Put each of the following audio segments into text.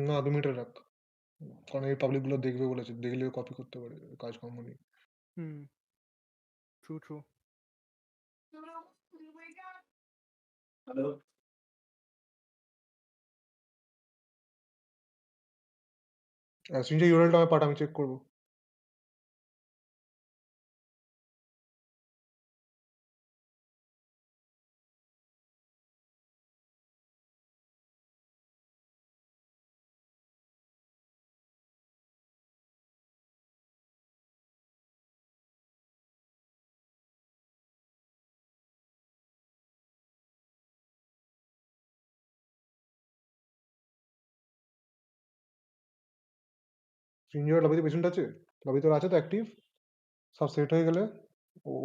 না ২ মিনিটের রাখ। কারণ এই পাবলিক গুলো দেখবে বলেছে। দেখলেও কপি করতে পারে। কাজকর্ম নেই। হুম, ট্রু, ট্রু। হ্যালো? স্ক্রিনশট ইউআরএলটা আমায় পাঠা আমি চেক করব। স্ক্রিনশট লবিতে পেশেন্ট আছে? লবিতে ওরা আছে তো অ্যাক্টিভ? সব সেট হয়ে গেলে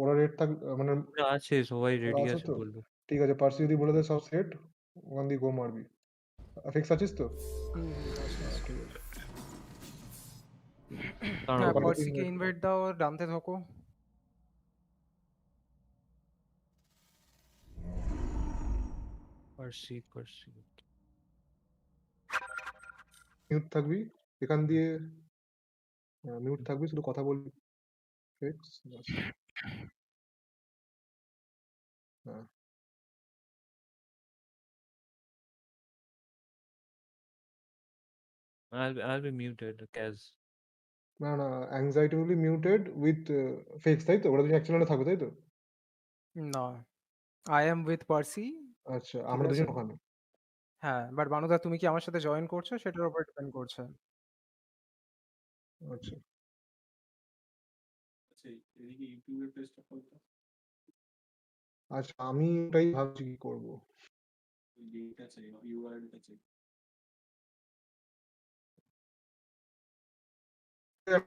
ওরা রেড থাক মানে ওরা আছে, সবাই ওরা রেডি আছে আছে তো? বললো। ঠিক আছে, পার্সি যদি বলে দেয় সব সেট, ওখান দিয়ে গো মারবি। ফিক্স আছিস তো? হুম, হুম, আছি, হ্যাঁ, আছি। ঠিক আছে। দাঁড়াও হ্যাঁ, পার্টিতে পার্সিকে ইনভাইট কর। ইনভাইট দাও, ডানতে থাকো। পার্সি। মিউট থাকবি। এখান দিয়ে মিউট থাকবি, শুধু কথা বলবি। ফিক্স বাস। হ্যাঁ। I'll be muted, Kaz. না, না, anxiety will be muted with fakes, তাই তো? ওরা দুজন এক চ্যানেলে থাকবে, তাই তো? না, আই অ্যাম উইথ পার্সি। আচ্ছা, ঠিক আমরা আছে? দুজন ওখানে। হ্যাঁ, বাট বানুদা তুমি কি আমার সাথে জয়েন করছো সেটার উপর ডিপেন্ড করছে। আচ্ছা। আচ্ছা, এদিকে ইউটিউবের পেজটা খোলতো। আচ্ছা, আমি ওটাই ভাবছি কি করব। ওই লিঙ্কটা চাই, ইউআরএলটা চাই।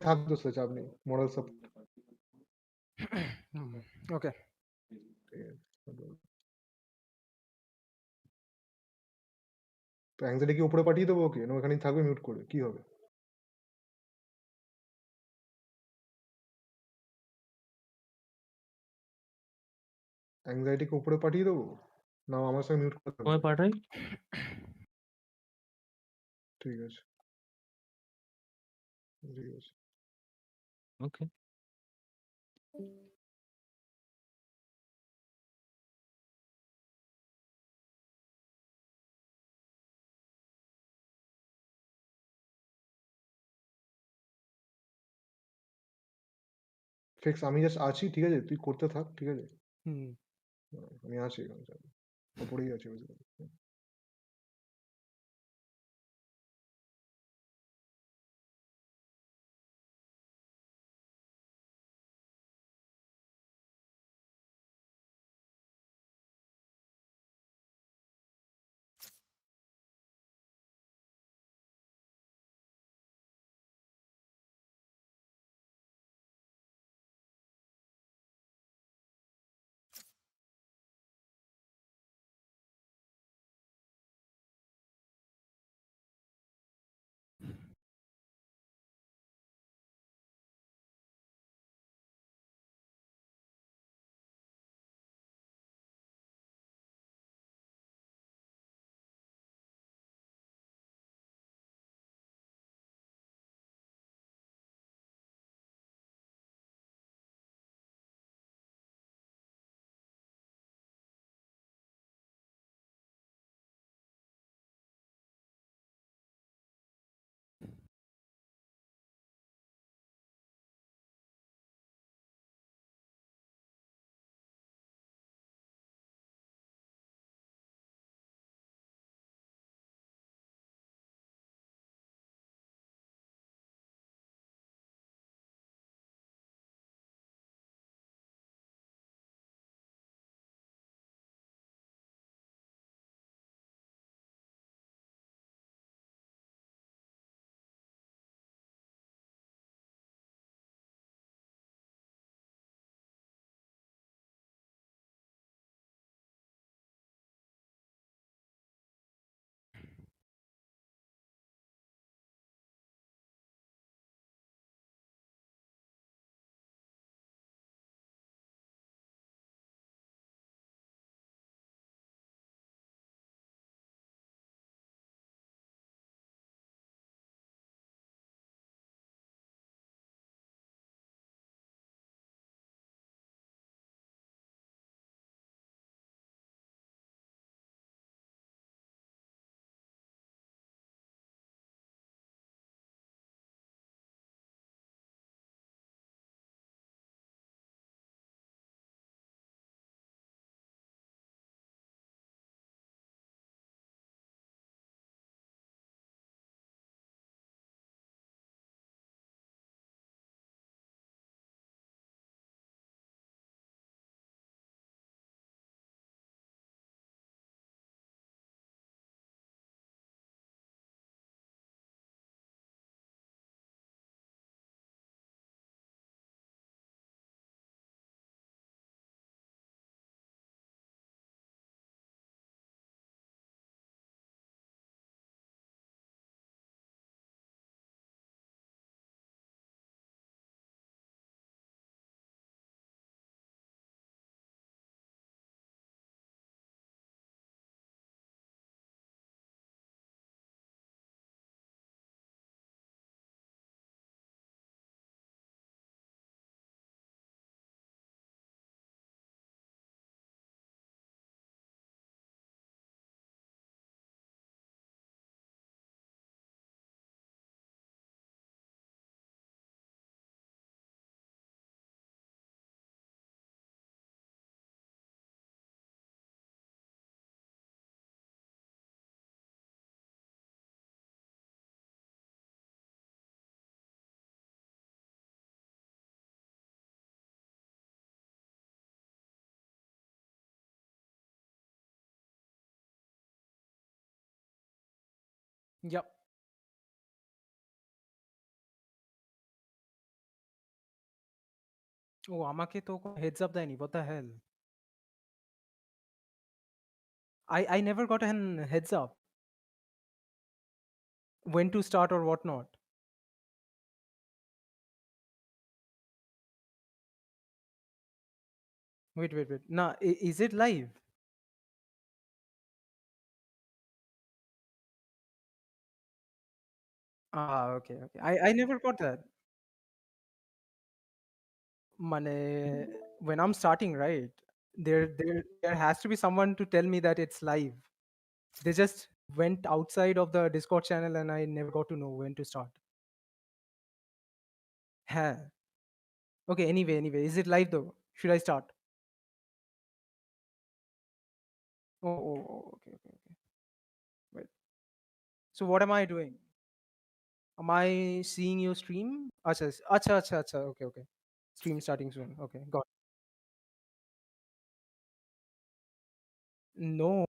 থাক দোস্ত, চাপ নেই। Moral support. Hmm, okay. ঠিক আছে। তো anxiety কি উপরে পাঠিয়ে দেবো ওকে? না ওখানেই থাকবে মিউট করে? কি হবে? anxiety কে উপরে পাঠিয়ে দেবো? না ও আমার সঙ্গে মিউট করে থাকবে? তোমায় পাঠাই? ঠিক আছে, ঠিক আছে। ওকে। ফিক্স আমি জাস্ট আছি, ঠিক আছে? তুই করতে থাক, ঠিক আছে? হুম। আমি আছি এখানে, চাপ নেই। ওপরেই আছি basically। Yep. ও আমাকে তো কোনো heads up দেয়নি। What the hell? I never got an heads up when to start or what not. Wait. Nah, is it live? Ah, okay. I never got that. মানে when I'm starting, right? There has to be someone to tell me that it's live. They just went outside of the Discord channel and I never got to know when to start. Huh. Okay, anyway, is it live though? Should I start? Okay. Wait. So what am I doing? Am I seeing your stream? Acha. Okay. Stream starting soon. Okay, got it. No.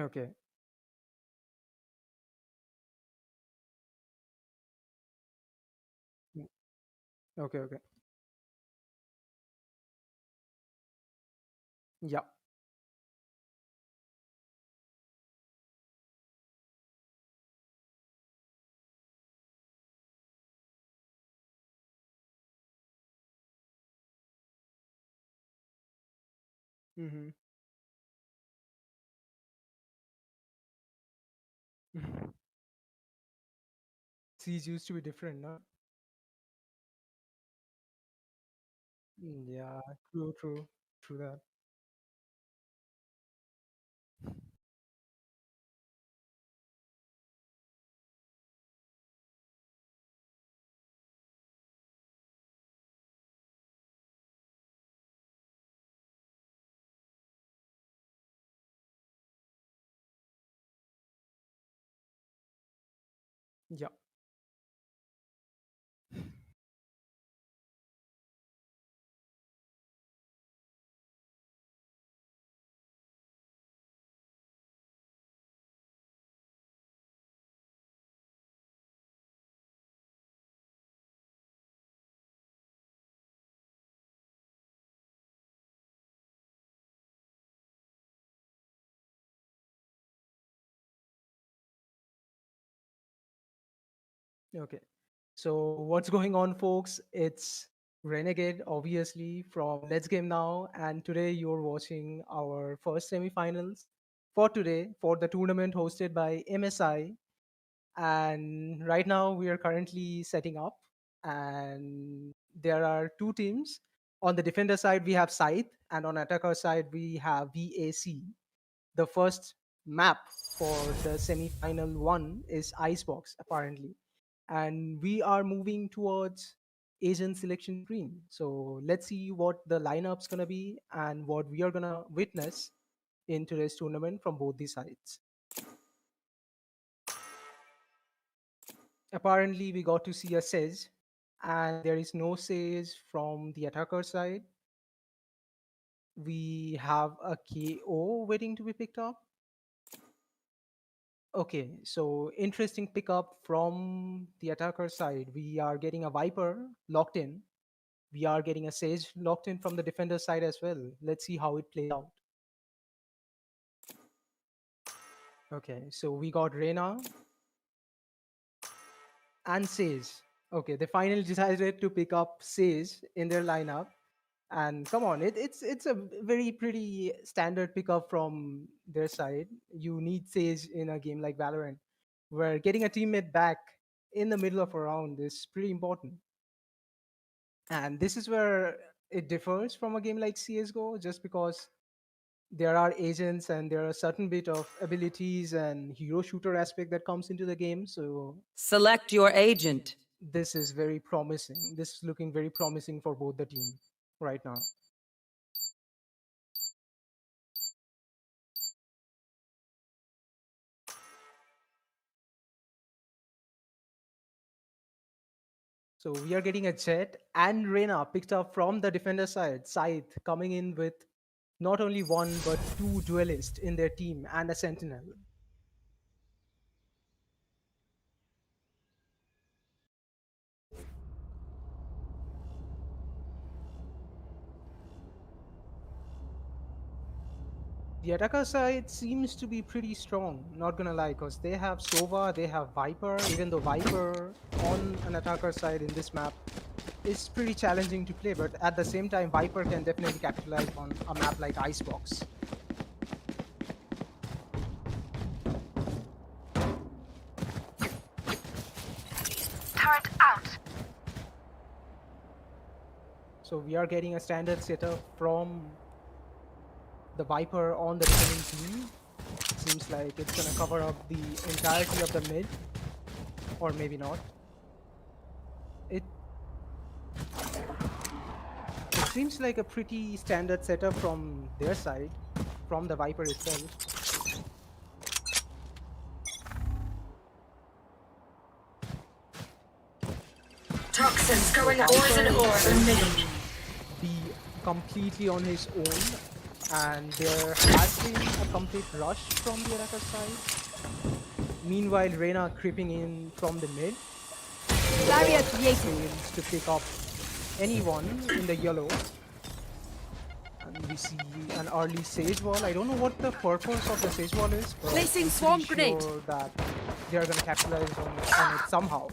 Okay. Mm, okay. Yeah. Mm-hmm. Siege used to be different, no? Yeah, true that. Yeah. Okay. So what's going on, folks? It's Renegade, obviously, from Let's Game Now, and today you're watching our first semifinals for today for the tournament hosted by MSI. And right now we are currently setting up, and there are two teams. On the defender side, we have Scythe, and on attacker side, we have VAC. The first map for the semi-final one is Icebox, apparently. And we are moving towards Asian selection screen. So let's see what the lineup's gonna be and what we are gonna witness in today's tournament from both the sides. Apparently, we got to see a Sage, and there is no Sage from the attacker side. We have a KO waiting to be picked up. Okay, so interesting pickup from the attacker side. We are getting a Viper locked in. We are getting a Sage locked in from the defender side as well. Let's see how it plays out. Okay, so we got Reyna and Sage. Okay, they finally decided to pick up Sage in their lineup. And come on, it's a very pretty standard pickup from their side. You need Sage in a game like Valorant, where getting a teammate back in the middle of a round is pretty important. And this is where it differs from a game like CS:GO, just because there are agents and there are a certain bit of abilities and hero shooter aspect that comes into the game. So Select your agent. this is very promising. This is looking very promising for both the team right now. So we are getting a Jet and Reyna picked up from the defender side. Scythe coming in with not only one but two duelists in their team and a sentinel. The attacker side seems to be pretty strong, not gonna lie, because they have Sova, they have Viper, even though Viper on an attacker side in this map is pretty challenging to play, but at the same time, Viper can definitely capitalize on a map like Icebox. Turret out. So we are getting a standard setup from the Viper on the defending team. Seems like it's gonna cover up the entirety of the mid, or maybe not. It seems like a pretty standard setup from their side, from the Viper itself. Toxins going up. Viper Poison orb is emitting. be completely on his own, and there has been a complete rush from the attacker side. Meanwhile, Reyna creeping in from the mid. Barrier created. Fails to pick up anyone in the yellow. And we see an early Sage Wall. I don't know what the purpose of the Sage Wall is, but Placing I'm swarm pretty grenade. sure that they are going to capitalize on it somehow.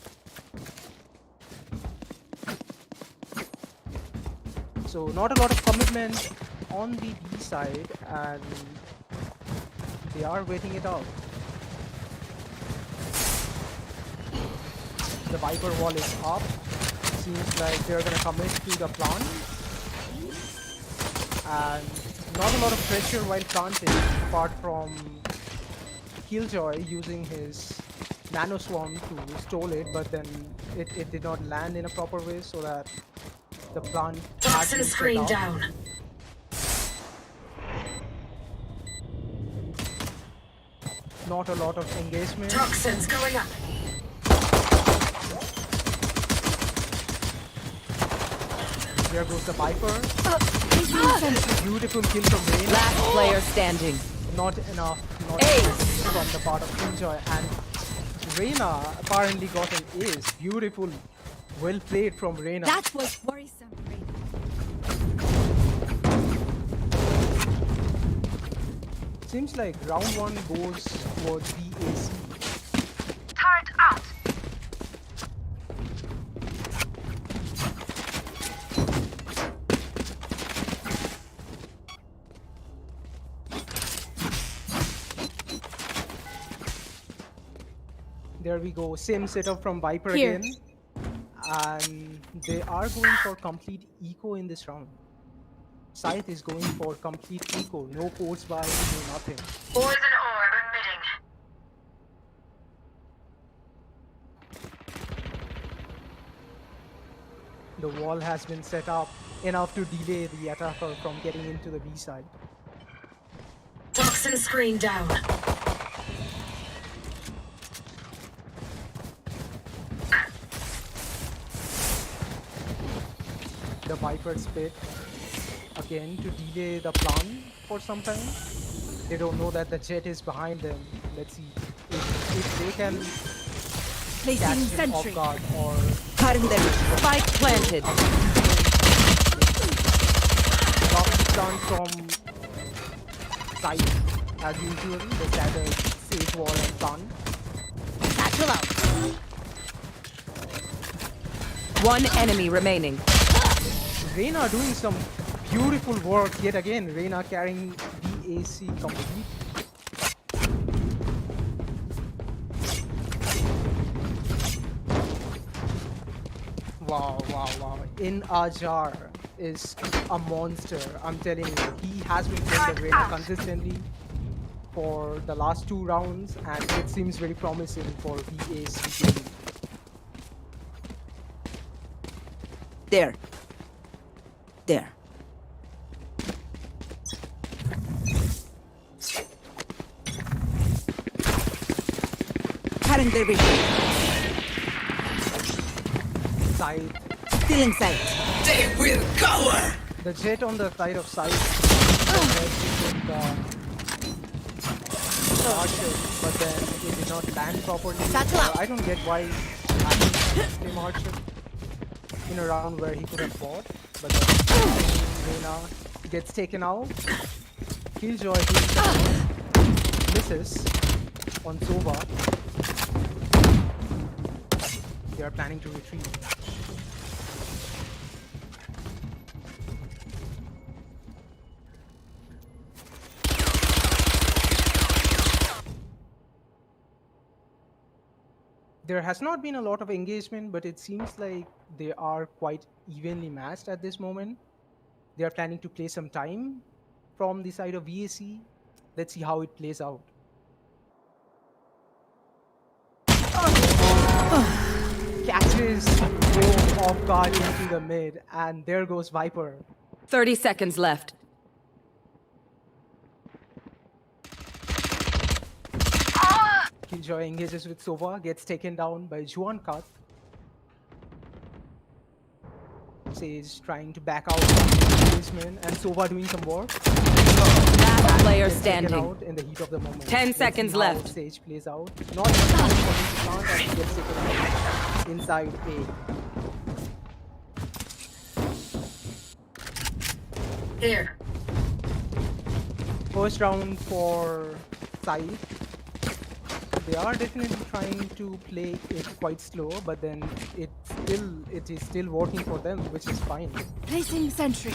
So not a lot of commitment on the B side, and they are waiting it out. The Viper wall is up. Seems like they're gonna commit to the plant. And not a lot of pressure while planting, apart from Killjoy using his Nano Swarm to stall it, but then it did not land in a proper way, so that the plant had to Toxin be set screen up. down. Not a lot of engagement. Toxins going up. There goes the Viper. Beautiful kill from Rain. Last player standing. Not enough. Not Ace. enough from the part of Killjoy. And Reyna apparently got an ace. Beautiful. Well played from Reyna. That was worrisome. Seems like round one goes towards BAC. Turret out. There we go. Same setup from Viper Here. again. And they are going for complete eco in this round. Scythe is going for complete eco. No force buy, no nothing. Poison orb emitting. The wall has been set up enough to delay the attacker from getting into the B side. Toxin screen down. The Viper spit again to delay the plan for some time. They don't know that the jet is behind them. Let's see if they can Placing catch him off sentry. guard or Cutting them. Spike planted. block the stun from side as usual. The standard safe wall and stun. Satchel out. One enemy remaining. Reyna doing some beautiful work yet again. Reyna carrying BAC complete. Wow, wow, wow. In Ajar is a monster. I'm telling you, he has been playing the Reyna consistently for the last 2 rounds, and it seems very promising for BAC gaming. There. There. Cutting their vision. Side. Still in sight. They will cower. The jet on the side of side Archer, but then it did not land properly. Satchel out. I don't get why Tim Archer in a round where he could have fought, but then Reyna gets taken out. Killjoy misses on Sova. They are planning to retreat. There has not been a lot of engagement, but it seems like they are quite evenly matched at this moment. They are planning to play some time from the side of VAC. Let's see how it plays out. Catches go off guard into the mid, and there goes Viper. 30 seconds left. Killjoy engages with Sova, gets taken down by Juan Kat. Sage trying to back out from the engagement, and Sova doing some work. Last player Gets taken standing. out in the heat of the moment. 10 Let's seconds see how left. Sage plays out. Not enough time for him to plant, and he gets taken out inside A. Here. First round for Side. They are definitely trying to play it quite slow, but then it is still working for them, which is fine. Placing sentry.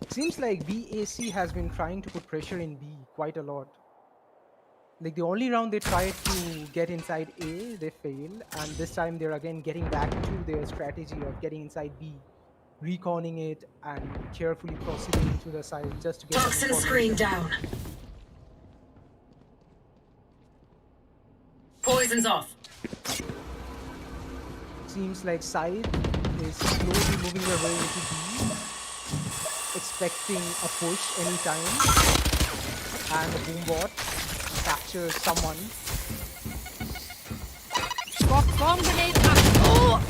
Seems like BAC has been trying to put pressure in B quite a lot. Like the only round they tried to get inside A, they failed, and this time they're again getting back to their strategy of getting inside B, reconning it, and carefully proceeding to the side just to get some Toxin screen information. down. Poison's off. Seems like Side is slowly moving their way into B, expecting a push anytime, and the boombot captures someone. Bomb grenade out.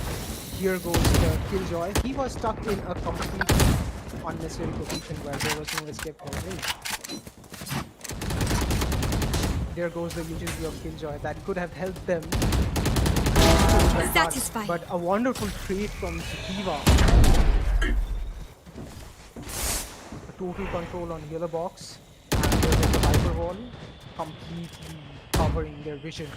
Here goes the Killjoy. He was stuck in a completely unnecessary position where there was no escape for him. There goes the utility of Killjoy that could have helped them. Satisfied. But a wonderful trade from Diva. A total control on yellow box. And there was the Viper wall completely covering their vision.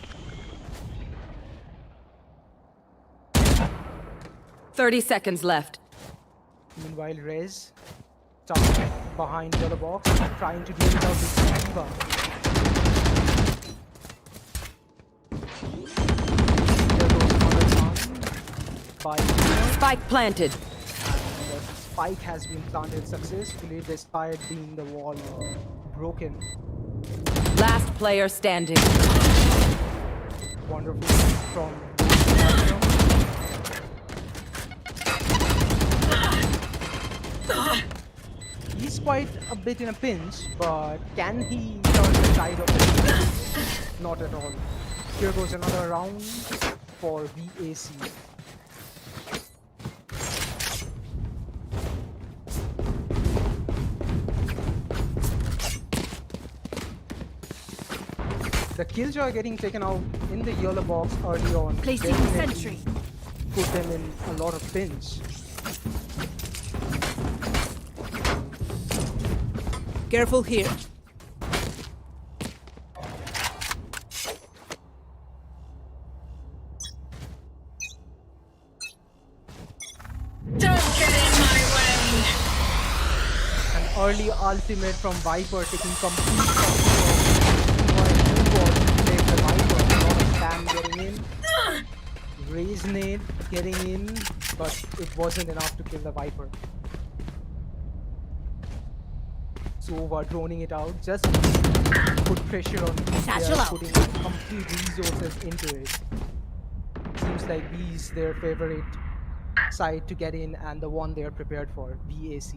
30 seconds left. Meanwhile, Rez stuck behind yellow box, trying to deal it out with Diva. There goes another one by Diva. Spike planted. And the spike has been planted successfully despite being the wall broken. Last player standing. Wonderful from He's quite a bit in a pinch, but can he turn the tide of it? Not at all. Here goes another round for VAC. The Killjoy getting taken out in the yellow box early on Placing definitely sentry. put them in a lot of pinch. Careful here. Don't get in my way. An early ultimate from Viper taking complete control. Meanwhile, takes the Viper. A lot of spam getting in. Raise nade getting in, but it wasn't enough to kill the Viper. So we're droning it out, just put pressure on B. They Satchel are out. putting complete resources into it. Seems like B is their favorite side to get in and the one they are prepared for, BAC.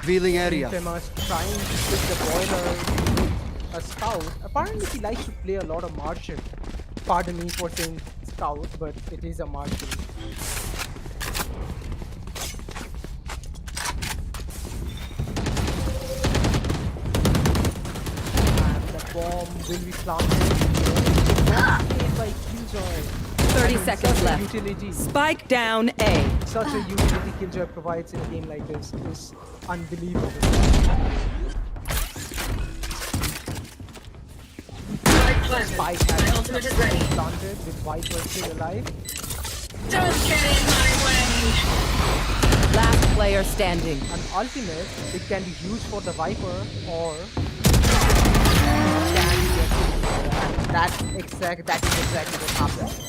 Revealing area. Infamous trying to put the boiler with a scout. Apparently, he likes to play a lot of Martian. Pardon me for saying scout, but it is a Martian. And the bomb will be planted. Played by Killjoy. 30 And seconds such a left. Utility. Spike down A. Such a utility Killjoy provides in a game like this is unbelievable. Spike planted. Spike My has ultimate is ready. planted with Viper still alive. Don't get in my way. Last player standing. An ultimate, it can be used for the Viper or that is exactly what happened.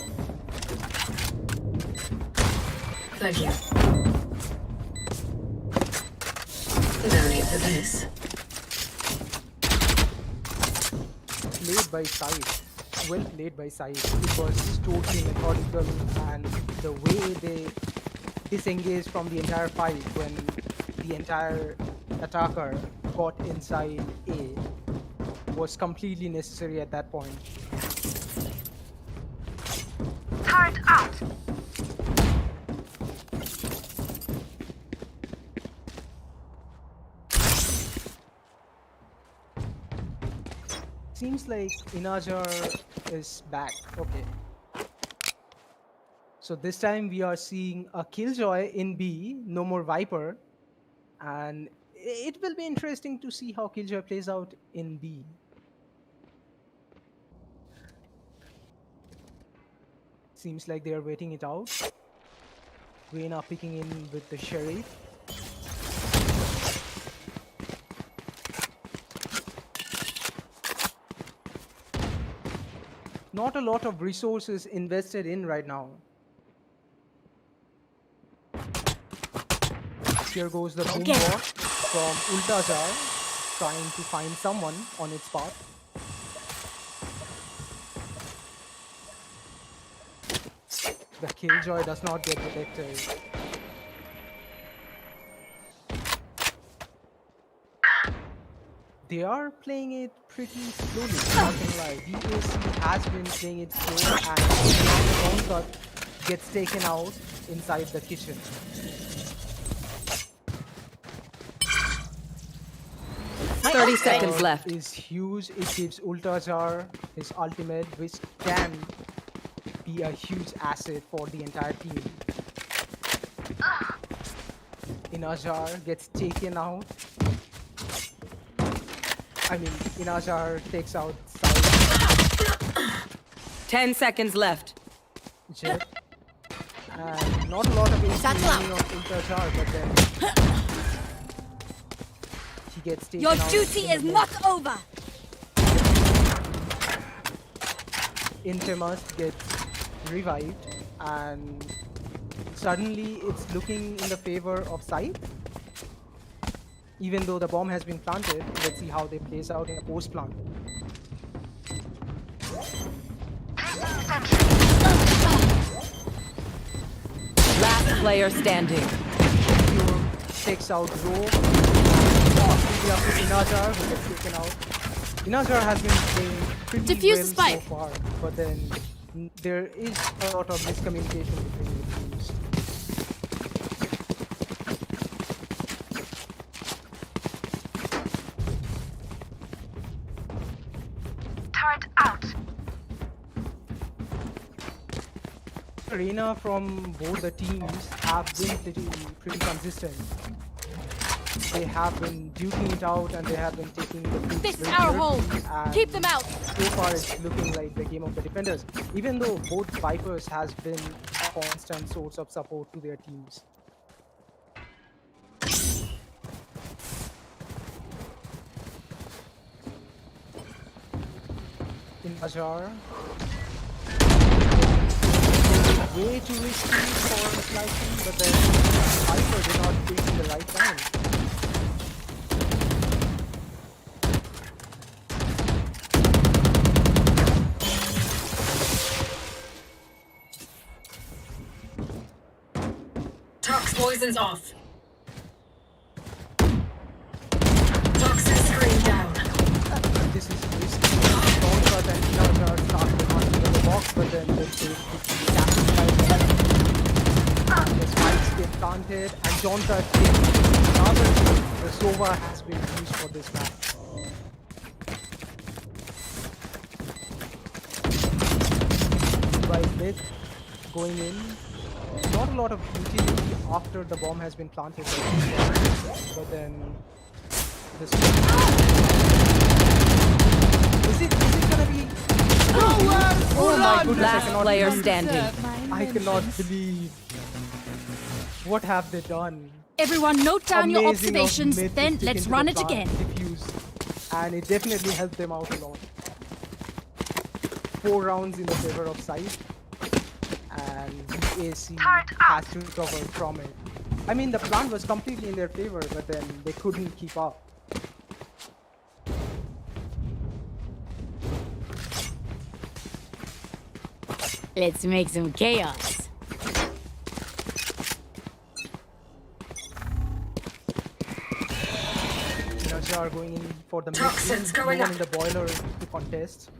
Thank you. No need for this. Played by side. Well played by side. It was totally methodical, and the way they disengaged from the entire fight when the entire attacker got inside A was completely necessary at that point. Turret out. Seems like Inajar is back. Okay. So this time we are seeing a Killjoy in B, no more Viper. And it will be interesting to see how Killjoy plays out in B. Seems like they are waiting it out. Reyna picking in with the Sheriff. Not a lot of resources invested in right now. Here goes the boom bot from Ultajar, trying to find someone on its path. The Killjoy does not get detected. They are playing it pretty slowly, not gonna lie. VAC has been playing it slow, and the bomb cut gets taken out inside the kitchen. My 30 seconds left. Is huge. It gives Ultajar his ultimate, which can be a huge asset for the entire team. Inajar gets taken out. I mean, Inajar takes out side 10 seconds left. Jet. And not a lot of AC remaining on Ultajar, but then he gets taken Your out. duty in the is mid. not over. Infamous gets revived, and suddenly it's looking in the favor of Scythe. Even though the bomb has been planted, let's see how they plays out in a post plant. Last player standing. Pure takes out Ro. Up to Inajar, who gets taken out. Inajar has been playing pretty Defuse well the spike. so far, but then there is a lot of miscommunication between the teams. Turret out. Arena from both the teams have been pretty consistent. They have been duking it out, and they have been taking the lead This is very our carefully, home. and Keep them out. So far, it's looking like the game of the defenders. Even though both Vipers has been a constant source of support to their teams. In Ajar, way too risky for slicing, but then Viper did not pick in the right time. Tox poison's off. rounds are taken. Another the Sova has been used for this map. By mid going in. Not a lot of utility after the bomb has been planted. But then this is it gonna be oh my goodness, I Last cannot player believe- standing. I cannot believe what have they done. Everyone note down your Amazing of observations, mid to then stick let's into run the it plant, again. Diffuse. And it definitely helped them out a lot. 4 rounds in the favor of side. And AC has to recover from it. I mean, the plant was completely in their favor, but then they couldn't keep up. Let's make some chaos. Naja are going in for the mid. Toxins No going one up. in the boiler to contest.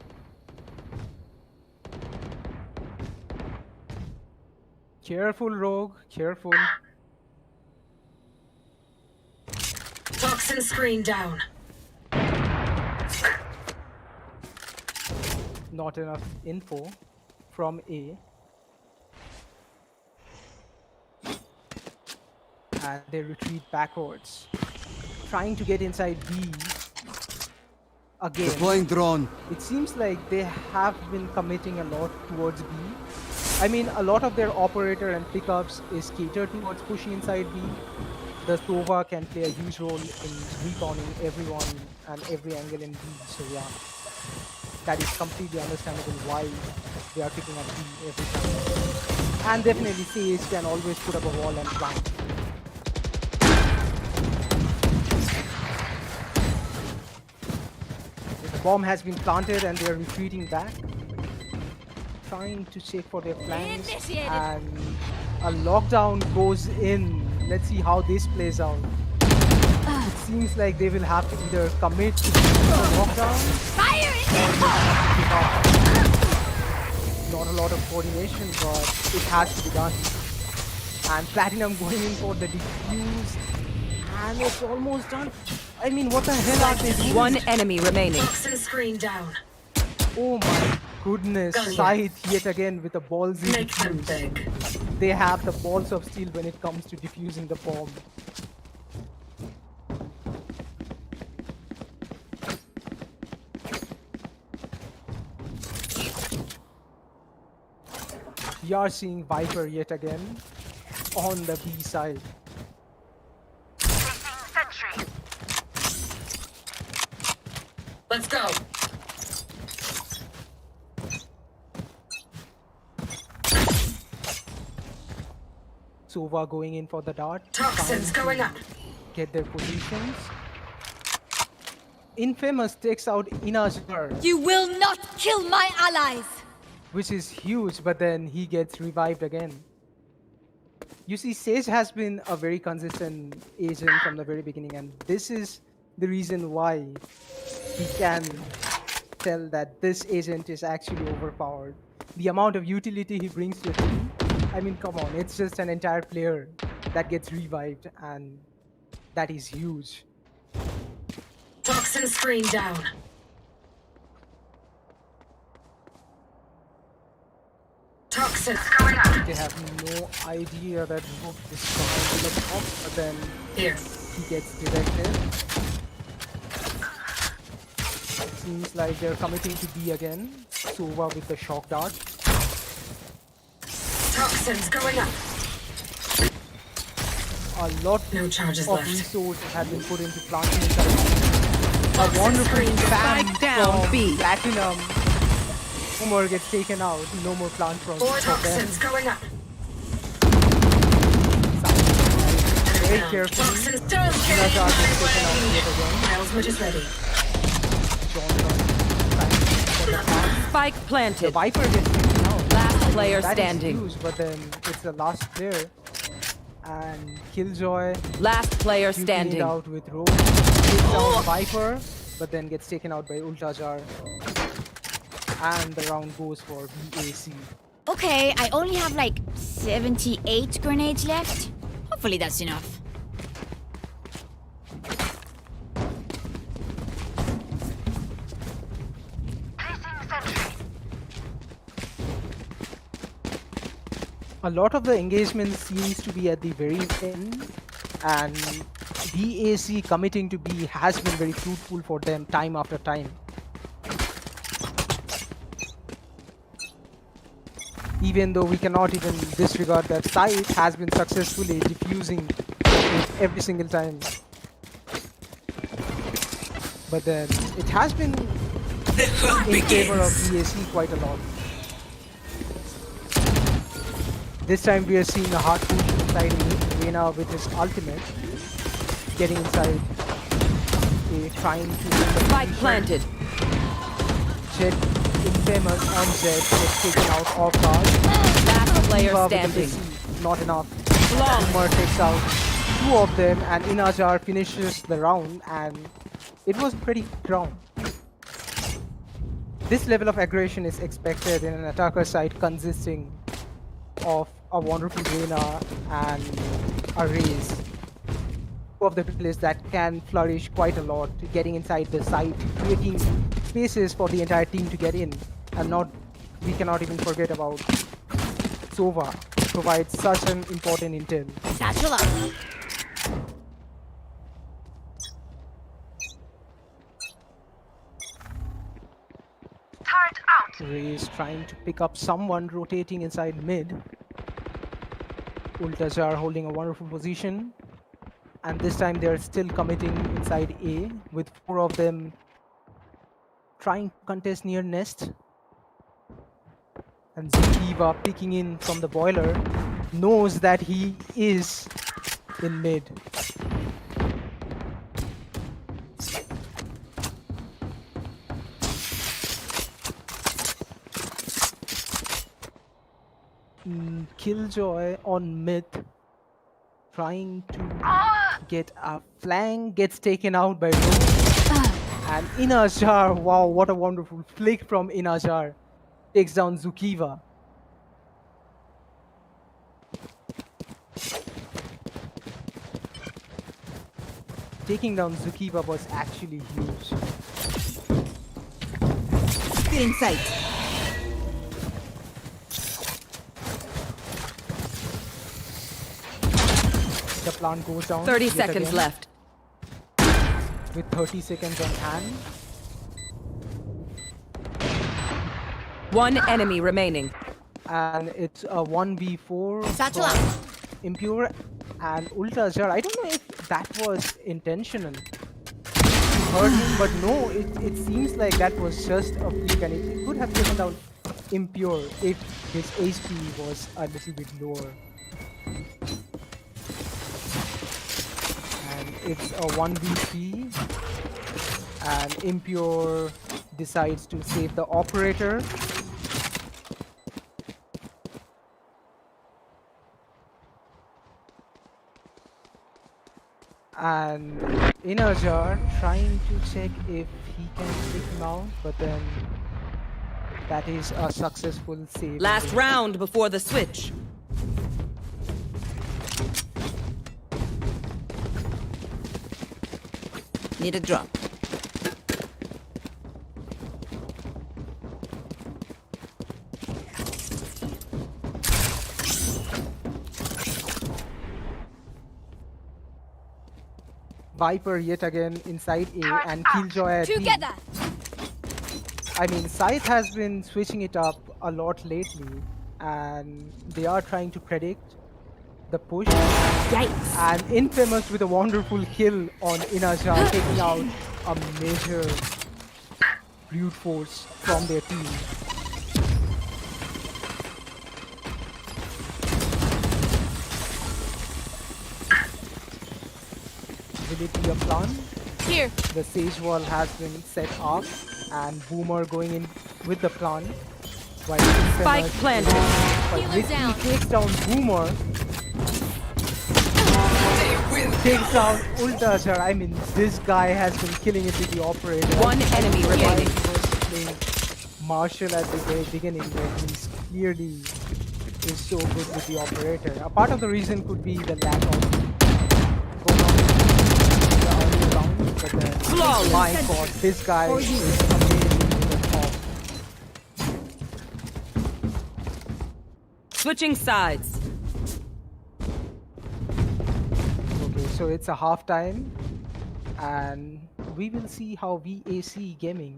Careful, Rogue. Careful. Toxin screen down. Not enough info from A. And they retreat backwards. Trying to get inside B. Again. Deploying drone. It seems like they have been committing a lot towards B. I mean, a lot of their operator and pickups is catered towards pushing inside B. The Sova can play a huge role in respawning everyone and every angle in B. So yeah, that is completely understandable why they are picking up B every time. And definitely CH can always put up a wall and plant. The bomb has been planted and they are retreating back. Trying to check for their flanks. Initiated. And a lockdown goes in. Let's see how this plays out. It seems like they will have to either commit to the lockdown Fire in or the hole! give up. Not a lot of coordination, but it has to be done. And Platinum going in for the defuse. And it's almost done. I mean, what the hell are they doing? One enemy remaining. Toxin screen down. Oh my goodness. Gun here. Scythe yet again with a ballsy Make them defuse. big. They have the balls of steel when it comes to defusing the bomb. We are seeing Viper yet again on the B side. Sentry. Let's go. Sova going in for the dart. Toxins trying going to up. Get their positions. Infamous takes out Inajar, You will not kill my allies! which is huge, but then he gets revived again. You see, Sage has been a very consistent agent from the very beginning, and this is the reason why we can tell that this agent is actually overpowered. The amount of utility he brings to the team, I mean, come on, it's just an entire player that gets revived, and that is huge. Toxin screen down. Toxin going up. They have no idea that Rook is behind the top, but then Here. he gets directed. Seems like they're committing to B again. Sova with the shock dart. Toxins going up. A lot No charges of left. resources have been put into planting inside. A wonderful screen spam Spike down, from B. Platinum. Homer gets taken out. No more plant from Four for them. toxins going up. Very Down. carefully. Toxins don't get in Nazar gets my taken out yet again. way. Miles Much is ready. Johnson trying for the plant. Spike The planted. Viper gets taken out. Last player That is standing. huge, but then it's the last player. And Killjoy Last player duking it standing. out with Rogue. Takes down Viper, but then gets taken out by Ultajar. And the round goes for VAC. Okay, I only have like 78 grenades left. Hopefully that's enough. A lot of the engagement seems to be at the very end, and BAC committing to B has been very fruitful for them time after time. Even though we cannot even disregard that site has been successfully diffusing it every single time. But then it has been in favor of BAC quite a lot. This time we are seeing a hard push inside Reyna with his ultimate, getting inside, trying to win the Spike position. planted. Jet Infamous on Jet gets taken out off guard. Last player Diva with the standing. missile, not enough. Long. Boomer takes out 2 of them, and Inajar finishes the round, and it was pretty round. This level of aggression is expected in an attacker side consisting of a wonderful Reyna and a Raze. Two of the players that can flourish quite a lot, getting inside the site, creating spaces for the entire team to get in. And we cannot even forget about Sova, who provides such an important intel. Satchel up. Turret out. Raze trying to pick up someone rotating inside mid. Ultajar holding a wonderful position. And this time they're still committing inside A, with 4 of them trying to contest near nest. And Ziva picking in from the boiler, knows that he is in mid. Killjoy on mid, trying to get a flank, gets taken out by Rose. And Inajar, wow, what a wonderful flick from Inajar, takes down Zukiva. Taking down Zukiva was actually huge. In sight. The plant goes down. 30 yet seconds again, left. with 30 seconds on hand. One enemy remaining. And it's a 1v4 Satchel from up. Impure and Ultajar. I don't know if that was intentional. He heard him, but no, it seems like that was just a flick, and it could have taken down Impure if his HP was a little bit lower. And it's a 1v3, and Impure decides to save the operator. And Inajar trying to check if he can take him out, but then that is a successful save. Last round before the switch. Need a drop. Viper yet again inside A, and Killjoy at B. Together. I mean, Scythe has been switching it up a lot lately, and they are trying to predict the push. Yikes. And Infamous with a wonderful kill on Inajar, taking out a major brute force from their team. Will it be a plan? Here. The Sage Wall has been set up, and Boomer going in with the plan. While Spike Infamous planted. But Healer Risky down. takes down Boomer. Takes down Ultajar. I mean, this guy has been killing it with the operator. One enemy Why remaining. he was playing Marshall at the very beginning, when he's clearly is so good with the operator. A part of the reason could be the lack of the early round, but then Flawless. my god, this guy is amazing with the top. Switching sides. Okay, so it's a half time, and we will see how VAC Gaming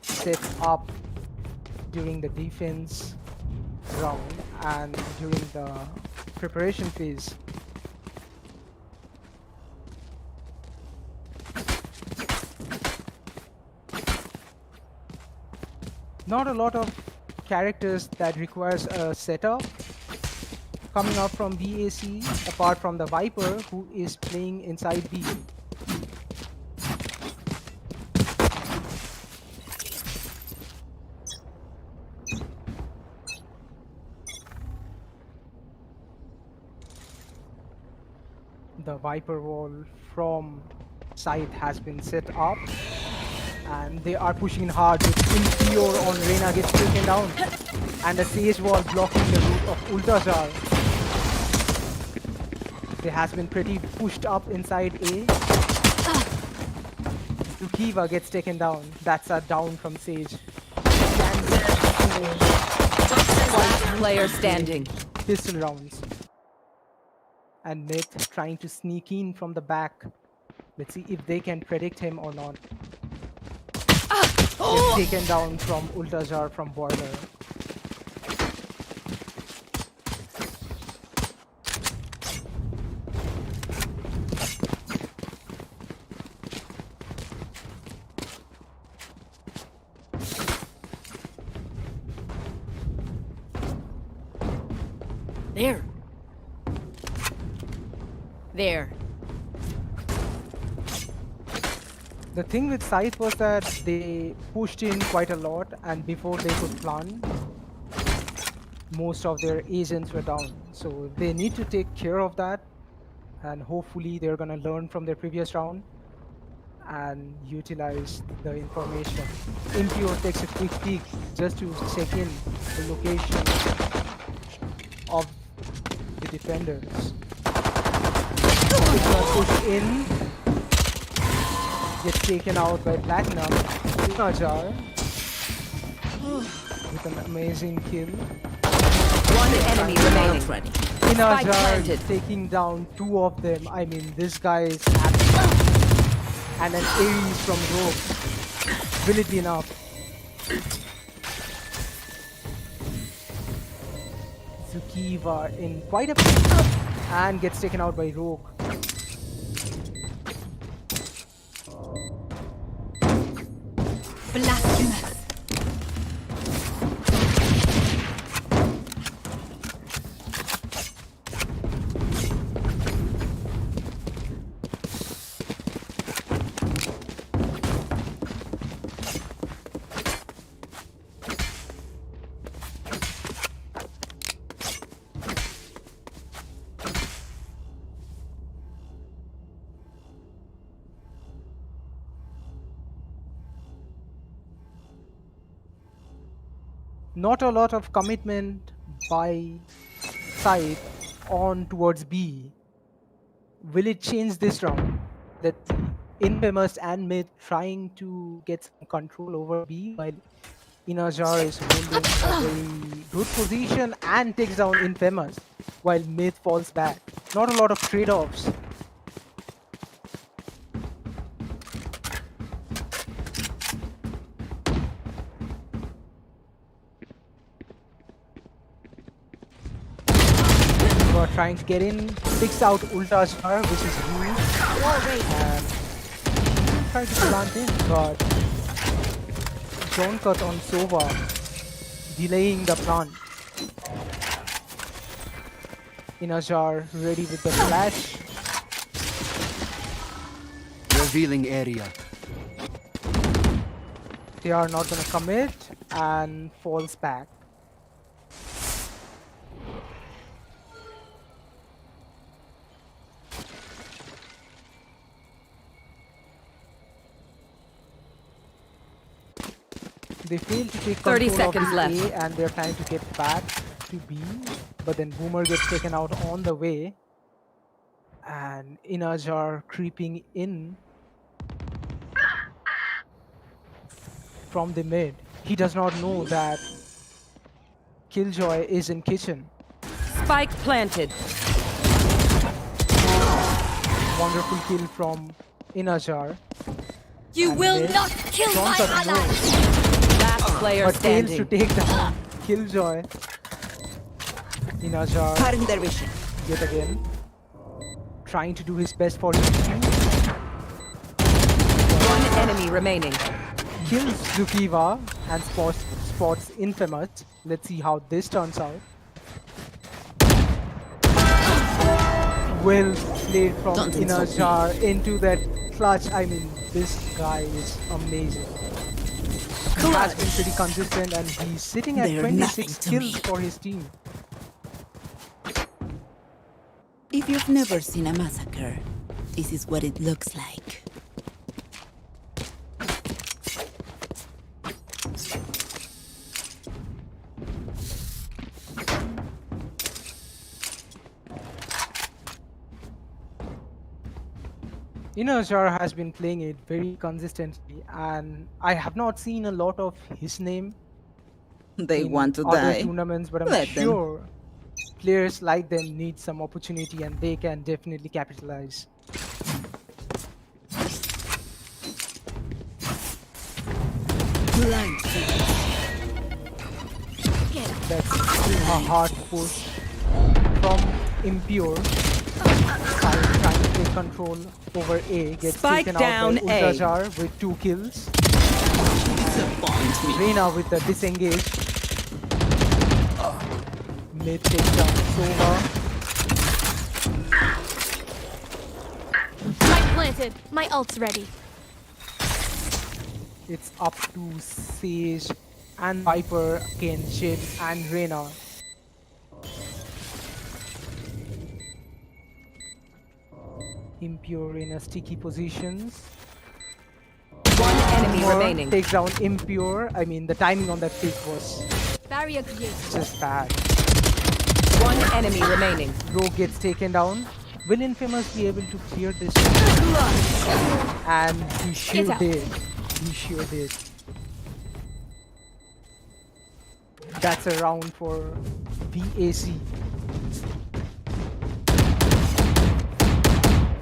set up during the defense round and during the preparation phase. Not a lot of characters that requires a setup coming up from VAC apart from the Viper who is playing inside B. The Viper wall from side has been set up and they are pushing hard with Impure on Reyna gets taken down and the Sage wall blocking the route of Ultazar. They has been pretty pushed up inside A. Lukiva gets taken down. That's a down from Sage. Player standing. Pistol rounds. And Myth trying to sneak in from the back. Let's see if they can predict him or not. Gets taken down from Ultazar from Boiler. There. There. The thing with Scythe was that they pushed in quite a lot and before they could plant, most of their agents were down. So they need to take care of that and hopefully they're gonna learn from their previous round and utilize the information. Impure takes a quick peek just to check in the location of the defenders. Push in, gets taken out by Platinum. Inajar with an amazing kill. One enemy remaining. Ready. Inajar planted. taking down two of them. I mean, this guy is absolute. And an Ares from Rogue. Will it be enough? Zukiva in quite a and gets taken out by Rogue. Blasphemous. 'Not a lot of commitment by side on towards B. Will it change this round? That Infamous and Myth trying to get some control over B while Inajar is holding a very good position and takes down Infamous while Myth falls back. Not a lot of trade-offs. Trying to get in, picks out Ultazar, which is huge, and trying to plant in, but drone cut on Sova, delaying the plant. Inajar ready with the flash. Revealing area. They are not gonna commit and falls back. They fail to take 30 control of seconds the left. A and they're trying to get back to B, but then Boomer gets taken out on the way. And Inajar creeping in from the mid. He does not know that Killjoy is in kitchen. Spike planted. Wonderful kill from Inajar. You And will mid. not kill my Johnson allies. Last player but fails to standing. take down Killjoy. Inajar Cutting their vision. yet again trying to do his best for his team. One enemy remaining. Kills Zukiva and spots Infamous. Let's see how this turns out. Well played from Don't insult Inajar into that clutch. I mean, this guy is amazing. He has been pretty consistent and he's sitting at They're 26 nothing to kills me. for his team. If you've never seen a massacre, this is what it looks like. Inajar has been playing it very consistently and I have not seen a lot of his name They in want to other die. tournaments, but I'm Let them. sure players like them need some opportunity and they can definitely capitalize. Blind faith. That's a hard push from Impure. Trying to take control over A, gets Spike taken down out by A. Ultrajar with 2 kills. Disappoint me. Reyna with the disengage. Mid takes down Sova. Spike planted. My ult's ready. It's up to Sage and Viper against Jin and Reyna. Impure in a sticky positions. One enemy More remaining. takes down Impure. I mean, the timing on that pick was Barrier created. just bad. One enemy remaining. Rogue gets taken down. Will Infamous be able to clear this? And he sure Get out. did. He sure did. That's a round for VAC.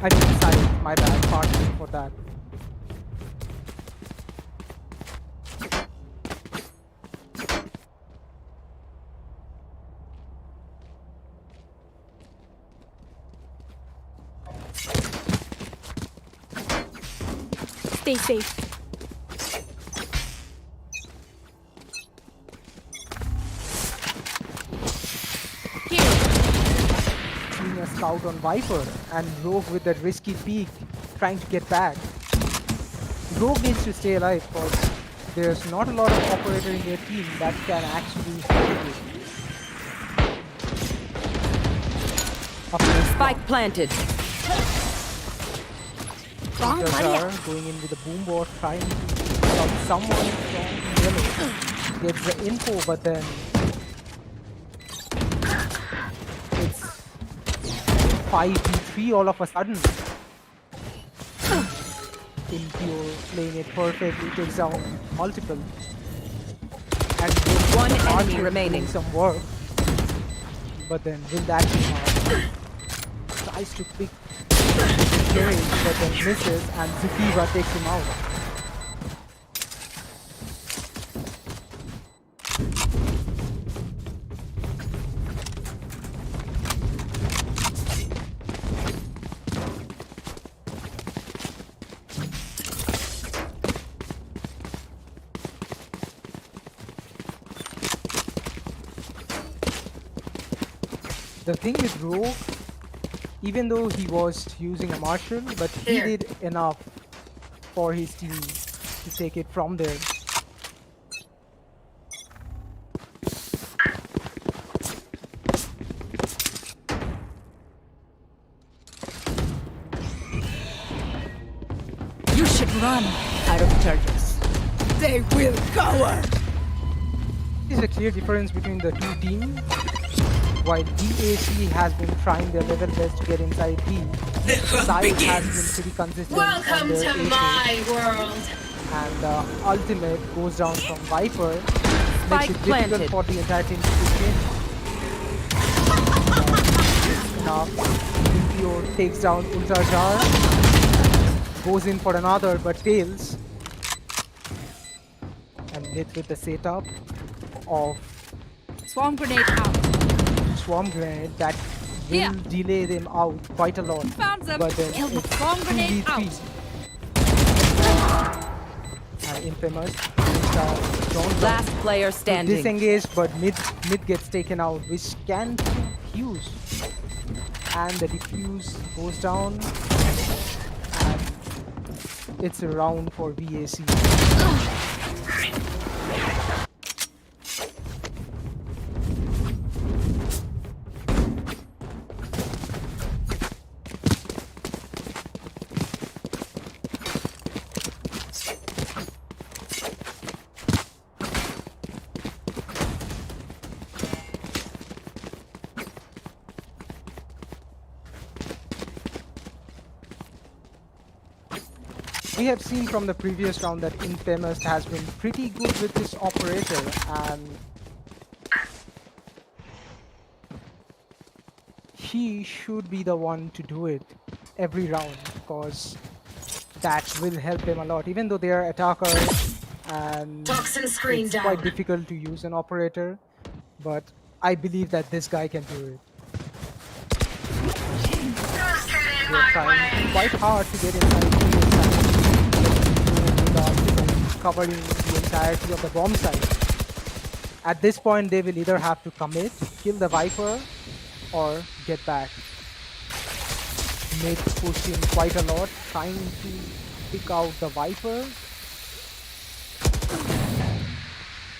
I mean, sorry, my bad. Pardon me for that. Stay safe. Here. Seeing a scout on Viper and Rogue with that risky peek trying to get back. Rogue needs to stay alive because there's not a lot of operator in their team that can actually hold it. Up next, Spike planted. Wrong money. Ultrajar going in with a boom bot trying to stop someone from yellow. Gets the info but then it's 5v3 all of a sudden. Impure playing it perfectly, takes down multiple. And One enemy Archer remaining. doing some work. But then will that be enough? Tries to pick carry, but then misses and Zukiva takes him out. The thing with Rogue, even though he was using a Marshall, but he Here. did enough for his team to take it from there. You should run. Out of charges. They will cower. There's a clear difference between the two teams. While DAC has been trying their level best to get inside B, Sai has been pretty consistent on Welcome their to A my world. and ultimate goes down from Viper, makes Spike it difficult planted. for the entire team to win. enough. Impure takes down Ultra Jar. Goes in for another but fails. And Myth with the setup of Swarm grenade out. Swarm Grenade that will Here. delay them out quite a lot. Found them. But then Kill them. it's Swarm grenade 2v3. out. And Infamous don't Last player to standing. disengage, but mid gets taken out, which can fuse. And the defuse goes down. And it's a round for VAC. We have seen from the previous round that Infamous has been pretty good with this operator, and he should be the one to do it every round, because that will help them a lot. Even though they are attackers and Toxin screen it's down. quite difficult to use an operator, but I believe that this guy can do it. They're trying quite hard to get inside covering the entirety of the bomb site. At this point, they will either have to commit, kill the Viper, or get back. Mid pushed in quite a lot, trying to pick out the Viper.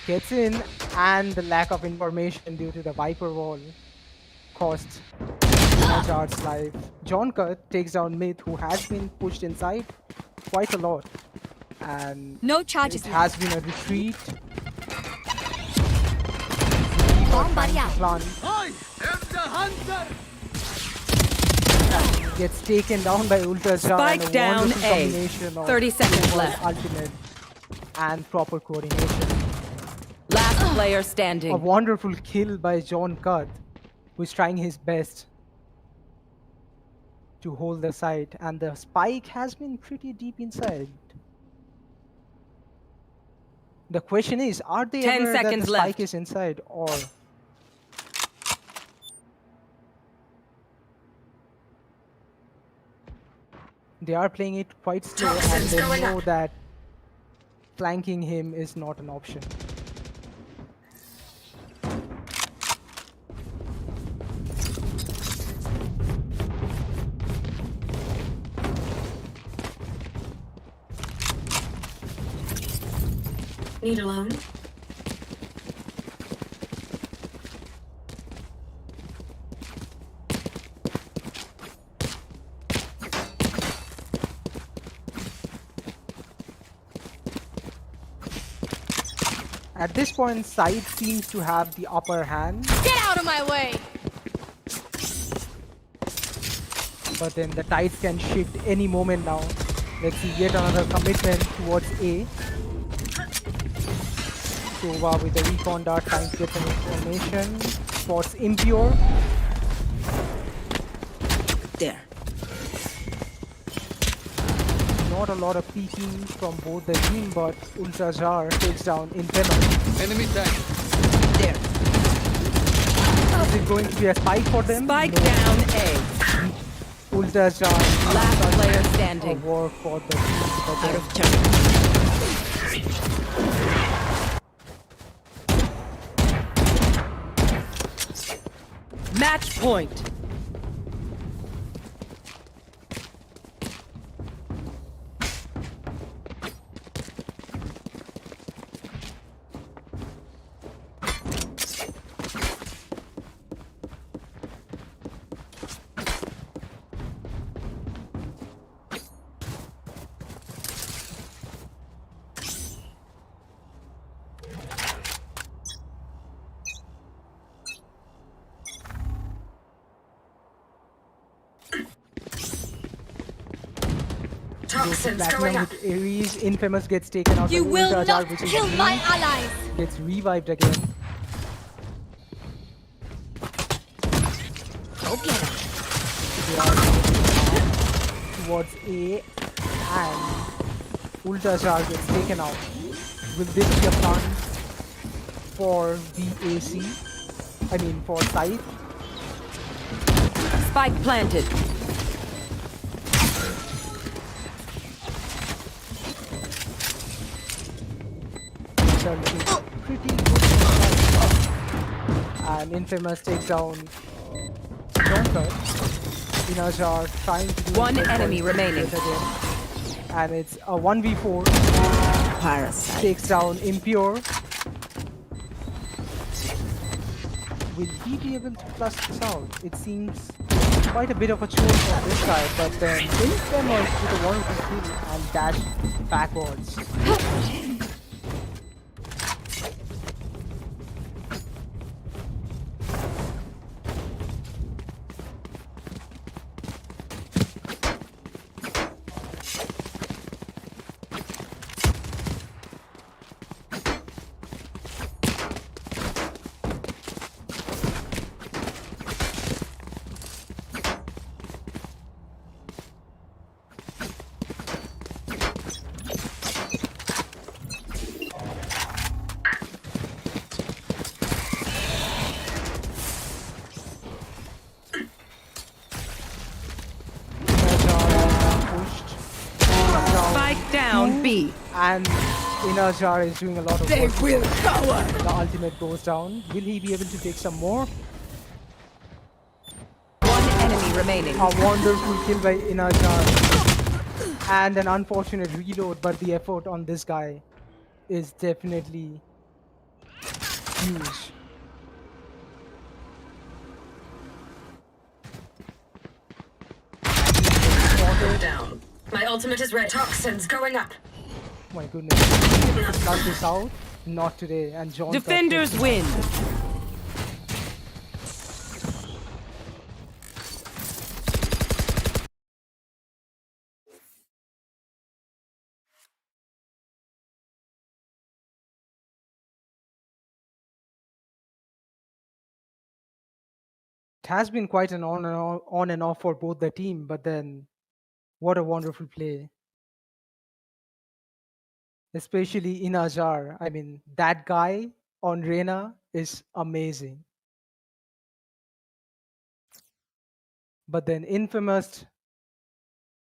Gets in, and the lack of information due to the Viper wall cost Jar's life. John Cut takes down Myth, who has been pushed inside quite a lot. And No charges it left. has been a retreat. Bomb buddy out. Plan gets taken down by Ultra Jar. Spike and a down wonderful A. combination of 30 seconds Silver's left. ultimate and proper coordination. Last player A standing. wonderful kill by John Cut, who's trying his best to hold the site, and the spike has been pretty deep inside. The question is, are they 10 aware that seconds the spike left. is inside, or they are playing it quite slow and Toxins they going know up. that flanking him is not an option. Need a loan? At this point, Side seems to have the upper hand, Get out of my way. but then the tides can shift any moment now. Let's see yet another commitment towards A. Sova with the recon dart trying to get some information. Spots Impure. There. Not a lot of peeking from both the team, but Ultra Jar takes down Infamous. Enemy tank. There. Is it going to be a spike for them? Spike No. down A. Ultra Jar. Last player A standing. war for the team, but Out then of turn. Match point. Toxins going Platinum up. with Ares. Infamous gets taken out You by will Ultra Jar, not which is kill my weak. allies. Gets revived again. Go get him. they are moving towards A, and Ulta Jar gets taken out. Will this be a plant for VAC? I mean for Scythe? Spike planted. These are looking pretty good for Scythe. And Infamous takes down Jonker. Inajar trying to do One his best enemy for it remaining. yet again. And it's a 1v4. Parasite. Takes down Impure. Will he be able to flush this out? It seems quite a bit of a chore for this guy, but then Infamous with a wonderful kill and dash backwards. Pushed down, Spike down B. and Inajar is doing a lot of work. will cover. The ultimate goes down. Will he be able to take some more? One enemy remaining. A wonderful kill by Inajar. And an unfortunate reload, but the effort on this guy is definitely huge. Down. My ultimate is red. Toxins going up. My goodness. Flush this out? Not today. And John Defenders win. It has been quite an on and off for both the team, but then what a wonderful play. Especially Inajar. I mean, that guy on Reyna is amazing. But then Infamous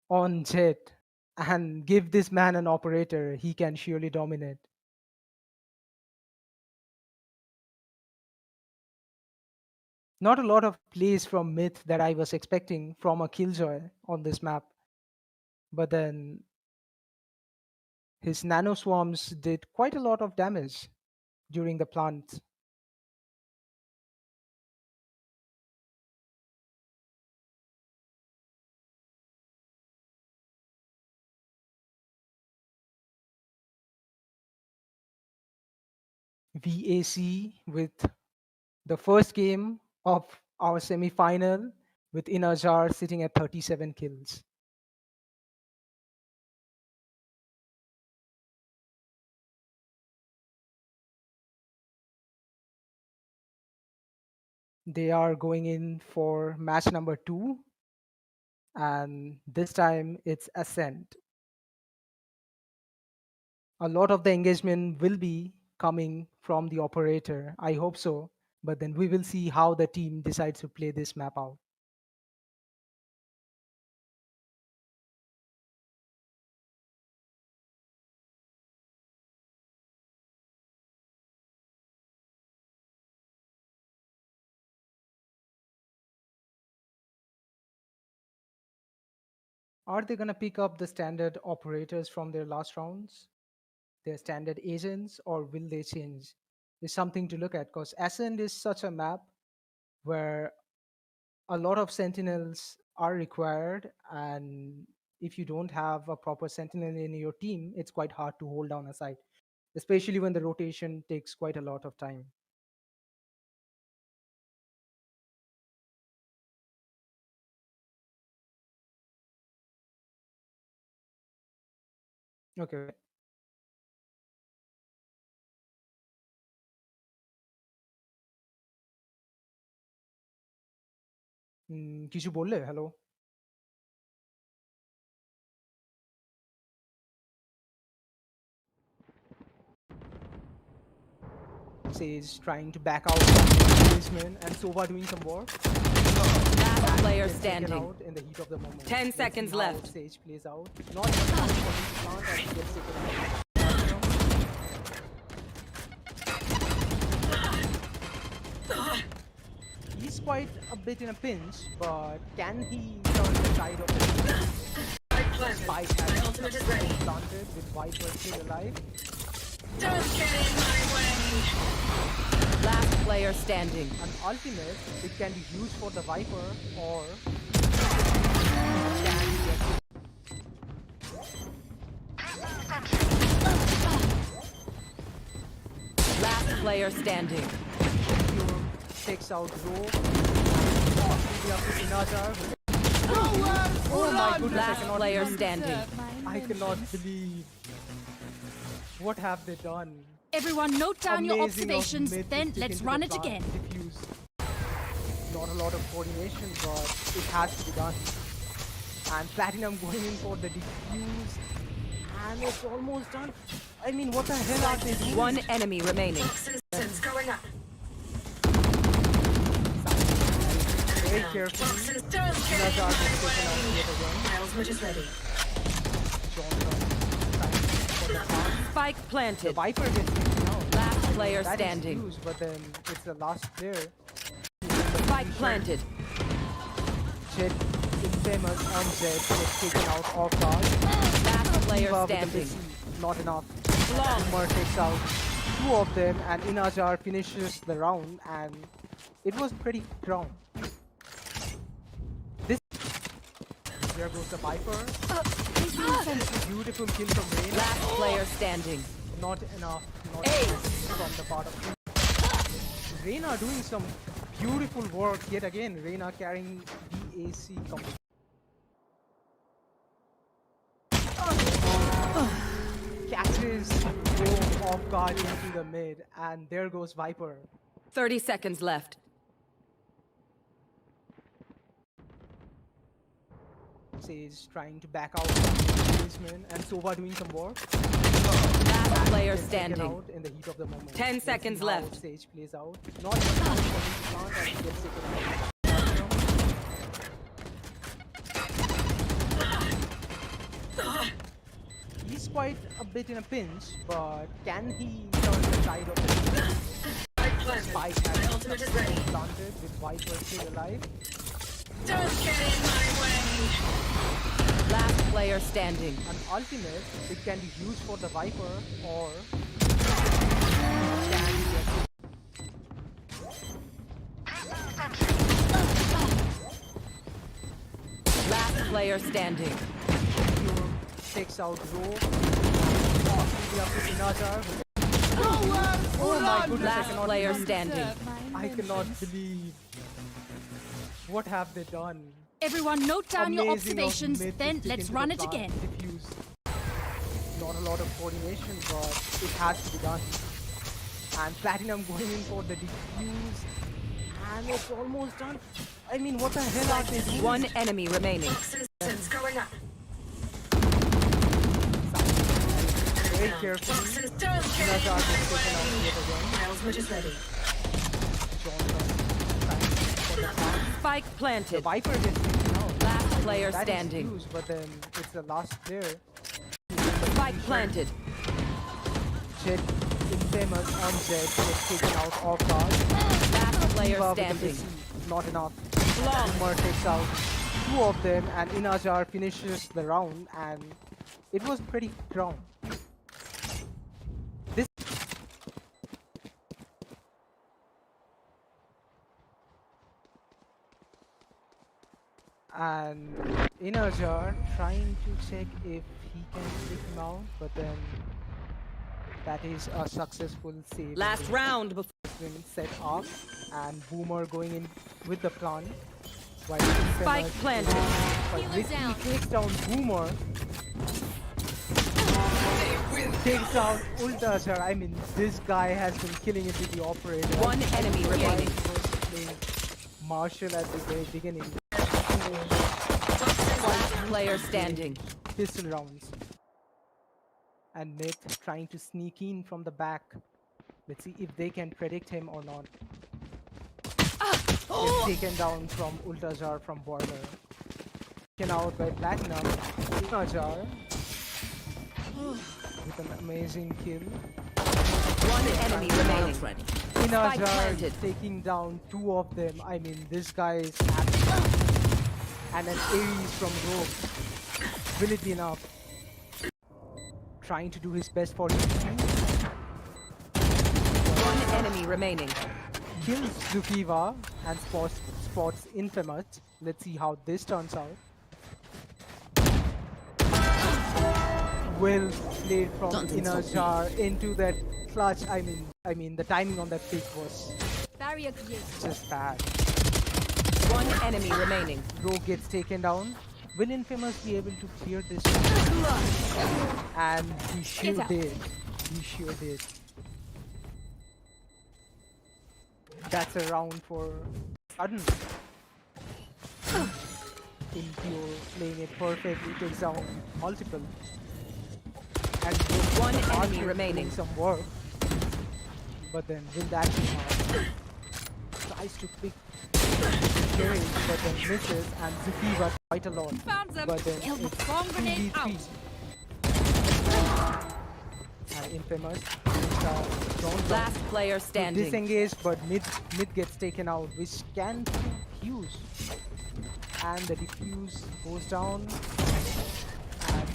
on Jet, and give this man an operator, he can surely dominate. Not a lot of plays from Myth that I was expecting from a Killjoy on this map. But then his nano swarms did quite a lot of damage during the plant. VAC with the first game of our semi-final with Inajar sitting at 37 kills. They are going in for match number 2, and this time it's Ascent. A lot of the engagement will be coming from the operator. I hope so, but then we will see how the team decides to play this map out. Are they going to pick up the standard operators from their last rounds, their standard agents, or will they change? Is something to look at, because Ascent is such a map where a lot of sentinels are required, and if you don't have a proper sentinel in your team, it's quite hard to hold down a site, especially when the rotation takes quite a lot of time. Okay. কিছু বললে? Hello? Sage trying to back out from basement, and Sova doing some work. Last player Gets taken standing. out in the heat of the moment. 10 Let's seconds see how left. Sage plays out. Not enough time for him to plant, and he gets taken out. He's quite a bit in a pinch, but can he turn the tide of the Spike spike planted. My has ultimate is ready. planted with Viper still alive? Don't get in my way. Last player standing. An ultimate, it can be used for the Viper or can get Last player standing. pure takes out Ro. Oh my goodness, I Last cannot player believe. standing. I cannot believe. What have they done? Everyone note down your Amazing of observations, mid to then stick let's into run the it plant, again. Diffuse. Not a lot of coordination, but it has to be done. And Platinum going in for the defuse. And it's almost done. I mean, what the hell are they doing? One enemy remaining. Toxins going up. Very carefully. Toxins don't get in Nazar my gets taken out way. yet again. My ultimate is ready. John for the plant. Spike The planted. Viper gets taken out. Last player That is standing. huge, but then it's the last player. Spike planted. Jet, infamous on Jet, gets taken out off guard. Last player Diva with the standing. missile, not enough. Long. Boomer takes out two of them, and Inajar finishes the round, and it was pretty strong. This there goes the Viper. Beautiful kill from Rain. Last player standing. Not enough. Not Ace. enough from the part of Reina doing some beautiful work yet again. Reina carrying DAC company. Catches go off guard into the mid, and there goes Viper. 30 seconds left. Sage trying to back out from basement, and Sova doing some work. Last player Gets taken standing. out in the heat of the moment. 10 Let's seconds see how left. Sage plays out. Not enough time for him to plant, and he gets taken out. He's quite a bit in a pinch, but can he turn the tide of the Spike planted. spike My has ultimate is ready. planted with Viper still alive? Don't get in my way. Last player standing. An ultimate, it can be used for the Viper or can get Last player standing. pure takes out Ro. Oh my goodness, I Last cannot player believe. standing. I cannot believe. What have they done? Everyone note down your Amazing of observations, mid to then stick let's into run the it plant, again. Diffuse. Not a lot of coordination, but it has to be done. And Platinum going in for the defuse. And it's almost done. I mean, what the hell are they doing? One enemy remaining. Toxins going up. Very carefully. Toxins don't get in Nazar gets my taken out way. yet again. My ultimate is ready. John for the plant. Spike The planted. Viper gets taken out. Last player That is standing. huge, but then it's the last player. Spike planted. Jet, infamous on Jet, gets taken out off guard. Last player Diva with the standing. missile, not enough. Long. Boomer takes out two of them, and Inajar finishes the round, and it was pretty strong. This and Inajar trying to check if he can take him out, but then that is a successful save. Last round before. Been set up, and Boomer going in with the plan. While Spike Infamous planted. but risky takes down Boomer. Takes down Ultasar. I mean, this guy has been killing it with the operator. One enemy While remaining. he was playing Marshall at the very beginning. Last player standing. Pistol rounds. And Myth trying to sneak in from the back. Let's see if they can predict him or not. Is taken down from Ultajar from border. Taken out by Platinum. Ultajar with an amazing kill. One enemy remaining. Ready. Spike Inajar planted. taking down two of them. I mean, this guy is absolute. And an Ares from Rogue. Will it be enough? Trying to do his best for you. One enemy remaining. Kills Zukiva and spots Infamous. Let's see how this turns out. Well played from Don't insult Inajar into that clutch. I mean, the timing on that pick was Barrier created. just bad. One enemy remaining. Rogue gets taken down. Will Infamous be able to clear this? And he sure out. did. He sure did. That's a round for Sudden. Impure playing it perfectly, takes down multiple. And One Rogue enemy doing remaining. some work. But then will that be hard? Tries to pick carries, but then misses, and Zukiva quite a lot. Found them. But then Kill the it's bomb grenade 2v3. And Infamous don't Last player standing. disengage, but mid gets taken out, which can defuse. And the defuse goes down. And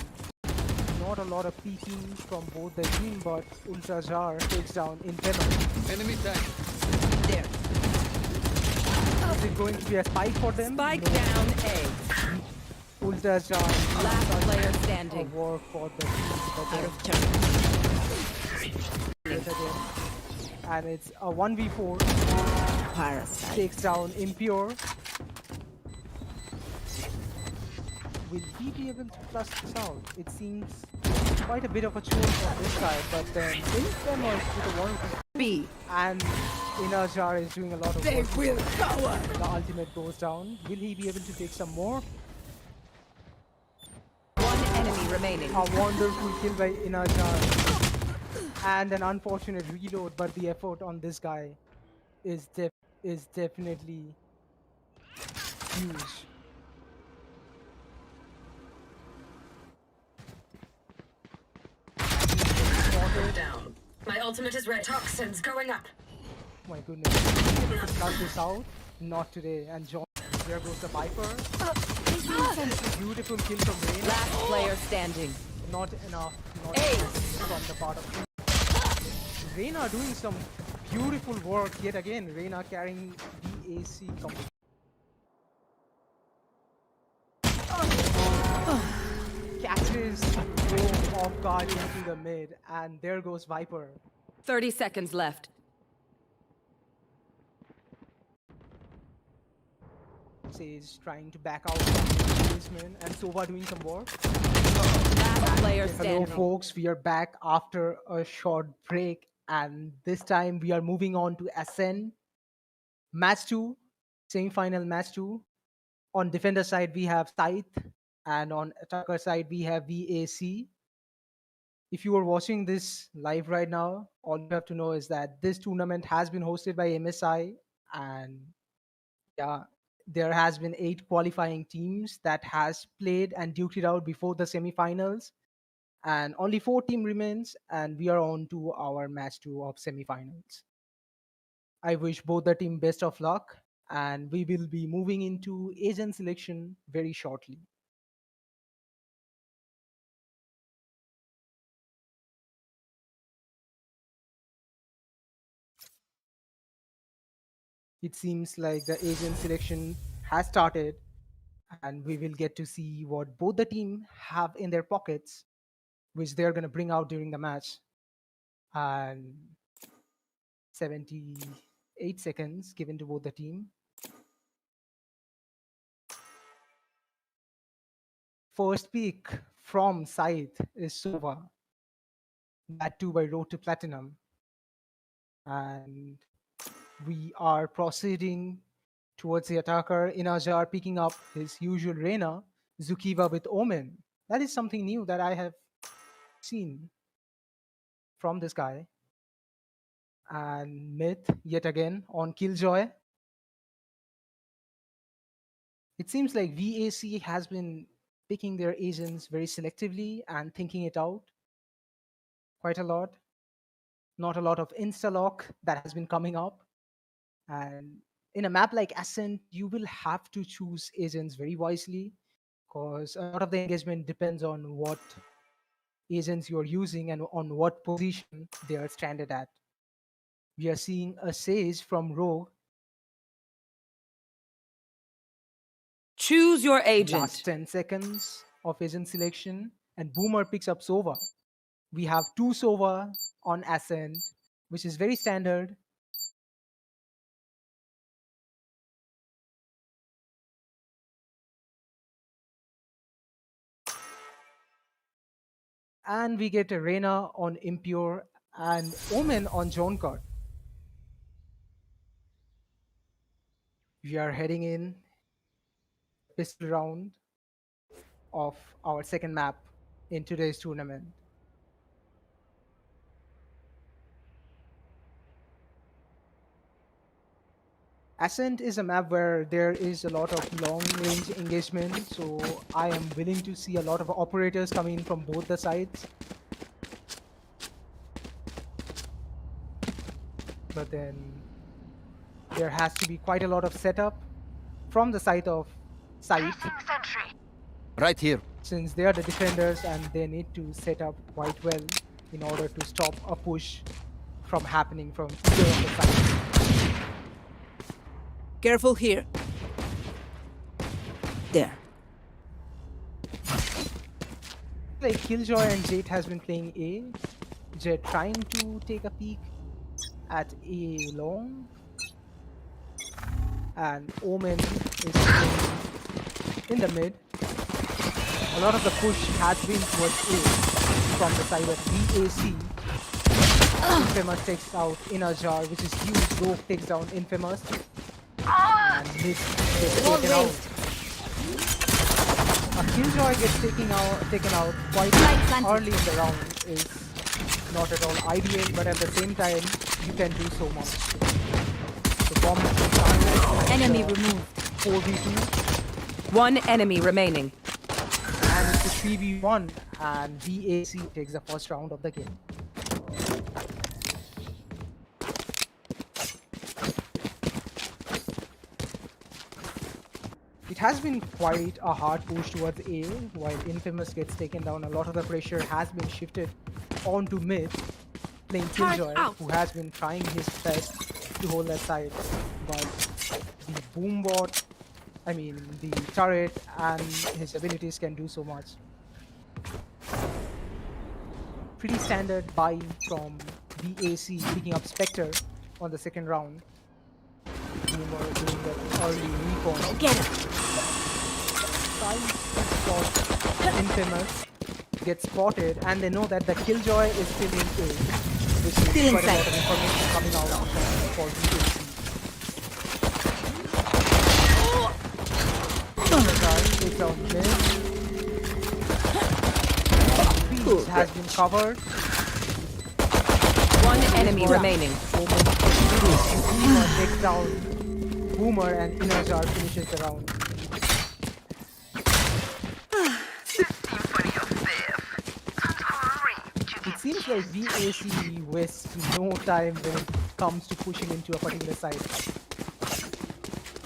not a lot of peeking from both the team, but Ultajar takes down Infamous. Enemy tag. There. Is it going to be a spike for them? Spike No. down A. Ultajar Last player a standing. work for the team, but Out then of turn. it again. And it's a 1v4. Parasite. Takes down Impure. Will he be able to flush this out? It seems quite a bit of a chore on this side, but then Infamous with a 1v B. and Inajar is doing a lot of They work. will cover. The ultimate goes down. Will he be able to take some more? One enemy remaining. A wonderful kill by Inajar. And an unfortunate reload, but the effort on this guy is definitely huge. Down. My ultimate is red. Toxins going up. My goodness. Cut this out. Not today. And John, there goes the Viper. Beautiful kill from Rain. Last player standing. Not enough. Not Ace. enough from the part of Reina doing some beautiful work yet again. Reina carrying VAC catches Rogue off guard into the mid, and there goes Viper. 30 seconds left. Sage trying to back out from policeman, and Sova doing some work. Last player Hello, standing. folks. We are back after a short break, and this time we are moving on to Ascend match 2, semi-final match 2. On defender side, we have Scythe, and on attacker side, we have VAC. If you are watching this live right now, all you have to know is that this tournament has been hosted by MSI, and yeah, there has been 8 qualifying teams that has played and duked it out before the semi-finals, and only 4 team remains, and we are on to our match 2 of semi-finals. I wish both the team best of luck, and we will be moving into agent selection very shortly. It seems like the agent selection has started, and we will get to see what both the team have in their pockets, which they're going to bring out during the match. And 78 seconds given to both the team. First pick from Scythe is Sova. That too by Road to Platinum. And we are proceeding towards the attacker. Inajar picking up his usual Reina. Zukiva with Omen. That is something new that I have seen from this guy. And Myth yet again on Killjoy. It seems like VAC has been picking their agents very selectively and thinking it out quite a lot. Not a lot of insta-lock that has been coming up. And in a map like Ascent, you will have to choose agents very wisely because a lot of the engagement depends on what agents you're using and on what position they are stranded at. We are seeing a Sage from Rogue. Choose your Last agent. 10 seconds of agent selection, and Boomer picks up Sova. We have two Sova on Ascent, which is very standard. And we get a Reyna on Impure and Omen on Joan card. We are heading in pistol round of our second map in today's tournament. Ascent is a map where there is a lot of long range engagement, so I am willing to see a lot of operators coming in from both the sides. But then there has to be quite a lot of setup from the side of site, Sentry. Right here. since they are the defenders and they need to set up quite well in order to stop a push from happening from either of the sides. Careful here. There. Like Killjoy and Jet has been playing A. Jet trying to take a peek at A long. And Omen is playing in the mid. A lot of the push has been towards A from the side of VAC. Infamous takes out Inner Jar, which is huge. Rogue takes down Infamous. And Mid gets taken out. A Killjoy gets taken out quite early in the round is not at all ideal, but at the same time, you can do so much. The bomb is Enemy removed. 4v2, One enemy remaining. and it's a 3v1, and VAC takes the first round of the game. It has been quite a hard push towards A, while Infamous gets taken down. A lot of the pressure has been shifted onto mid, playing Killjoy, who has been trying his best to hold that side. But the boombot, the turret and his abilities can do so much. Pretty standard buy from VAC, picking up Spectre on the second round. Boomer doing that early recon. Get it. Infamous gets spotted, and they know that the Killjoy is still in A, which is Still quite a lot inside. of information coming out for VAC. Takes out mid. Beach has been covered. One enemy remaining. Boomer takes down Boomer, and Inner Jar finishes the round. It seems like VAC wastes no time when it comes to pushing into a particular site.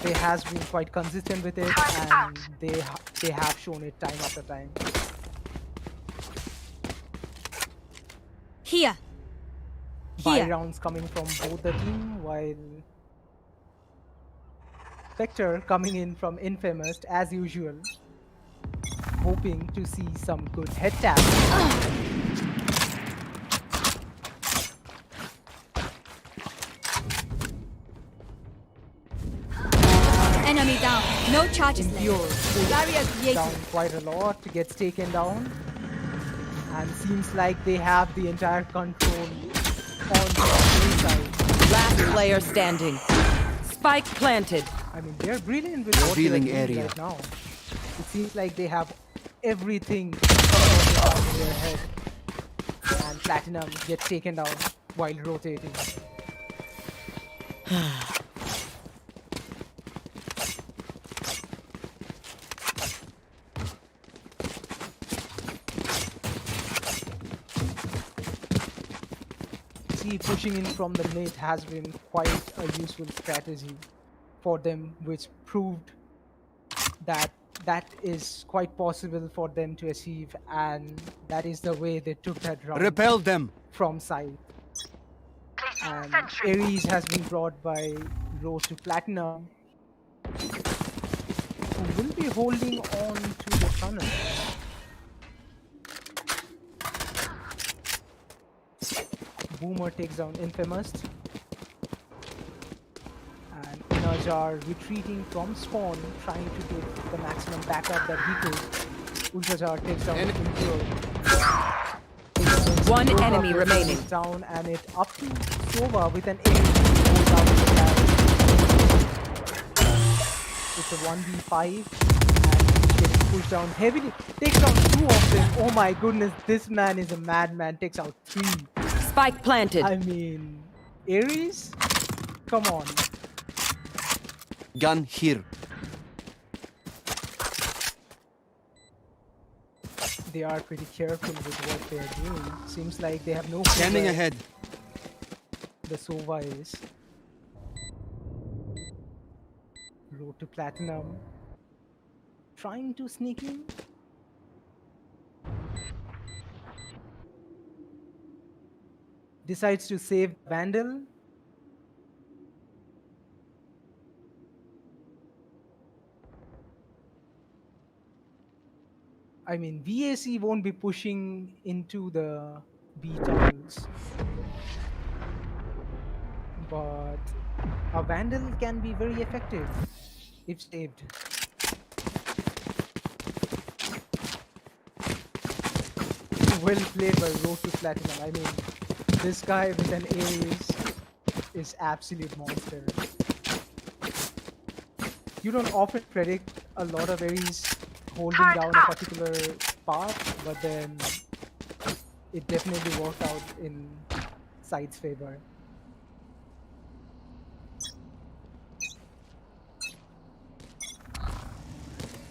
They has been quite consistent with it, and they have shown it time after time. Here. Buy Here. rounds coming from both the team, while Spectre coming in from Infamous as usual, hoping to see some good head taps. Enemy down. No charges Impure left. Barrier down created. quite a lot, gets taken down, and seems like they have the entire control on the side. Last player standing. Spike planted. They're brilliant with what they're Revealing doing area. right now. It seems like they have everything in their head. And Platinum gets taken down while rotating. See, pushing in from the mid has been quite a useful strategy for them, which proved that that is quite possible for them to achieve, and that is the way they took that round Repel them. from side. Placing And sentry. Ares has been brought by Road to Platinum, who will be holding on to the tunnel. Boomer takes down Infamous. And Najar retreating from spawn, trying to get the maximum backup that he could. Ultrajar takes down Impure. One enemy remaining. Down, and it up to Sova with an aim to hold down the guy. It's a 1v5 and he's getting pushed down heavily. Takes down 2 of them. Oh my goodness, this man is a madman. Takes out 3. Spike planted. I mean, Ares? Come on. Gun here. They are pretty careful with what they are doing. Seems like they have no Scanning clue where ahead. the Sova is. Road to Platinum. Trying to sneak in. Decides to save Vandal. I mean, VAC won't be pushing into the B tunnels. But a Vandal can be very effective if saved. Well played by Road to Platinum. I mean, this guy with an Ares is absolute monster. You don't often predict a lot of Ares holding down a particular path, but then it definitely worked out in side's favor.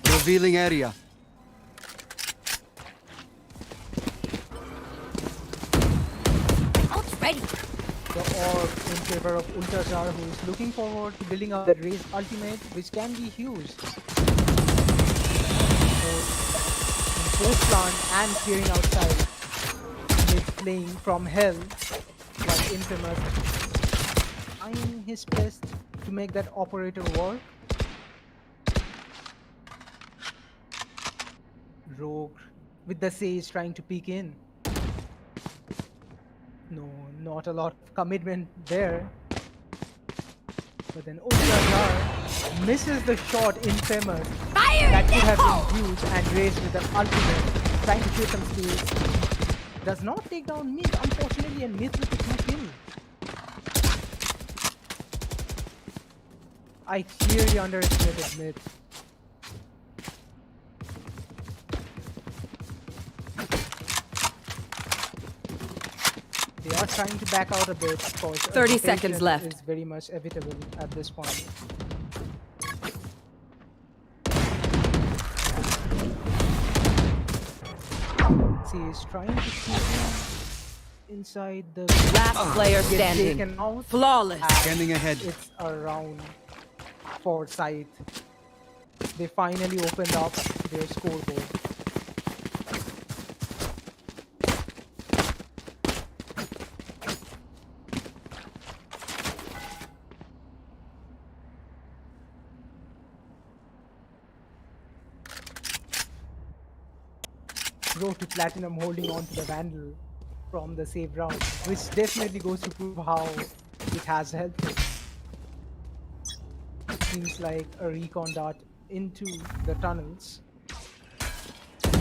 Revealing area. Ult's ready. The orb in favor of Ultrajar, who is looking forward to building up that raised ultimate, which can be huge. Both plant and clearing outside. Mid playing from hell, while Infamous trying his best to make that operator work. Rogue with the Sage trying to peek in. No, not a lot of commitment there. But then Ultrajar misses the shot. Infamous. That could have been huge, and raised with an ultimate, trying to create some space. Does not take down Mid, unfortunately, and Mid with the 2 kill. I clearly underestimated Mid. They are trying to back out a bit because 30 seconds rotation left. is very much evitable at this point. See, he's trying to keep him inside the Last player get standing. taken out. Flawless. And Scanning ahead. It's around for side. They finally opened up their scoreboard. Road to Platinum holding on to the Vandal from the save round, which definitely goes to prove how it has helped him. Seems like a recon dart into the tunnels.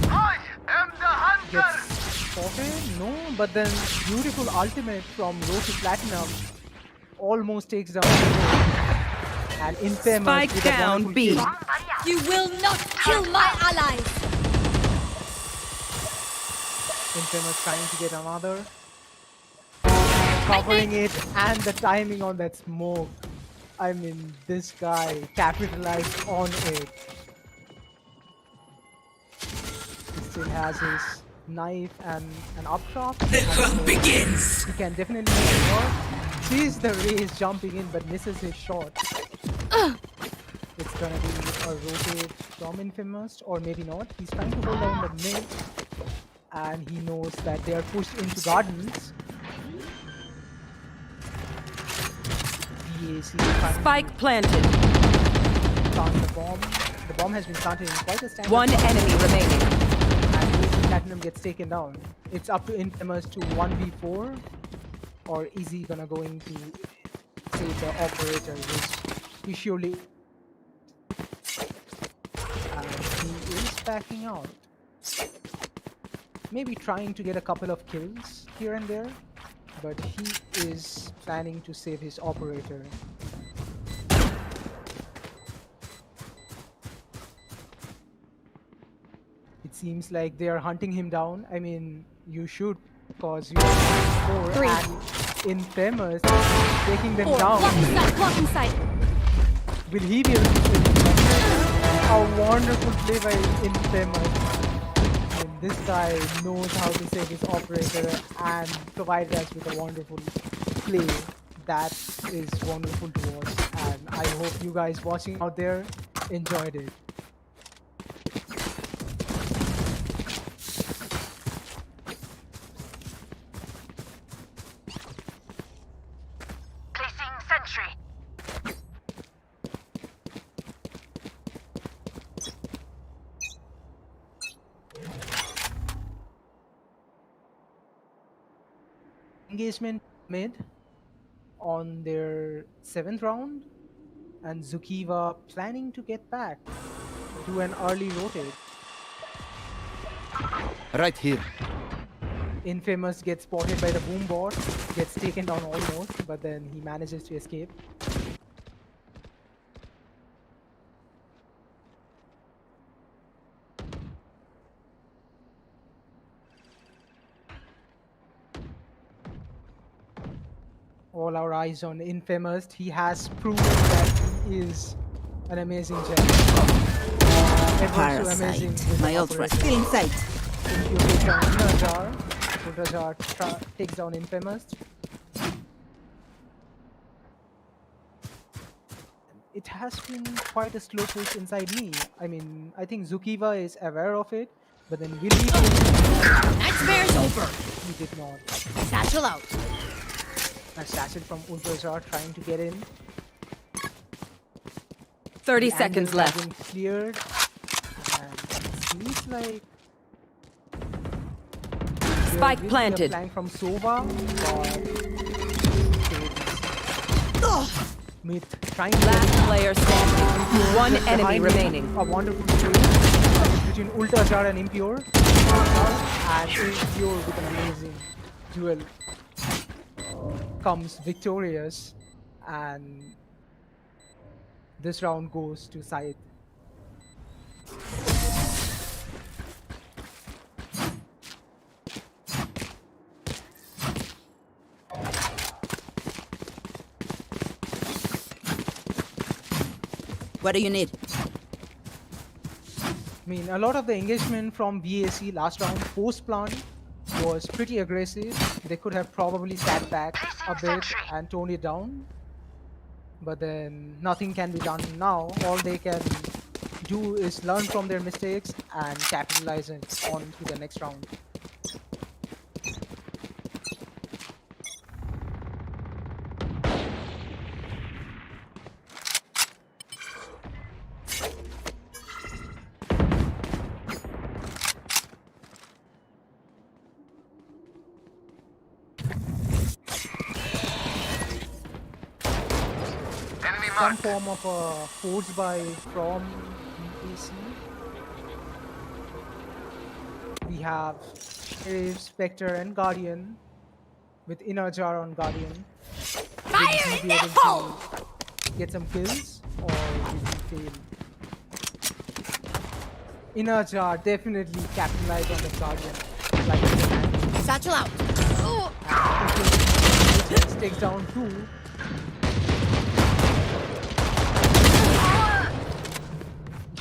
I am the hunter. Gets spotted? No, but then beautiful ultimate from Road to Platinum almost takes down Road. And Infamous Spike with a down wonderful B. kill. You will not kill my allies. Infamous trying to get another. Covering it, and the timing on that smoke I mean, this guy capitalized on it. He still has his knife and an updraft. The hunt begins. He can definitely make it work. Sees the race jumping in but misses his shot. It's gonna be a rotate from Infamous, or maybe not. He's trying to hold down the mid, and he knows that they are pushed into gardens. BAC trying Spike planted. to plant the bomb. The bomb has been planted in quite a standard. One enemy remaining. And BAC Platinum gets taken down. It's up to Infamous to 1v4, or is he gonna go into save the operator, which he surely. And he is backing out. Maybe trying to get a couple of kills here and there, but he is planning to save his operator. It seems like they are hunting him down. I mean, you should, because you are 4 and Infamous taking them down. Blocking sight. Will he be able to save his operator? A wonderful play by Infamous. And this guy knows how to save his operator and provide us with a wonderful play. That is wonderful to watch, and I hope you guys watching out there enjoyed it. Placing sentry. Engagement mid on their 7th round, and Zukiva planning to get back to an early rotate. Right here. Infamous gets spotted by the boom bot, gets taken down almost, but then he manages to escape. All our eyes on Infamous. He has proven that he is an amazing gem. And also amazing Parasite. with My the ultra. operator. Still in sight. If you take down Ultrajar, Ultrajar takes down Infamous. It has been quite a slow push inside me. I mean, I think Zukiva is aware of it, but then will he? Nightmare's over. He did not. Satchel out. A satchel from Ultrajar trying to get in. 30 The seconds angles have left. been cleared, and it seems like Spike there will be a planted. flank from Sova, but Myth trying to Last player standing. One just enemy behind him, remaining. A wonderful trade between Ultrajar and Impure, and Impure with an amazing duel comes victorious, and this round goes to side. What do you need? I mean, a lot of the engagement from VAC last round post plant was pretty aggressive. They could have probably sat back a bit and toned it down, but then nothing can be done now. All they can do is learn from their mistakes and capitalize it on to the next round. Enemy Some marked. form of a force buy from BAC. We have Sheriff, Spectre, and Guardian with Inner Jar on Guardian. Fire in the hole! Get some kills, or will he fail? Inner Jar definitely capitalize on the Guardian. Like the Satchel out. takes down 2.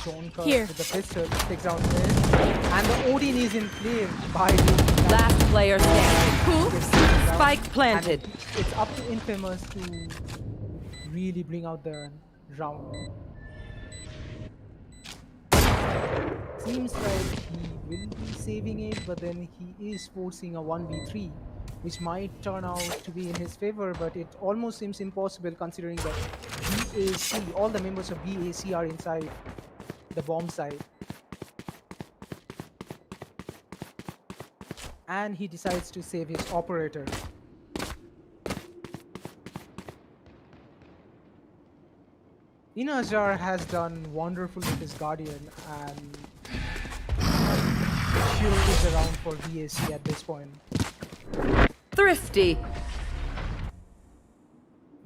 Jonker Here. with the pistol takes down Mid, and the Odin is in play by the Last player standing. gets taken down. Spike And planted. it's up to Infamous to really bring out the round. Seems like he will be saving it, but then he is forcing a 1v3, which might turn out to be in his favor, but it almost seems impossible considering that BAC, all the members of BAC are inside the bomb site. And he decides to save his operator. Inajar has done wonderful with his Guardian and shield is around for VAC at this point. Thrifty.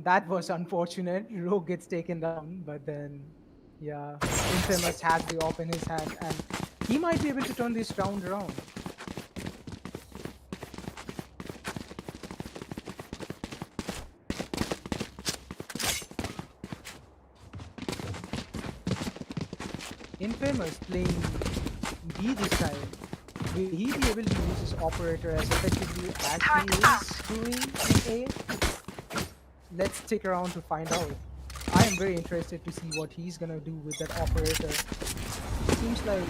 That was unfortunate. Rogue gets taken down, but then, yeah, Infamous has the op in his hand and he might be able to turn this round around. Infamous playing B this time. Will he be able to use his operator as effectively as he is doing in A? Let's stick around to find out. I am very interested to see what he's gonna do with that operator. Seems like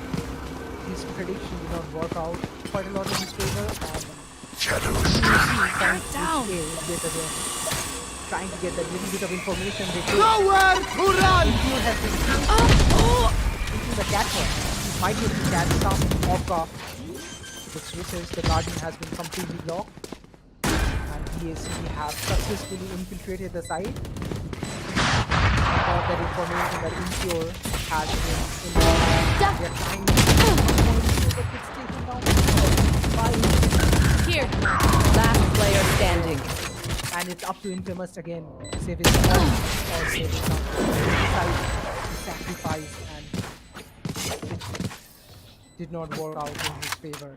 his prediction did not work out quite a lot in his favor. Down. Trying to get that little bit of information. Nowhere to run! Has been into the catcher. He might be able to catch some off guard. The switches, the Guardian has been completely blocked. And BAC have successfully infiltrated the site. Got that information that Impure has been in the they're trying to but it's taken down by Here. Last player standing. and it's up to Infamous again to save his life or save his life. He decides to sacrifice and it did not work out in his favor.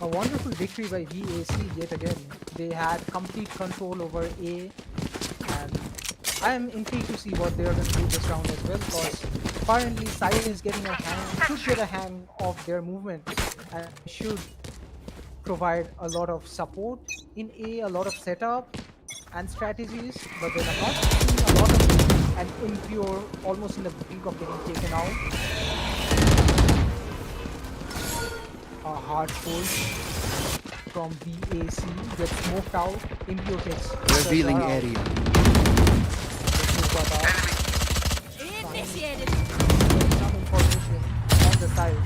A wonderful victory by VAC yet again. They had complete control over A and I am intrigued to see what they are going to do this round as well because currently Side is getting a hang, should get a hang of their movement and should provide a lot of support in A, a lot of setup and strategies, but then I'm not seeing a lot of it and Impure almost in the brink of getting taken out. A hard push from VAC gets smoked out. Impure takes Revealing out. area. Initiated. Some information on the side.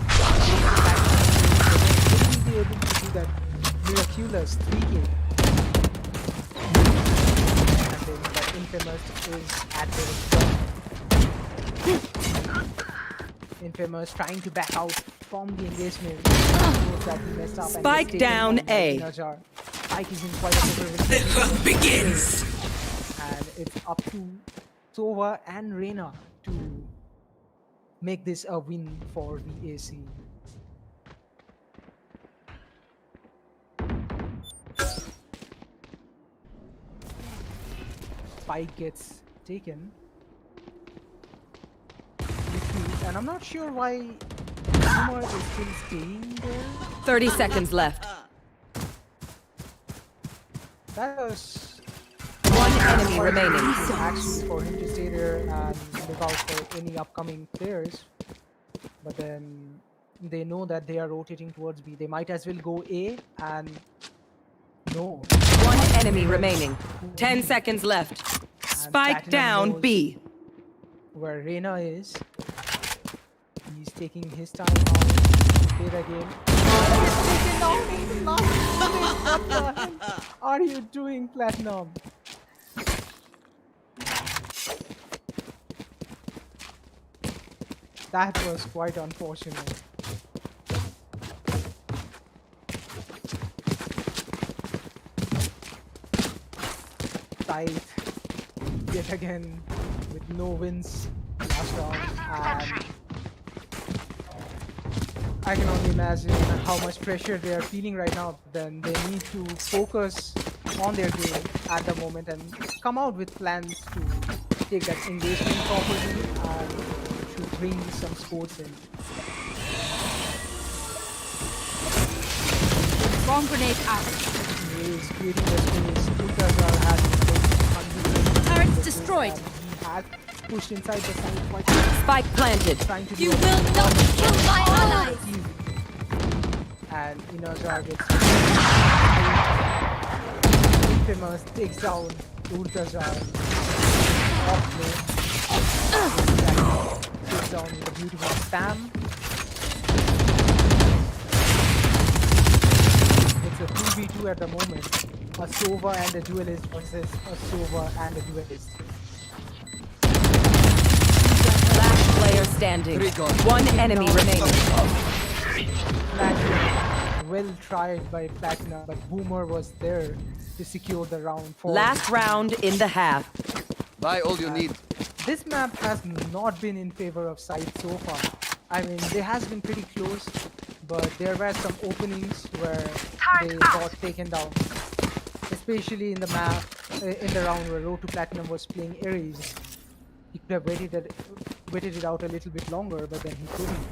Will be able to do that miraculous 3K. And then that Infamous is at the Infamous trying to back out from the engagement. Knows that he messed up and Spike gets taken down by A. Dinajar. Spike is in quite a favorable begins. And it's up to Sova and Reina to make this a win for VAC. Spike gets taken. And I'm not sure why Umar is still staying there. 30 seconds left. That was One enemy quite remaining. easy actually for him to stay there and look out for any upcoming players. But then they know that they are rotating towards B. They might as well go A and no. One enemy remaining. 10 seconds left. Spike Platinum down knows B. where Reina is. He's taking his time out to play the game. He's taken down in the last minute. What the hell are you doing, Platinum? That was quite unfortunate. Tight yet again with no wins last round and I can only imagine how much pressure they are feeling right now. Then they need to focus on their game at the moment and come out with plans to take that engagement properly and to bring some sports in. Bomb grenade out. He is creating the space. Ultrazar has been Turrets destroyed. He has pushed inside the side quite Spike planted. trying to do You a will not kill my allies. easy. And Inazar gets infamous takes down Ultrazar off lane. Takes down with a beautiful spam. It's a 2v2 at the moment. A Sova and a duelist versus a Sova and a duelist. Last player standing. One enemy remaining. Platinum, well tried by Platinum, but Boomer was there to secure the round for Last round in the half. Buy all you need. This map has not been in favor of side so far. I mean, they has been pretty close, but there were some openings where they got taken down. Especially in the map, in the round where Road to Platinum was playing Ares. He could have waited it out a little bit longer, but then he couldn't.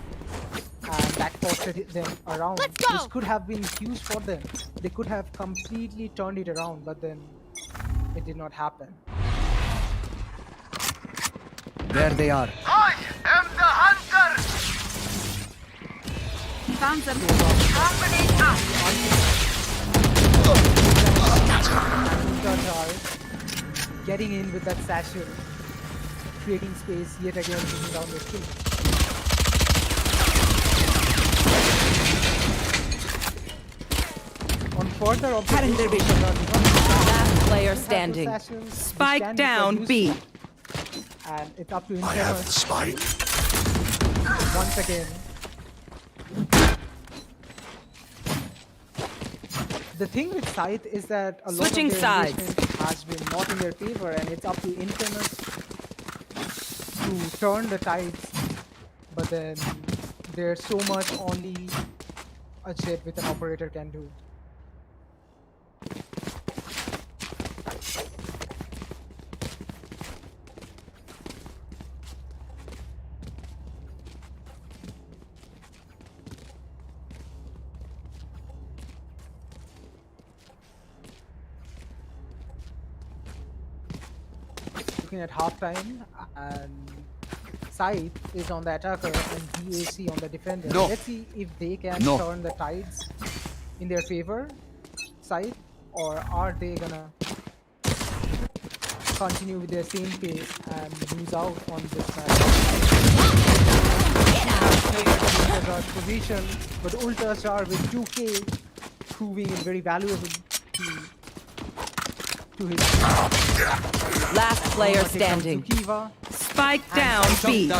And that costed them around. Let's go! This could have been huge for them. They could have completely turned it around, but then it did not happen. There they are. I am the hunter. Found them. Bomb grenade out. Ultrazar getting in with that satchel, creating space yet again, taking down the kill. On further observation, Last player standing. Spike down B. And it's up to Infamous spike. once again. The thing with Scythe is that a lot Switching of their sides. engagement has been not in their favor, and it's up to Infamous to turn the tides. But then there's so much only a jet with an operator can do. Looking at halftime, and Scythe is on the attacker and DAC on the defender. No. Let's see if they can No. turn the tides in their favor, Scythe, or are they gonna continue with their same pace and lose out on this match? Ultrazar's position, but Ultrazar with 2k proving it very valuable to his Last player Takes down standing. Kiva, Spike down B. while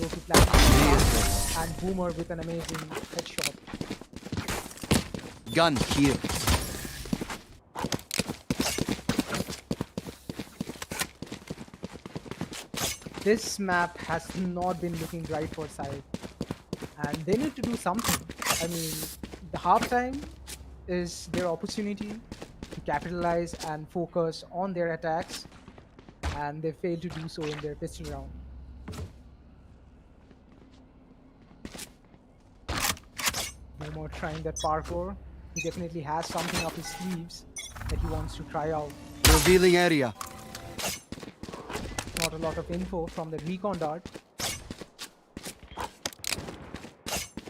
Road to Platinum and Boomer with an amazing headshot. Gun here. This map has not been looking right for side, and they need to do something. I mean, the halftime is their opportunity to capitalize and focus on their attacks, and they failed to do so in their pistol round. Boomer trying that parkour. He definitely has something up his sleeves that he wants to try out. Revealing area. Not a lot of info from the recon dart.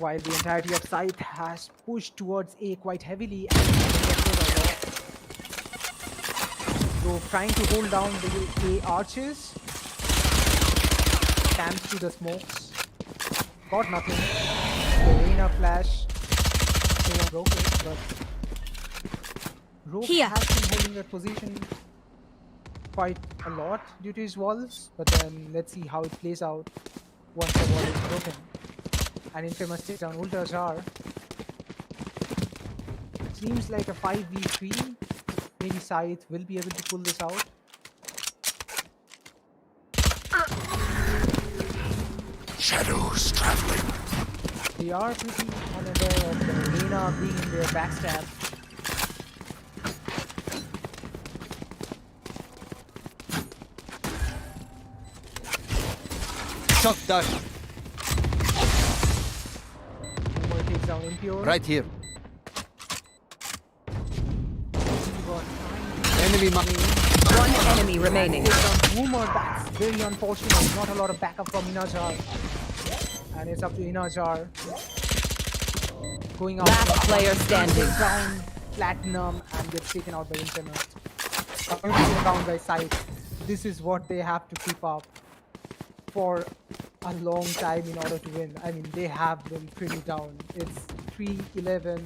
While the entirety of Scythe has pushed towards A quite heavily and rejected a lot. So trying to hold down the A arches. Camps to the smokes. Got nothing. The Reina flash. No one broke it, but Rogue Here. has been holding that position quite a lot due to his walls, but then let's see how it plays out once the wall is broken. And Infamous takes down Ultrazar. Seems like a 5v3. Maybe Scythe will be able to pull this out. Shadows traveling. They are pretty unaware of the arena being in their backstab. Shock dart. Boomer takes down Impure. Right here. He was trying Enemy to mark. play One enemy remaining. takes down Boomer. That's very unfortunate. Not a lot of backup from Inajar. And it's up to Inajar. Going out. Last player standing. Takes down Platinum and gets taken out by Internet. Taken down by Sight. This is what they have to keep up for a long time in order to win. I mean, they have been pretty down. It's 3-11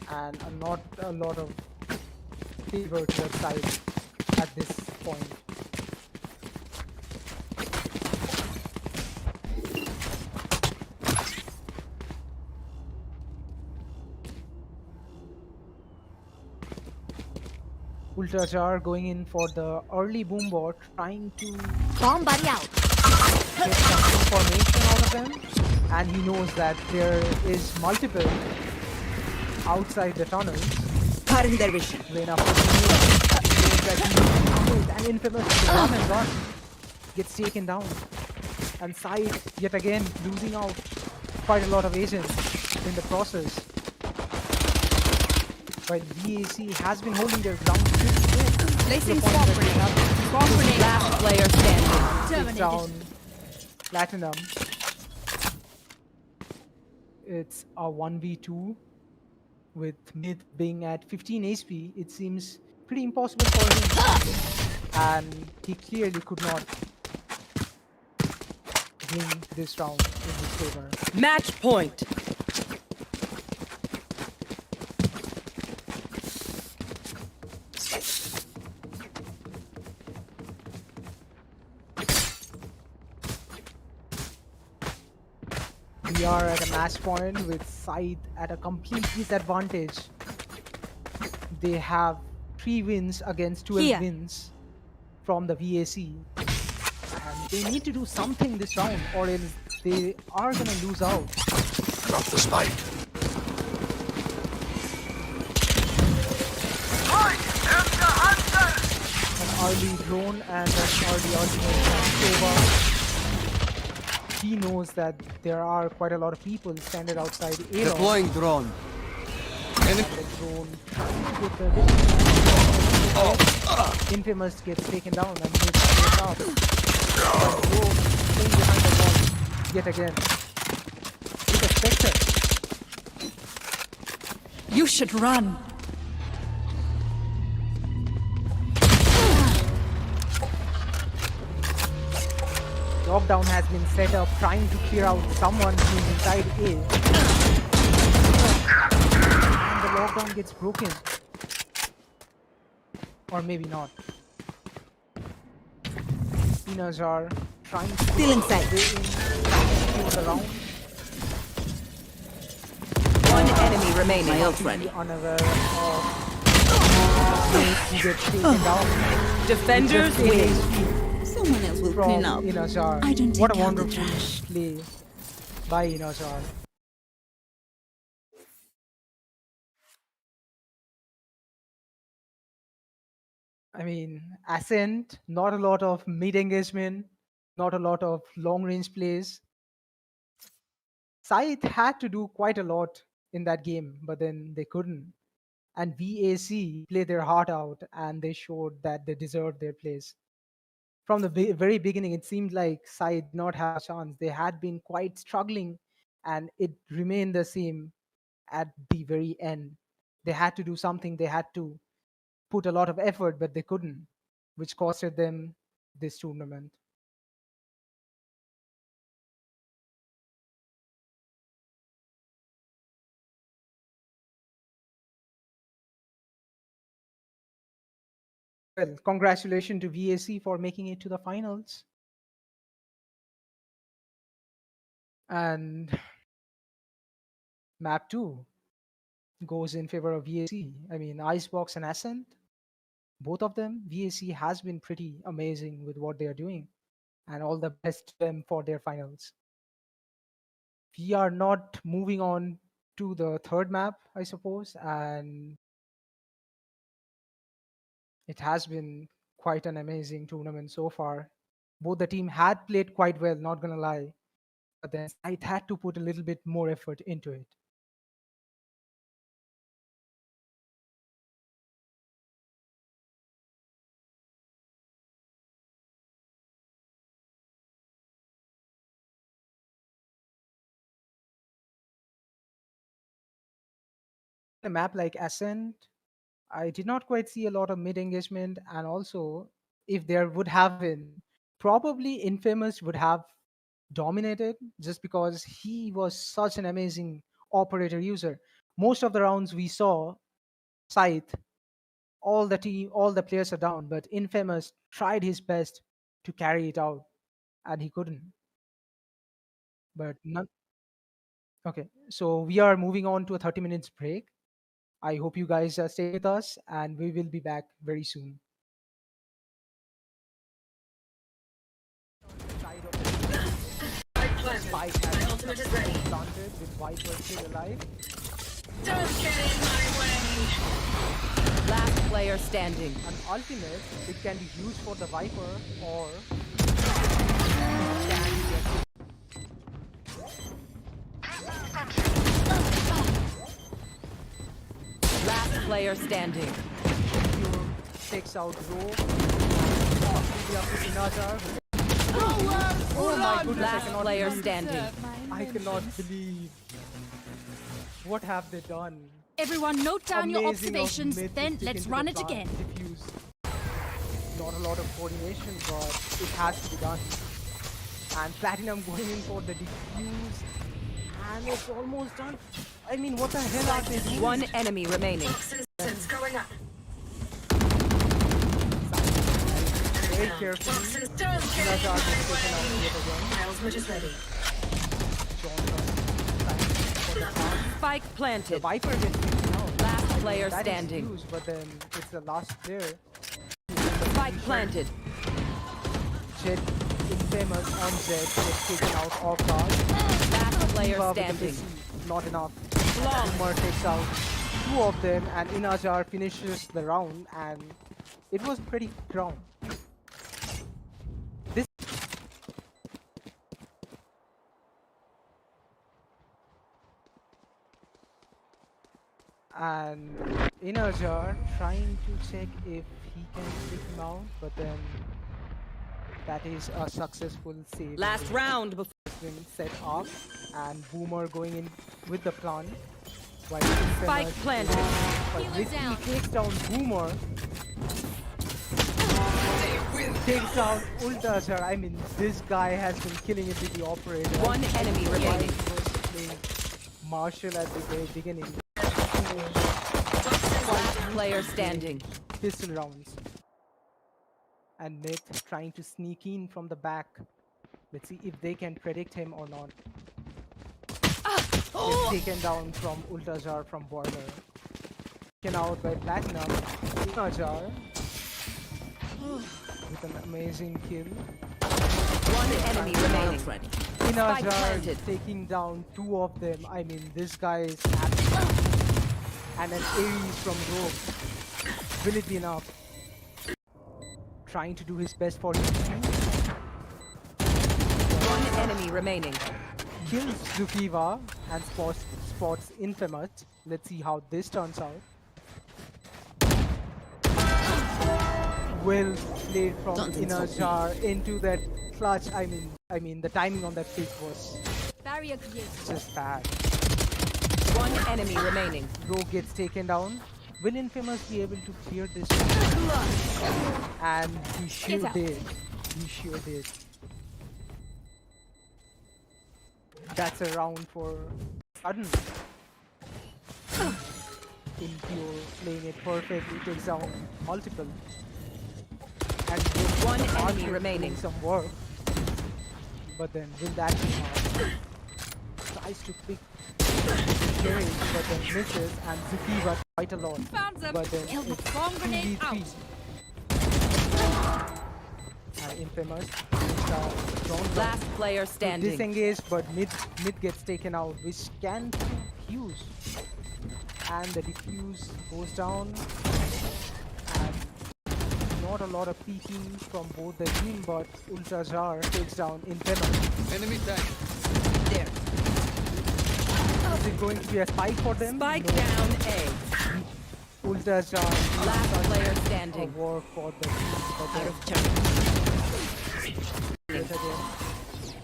and not a lot of favor to that side at this point. Ultrajar going in for the early boom bot, trying to Bomb buddy out. get some information out of them, and he knows that there is multiple outside the tunnels. Pardon their vision. Reyna pushing in. And Infamous run and run gets taken down. And Side yet again losing out quite a lot of agents in the process. While VAC has been holding their ground pretty good. Placing To the point swamp that they grenade. have Swamp grenade Last out. player standing. takes Terminated. down Platinum. It's a 1v2 with Mid being at 15 HP. It seems pretty impossible for him. And he clearly could not win this round in his favor. Match point. We are at a match point with Scythe at a complete disadvantage. They have 3 wins against 12 Here. wins from the VAC. And they need to do something this round or else they are going to lose out. Drop the spike. I am the hunter! An early drone and an early ultimate from Sova. He knows that there are quite a lot of people standing outside A. Deploying drone. Enemy. The drone trying to get the Infamous gets taken down and moves straight up. But Rogue staying behind the wall yet again. With a Spectre. You should run. Lockdown has been set up trying to clear out someone who's inside A. And the lockdown gets broken. Or maybe not. Inajar trying to Still inside. stay in the round. One enemy remaining. My ult Be ready. unaware of who gets taken down. Defenders Just in win. HP Someone else will from clean up. Inajar. I don't What a take out the wonderful trash. play by Inajar. I mean, Ascent, not a lot of mid engagement, not a lot of long range plays. Scythe had to do quite a lot in that game, but then they couldn't. And VAC played their heart out and they showed that they deserved their place. From the very beginning, it seemed like Scythe did not have a chance. They had been quite struggling and it remained the same at the very end. They had to do something, they had to put a lot of effort, but they couldn't, which costed them this tournament. Well, congratulations to VAC for making it to the finals. And map 2 goes in favor of VAC. I mean, Icebox and Ascent, both of them, VAC has been pretty amazing with what they are doing. And all the best to them for their finals. we are not moving on to the third map, I suppose, and it has been quite an amazing tournament so far. Both the team had played quite well, not gonna lie, but then it had to put a little bit more effort into it. A map like Ascent, I did not quite see a lot of mid engagement, and also, if there would have been, probably Infamous would have dominated just because he was such an amazing operator user. Most of the rounds we saw, Scythe, all the players are down, but Infamous tried his best to carry it out, and he couldn't. But none. Okay, so we are moving on to a 30 minutes break. I hope you guys stay with us, and we will be back very soon. Side of the Spike My has ultimate is ready. planted with Viper still alive. Don't get in my way. Last player standing. An ultimate, it can be used for the Viper or Last player standing. Pure takes out Row. Completely up to Inajar. Oh my goodness, I Last cannot player believe. standing. I cannot believe. What have they done? Everyone note down your Amazing of observations, mid to then stick let's into run the it plant, again. Diffuse. Not a lot of coordination, but it has to be done. And Platinum going in for the defuse. And it's almost done. I mean, what the hell are they doing? One enemy remaining. Toxins going up. Very carefully. Toxins don't get in Nazar gets my taken out way. yet again. My ultimate is ready. Johnson trying for the plant. Spike The planted. Viper gets taken out. Last player That is standing. huge, but then it's the last player. Spike planted. Jet, Infamous on Jet gets taken out off guard. Last player Diva with the standing. PC, not enough. Long. Boomer takes out two of them, and Inajar finishes the round, and it was pretty round. This and Inajar trying to check if he can take him out, but then that is a successful save. Last round before. Been set up, and Boomer going in with the plant. While Spike Infamous planted. but Healer Risky down. takes down Boomer. Takes out Ultazar. I mean, this guy has been killing it with the operator. One enemy remaining. He was playing Marshall at the very beginning. Last player standing. Pistol rounds. And Myth trying to sneak in from the back. Let's see if they can predict him or not. Is taken down from Ultazar from border. Taken out by Platinum. Ultazar with an amazing kill. One enemy remaining. Inajar planted. taking down two of them. I mean, this guy is and an Ares from Rogue. Will it be enough? Trying to do his best for his team. One enemy remaining. Kills Zukiva and spots Infamous. Let's see how this turns out. Well played from Don't insult Inajar into that clutch. I mean, the timing on that pick was Barrier created. just bad. One enemy remaining. Rogue gets taken down. Will Infamous be able to clear this? And he sure Get out. did. He sure did. That's a round for Sudden. Impure playing it perfectly, takes down multiple. And with One Archer enemy doing remaining. some work. But then will that be enough? Tries to pick carry, but then misses, and Zukiva quite a lot. Found them. But then Kill the it's bomb grenade 2v3. out. and Infamous. John Last player to standing. disengage, but mid gets taken out, which can fuse. And the defuse goes down. And not a lot of peeking from both the team, but Ultra Jar takes down Infamous. Enemy tank. There. Is it going to be a spike for them? Spike No. down A. Ultra Jar. Last player A standing. war for the team, but Out they're of turn. it again.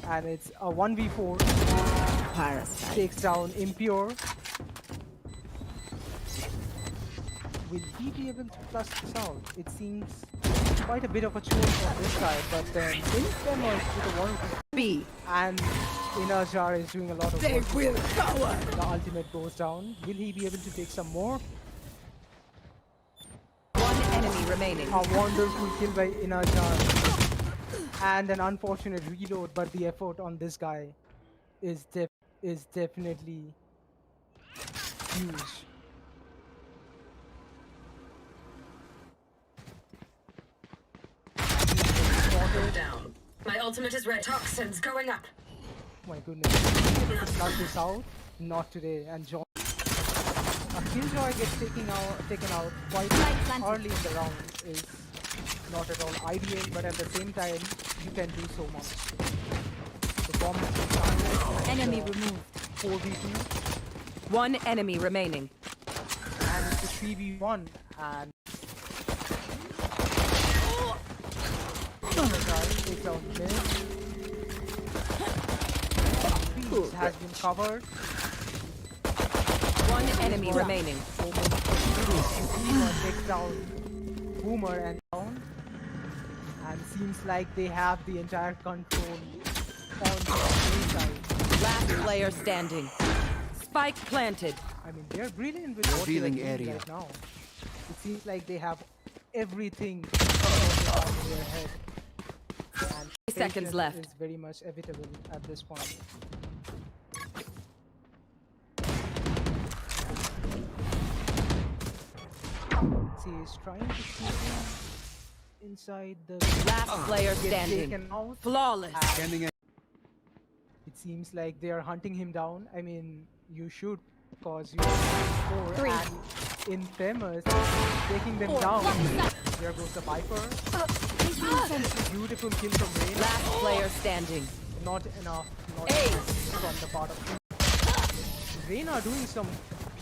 And it's a 1v4. Parasite. Takes down Impure. Will he be able to flush this out? It seems quite a bit of a chore for this guy, but then Infamous with a 1 B. and Inajar is doing a lot of They work. will cower. The ultimate goes down. Will he be able to take some more? One enemy remaining. A wonderful kill by Inajar. And an unfortunate reload, but the effort on this guy is definitely huge. Down. My ultimate is ready. Toxins going up. My goodness. Flush this out? Not today. And John. A Killjoy gets taken out quite planted. early in the round is not at all ideal, but at the same time, you can do so much. The bomb is Enemy removed. 4v2, One enemy remaining. and it's a 3v1, and takes out mid. Beast has been covered. One enemy remaining. Boomer takes down Boomer and down. And seems like they have the entire control on the A side. Last player standing. Spike planted. I mean, they're brilliant with what they're Revealing doing area. right now. It seems like they have everything on their head. And Seconds patience left. is very much inevitable at this point. See, he's trying to keep him inside the Last player get standing. taken out. Flawless. Scanning. It seems like they are hunting him down. I mean, you should, because you are 4 and Infamous taking them down. There goes the Viper. Beautiful kill from Rain. Last player standing. Not enough. Not Ace. enough from the part of Reina doing some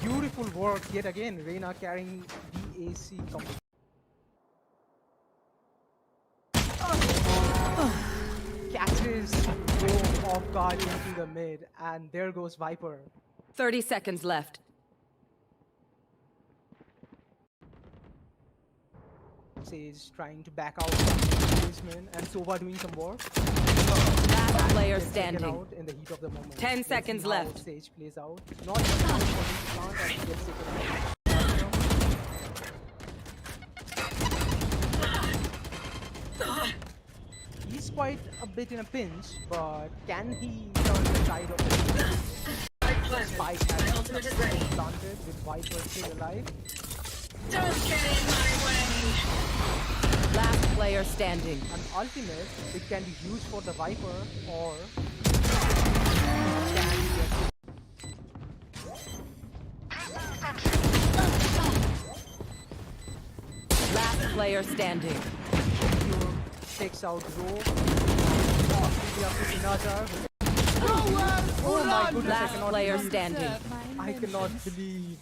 beautiful work yet again. Reina carrying DAC company. Catches go off guard into the mid, and there goes Viper. 30 seconds left. Sage trying to back out from policeman, and Sova doing some work. Last player Gets taken standing. out in the heat of the moment. 10 Let's seconds see how left. Sage plays out. Not enough for him to plant as he gets taken out. He's quite a bit in a pinch, but can he turn the tide of the Spike planted. Spike My has ultimate is ready. planted with Viper still alive? Don't get in my way. Last player standing. An ultimate, it can be used for the Viper or Last player standing. Pure takes out Rogue. Oh my goodness, I Last cannot player believe. standing. I cannot believe.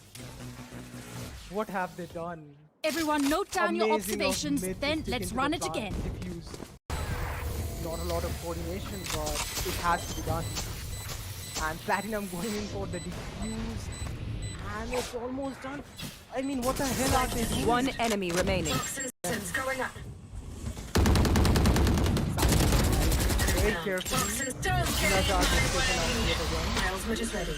What have they done? Everyone note down your Amazing of observations, mid to then stick let's into run the it plant, again. diffuse. Not a lot of coordination, but it has to be done. And Platinum going in for the diffuse. And it's almost done. I mean, what the hell are they doing? One enemy remaining. Toxins going up. Very Down. carefully. Toxins don't get in Nazar gets my taken out way. yet again. My ultimate is ready.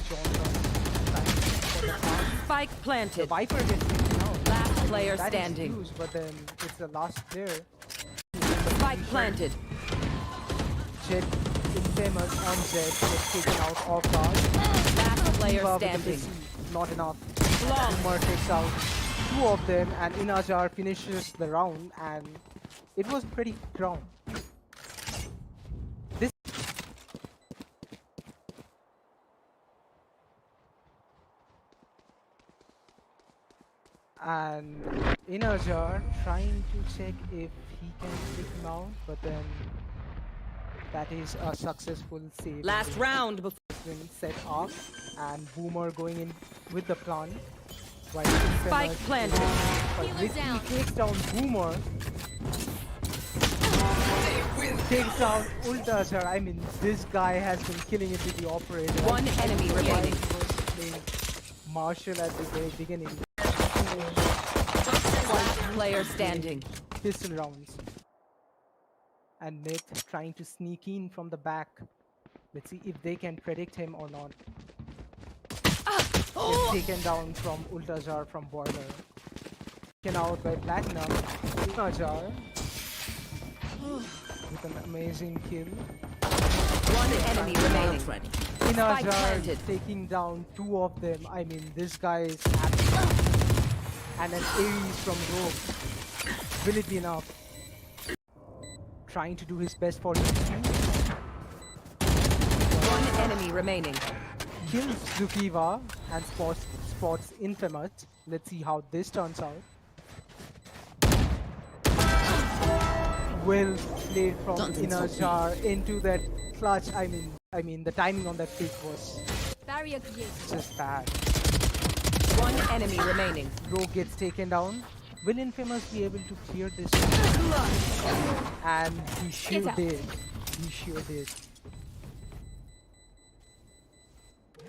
For the plant. Spike The planted. Viper gets taken out. Last player That is standing. huge, but then it's the last player. Spike planted. Jet, Infamous on Jet gets taken out off guard. Last player Diva with the standing. PC, not enough. Long. Boomer takes out 2 of them, and Inajar finishes the round, and it was pretty ground. This and Inajar trying to check if he can take him out, but then that is a successful save. Last round before. Been set up, and Boomer going in with the plant. While Spike Infamous planted. but Ricky takes down Boomer. Takes down Ultasar. I mean, this guy has been killing it with the operator. One enemy remaining. He was playing Marshall at the very beginning. Player standing. Pistol rounds. And Myth trying to sneak in from the back. Let's see if they can predict him or not. Gets taken down from Ultajar from border. Taken out by Platinum. Ultajar with an amazing kill. One enemy remaining. Inajar planted. taking down two of them. I mean, this guy is happy. And an Ares from Rogue. Will it be enough? Trying to do his best for him. One enemy remaining. Kills Zukiva and spots Infamous. Let's see how this turns out. Well played from Inajar into that clutch. I mean the timing on that pick was Barrier created. just bad. One enemy remaining. Rogue gets taken down. Will Infamous be able to clear this? And he sure out. did. He sure did.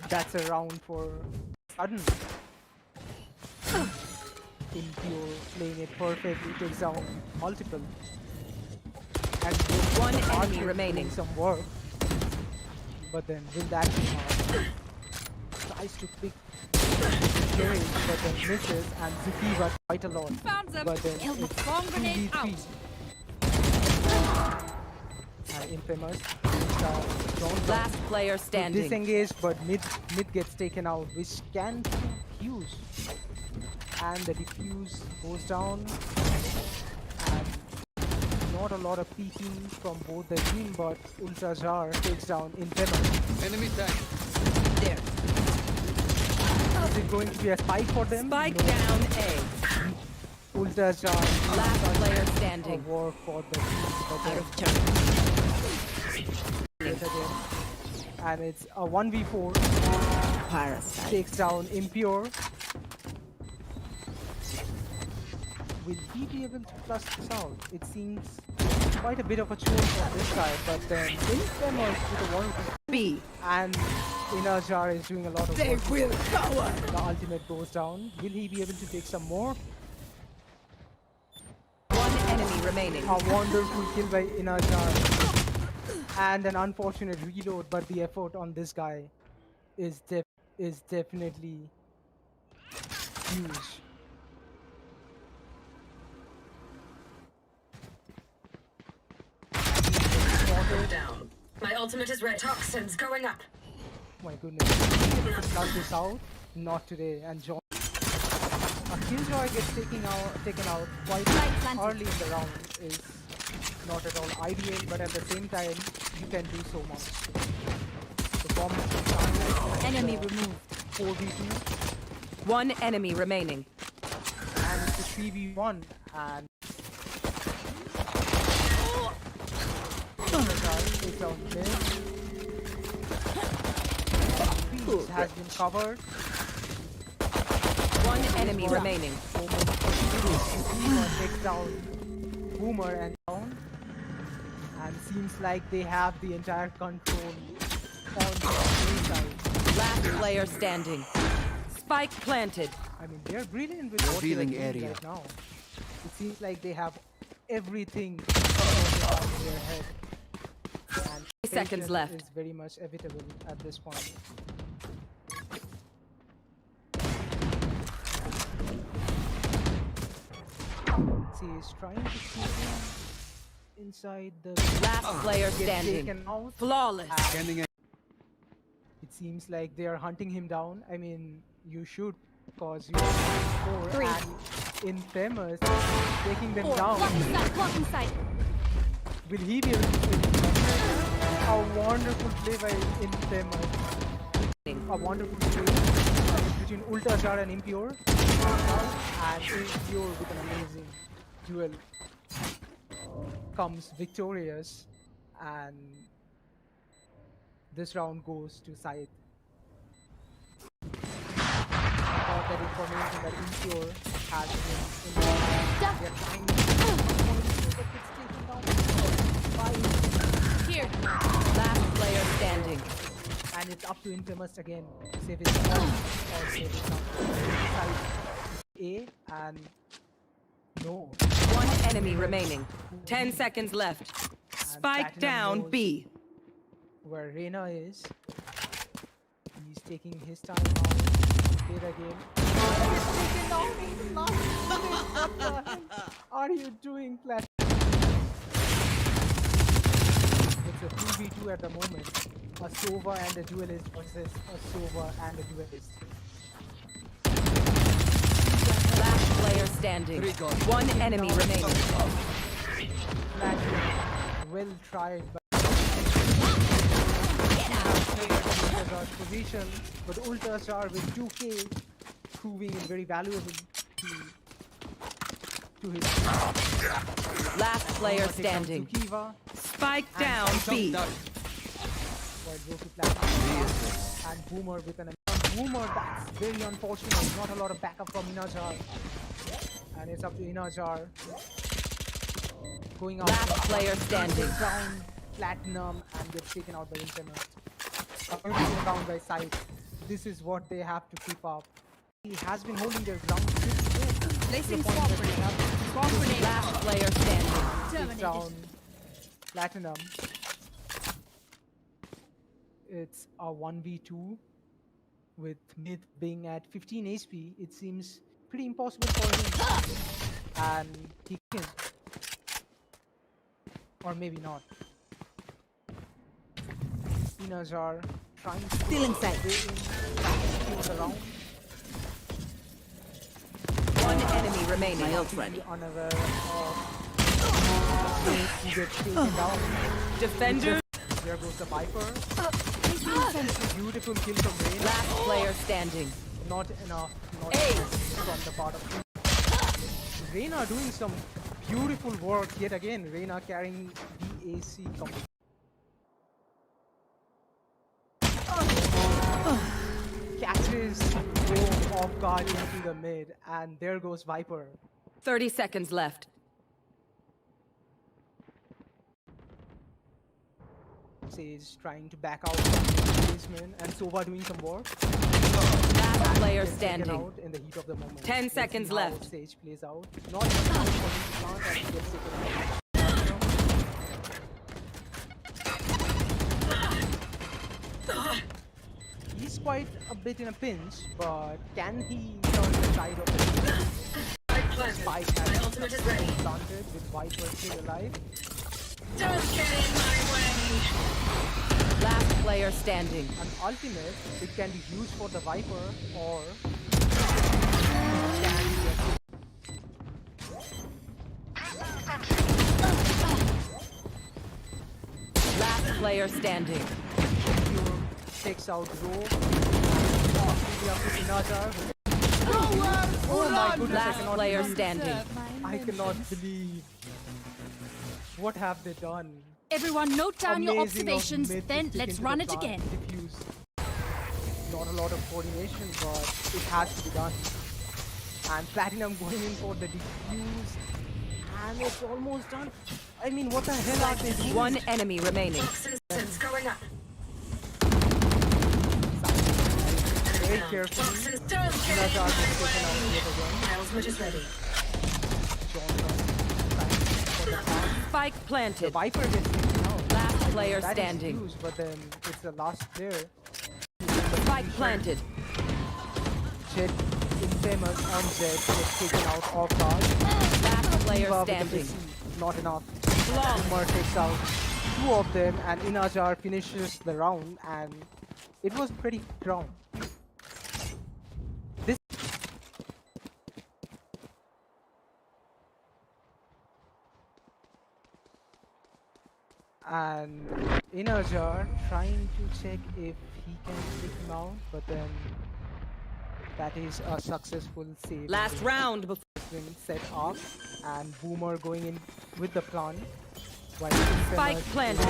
That's a round for Sudden. Impure playing it perfectly, takes down multiple. And One Archer enemy doing remaining. some work. But then will that be enough? Tries to pick Jerry, but then misses, and Zukiva quite a lot. Found them. But then Kill the it's bomb grenade 2v3. And Infamous don't Last player standing. disengage, but mid gets taken out, which can defuse. And the defuse goes down. And not a lot of peeking from both the team, but Ultajar takes down Infamous. Enemy tag. There. Is it going to be a spike for them? Spike No. down A. Ultajar Last player a standing. war for the team, but Out then of turn. it again. And it's a 1v4. Parasite. Takes down Impure. Will he be able to flush this out? It seems quite a bit of a chore for this guy, but then Infamous with a 1v4. B. And Inajar is doing a lot of They work. will cower. The ultimate goes down. Will he be able to take some more? One enemy remaining. A wonderful kill by Inajar. And an unfortunate reload, but the effort on this guy is definitely huge. Down. My ultimate is red. Toxins going up. My goodness. Cut this out. Not today. And John. Killjoy gets taken out quite early in the round is not at all ideal, but at the same time, you can do so much. The bomb is down. Enemy removed. 4v2. One enemy remaining. And it's a 3v1. And takes out mid. Peace has been covered. One enemy remaining. Takes down Boomer and down. And seems like they have the entire control on the A side. Last player standing. Spike planted. I mean, they're brilliant with what they're Revealing doing area. right now. It seems like they have everything on their head. And 3 seconds patience left. is very much evitable at this point. See, he's trying to keep him inside the Last player get standing. taken out. Flawless. Scanning. It seems like they are hunting him down. I mean, you should, because you have 4 Three. and Infamous taking them Four. down. Blocking sight. Will he be able to take it? A wonderful play by Infamous. A wonderful play between Ultrajar and Impure. And Impure with an amazing duel comes victorious. And this round goes to Scythe. Got that information that Impure has been in the they're trying to but it's taken down by Here. Last player standing. and it's up to Infamous again to save his life or save his side A and no. One enemy remaining. 10 seconds left. Spike Platinum down knows B. Where Reyna is. He's taking his time now to play the game. It's taken down in the last minute. What the hell are you doing, Platinum? It's a 2v2 at the moment. A Sova and a duelist versus a Sova and a duelist. Last player standing. One enemy remaining. Platinum, well tried, but Ultra's position, but Ultrajar with 2k proving it very valuable to his Last player takes out standing. Kiva, Spike down B. while Goku Platinum and Boomer with an Boomer. That's very unfortunate. Not a lot of backup from Inajar, and it's up to Inajar going out. Last player standing. Down Platinum and gets taken out by Infamous. Coming down by Scythe. This is what they have to keep up. He has been holding their ground pretty good. Placing swamp grenade. Swamp grenade. Last player standing. Takes down Platinum. It's a 1v2 with Myth being at 15 HP. It seems pretty impossible for him. And he can. Or maybe not. Inajar trying to Still inside. the round. One enemy remaining. My ult ready. Be unaware of Myth who gets taken down. Defender. There goes the Viper. Beautiful kill from Reyna. Last player standing. Not enough. Not Ace. enough from the part of Reyna doing some beautiful work yet again. Reyna carrying DAC company. Catches go off guard into the mid, and there goes Viper. 30 seconds left. Sage trying to back out from the basement, and Sova doing some work. Last player Gets taken standing. out in the heat of the moment. 10 Let's seconds see how left. Sage plays out. Not enough time for him to plant, and he gets taken out. He's quite a bit in a pinch, but can he turn the tide of the Spike My has ultimate is ready. planted with Viper still alive? Don't get in my way. Last player standing. An ultimate, it can be used for the Viper or can get Last player standing. Pure takes out Ro. Oh my goodness, I Last cannot player believe. standing. I cannot believe. What have they done? Everyone note down your Amazing of observations, Myth then to stick let's into run the it plant, again. Diffuse. Not a lot of coordination, but it has to be done. And Platinum going in for the defuse. And it's almost done. I mean, what the hell are they doing? One enemy remaining. Toxins going up. Very carefully. Toxins don't get in Nazar my gets taken out way. yet again. My ultimate is ready. Spike The planted. Viper gets taken out. Last player That is standing. huge, but then it's the last player. Spike planted. Jet, Infamous on Jet gets taken out off guard. Last player Kiva with the standing. missile, not enough. Long. Boomer takes out two of them, and Inajar finishes the round, and it was pretty round. This And Inajar trying to check if he can take him out, but then that is a successful save. Last round before. Been set up, and Boomer going in with the plant. While Spike Infamous planted.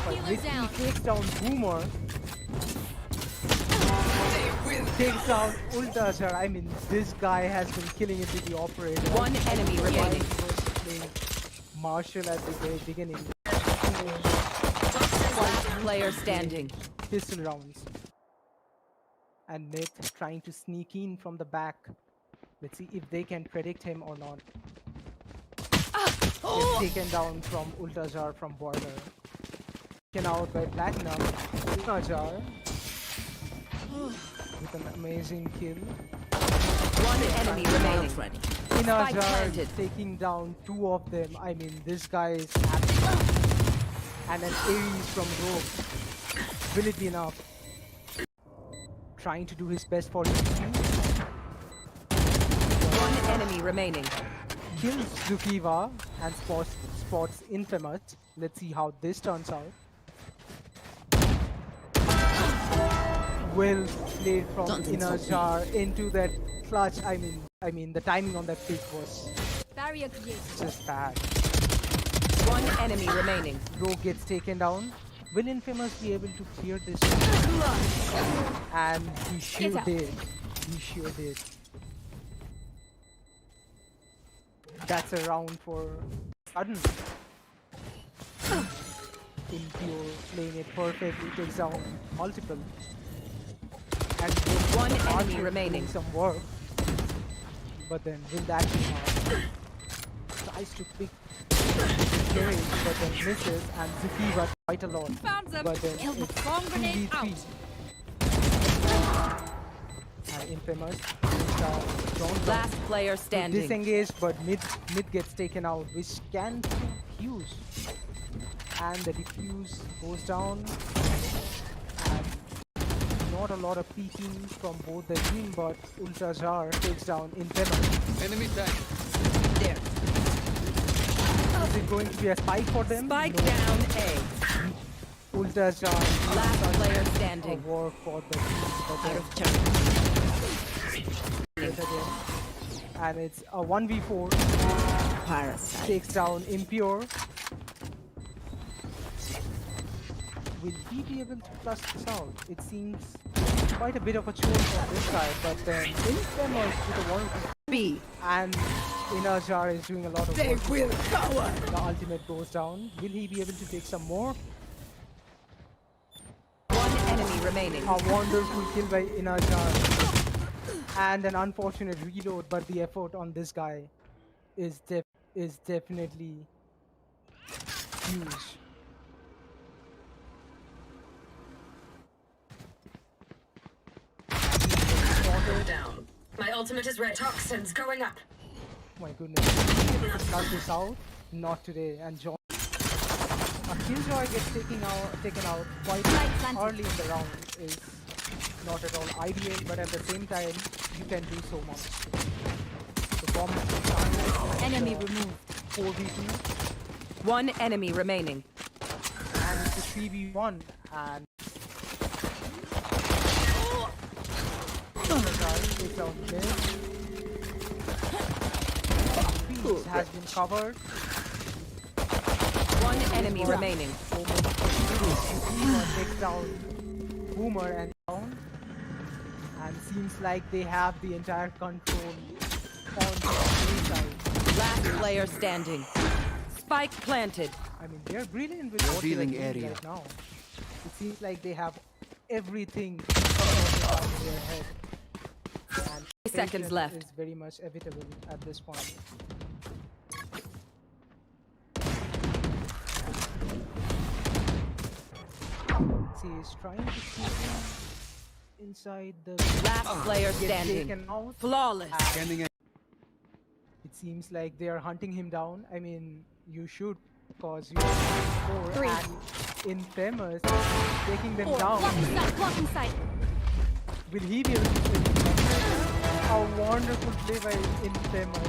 but Healer Vicky down. takes down Boomer. Takes down Ultajar. I mean, this guy has been killing it with the operator. One enemy While remaining. he was playing Marshall at the very beginning. Last player standing. Pistol rounds. And Myth trying to sneak in from the back. Let's see if they can predict him or not. Gets taken down from Ultajar from border. Taken out by Platinum. Ultajar with an amazing kill. One enemy remaining. Spike Inajar planted. taking down two of them. I mean, this guy is happy. And an Ares from Rogue. Will it be enough? Trying to do his best for his team. One enemy remaining. Kills Zukiva and spots Infamous. Let's see how this turns out. Well played from Don't insult me. Inajar into that clutch. I mean the timing on that pick was Barrier created. just bad. One enemy remaining. Rogue gets taken down. Will Infamous be able to clear this? And he sure Get out. did. He sure did. That's a round for Sudden. Impure playing it perfectly, takes down multiple. And One Archer enemy doing remaining. some work. But then will that be enough? Tries to pick carry, but then misses, and Zukiva quite a lot. Found them. But then Kill the it's bomb grenade 2v3. out. And Infamous don't Last player standing. disengage, but mid gets taken out, which can defuse. And the defuse goes down. And not a lot of peeking from both the team, but Ultajar takes down Infamous. Enemy tank. There. Is it going to be a spike for them? Spike No. down A. Ultajar Last player a standing. work for the team, but Out then of turn. it again. And it's a 1v4. Parasite. Takes down Impure. Will he be able to flush this out? It seems quite a bit of a chore for this guy, but then Infamous with a 1v4 B. and Inajar is doing a lot of They work. will cover. The ultimate goes down. Will he be able to take some more? One enemy remaining. A wonderful kill by Inajar. And an unfortunate reload, but the effort on this guy is definitely huge. Down. My ultimate is red. Toxins going up. My goodness. Cut this out. Not today. And John. A Killjoy gets taken out quite Light planted. early in the round is not at all ideal, but at the same time, you can do so much. Performance is done. Enemy removed. 4v2. One enemy remaining. And it's a 3v1. And takes out mid. Peace has been covered. One enemy remaining. Boomer takes down Boomer and down. And seems like they have the entire control on the A side. Last player standing. Spike planted. I mean, they're brilliant with what they're Revealing doing area. right now. It seems like they have everything sorted out in their head. And 3 seconds patience left. is very much inevitable at this point. See, he's trying to keep him inside the Last player get standing. taken out. Flawless. Scanning. It seems like they are hunting him down. I mean, you should, because you are 4 Three. and Infamous taking them down. Blocking sight. Blocking sight. Will he be able to take him down? A wonderful play by Infamous.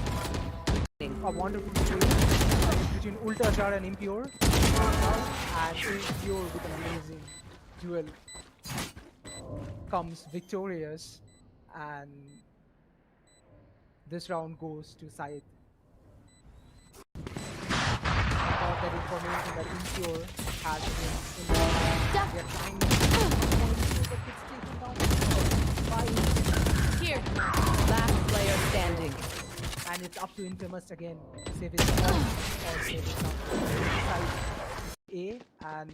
A wonderful play to between Ultrajar and Impure. And Impure with an amazing duel comes victorious, and this round goes to Scythe. Got that information that Impure has been in the they're trying to but gets taken down by Here. Last player standing. and it's up to Infamous again to save his life or save his side A and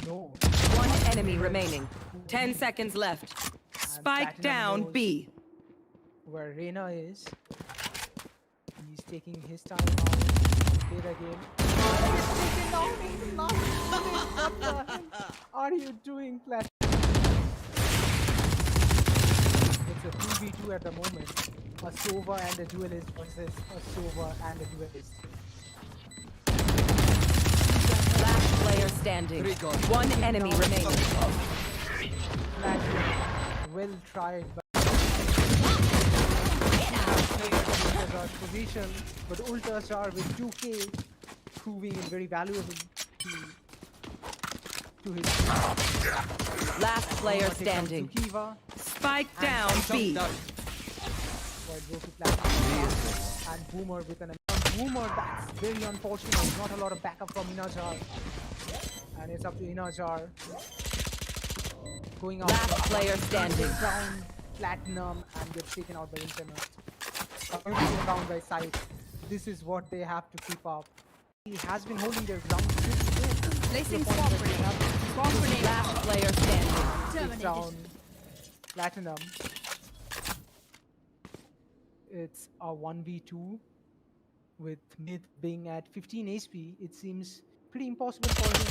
no. One enemy remaining. 10 seconds left. Spike Platinum down knows B. where Reyna is. He's taking his time out to play the game. What the hell are you doing, Platinum? It's a 2v2 at the moment. A Sova and a duelist versus a Sova and a duelist. Last player standing. One enemy remaining. Platinum, well tried, but Ultra's position, but Ultrajar with 2k proving it very valuable to his Last player Takes out standing. Kiva, Spike down B. but go to Platinum and Boomer with an Boomer. That's very unfortunate. Not a lot of backup from Inajar, and it's up to Inajar going out. Last player standing. Down Platinum and gets taken out by Infamous. Taken down by Scythe. This is what they have to keep up. He has been holding their ground since then. Placing swamp grenade. Swamp grenade. Last player standing. Takes Terminated. down Platinum. It's a 1v2 with Myth being at 15 HP. It seems pretty impossible for him.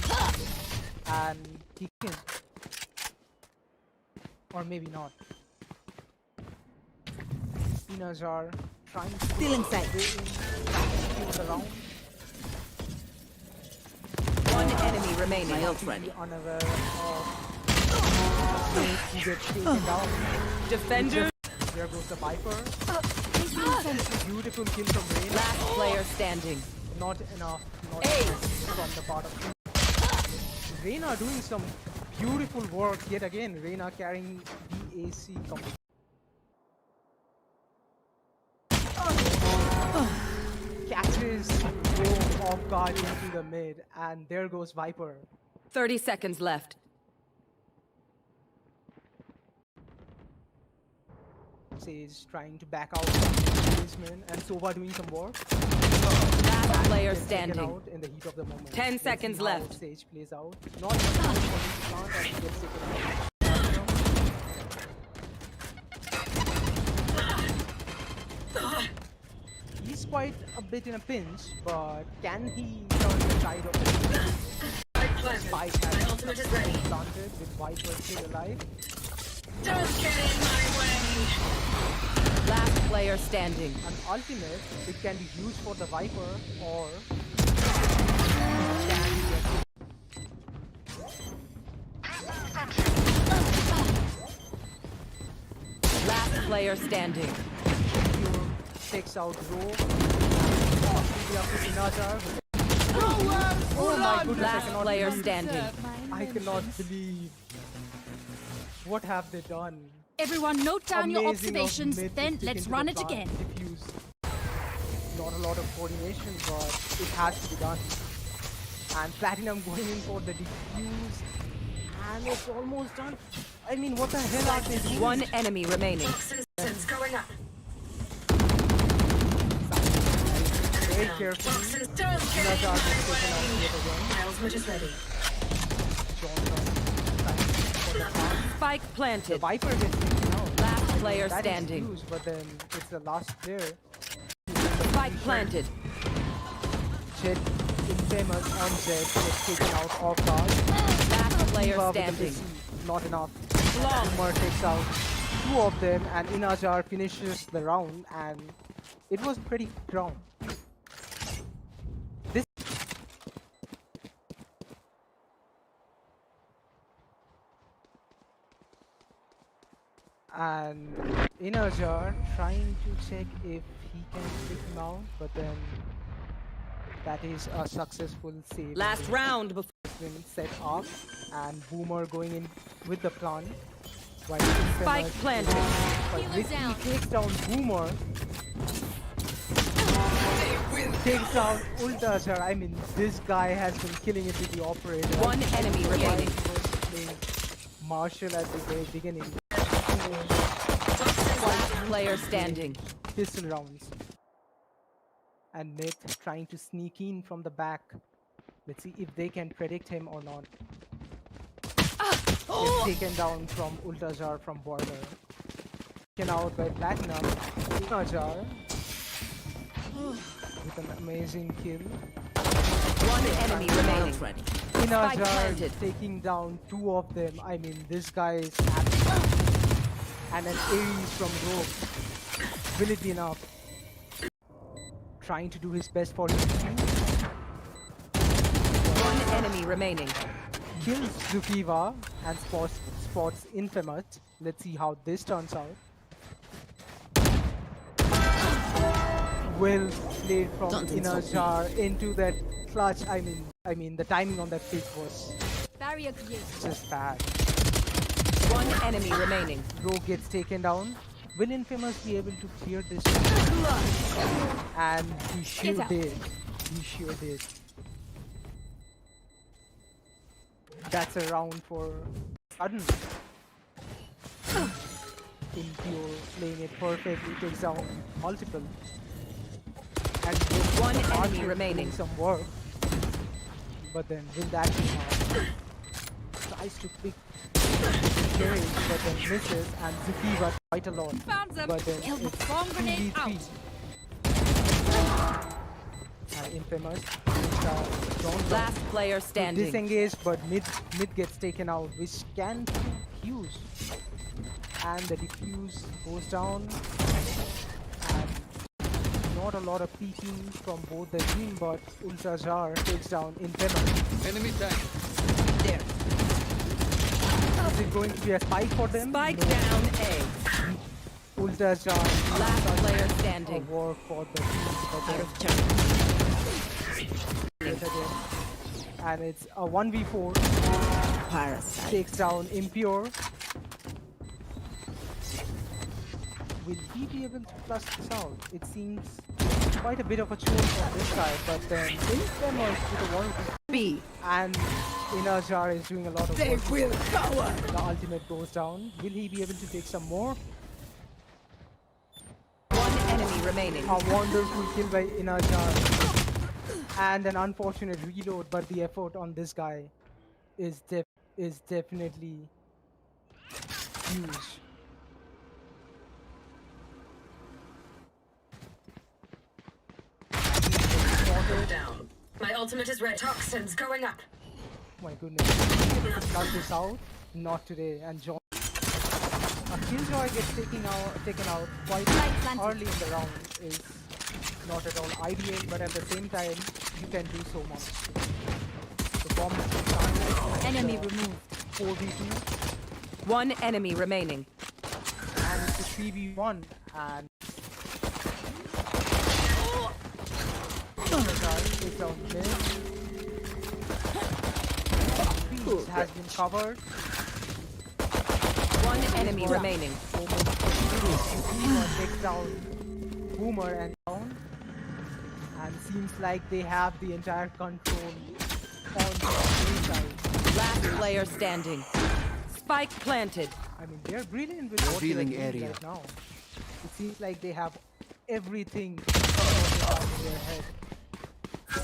And he can. Or maybe not. Inajar trying to Still inside. in the round. One enemy remaining. My ult ready. Be unaware of Myth who gets taken down. Defender. There goes the Viper. Beautiful kill from Reyna. Last player standing. Not enough. Not Ace. enough from the part of Reyna doing some beautiful work yet again. Reyna carrying BAC company. Catches go off guard into the mid, and there goes Viper. 30 seconds left. Sage trying to back out from policeman, and Sova doing some work. Last player Gets taken standing. out in the heat of the moment. 10 Let's seconds see how left. Sage plays out. Not enough time for him to plant as he gets taken out. He's quite a bit in a pinch, but can he turn the tide of the Spike planted. Spike My has ultimate is ready. planted with Viper still alive? Don't get in my way. Last player standing. An ultimate, it can be used for the Viper or can be Last player standing. pure takes out Ro. Oh my goodness, I Last cannot player believe- standing. I cannot believe. What have they done? Everyone note down your Amazing of observations, Myth to then stick let's into run the it plant, again. diffuse. Not a lot of coordination, but it has to be done. And Platinum going in for the diffuse, and it's almost done. I mean, what the hell are they doing? One enemy remaining. Toxins going up. Very Down. carefully. Toxins don't get in Inajar gets my taken out way. yet again. My ultimate is ready. Johnson trying for the plant. Spike The planted. Viper gets taken out. Last player That is standing. huge, but then it's the last player. Spike planted. Jet, Infamous on Jet gets taken out off guard. Last player Kiva with the standing. PC, not enough. Long. Boomer takes out two of them, and Inajar finishes the round, and it was pretty round. This and Inajar trying to check if he can take him out, but then That is a successful save. Last round before. Been set up, and Boomer going in with the plan. While Spike Infamous planted. but Healer Vicky down. takes down Boomer. Takes down Ultasar. I mean, this guy has been killing it with the operator. One enemy While remaining. he was playing Marshall at the very beginning. Last player standing. Pistol rounds. And Myth trying to sneak in from the back. Let's see if they can predict him or not. Is taken down from Ultajar from border. Taken out by Platinum. Ultajar with an amazing kill. One enemy remaining. Inajar planted. taking down two of them. I mean, this guy is absolute. And an Ares from Rogue. Will it be enough? Trying to do his best for his team. One enemy remaining. Kills Zukiva and spots Infamous. Let's see how this turns out. Well played from Don't insult Inajar into that clutch. I mean the timing on that pick was Barrier created. just bad. One enemy remaining. Rogue gets taken down. Will Infamous be able to clear this? And he sure out. did. He sure did. That's a round for Sudden. Impure playing it perfectly, takes down multiple. And with One enemy Archer remaining. doing some work. But then will that be enough? Tries to pick carry, but then misses, and Zukiva quite a lot. Found them. But then Kill the it's bomb grenade 2v3. out. And Infamous don't Last player standing. disengage, but mid gets taken out, which can defuse. And the defuse goes down. And not a lot of peeking from both the team, but Ultajar takes down Infamous. Enemy tank. Is it going to be a spike for them? Spike No. down A. Ultajar Last player a standing. war for the team, but Out then of turn. it again. And it's a 1v4. Parasite. Takes down Impure. Will he be able to flush this out? It seems quite a bit of a chore for this guy, but then Infamous with a 1v B. and Inajar is doing a lot of They work. will cower. The ultimate goes down. Will he be able to take some more? One enemy remaining. A wonderful kill by Inajar. And an unfortunate reload, but the effort on this guy is definitely huge. Down. My ultimate is red. Toxins going up. My goodness. Cut this out. Not today. And John. Killjoy gets taken out quite planted. early in the round is not at all ideal, but at the same time, you can do so much. The bomb is Enemy removed. 4v2, One enemy remaining. and it's a 3v1, and is down mid. Beast has been covered. One enemy remaining. Takes down Boomer and down. And seems like they have the entire control on the A side. Last player standing. Spike planted. I mean, they're brilliant with what they're Revealing doing area. right now. It seems like they have everything sorted out in their head.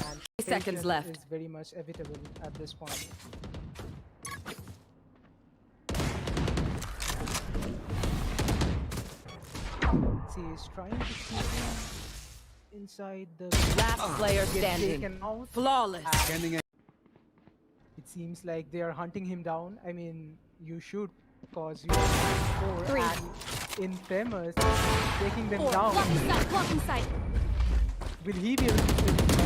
And seconds patience left. is very much inevitable at this point. See, he's trying to keep him inside the Last player get standing. taken out. Flawless. Scanning A. It seems like they are hunting him down. I mean, you should, because you are 4 and Infamous taking them down. Blocking sight. Will he be able to finish them?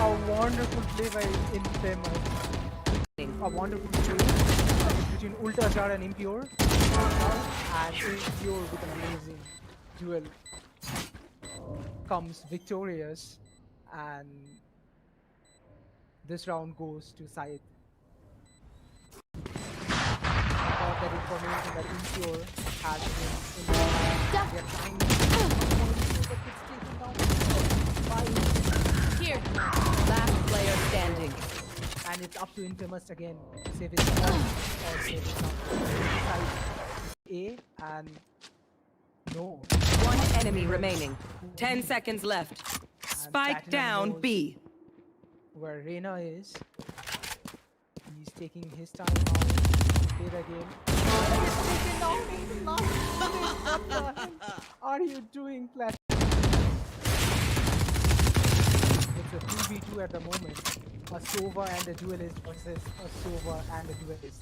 A wonderful play by Infamous. A wonderful play between Ultajar and Impure. And Impure with an amazing duel comes victorious, and This round goes to Syed. I got that information that Insure has been in the they're trying to but it's taken down by Here. Last player standing. and it's up to Infamous again to save his life or save his Syed A and no. One enemy remaining. 10 seconds left. Spike Platinum down knows B. where Reyna is. He's taking his time out to play the game. He's taken down in the last minute. What the hell are you doing, Platinum? It's a 2v2 at the moment. A Sova and a duelist versus a Sova and a duelist.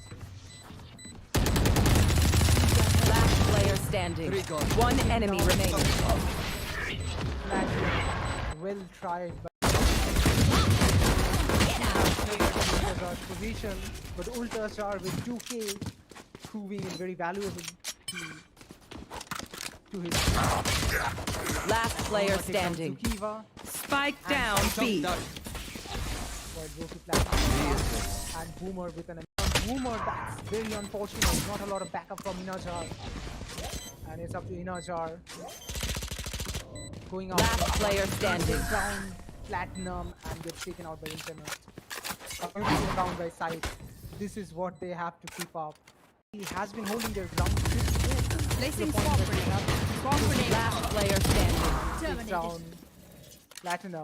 Last player standing. One enemy remaining. Platinum, well tried, but Ultra's position, but Ultra's with 2k proving it very valuable to his Last player takes out standing. Kiva, Spike down B. but go to Platinum and Boomer with an Boomer. That's very unfortunate. Not a lot of backup from Inajar, and it's up to Inajar going out. Last player standing. Down Platinum and gets taken out by Internet. Taken down by Sight. This is what they have to keep up. He has been holding their ground. Placing swamp grenade. Swamp grenade. Last player standing. Takes Terminated. down Platinum.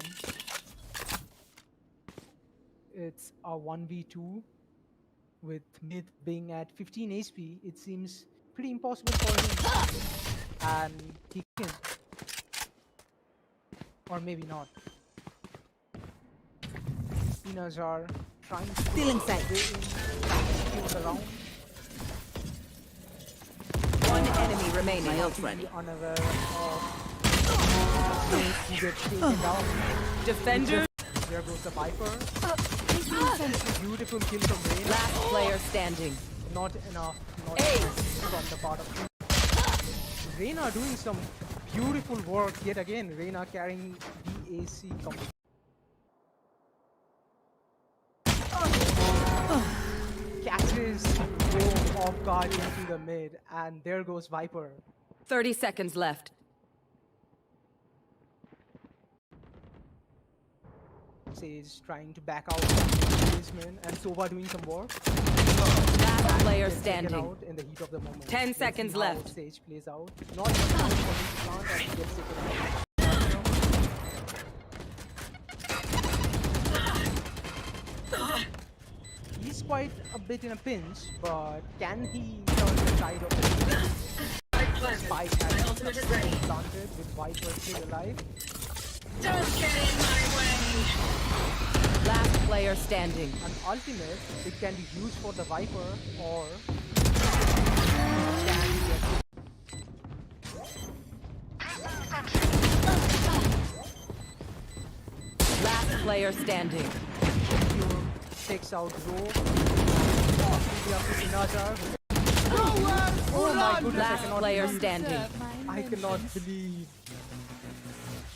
It's a 1v2 with Myth being at 15 HP. It seems pretty impossible for him. And he can. Or maybe not. Inajar trying to Still inside. kill the round. One enemy remaining. My ult ready. Be unaware of who gets taken down. Defender. There goes the Viper. Beautiful kill from Rain. Last player standing. Not enough. Not Ace. enough from the part of Reyna doing some beautiful work yet again. Reyna carrying BAC company. Catches go off guard into the mid, and there goes Viper. 30 seconds left. Sage trying to back out policeman, and Sova doing some work. Last player Gets taken standing. out in the heat of the moment. 10 Let's see seconds how left. Sage plays out. Not enough time for him to plant as he gets taken out. He's quite a bit in a pinch, but can he turn the tide of the Spike planted. Spike My has ultimate is ready. planted with Viper still alive? Don't get in my way. Last player standing. An ultimate, it can be used for the Viper or can be Last player standing. Pure takes out Rogue. Oh my goodness, I Last cannot player believe. standing. I cannot believe.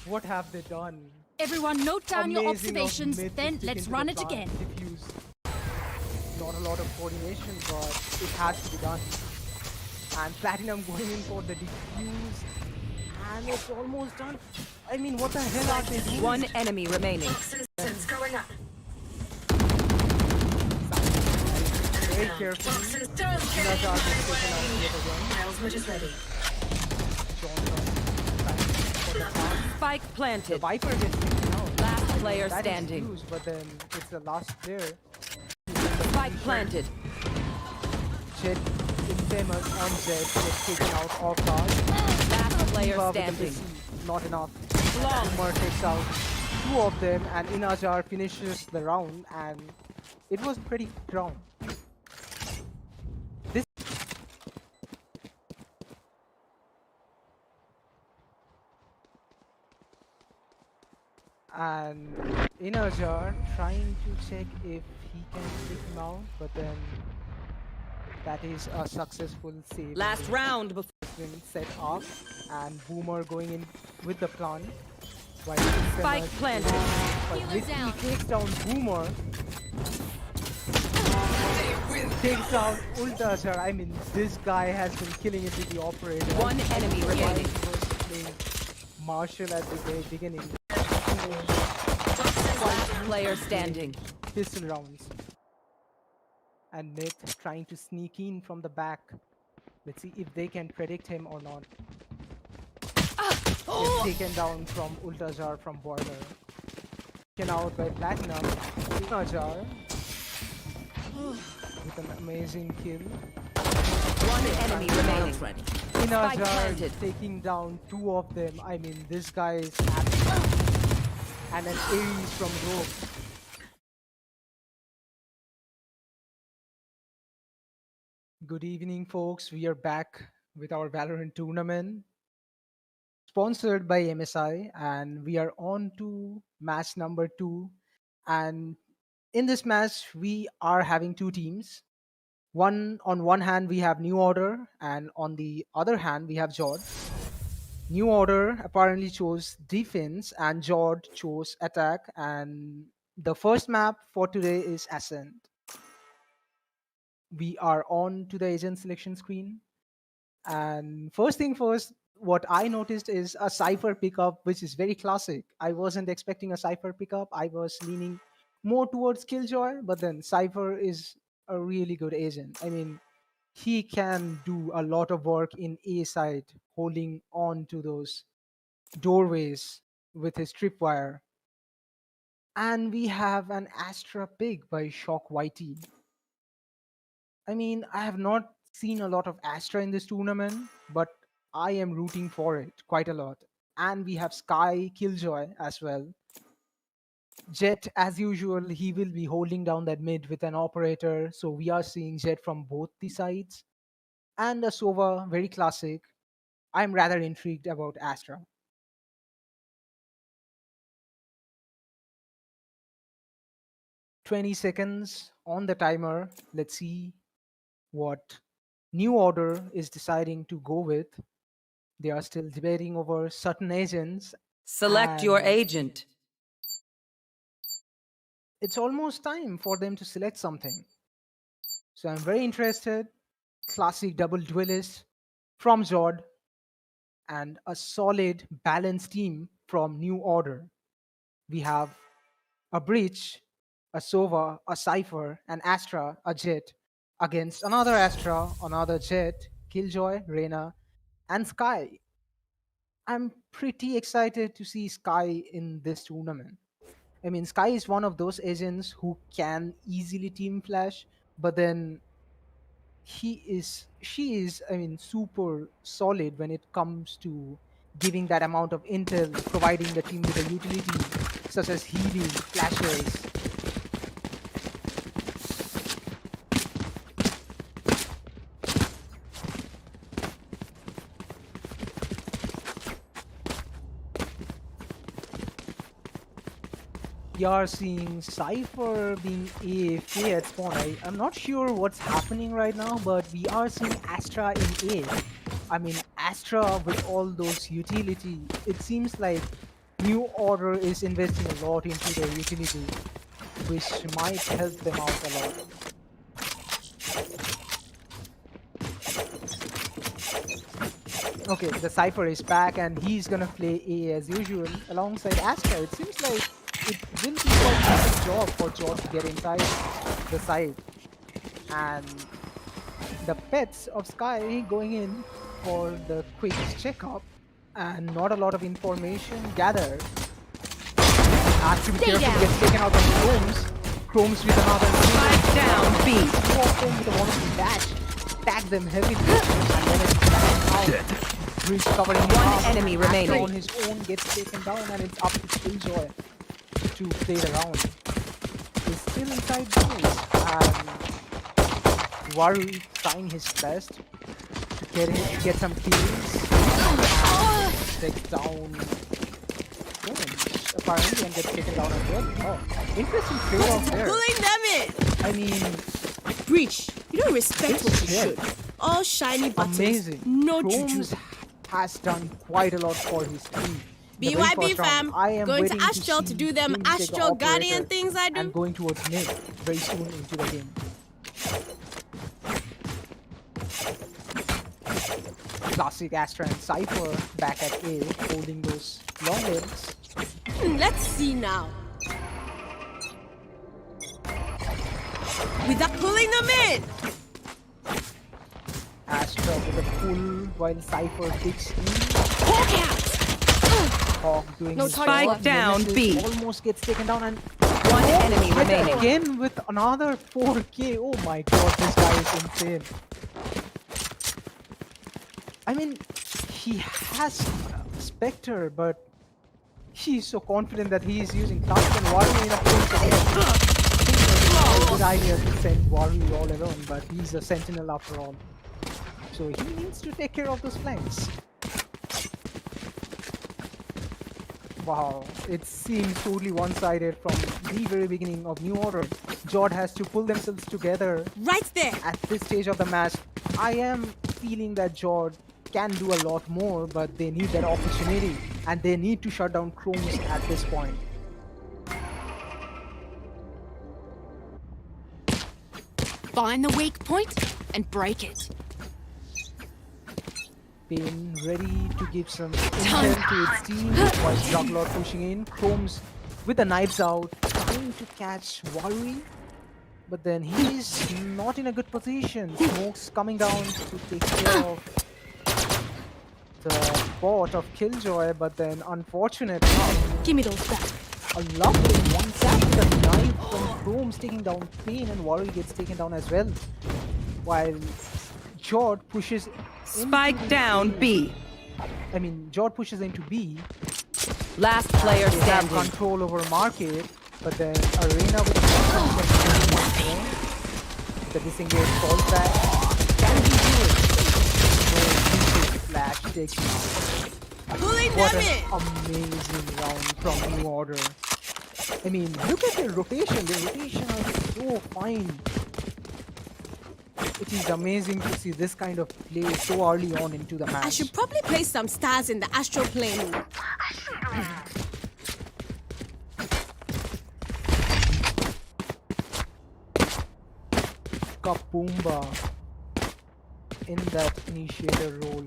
What have they done? Everyone note down your Amazing of observations, Myth to then stick let's into run the it plant, again. diffuse. Not a lot of coordination, but it has to be done. And Platinum going in for the defuse. And it's almost done. I mean, what the hell are they doing? One enemy remaining. Toxin sense going up. Very carefully. Toxins don't get in Nazar gets my taken out way. yet again. My ultimate is ready. Johnson trying for the plant. Spike The planted. Viper gets taken out. Last player That is standing. huge, but then it's the last player. Spike planted. Jet, infamous on Jet, gets taken out off guard. Last player Kiva with the standing. PC, not enough. Long. Boomer takes out two of them, and Inajar finishes the round, and it was pretty round. This and Inajar trying to check if he can take him out, but then that is a successful save. Last round before. Been set up, and Boomer going in with the plant. While Spike planted. Healer down. takes down Boomer. Takes down Ultasar. I mean, this guy has been killing it with the operator. One enemy While remaining. he was playing Marshall at the very beginning. Last player standing. Pistol rounds. And Myth trying to sneak in from the back. Let's see if they can predict him or not. Gets taken down from Ultajar from Boiler. Taken out by Platinum. Ultajar with an amazing kill. One enemy remaining. Inajar planted. taking down two of them. I mean, this guy is absolute. And an Ares from Rogue. Good evening, folks. We are back with our Valorant tournament, sponsored by MSI, and we are on to match number 2. And in this match, we are having two teams. On one hand, we have New Order, and on the other hand, we have Jord. New Order apparently chose defense, and Jord chose attack. And the first map for today is Ascent. We are on to the agent selection screen. And first thing first, what I noticed is a Cypher pickup, which is very classic. I wasn't expecting a Cypher pickup. I was leaning more towards Killjoy, but then Cypher is a really good agent. I mean, he can do a lot of work in A side, holding on to those doorways with his tripwire. And we have an Astra pick by Shock YT. I mean, I have not seen a lot of Astra in this tournament, but I am rooting for it quite a lot. And we have Sky Killjoy as well. Jet, as usual, he will be holding down that mid with an operator. So we are seeing Jet from both the sides. And a Sova, very classic. I'm rather intrigued about Astra. "20 seconds on the timer. Let's see what New Order is deciding to go with. They are still debating over certain agents. Select your And agent. it's almost time for them to select something. So I'm very interested. Classic double duelist from Jord and a solid balanced team from New Order. We have a Breach, a Sova, a Cypher, an Astra, a Jet against another Astra, another Jet, Killjoy, Reyna, and Sky. I'm pretty excited to see Sky in this tournament. I mean, Sky is one of those agents who can easily team flash, but then she is, I mean, super solid when it comes to giving that amount of intel, providing the team with a utility such as healing, flashes. We are seeing Cypher being AFK at spawn. I'm not sure what's happening right now, but we are seeing Astra in A. I mean, Astra with all those utility, it seems like New Order is investing a lot into their utility, which might help them out a lot. Okay, the Cypher is back and he's gonna play A as usual alongside Astra. It seems like it will be quite a difficult job for George to get inside the side. And the pets of Sky going in for the quick checkup and not a lot of information gathered. Has to be careful, gets taken out by Chromes. Chromes with another Spike down, B. two of them with a wonderful dash. Tag them heavily. And then it's back out. Breach covering One enemy Astra remaining. on his own gets taken down and it's up to Killjoy to play the round. He's still inside base and Waru trying his best to get some kills. Takes down Jones apparently and gets taken down as well. Oh, interesting trade-off there. Pulling them in. I mean, Breach, you don't respect what you should. All shiny buttons. amazing. No Chromes juju. has done quite a lot for his team. the very BYB first round. fam. I am Going to waiting Astral to see do them him take the Astral Guardian operator things I do. and going towards mid very soon into the game. Classic Astra and Cypher back at A, holding those long limbs. Let's see now. Without pulling them in. Astra with a pull while Cypher digs in. Hawk out. Hawk doing No his target job. left. down, Nemesis B. almost gets taken down and One enemy hit remaining. again with another 4K. Oh my god, this guy is insane. I mean, he has Spectre, but he's so confident that he is using Cloud and Wario in a place. It's a good idea to send Wario all alone, but he's a sentinel after all. So he needs to take care of those flanks. Wow, it seems totally one-sided from the very beginning of New Order. Jord has to pull themselves together Right there. at this stage of the match. I am feeling that Jord can do a lot more, but they need that opportunity and they need to shut down Chromes at this point. Find the weak point and break it. Been ready to give some intel to its team while Juggler pushing in. Chromes with the knives out, trying to catch Warui, but then he's not in a good position. Smoke's coming down to take care of the bot of Killjoy, but then unfortunate enough, Give me those back. a lovely one tap with a knife from Chromes taking down Pain, and Warui gets taken down as well. While Jord pushes Spike down B. I mean, Jord pushes into B. Last player They have standing. control over market, but then Arena with the disengage falls back. Can he do it? No, flash takes him out. Pulling What them an in. amazing round from New Order. I mean, look at the rotation. The rotation is so fine. It is amazing to see this kind of play so early on into the match. I should probably place some stars in the Astral plane. Kapoomba in that initiator role,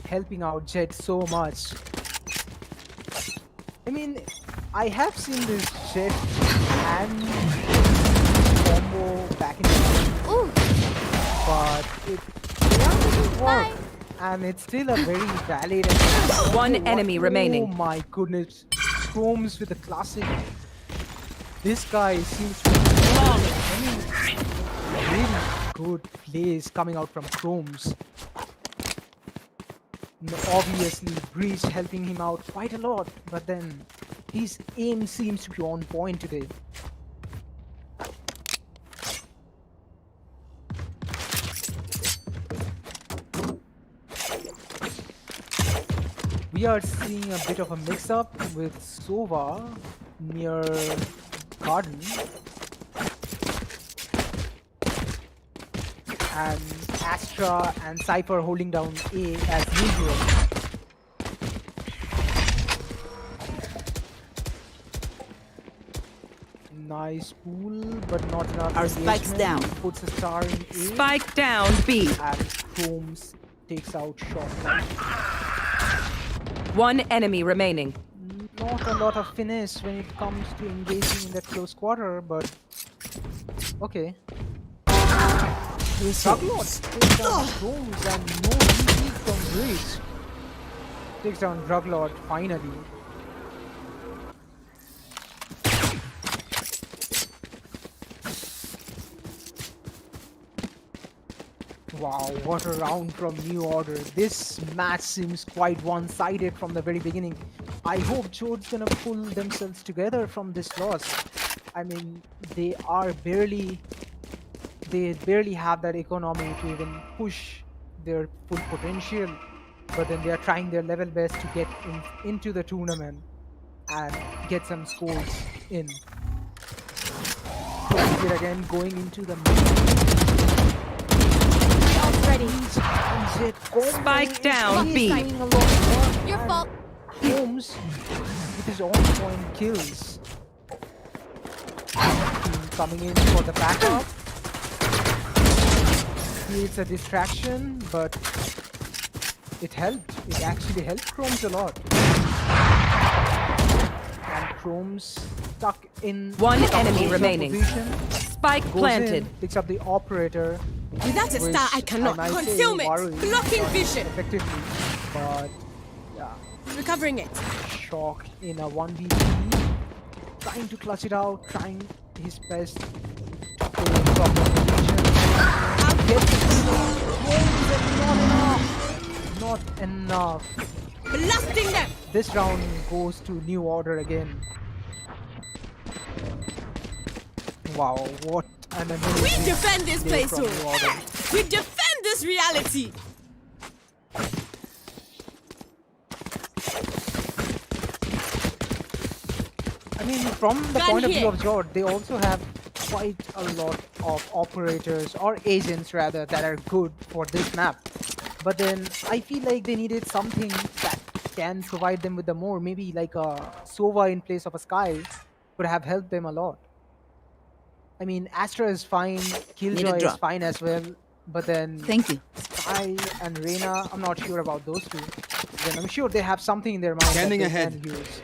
helping out Jet so much. I mean, I have seen this Jet and combo back in the day, Ooh, but it doesn't work. And it's still a very valid and One enemy Oh remaining. my goodness. Chromes with the classic. This guy seems to be really good plays coming out from Chromes. Obviously, Breach helping him out quite a lot, but then his aim seems to be on point today. We are seeing a bit of a mix-up with Sova near Garden. And Astra and Cypher holding down A as usual. Nice pool, but not enough. Our spike's engagement. down. Puts a star in A. Spike down B. And Chromes takes out shot. One enemy remaining. Not a lot of finesse when it comes to engaging in that close quarter, but okay. Juggler takes down Chromes and no easy from Breach. Takes down Druglord finally. Wow, what a round from New Order. This match seems quite one-sided from the very beginning. I hope Jode's gonna pull themselves together from this loss. I mean, they barely have that economy to even push their full potential, but then they are trying their level best to get into the tournament and get some scores in. Here again, going into the ready. Spike down B. Your fault. Holmes, with his own point kills. Team coming in for the backup. Creates a distraction, but it helped. It actually helped Chromes a lot. And Chromes stuck in One a enemy closer remaining. position, Spike goes planted. in, picks up the operator. Without a star, I which cannot. might say Concealment! worries Blocking not vision! effectively, but yeah, Recovering it. Shock in a 1v3, trying to clutch it out, trying his best to play proper position. Get Holmes and not enough. Not enough. Blasting them! This round goes to New Order again. Wow, what an amazing We defend this play place, from New Order. so we defend this reality. I mean, from the Gun point of view here. of Jord, they also have quite a lot of operators or agents rather that are good for this map. But then I feel like they needed something that can provide them with the more, maybe like a Sova in place of a Sky would have helped them a lot. I mean, Astra is fine, Killjoy is drop. fine as well, but then Thank you. Sky and Reyna, I'm not sure about those two. Then I'm sure they have something in their mind Scanning that they ahead. can use.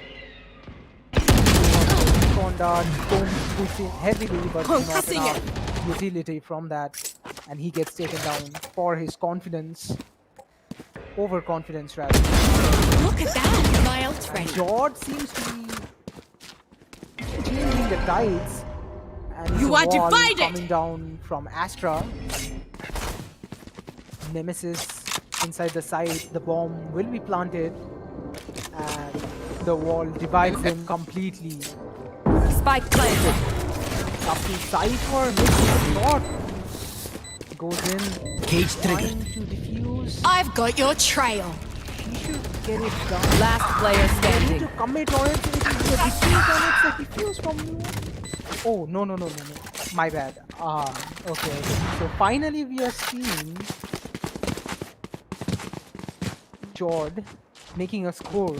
Recon dart, Holmes puts in heavily, but not Concussing enough utility from that, and he gets taken down for his confidence, overconfidence rather. Look at that. My ult's ready. Jord seems to be changing the tides, and it's You a are wall divided! coming down from Astra. Nemesis inside the site, the bomb will be planted, and the wall divides them completely. Spike planted. Up to Cypher, missing the shot. Goes in, Cage triggered. trying to defuse. I've got your trail. He should get it done. Last player Need to standing. commit on it. It is a defuse and it's a defuse from you. Oh, no. My bad. Okay. So finally we are seeing Jord making a score.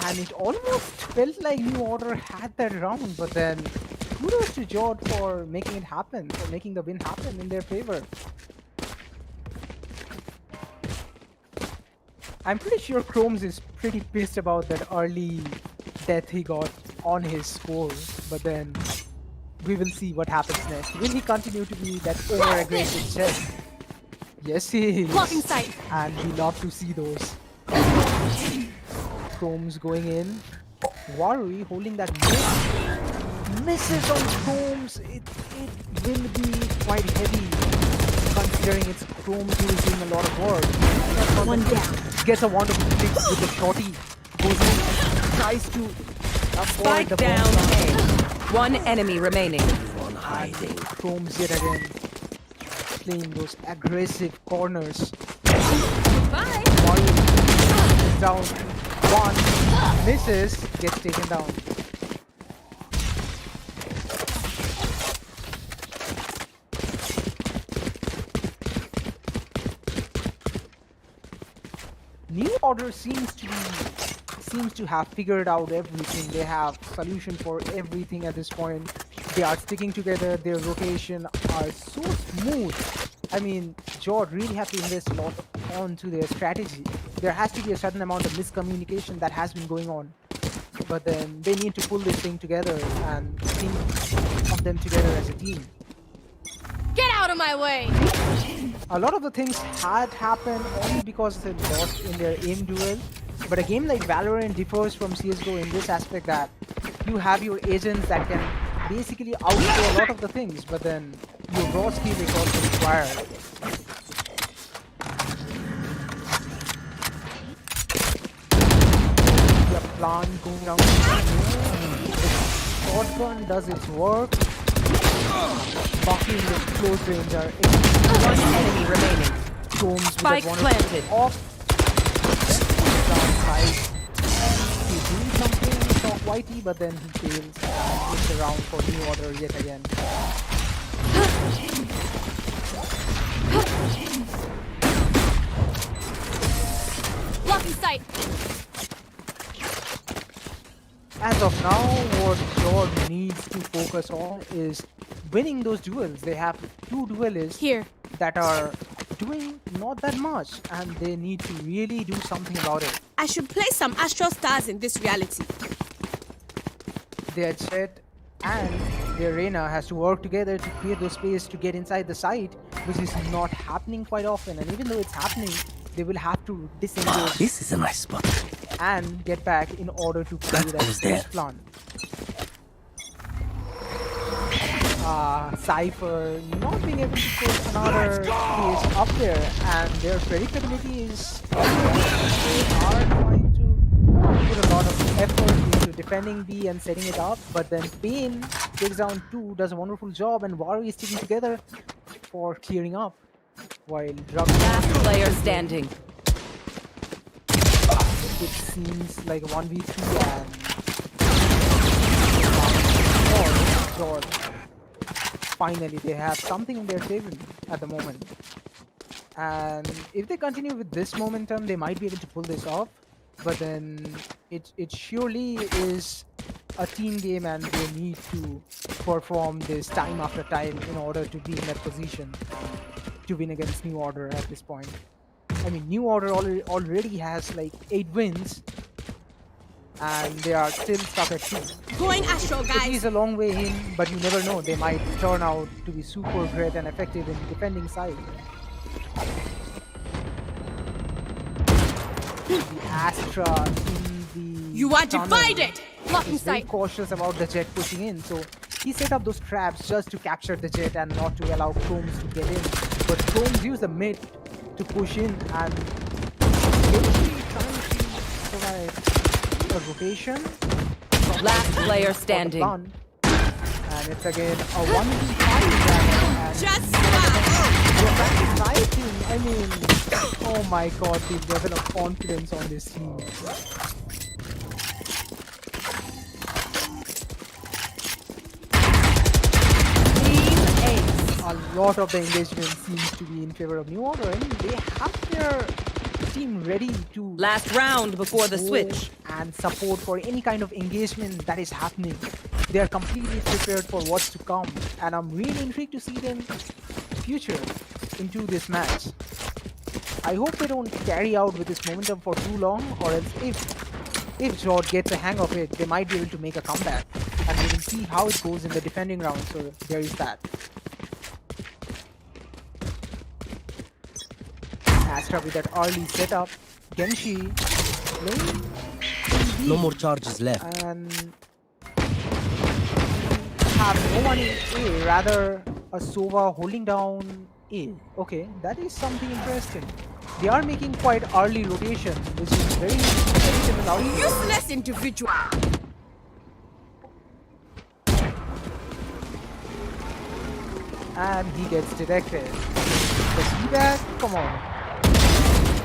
And it almost felt like New Order had that round, but then kudos to Jord for making it happen, for making the win happen in their favor. I'm pretty sure Chromes is pretty pissed about that early death he got on his score, but then we will see what happens next. Will he continue to be that over-aggressive chess? Yes, he is. Blocking sight. And we love to see those. Chromes going in. Warui holding that miss. Misses on Chromes. It will be quite heavy considering it's Chromes who is doing a lot of work. One down. Gets a wonderful flick with the shorty. Goes in. Tries to avoid Spike the down bomb. A. One enemy remaining. Chromes yet again. Playing those aggressive corners. Bye. Warui is down. One misses, gets taken down. New Order seems to have figured out everything. They have solution for everything at this point. They are sticking together. Their rotation are so smooth. I mean, Jord really have to invest a lot onto their strategy. There has to be a certain amount of miscommunication that has been going on. But then they need to pull this thing together and think of them together as a team. Get out of my way. A lot of the things had happened only because they lost in their aim duel. But a game like Valorant differs from CSGO in this aspect that you have your agents that can basically outdo a lot of the things, but then your raw skill is also required. The plan going down. The shotgun does its work. Bucky in the close range are One enemy remaining. Chromes with Spike a planted. off. Downside. He's doing something for Whitey, but then he fails and hits around for New Order yet again. Blocking sight. as of now, what Jord needs to focus on is winning those duels. They have two duelists Here. that are doing not that much, and they need to really do something about it. I should play some Astral Stars in this reality. Their Jet and their Reyna has to work together to create those space to get inside the site, which is not happening quite often. And even though it's happening, they will have to disengage This is a nice spot. and get back in order to create that goes there. space plan. Cypher not being able to put another piece up there, and their predictability is they are trying to put a lot of effort into defending B and setting it up, but then Pain takes down 2, does a wonderful job, and Waru is sticking together for clearing up, while Last player standing. it seems like 1v3 and George. Finally, they have something in their favor at the moment. And if they continue with this momentum, they might be able to pull this off. But then it surely is a team game, and they need to perform this time after time in order to be in that position to win against New Order at this point. I mean, New Order already has like 8 wins, and they are still stuck at 2. Going Astral, It guys. is a long way in, but you never know. They might turn out to be super great and effective in defending side. The Astra in the You are tunnel divided. Blocking is very sight. cautious about the Jet pushing in, so he set up those traps just to capture the Jet and not to allow Chromes to get in. But Chromes used the mid to push in, and basically trying to provide a rotation. Last player For the standing. gun. And it's again a 1v5 and Just we're back to fighting. I mean, oh my god, the level of confidence on this team. A lot of the engagement seems to be in favor of New Order. I mean, they have their team ready to Last round before the go switch. and support for any kind of engagement that is happening. They are completely prepared for what's to come, and I'm really intrigued to see them future into this match. I hope they don't carry out with this momentum for too long, or else if Jord gets a hang of it, they might be able to make a comeback, and we will see how it goes in the defending round. So there is that. Astra with that early setup. Genshi playing in No B, more charges left. and have no one in A, rather a Sova holding down A. Okay, that is something interesting. They are making quite early rotation, which is very competitive in output. useless individual. And he gets detected. The feedback, come on.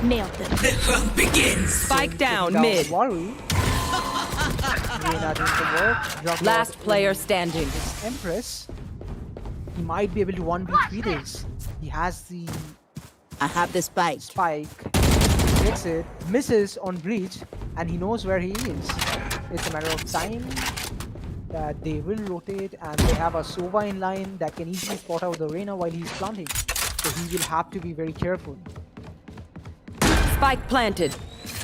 Nailed them. Spike down Taking mid. Waru. Reyna doing the work. Drop Last off player standing. Empress. He might be able to 1v3 this. He has the I have the spike. spike, gets it, misses on breach, and he knows where he is. It's a matter of time that they will rotate, and they have a Sova in line that can easily spot out the Reyna while he's planting. So he will have to be very careful. Spike planted.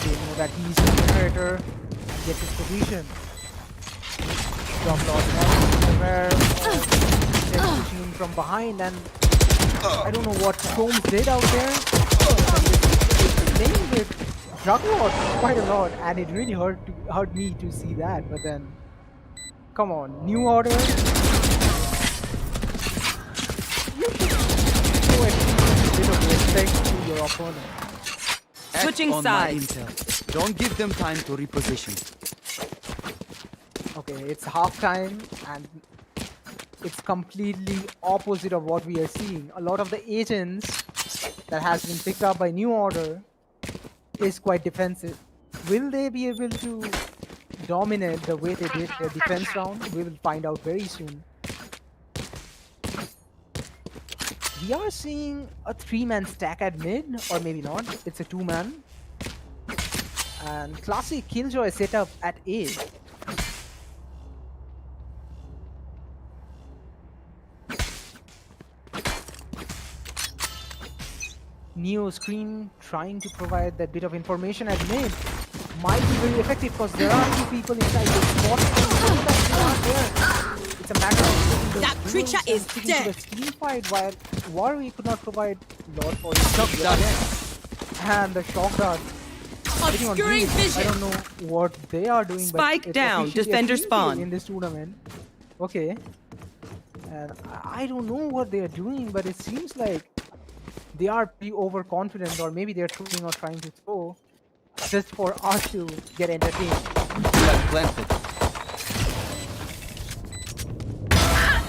They know that he's the generator, gets his position. Drop loss somewhere, pushing in from behind, and I don't know what Chromes did out there. It's playing with Juggernaut quite a lot, and it really hurt me to see that. But then, come on, New Order. You should show at least a bit of respect to your opponent. Switching Act on my sides. intel. Don't give them time to reposition. Okay, it's halftime, and it's completely opposite of what we are seeing. A lot of the agents that has been picked up by New Order is quite defensive. Will they be able to dominate the way they did their defense round? We will find out very soon. We are seeing a 3-man stack at mid, or maybe not. It's a 2-man. And classic Killjoy setup at A. Neo screen trying to provide that bit of information at mid might be very effective because there are two people inside the spot. It's a matter of taking those That creature drills and is sticking to dead. the team fight while Warwi could not provide lot for his and the shock dart. Sitting on Obscuring Breeze, I vision. don't know what they are doing, Spike but it's down, officially a defender team spawn. kill in this tournament. Okay. And I don't know what they are doing, but it seems like they are pretty overconfident, or maybe they're throwing or trying to throw just for us to get entertained. Flag planted.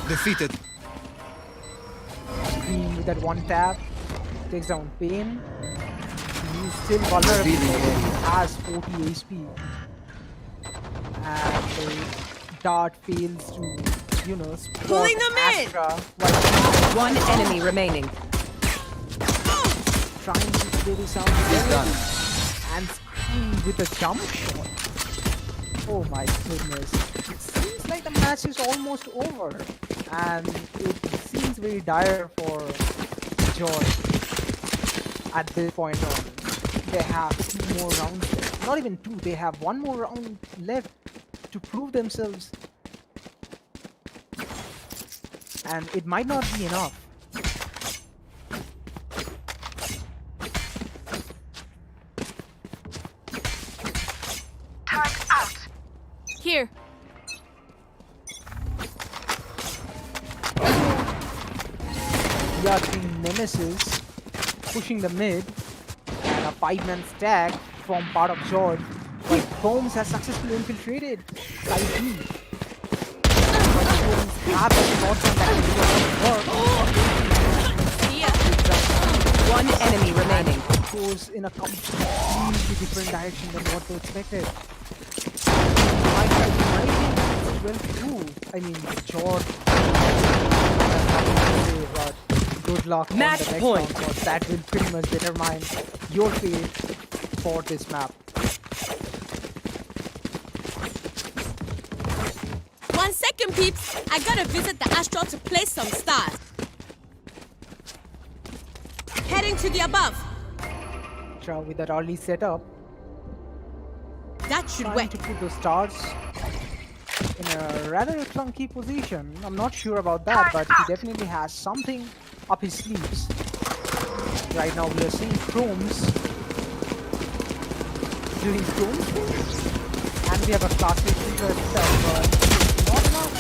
Defeated. Green with that one tap takes down Pain. He's still vulnerable. He has 40 HP, and the dart fails to, you know, spot Pulling them in. Astra while One enemy remaining. trying to play this out Done. and Scream with a jump shot. Oh my goodness. It seems like the match is almost over, and it seems very dire for George at this point on. They have 2 more rounds left. Not even 2, they have 1 more round left to prove themselves. And it might not be enough. Here. We are seeing Nemesis pushing the mid, and a 5-man stack from part of George, while Holmes has successfully infiltrated side B. Have a shot on that One enemy remaining. goes in a completely different direction than what they expected. Well, too. I mean, George. But good luck Match on the next point. round, 'cause that will pretty much determine your fate for this map. 1 second, peeps. I gotta visit the astral to place some stars. Heading to the above. Ultra with that early setup, That should trying work. to put those stars in a rather clunky position. I'm not sure about that, but he definitely has something up his sleeves. Right now we are seeing Chromes doing Chromes things, and we have a classic shooter itself, but not enough.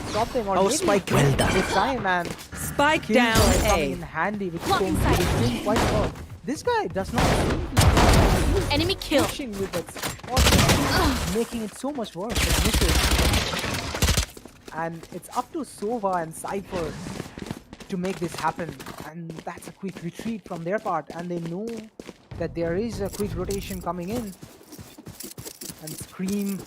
Stop them, or Oh, maybe Spike, well done. this time, and Spike kills down are coming A. in handy with Blocking Chromes sight. doing quite well. This guy does not seem to Enemy kill. pushing with that shot, making it so much worse than misses. And it's up to Sova and Cypher to make this happen, and that's a quick retreat from their part, and they know that there is a quick rotation coming in, and Scream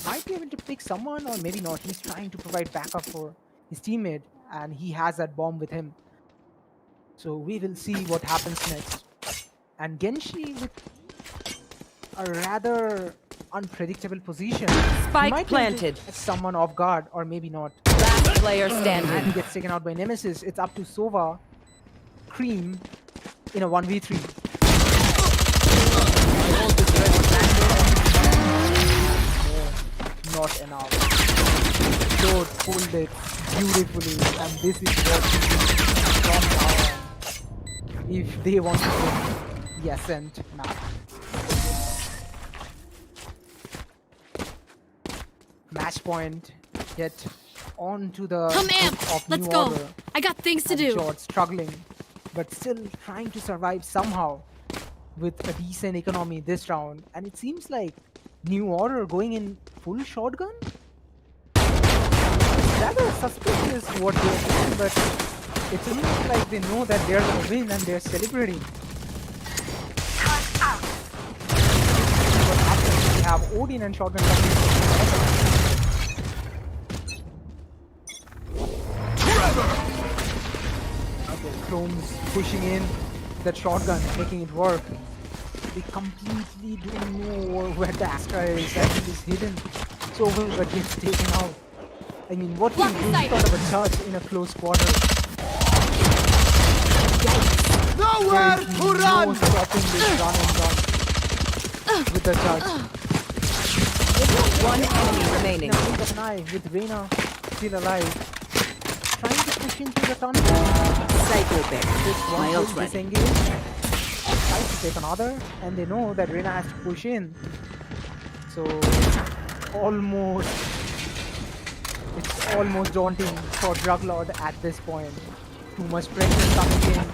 might be able to pick someone, or maybe not. He's trying to provide backup for his teammate, and he has that bomb with him, so we will see what happens next. And Genshi with a rather unpredictable position. Spike He might be able to planted. catch someone off guard, or maybe not. Last player And he standing. gets taken out by Nemesis. It's up to Sova, Cream in a 1v3. Not enough. Dode pulled it beautifully, and this is what we need from now on if they want to win the Ascent map. Match point, get on to the Come amp. book of Let's New go. Order. I got things to And do. George struggling, but still trying to survive somehow with a decent economy this round. And it seems like New Order going in full shotgun? Rather suspicious what they're doing, but it seems like they know that they're gonna win and they're celebrating. What happens? We have Odin and shotgun coming. Okay, Chrome's pushing in that shotgun, making it work. They completely don't know where the Astra is, and it is hidden so well, but gets taken out. I mean, what do you do sort of a charge in a close quarter? No Nowhere to run! No stopping this run and gun with the judge. One enemy remaining. In a blink of an eye, with Reyna still alive, trying to push into the tunnel. Psycho bear. This My one ult kill ready. disengage, tries to take another, and they know that Reyna has to push in. So it's almost daunting for Druglord at this point. Too much pressure coming in.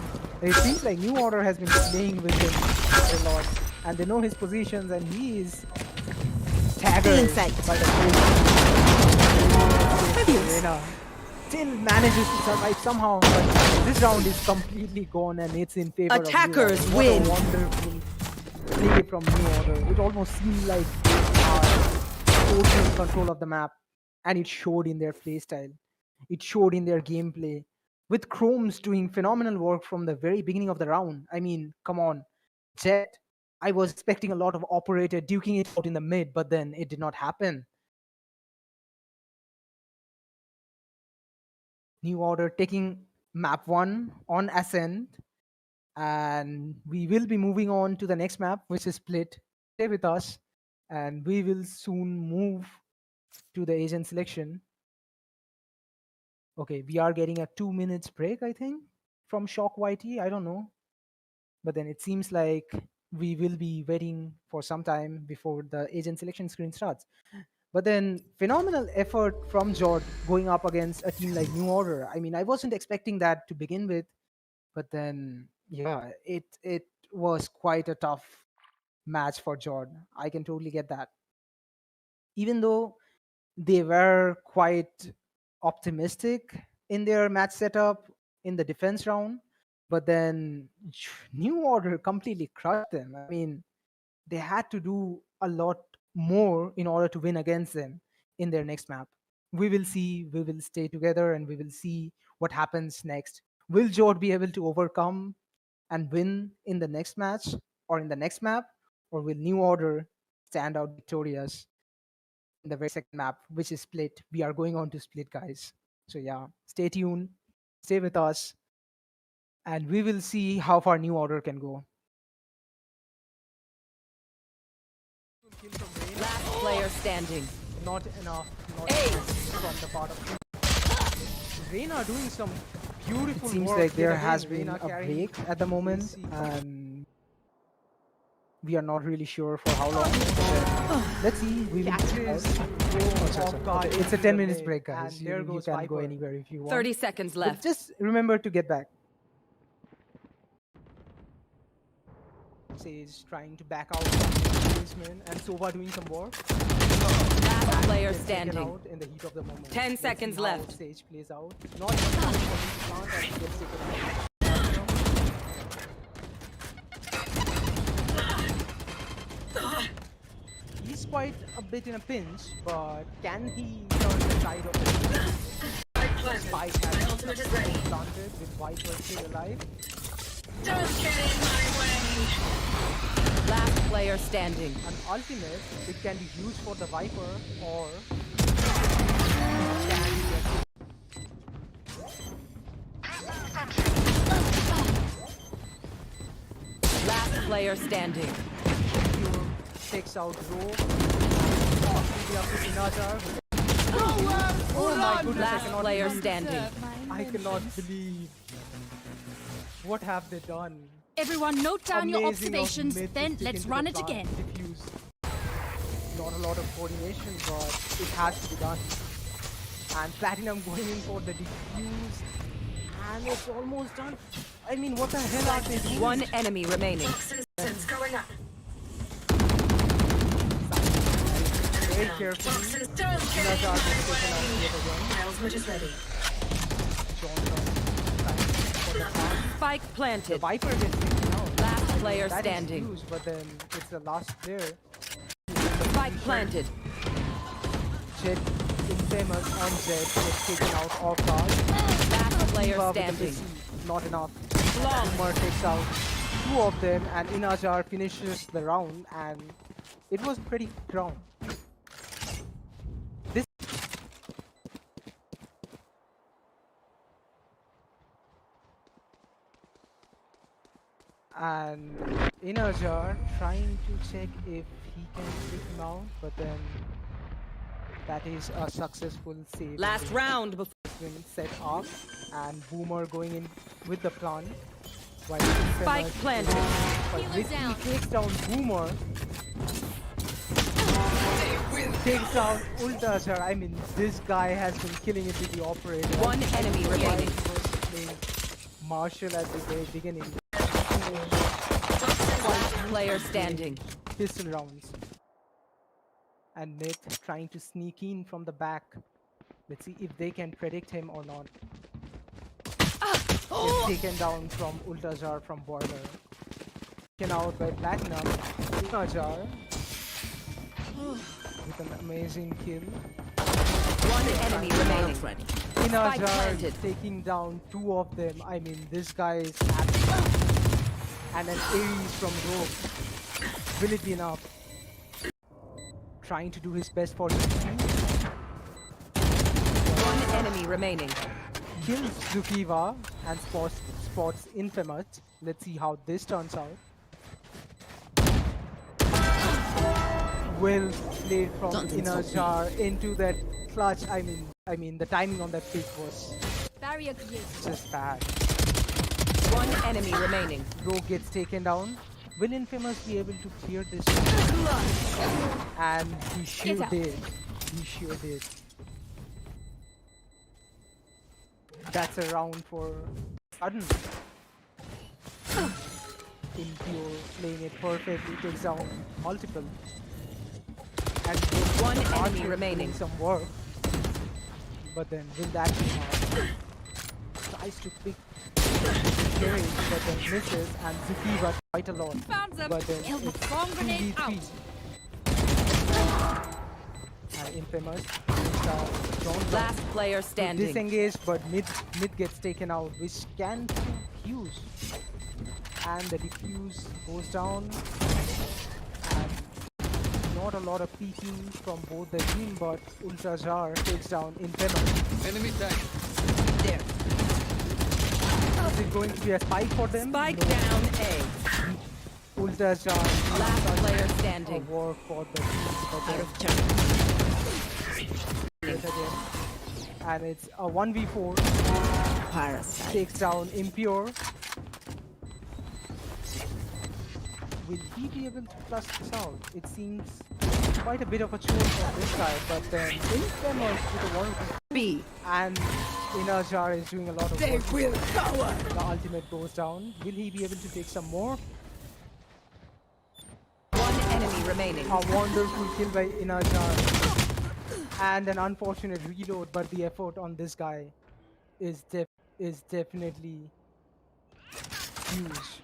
It seems like New Order has been playing with him a lot, and they know his positions, and he is staggered inside. by the Reyna still manages to survive somehow, but this round is completely gone, and it's in favor Attackers of New Order. win. What a wonderful play from New Order. It almost seemed like they are totally in control of the map, and it showed in their playstyle. It showed in their gameplay. With Chromes doing phenomenal work from the very beginning of the round. I mean, come on. Jet, I was expecting a lot of Operator duking it out in the mid, but then it did not happen. New Order taking map 1 on Ascent, and we will be moving on to the next map, which is Split. Stay with us, and we will soon move to the agent selection. Okay, we are getting a 2 minutes break, I think, from Shock YT. I don't know. But then it seems like we will be waiting for some time before the agent selection screen starts. But then phenomenal effort from Jord going up against a team like New Order. I mean, I wasn't expecting that to begin with, but then yeah, it was quite a tough match for Jord. I can totally get that. Even though they were quite optimistic in their match setup in the defense round, but then New Order completely crushed them. I mean, they had to do a lot more in order to win against them in their next map. We will see, we will stay together, and we will see what happens next. Will Jord be able to overcome and win in the next match or in the next map, or will New Order stand out victorious in the very second map, which is Split? We are going on to Split, guys. So yeah, stay tuned, stay with us, and we will see how far New Order can go. Last player standing. Not enough. Not enough from the part of Reyna doing some beautiful. It seems work like yet there again. has been Reyna a carrying break at the moment, Msi. and we are not really sure for how long. Let's see. We will see. Catches off guard Okay, it's a into 10 the minutes mid, break, guys. and You, there you goes can go Viper. anywhere if you want. 30 seconds But left. just remember to get back. Sage trying to back out from the basement, and Sova doing some work. Last player Gets taken standing. out in the heat of the moment. 10 Let's seconds see how left. Sage plays out. Not enough time for him to plant, and he gets taken out. He's quite a bit in a pinch, but can he turn the side of it? Spike My has ultimate is ready. planted with Viper still alive. Don't get in my way. Last player standing. An ultimate, it can be used for the Viper, or can get Last player standing. Pure takes out Rogue. Completely up to Inajar. Oh my goodness, I Last cannot player believe. standing. I cannot believe. What have they done? Everyone note down your Amazing of observations, mid to then stick let's into run the it plant, again. diffuse. Not a lot of coordination, but it has to be done. And Platinum going in for the diffuse, and it's almost done. I mean, what the hell are they doing? One enemy remaining. Toxins going up. Very carefully. Toxins don't get in Nazar gets my taken out way. yet again. My ultimate is ready. Johnson trying for the plant. Spike The planted. Viper gets taken out. Last player That is standing. huge, but then it's the last player. Spike planted. Jet, infamous on Jet, gets taken out off guard. Last player Diva with the standing. PC, not enough. Long. Umar takes out two of them, and Inajar finishes the round, and it was pretty round. This And Inajar trying to check if he can take him out, but then that is a successful save. Last round before. Been set up, and Boomer going in with the plant. While Spike Infamous planted. but Healer Vicky down. takes down Boomer. Takes down Ultajar. I mean, this guy has been killing it with the operator. One enemy While remaining. he was playing Marshall at the very beginning. Player standing. Pistol rounds. And Myth trying to sneak in from the back. Let's see if they can predict him or not. Gets taken down from Ultajar from border. Taken out by Platinum. Ultajar with an amazing kill. One enemy remaining. Spike Inajar planted. taking down two of them. I mean, this guy is happy. And an Ares from Rogue. Will it be enough? Trying to do his best for his team. One enemy remaining. Kills Zukiva and spots Infamous. Let's see how this turns out. Well played from Don't insult Inajar into that clutch. I mean the timing on that pick was Barrier created. just bad. One enemy remaining. Rogue gets taken down. Will Infamous be able to clear this? And he sure Get out. did. He sure did. That's a round for Sudden. Impure playing it perfectly, takes down multiple. And One Rogue enemy doing remaining. some work. But then will that be hard? Tries to pick carry, but then misses, and Zukiva quite a lot. Found them. But then Kill the it's bomb grenade 2v3. And Infamous don't Last player standing. disengage, but mid gets taken out, which can defuse. And the defuse goes down. And not a lot of peeking from both the team, but Ultajar takes down Infamous. Enemy tag. There. Is it going to be a spike for them? Spike No. down A. Ultajar Last player a standing. war for the team, but Out then of turn. yet again. And it's a 1v4. Parasite. Takes down Impure. Will he be able to flush this out? It seems quite a bit of a chore from this side, but then Infamous with a 1v4. B. And Inajar is doing a lot of They work. will cover. The ultimate goes down. Will he be able to take some more? One enemy remaining. A wonderful kill by Inajar. And an unfortunate reload, but the effort on this guy is definitely huge.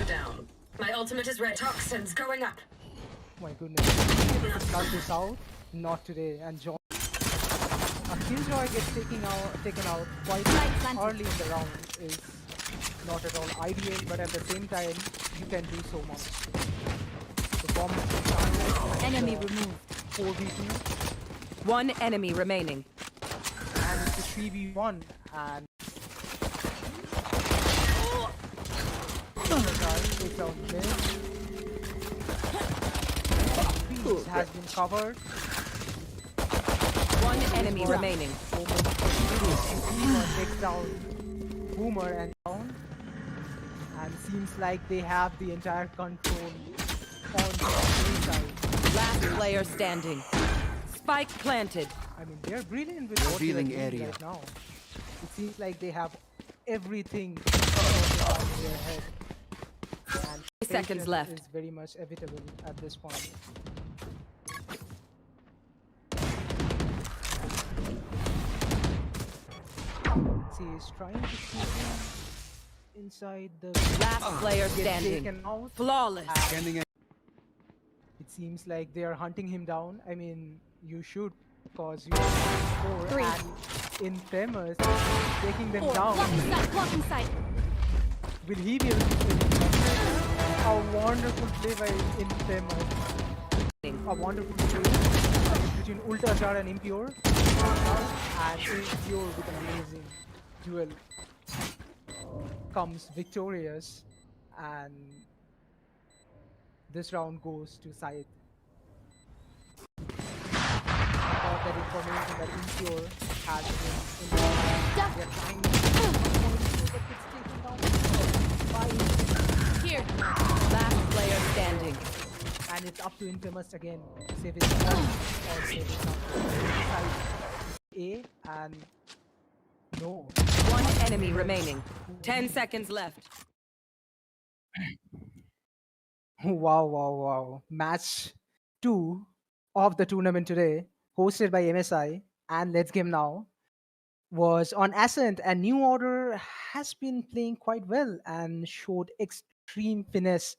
Down. My ultimate is red. Toxins going up. My goodness. Cut this out. Not today. And John. A Killjoy gets taken out quite early in the round is not at all ideal, but at the same time, you can do so much. The bomb Enemy removed. 4v2, One enemy remaining. and it's a 3v1, and takes out mid. Beast has been covered. One enemy remaining. Boomer takes down Boomer and down. And seems like they have the entire control on the side. Last player standing. Spike planted. I mean, they're brilliant with what they're Revealing doing area. right now. It seems like they have everything in their head. And Seconds patience left. is very much inevitable at this point. See, he's trying to keep him inside the Last player gets standing. taken out. Flawless. Scanning A. It seems like they are hunting him down. I mean, you should, because you are 4 Three. and Infamous taking them Four. down. Blocking sight. Blocking sight. Will he be able to kill him? A wonderful play by Infamous. A wonderful play. between Ultrajar and Impure. And Impure with an amazing duel comes victorious, and this round goes to Syed. Got that information that Impure has been involved. They're trying to but it's taken down by Here. Last player standing. and it's up to Infamous again to save his life or save his side A and no. One enemy remaining. 10 seconds left. Wow. Match 2 of the tournament today, hosted by MSI and Let's Game Now, was on Ascent, and New Order has been playing quite well and showed extreme finesse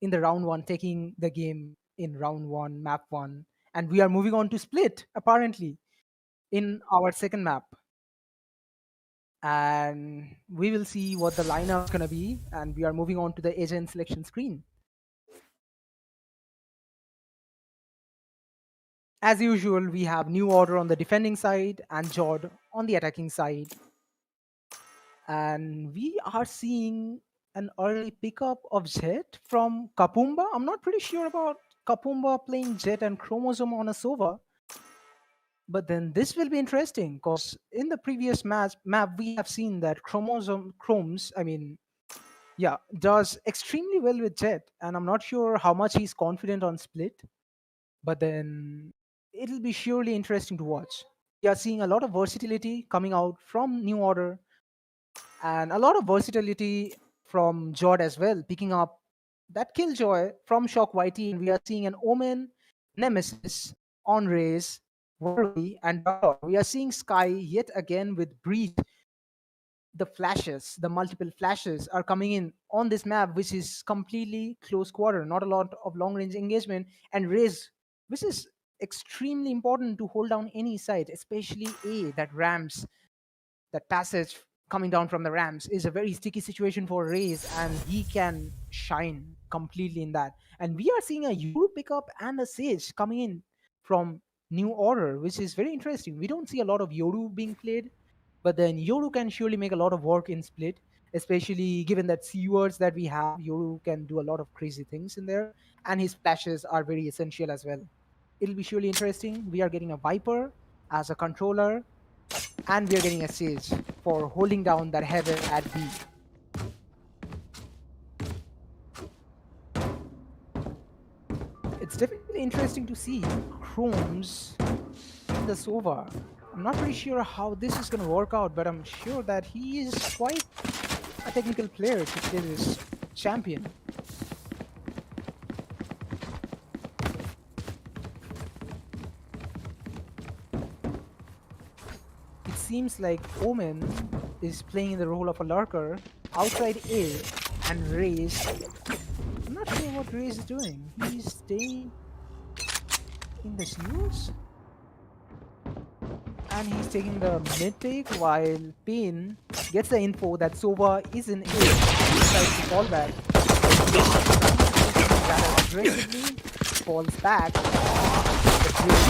in the round 1, taking the game in round 1, map 1. And we are moving on to Split, apparently, in our second map. And we will see what the lineup is going to be, and we are moving on to the agent selection screen. As usual, we have New Order on the defending side and Jod on the attacking side. And we are seeing an early pickup of Jet from Kapumba. I'm not pretty sure about Kapumba playing Jet and Chromosome on a Sova. But then this will be interesting because in the previous map we have seen that does extremely well with Jet. And I'm not sure how much he's confident on Split. But then it'll be surely interesting to watch. We are seeing a lot of versatility coming out from New Order and a lot of versatility from Jod as well, picking up that Killjoy from Shock YT. And we are seeing an Omen, Nemesis, Onrays, Worry, and Dark. We are seeing Sky yet again with Breach. The flashes, the multiple flashes are coming in on this map, which is completely close quarter, not a lot of long range engagement, and Raze, which is extremely important to hold down any side, especially A, that ramps, that passage coming down from the ramps is a very sticky situation for Raze, and he can shine completely in that. And we are seeing a Yoru pickup and a Sage coming in from New Order, which is very interesting. We don't see a lot of Yoru being played, but then Yoru can surely make a lot of work in Split, especially given that C words that we have. Yoru can do a lot of crazy things in there, and his flashes are very essential as well. It'll be surely interesting. We are getting a Viper as a controller, and we are getting a Sage for holding down that heaven at B. It's definitely interesting to see Chromes in the Sova. I'm not pretty sure how this is going to work out, but I'm sure that he is quite a technical player to play this champion. It seems like Omen is playing the role of a lurker outside A, and Raze, I'm not sure what Raze is doing. He's staying in the sewers? And he's taking the mid take while Pain gets the info that Sova is in A. He tries to fall back. Rather aggressively falls back.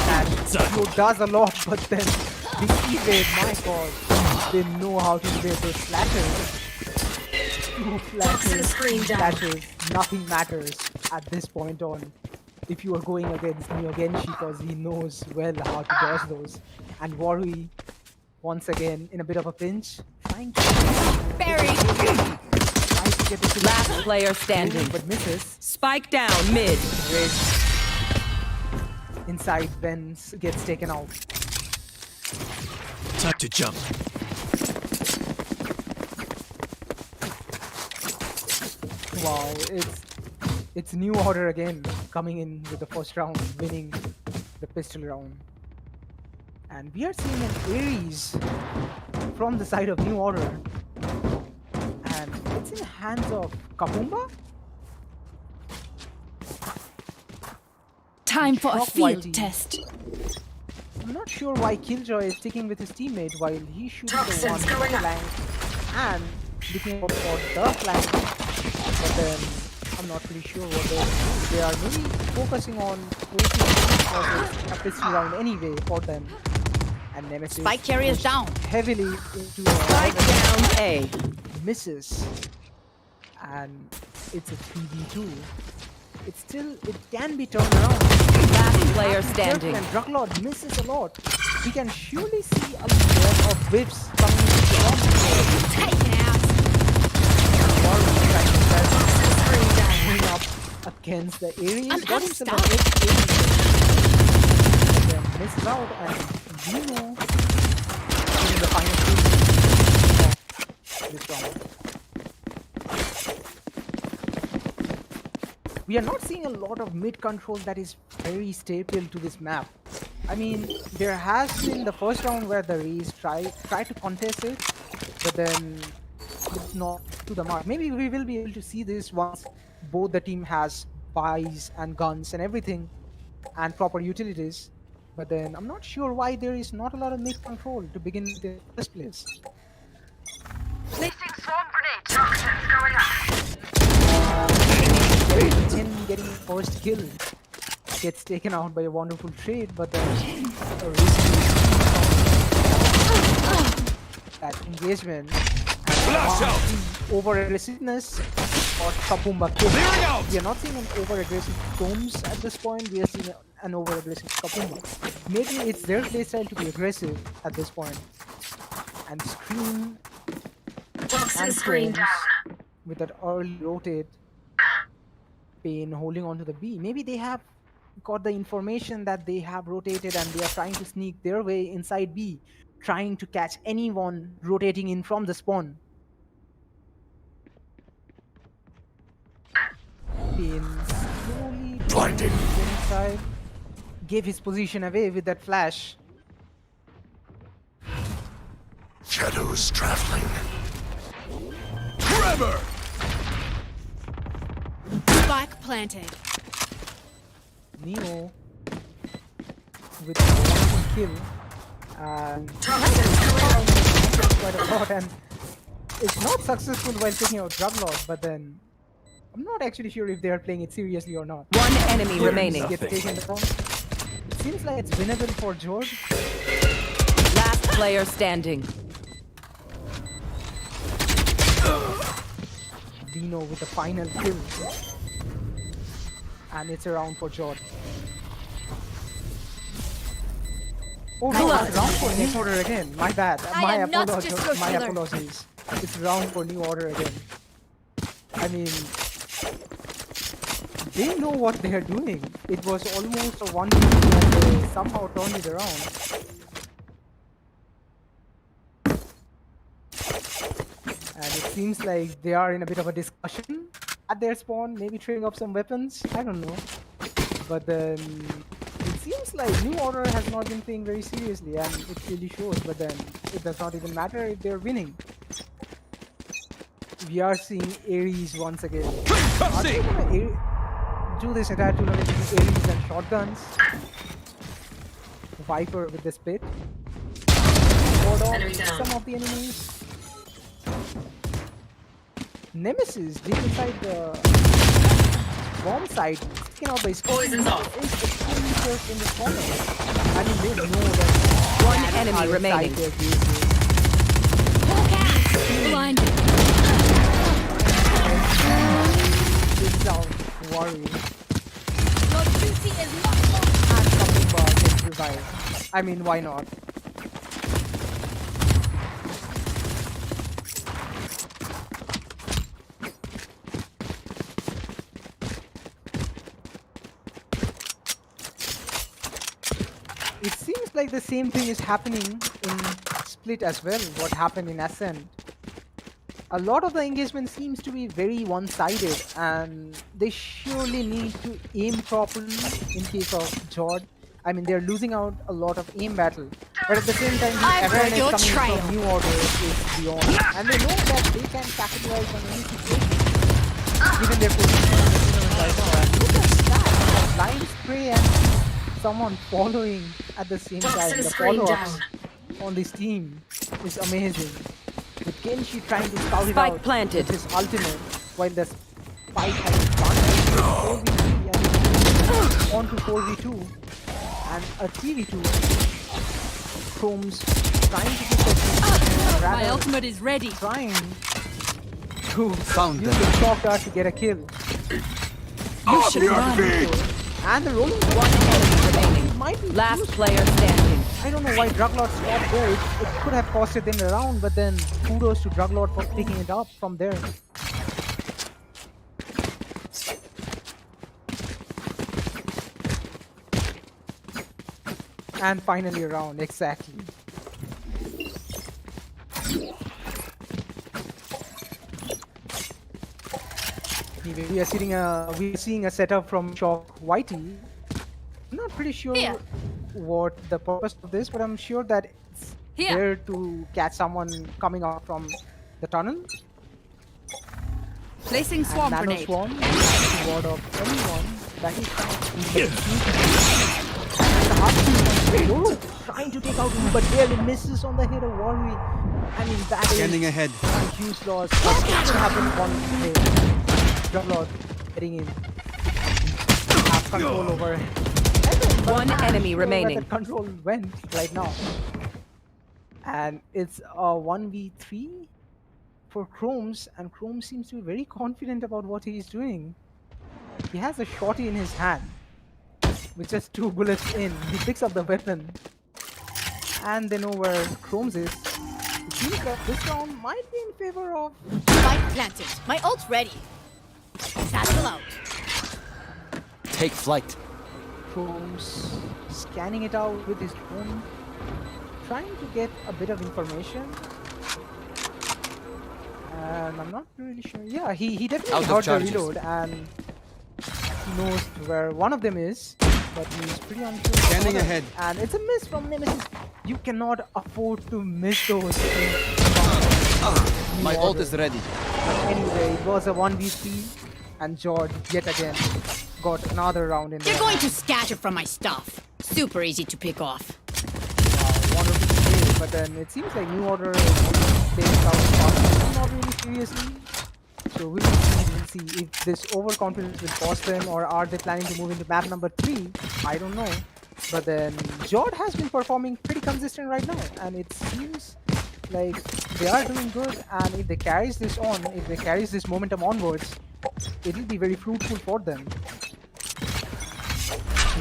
That does a lot, but then the evade, my god, they know how to evade those flashes. Two flashes, nothing matters at this point on. If you are going against Neo Genshi, because he knows well how to dodge those. And Worry, once again, in a bit of a pinch, trying to get the Last player standing. but misses. Spike down mid. Inside, Vens gets taken out. Time to jump. Wow, it's New Order again, coming in with the first round, winning the pistol round. And we are seeing an Ares from the side of New Order. And it's in the hands of Kapumba? Time for a Shock field YT. test. I'm not sure why Killjoy is sticking with his teammate while he shoots the one Toxins going up. flank and looking out for the flank. But then I'm not pretty sure what they're doing. They are maybe focusing on forcing because it's a pistol round anyway for them. And Nemesis Spike carriers pushed down. heavily into Spike down A. misses. And it's a 3v2. It can be turned around. Last player standing. And Druglord misses a lot. We can surely see a lot of whips coming from Taken out. going up against the Aries. I'm Got himself an unstoppable. edge. Then misses out and Dino in the final kill of this round. We are not seeing a lot of mid control that is very staple to this map. I mean, there has been the first round where the Rays try to contest it, but then it's not to the mark. Maybe we will be able to see this once both the team has buys and guns and everything and proper utilities. But then I'm not sure why there is not a lot of mid control to begin with in the first place. Placing swarm grenade. Toxins going up. Getting first kill gets taken out by a wonderful trade, but then a risky that engagement and over aggressiveness or Kapumba kill. We are not seeing an over aggressive Tomes at this point. We are seeing an over aggressive Kapumba. Maybe it's their playstyle to be aggressive at this point. And screen Toxin and screen Tomes down. with that early rotate. Pain holding on to the B. Maybe they have got the information that they have rotated and they are trying to sneak their way inside B, trying to catch anyone rotating in from the spawn. Pain slowly blinded inside, gave his position away with that flash. Shadows traveling. Trevor! Spike planted. Neo with one kill and quite a lot, and it's not successful while taking out Druglord, but then I'm not actually sure if they are playing it seriously or not. One enemy remaining. Get taken down. It seems like it's winnable for George. Last player standing. Dino with the final kill. And it's a round for George. Oh no, it's round for New Order again. My bad. My am not apologies. just your My killer. apologies. It's round for New Order again. I mean, they know what they are doing. It was almost a 1v and they somehow turned it around. And it seems like they are in a bit of a discussion at their spawn, maybe trading up some weapons. I don't know. But then it seems like New Order has not been playing very seriously, and it really shows. But then it does not even matter if they're winning. We are seeing Ares once again. Are they gonna do this entire tournament with Ares and shotguns? Viper with the spit. Ward Enemy off down. some of the enemies. Nemesis deep inside the bomb side, taken out by his Poison's off. is extremely first in the corner. I mean, they know that One enemy remaining. their base is. Blinded. This sound worrying. Your duty is not over. And Kapumba gets revived. I mean, why not? It seems like the same thing is happening in Split as well, what happened in Ascent. A lot of the engagement seems to be very one-sided, and they surely need to aim properly in case of Jord. I mean, they're losing out a lot of aim battle, but at the same time, the I've heard awareness your coming trail. from New Order is beyond, and they know that they can capitalize on any situation, given their position in the tournament right now. And look at that, blind spray and someone following at the same time. Toxin The screen follow-ups down. on this team is amazing. With Genshi trying to scout it Spike out planted. with his ultimate, while the fight has started. 4v3 and on to 4v2 and a 3v2. Chrome's trying to get the My ultimate is ready. trying to Found use them. the shock dart to get a kill. You should run. And the rolling One enemy remaining. might be Last used. player standing. I don't know why Druglord stopped there. It could have costed them a round, but then kudos to Druglord for picking it up from there. And finally a round, exactly. Anyway, we are seeing a setup from Shock Whitey. I'm not pretty sure Here. what the purpose of this, but I'm sure that it's Here. there to catch someone coming out from the tunnel. Placing And swarm Nano grenade. Swarm to ward off anyone that is Yoro trying to take out him, but barely misses on the head of Warwick. And in that Scanning ahead. a huge loss. What happened one hit? Druglord getting in. Have control over him. One enemy Where remaining. that control went right now. And it's a 1v3 for Chromes, and Chrome seems to be very confident about what he is doing. He has a shotty in his hand with just 2 bullets in. He picks up the weapon and they know where Chromes is. It seems that this round might be in favor of Spike planted. My ult's ready. Satchel out. Take flight. Chromes, scanning it out with his phone, trying to get a bit of information. And I'm not really sure. Yeah, he definitely Out of heard the charges. reload and he knows where one of them is, but he's pretty unsure. Scanning about it. ahead. And it's a miss from Nemesis. You cannot afford to miss those. My ult is ready. But anyway, it was a 1v3 and George yet again got another round in They're there. going to scatter from my stuff. Super easy to pick off. Wonderful play, but then it seems like New Order is playing out not really seriously. So we'll see if this overconfidence will cost them, or are they planning to move into map number 3? I don't know. But then Jord has been performing pretty consistent right now, and it seems like they are doing good. And if they carries this on, if they carries this momentum onwards, it will be very fruitful for them.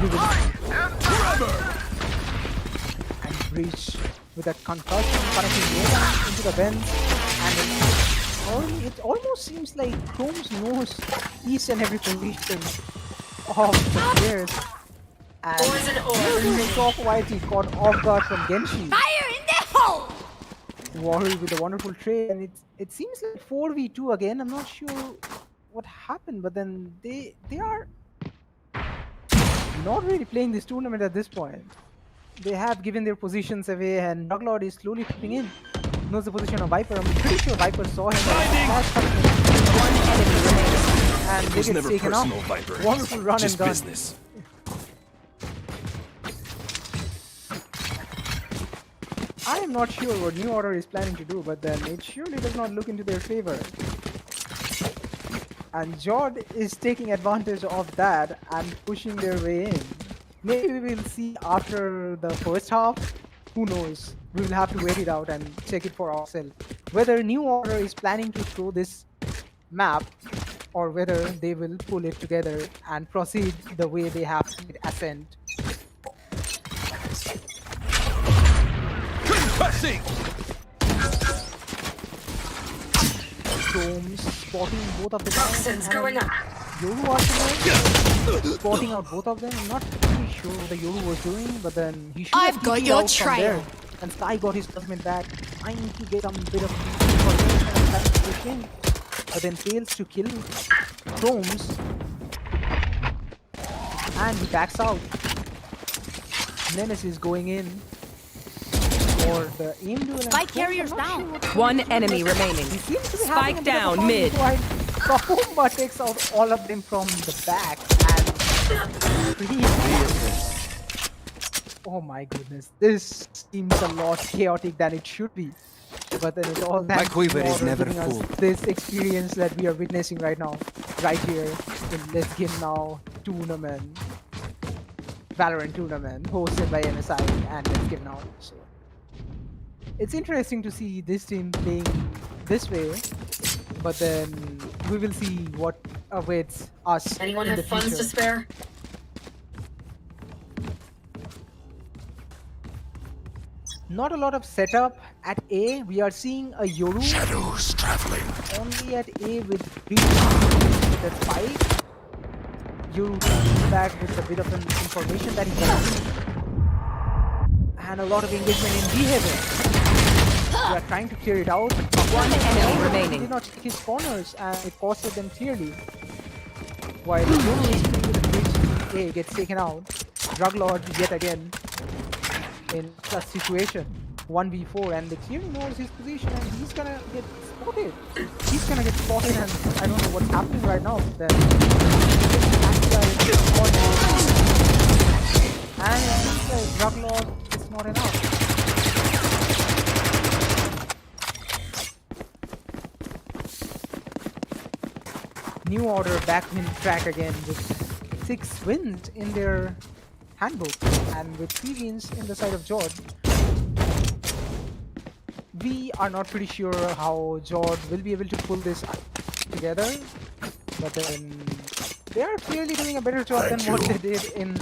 We will and breach with that concussion connecting Nova into the vents, and it almost seems like Chromes knows each and every position of the players. And Poison orb. Shock Whitey caught off guard from Genshi. Fire in the hole! Warrior with a wonderful trade, and it seems like 4v2 again. I'm not sure what happened, but then they are not really playing this tournament at this point. They have given their positions away, and Druglord is slowly creeping in. Knows the position of Viper. I'm pretty sure Viper saw him. One enemy remaining. And they get taken up. Viper. Wonderful run and gun. I am not sure what New Order is planning to do, but then it surely does not look into their favor. And Jord is taking advantage of that and pushing their way in. Maybe we'll see after the first half. Who knows? We will have to wait it out and check it for ourselves. Whether New Order is planning to throw this map, or whether they will pull it together and proceed the way they have with Ascent. Storms spotting both of them. Toxins going up. Yoru also spotting out both of them. I'm not really sure what the Yoru was doing, but then he should I've have got peeked your out from trail. there. And Sky got his ultimate back, trying to get some bit of information and trying to push in, but then fails to kill Chromes. And he backs out. Nemesis going in for the aim duel. and Spike Chromes, carriers I'm not down. sure what One Chromes is enemy doing, but remaining. he seems to be Spike having a bit of a down fun mid. while Kahumba takes out all of them from the back and freezes. Oh my goodness, this seems a lot chaotic than it should be. But then it's all that My quiver is New Order never giving us full. this experience that we are witnessing right now. right here in Let's Game Now tournament, Valorant tournament hosted by MSI and Let's Game Now. So it's interesting to see this team playing this way, but then we will see what awaits us Anyone in the have funds future. to spare? Not a lot of setup at A. We are seeing a Yoru Shadows traveling. only at A with that spike. Yoru comes back with a bit of an information that he can, and a lot of engagement in B heaven. We are trying to clear it out. One enemy He remaining. did not take his corners and it costed them clearly. While Yoru is playing with the bridge, A gets taken out. Druglord yet again in such situation. 1v4 and they clearly knows his position and he's gonna get spotted. He's gonna get spotted and I don't know what's happening right now. Then and Druglord is not enough. New Order back in track again with 6 wins in their handbook and with 3 wins in the side of George. We are not pretty sure how George will be able to pull this together, but then they are clearly doing a better job than what they did in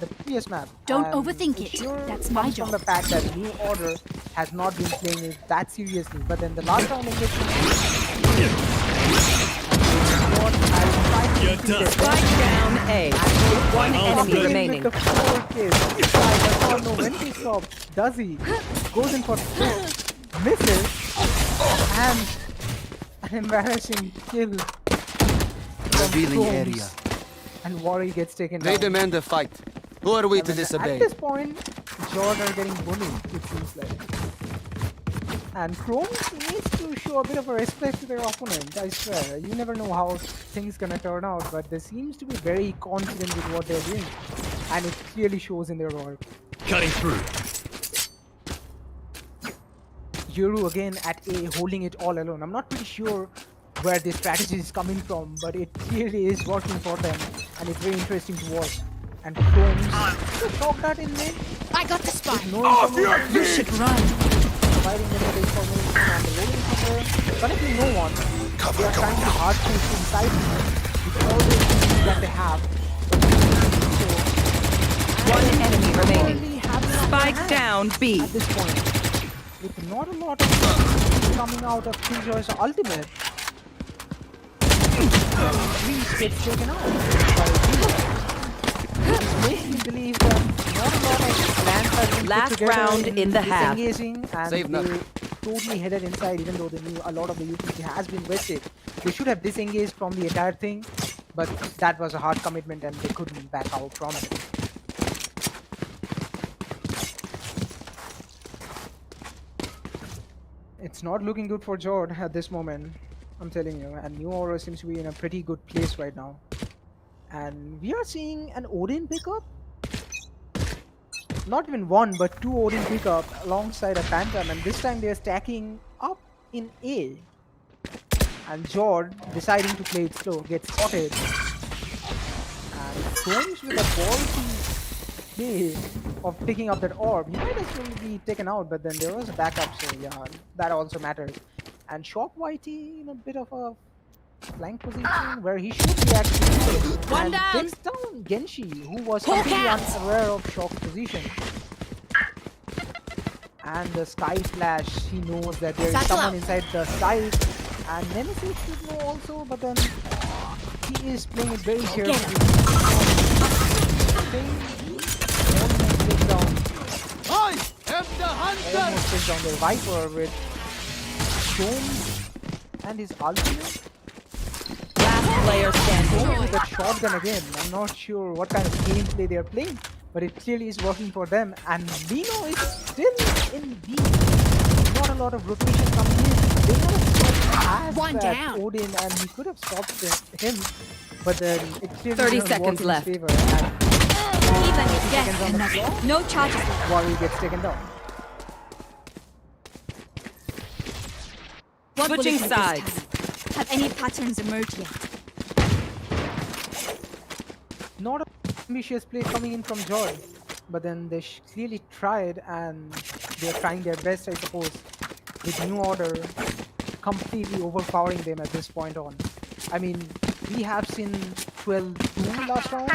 the previous map. Don't And overthink it. sure That's my comes job. from the fact that New Order has not been playing it that seriously, but then the last round engagement. Spike down A. One enemy remaining. With the 4 kills. I does not know when to stop. Does he? Goes in for 4. Misses. And an embarrassing kill. Revealing area. And Worry gets taken They down. demand a fight. Who are we to At disobey? this point, George are getting bullied, it seems like. And Chrome needs to show a bit of a respect to their opponent, I swear. You never know how things gonna turn out, but they seems to be very confident with what they're doing. And it clearly shows in their work. Cutting through. Yoru again at A, holding it all alone. I'm not pretty sure where this strategy is coming from, but it clearly is working for them. And it's very interesting to watch. And Chrome's shock that in mid. I got the spike. No Off your information. You should run. Providing them with the information and the loading somewhere. Connecting no one. Cover They are trying going to out. hard push inside with all the things that they have. One enemy remaining. Only have enough Spike hand down B. at this point. With not a lot of things coming out of Killjoy's ultimate. Reese gets taken out by Killjoy. This makes me believe that not a lot of plans have been put Last together round in the half. disengaging and Save they nothing. totally headed inside even though they knew a lot of the UPC has been wasted. They should have disengaged from the entire thing, but that was a hard commitment and they couldn't back out from it. It's not looking good for Jord at this moment, I'm telling you, and New Aura seems to be in a pretty good place right now. And we are seeing an Odin pickup. Not even one, but 2 Odin pickup alongside a Phantom, and this time they are stacking up in A. And Jord, deciding to play it slow, gets spotted. And Jones with a ballsy play of picking up that orb. He might actually be taken out, but then there was a backup, so yeah, that also matters. And Shock Whitey in a bit of a flank position where he should be actually One and down. takes down Genshi, who was Hawk completely out. unaware of Shock's position. And the Sky Flash, he knows that there is Satchel someone out. inside the site. And Nemesis should know also, but then he is playing it very carefully. Almost takes down, I am the hunter! almost takes down the Viper with Jones and his ultimate. Last player standing. Jones with that shotgun again. I'm not sure what kind of gameplay they are playing, but it clearly is working for them. And Lino is still in B. Not a lot of rotation coming in. They have One that down. Odin, and he could have stopped him, but then it clearly 30 didn't work seconds in his left. favor. And Even seconds on the death. clock, No charges. Worry gets taken down. What will Switching it take this sides. time? Have any patterns emerged yet? ambitious play coming in from George, but then they clearly tried and they're trying their best, I suppose, with New Order completely overpowering them at this point on. I mean, we have seen 12-2 last round,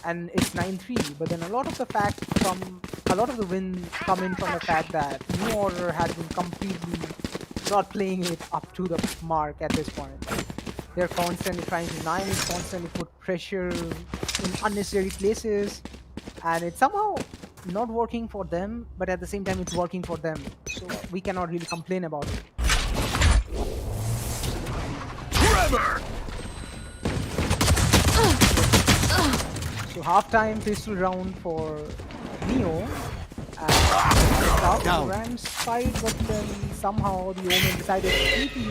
and it's 9-3. But then a lot of the win come in from the fact that New Order has been completely not playing it up to the mark at this point. They're constantly trying to knife, constantly put pressure in unnecessary places, and it's somehow not working for them, but at the same time it's working for them. So we cannot really complain about it. So halftime pistol round for Neo. And Rams fight, but then somehow the Omen decided to TP,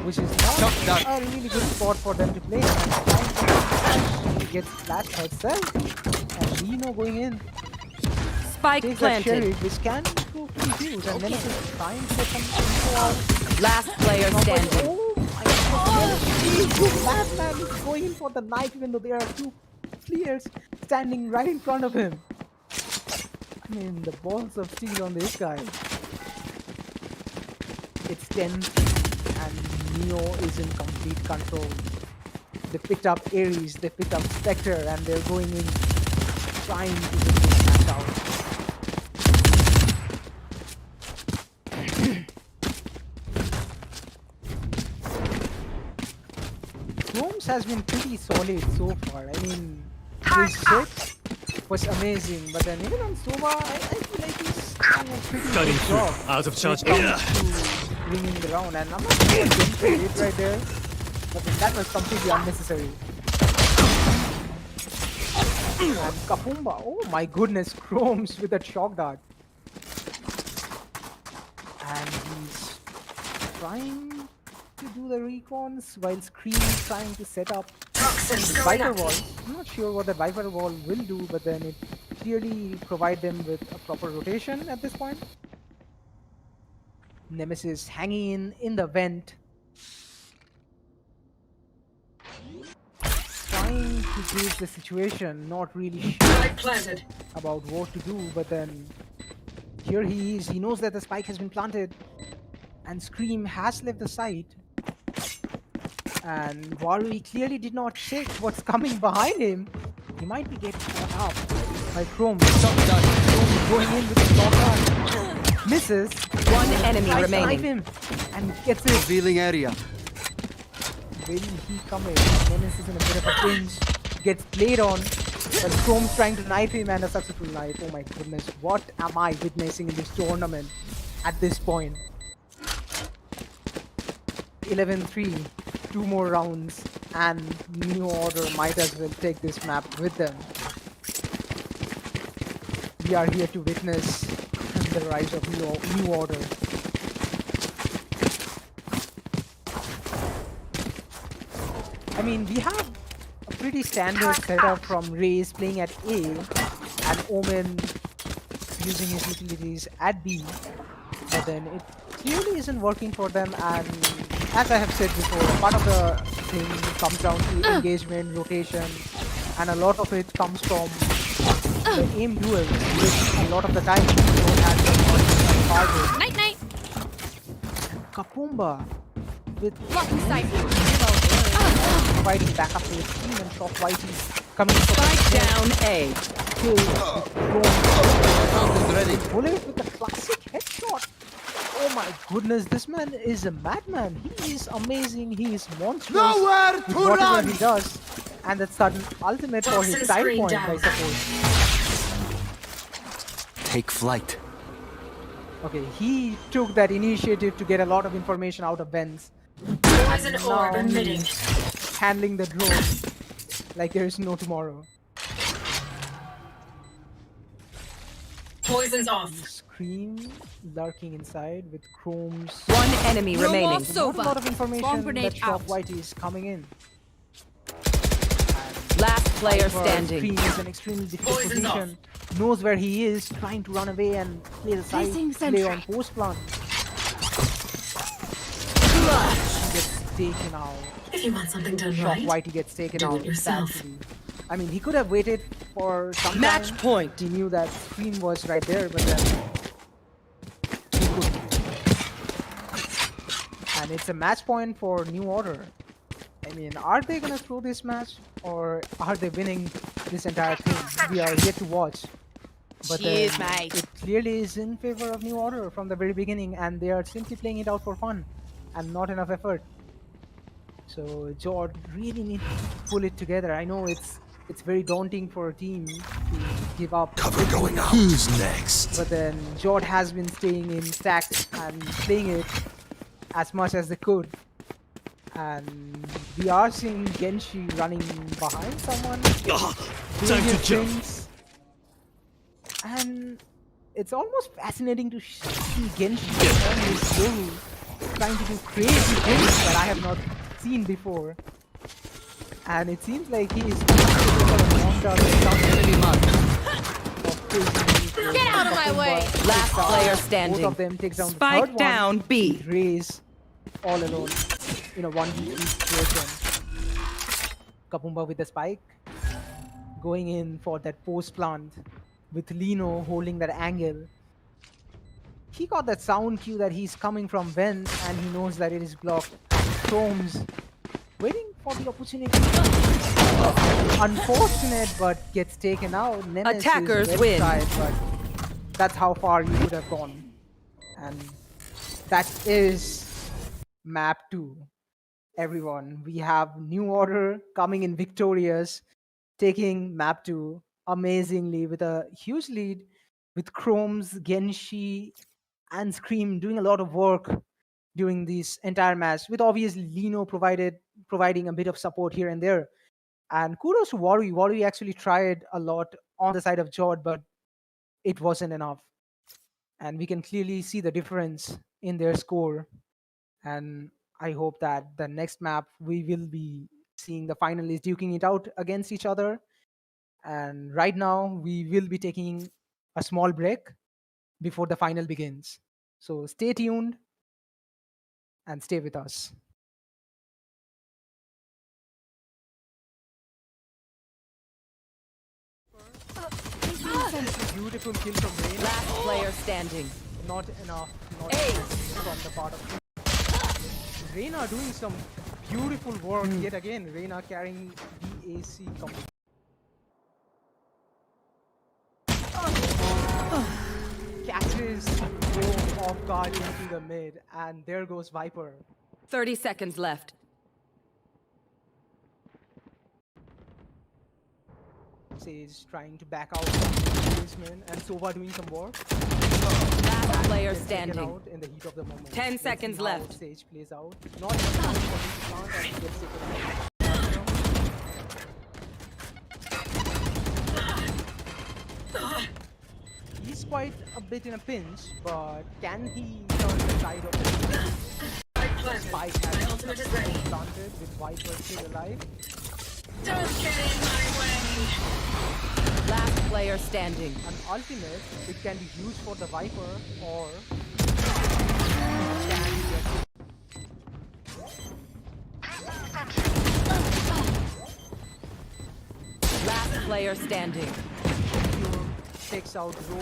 which is not a really good spot for them to play. And she gets flashed herself, and Neo going in. Spike Takes planted. that Cherry, which can prove pretty huge, and Nemesis is trying to get some info out. Last player standing. Oh my god, Batman is going in for the knife even though there are two players standing right in front of him. I mean, the balls of steel on this guy. It's 10 and Neo is in complete control. They picked up Ares, they picked up Spectre, and they're going in trying to win this match out. Holmes has been pretty solid so far. I mean, his set was amazing, but then even on Sova, I feel like he's doing a pretty Cutting good through. job Out of charge. when it comes to winning the round. And I'm not sure what Gen did right there, but then that was completely unnecessary. And Kapumba, oh my goodness, Chromes with that shock dart. And he's trying to do the recons while Scream is trying to set up the Viper wall. I'm not sure what the Viper wall will do, but then it clearly provide them with a proper rotation at this point. Nemesis hanging in the vent, trying to gauge the situation, not really sure about what to do, but then here he is. He knows that the spike has been planted, and Scream has left the site. And Waru clearly did not check what's coming behind him. He might be getting caught up by Chrome. Chrome going in with the shotgun. Misses. One enemy Tries to remaining. knife him and gets it. Revealing area. Will he come in? Menace is in a bit of a pinch. Gets played on. But Chrome's trying to knife him and a successful knife. Oh my goodness. What am I witnessing in this tournament at this point? 11-3. 2 more rounds and New Order might as well take this map with them. We are here to witness the rise of New Order. I mean, we have a pretty standard setup from Raze playing at A and Omen using his utilities at B, but then it clearly isn't working for them, and as I have said before, part of the thing comes down to engagement, rotation, and a lot of it comes from the aim duels, which a lot of the time you don't have target. Night night. And Kapumba with Blocking sight. fighting back up to his team, and Shock Whitey coming from Spike down A. Bullet with the classic headshot. Oh my goodness, this man is a madman. He is amazing. He is monstrous. Nowhere with to whatever run! he does. And that's sudden ultimate for his side point, I suppose. Take flight. Okay, he took that initiative to get a lot of information out of Benz. Poison orb Now emitting. he's handling the drone like there is no tomorrow. Poison's off. Scream lurking inside with Chrome's. One enemy No more remaining. Not a lot of Bomb information grenade that Shock out. Whitey is coming in. Last player Scream standing. is an extremely difficult Poison's position. Knows where he is, trying to run away and play the side, Placing play sentry. on post plant. He gets taken out. If you want something done Shock right, Whitey gets taken do out. it yourself. Thankfully. I mean, he could have waited for some Match time. point. He knew that screen was right there, but then he couldn't. And it's a match point for New Order. I mean, are they gonna throw this match, or are they winning this entire thing? We are yet to watch. But Cheers, mate. it clearly is in favor of New Order from the very beginning, and they are simply playing it out for fun and not enough effort. So Jord really needs to pull it together. I know it's very daunting for a team to give up. Cover going out. Who's next? But then Jord has been staying intact and playing it as much as they could. And we are seeing Genshi running behind someone. Time to jump. Things. And it's almost fascinating to see Genshi on his solo trying to do crazy things that I have not seen before. And it seems like he is Get out of my way! Last player standing. Both of them takes down Spike the third down one. B. Raise all alone in a 1v3 situation. Kapumba with the spike, going in for that post plant with Lino holding that angle. He got that sound cue that he's coming from vent, and he knows that it is blocked. Chrome's waiting for the opportunity. Unfortunate, but gets taken out. Nemesis Attackers left win. side, but that's how far you would have gone. And that is map 2. Everyone, we have New Order coming in victorious, taking map 2 amazingly with a huge lead, with Chrome's, Genshi, and Scream doing a lot of work during this entire match, with obviously Lino providing a bit of support here and there. And kudos to Wari. Wari actually tried a lot on the side of Jord, but it wasn't enough. And we can clearly see the difference in their score. And I hope that the next map we will be seeing the finalists duking it out against each other. And right now we will be taking a small break before the final begins. So stay tuned and stay with us. Beautiful kill from Rain. Last player standing. Not enough. Not enough from the part of Reina doing some beautiful work yet again. Reina carrying BAC completely. Catches go off guard into the mid, and there goes Viper. 30 seconds left. Sage trying to back out from the policeman, and Sova doing some work. Last player Gets taken standing. out in the heat of the moment. 10 Let's seconds see how left. Sage plays out. Not enough time for him to plant, and he gets taken out. He's quite a bit in a pinch, but can he turn the tide of the Spike has My ultimate is ready. planted with Viper still alive. Don't get in my way. Last player standing. An ultimate, it can be used for the Viper, or Last player standing. takes out Ro.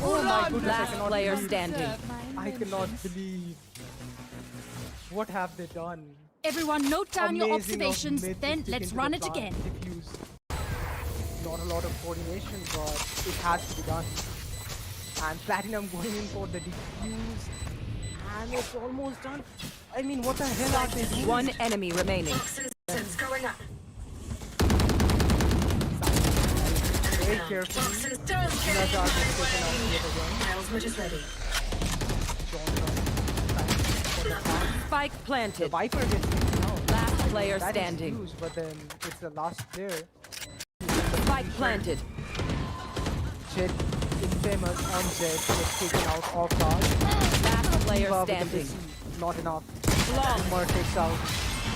Oh my goodness, I Last cannot player believe. standing. I cannot believe. What have they done? Everyone note down your Amazing of observations, mid to then stick let's into run the it plant, again. diffuse. Not a lot of coordination, but it has to be done. And Platinum going in for the diffuse, and it's almost done. I mean, what the hell are they doing? One enemy remaining. Toxins going up. Very carefully. Toxins don't get in Nazar gets my taken out way. yet again. My ultimate is ready. John for the plant. Spike The planted. Viper gets taken out. Last player That is standing. huge, but then it's the last player. Spike planted. Jet, infamous on Jet, gets taken out off guard. Last player Diva with the standing. missile, not enough. Long. Umar takes out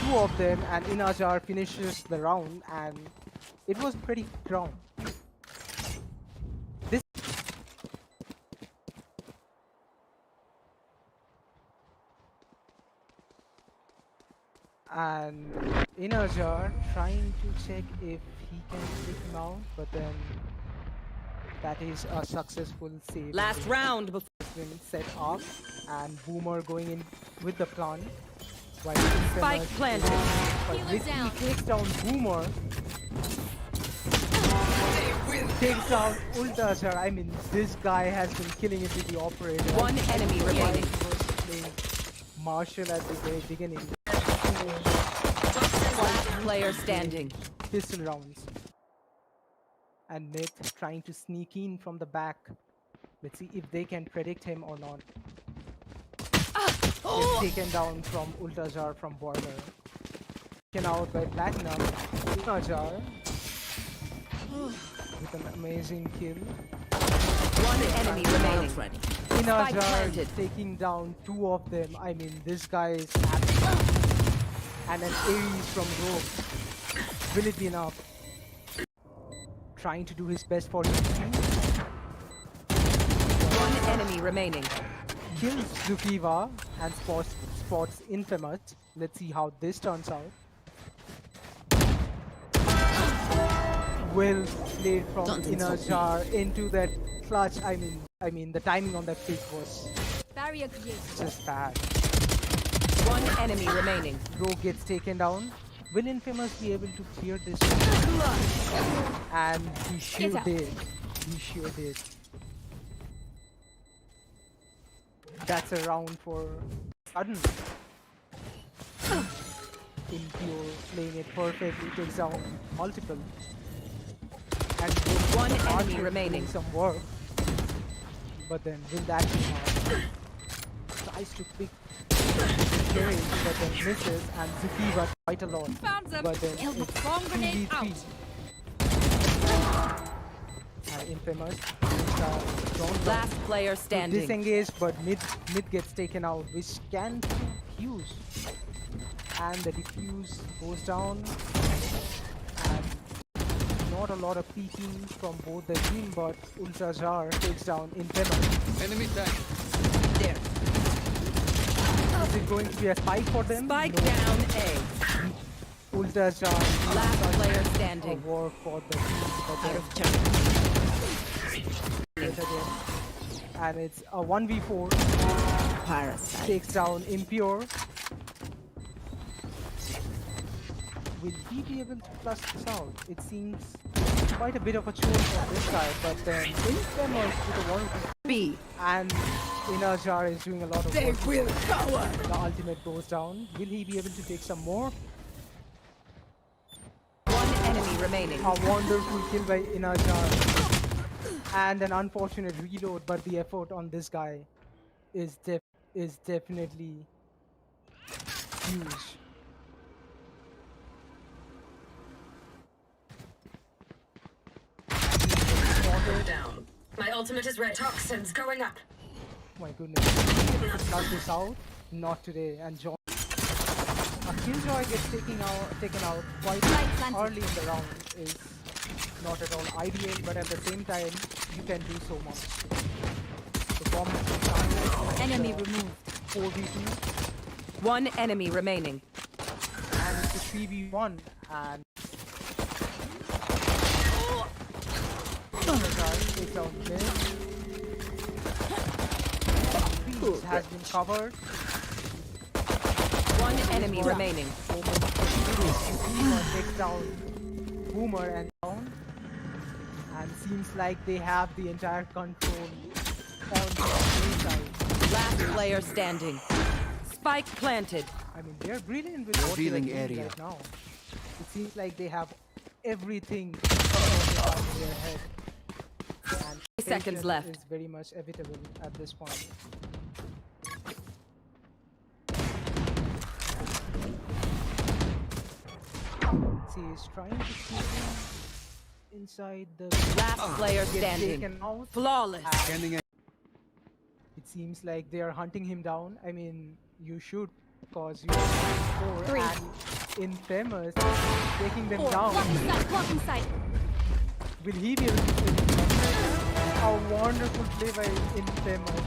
2 of them, and Inajar finishes the round, and it was pretty round. This And Inajar trying to check if he can take him out, but then that is a successful save. Last round before. Been set up, and Boomer going in with the plant. While Spike Infamous planted. but Healer Vicky down. takes down Boomer. Takes down Ultazar. I mean, this guy has been killing it with the operator. One enemy remaining. He was playing Marshall at the very beginning. Player standing. Pistol rounds. And Myth trying to sneak in from the back. Let's see if they can predict him or not. Is taken down from Ultazar from Boiler. Taken out by Platinum. Ultazar with an amazing kill. One enemy remaining. Inajar planted. taking down two of them. I mean, this guy is absolute. And an Ares from Rogue. Will it be enough? Trying to do his best for his team. One enemy remaining. Kills Zukiva and spots Infamous. Let's see how this turns out. Well played from Don't insult Inajar into that clutch. I mean, the timing on that pick was Barrier created. just bad. One enemy remaining. Rogue gets taken down. Will Infamous be able to clear this? And he sure Get out. did. He sure did. That's a round for Sudden. Impure playing it perfectly, takes down multiple. And One enemy Archer remaining. doing some work. But then will that be enough? Tries to pick carry, but then misses, and Zukiva quite a lot. Found them. But then Kill the it's bomb grenade 2v3. And Infamous don't Last player standing. disengage, but mid gets taken out, which can defuse. And the defuse goes down. And not a lot of peeking from both the team, but Ultrazar takes down Infamous. Enemy tank. There. Is it going to be a spike for them? Spike No. down A. Ultrazar Last player a standing. war for the team, but Out then of turn. yet again. And it's a 1v4. Parasite. Takes down Impure. Will he be able to flush this out? It seems quite a bit of a chore for this guy, but then Infamous with a 1v4. B. And Inajar is doing a lot of They work. will cover. The ultimate goes down. Will he be able to take some more? One enemy remaining. A wonderful kill by Inajar. And an unfortunate reload, but the effort on this guy is definitely huge. Down. My ultimate is red. Toxins going up. My goodness. Cut this out. Not today. And John. A Killjoy gets taken out quite early in the round is not at all ideal, but at the same time, you can do so much. The bomb is Enemy removed. 4v2, One enemy remaining. and it's a 3v1, and takes out mid. Beast has been covered. One enemy remaining. Takes down Boomer and down, and seems like they have the entire control on the A side. Last player standing. Spike planted. I mean, they're brilliant with what they're Revealing doing area. right now. It seems like they have everything sorted out in their head. And Seconds patience left. is very much inevitable at this point. See, he's trying to keep him inside the Last player get standing. taken out. Flawless. Scanning a It seems like they are hunting him down. I mean, you should, because you are 4 and Infamous taking them down. Blocking sight. Will he be able to take him down? A wonderful play by Infamous.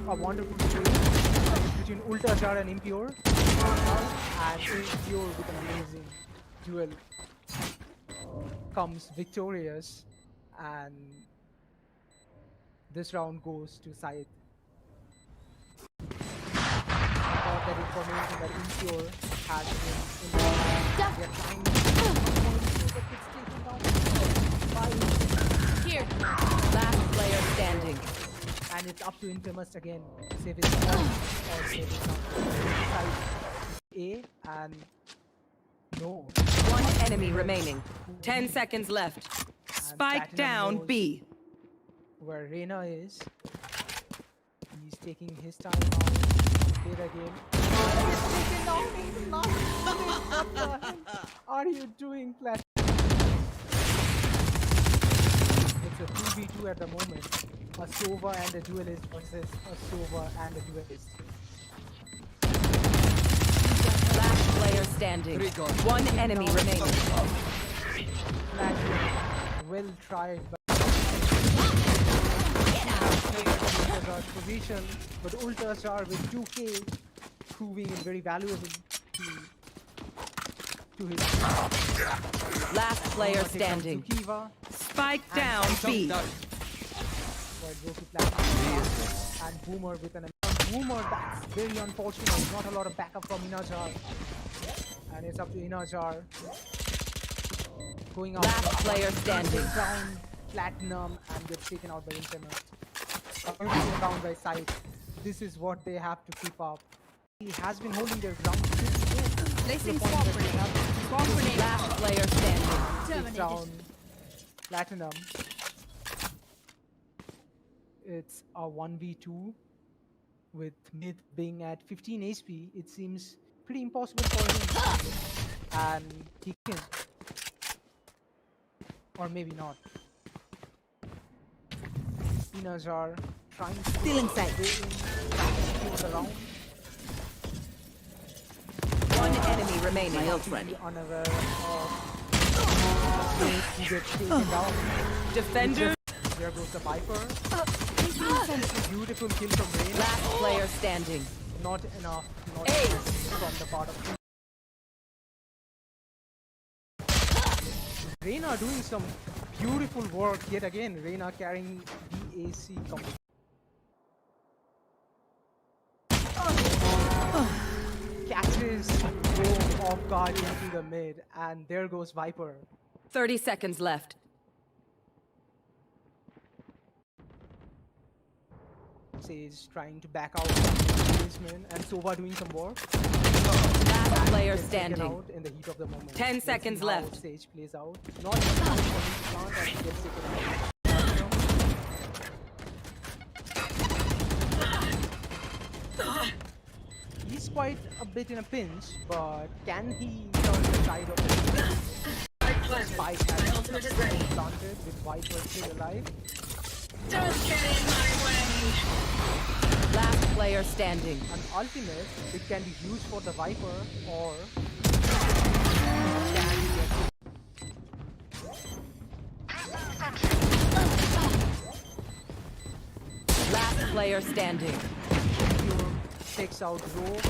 A wonderful play. between Ultrajar and Impure. And Impure with an amazing duel comes victorious, and this round goes to Scythe. Got that information that Impure has been in the they're trying to but it's taken down by Here. Last player standing. and it's up to Infamous again to save his life or save his Scythe A and no. One enemy remaining. 10 seconds left. Spike Platinum down knows B. where Reyna is. He's taking his time out to play the game. It's taken down in the last minute. What the hell are you doing, Platinum? It's a 2v2 at the moment. A Sova and a duelist versus a Sova and a duelist. Last player standing. One enemy remaining. Platinum, well tried, but Ultrajar's position, but Ultrajar with 2k proving it very valuable to his Last player Takes down standing. Kiva, Spike and down B. but go to Platinum and Boomer with an Boomer. That's very unfortunate. Not a lot of backup from Inajar, and it's up to Inajar going out. Last player standing. Down Platinum and gets taken out by Infamous. Taken down by Scythe. This is what they have to keep up. He has been holding their ground pretty good. Placing swamp grenade. Swamp grenade. Last player standing. Takes down Platinum. It's a 1v2 with Myth being at 15 HP. It seems pretty impossible for him. And he can. Or maybe not. Inajar trying to Still inside. the round. One enemy remaining. Be unaware of Myth who gets taken down. Defender. There goes the Viper. Beautiful kill from Rain. Last player standing. Not enough. Not Ace. enough from the part of Reyna doing some beautiful work yet again. Reyna carrying BAC company. Catches go off guard into the mid, and there goes Viper. 30 seconds left. Sage trying to back out from Griezmann, and Sova doing some work. Last player Gets taken standing. out in the heat of the moment. 10 Let's seconds see how left. Sage plays out. Not enough for his plant as he gets taken out. He's quite a bit in a pinch, but can he turn the tide of the Spike My has ultimate is ready. planted with Viper still alive? Don't get in my way. Last player standing. An ultimate, it can be used for the Viper or Last player standing. Pure takes out Rogue.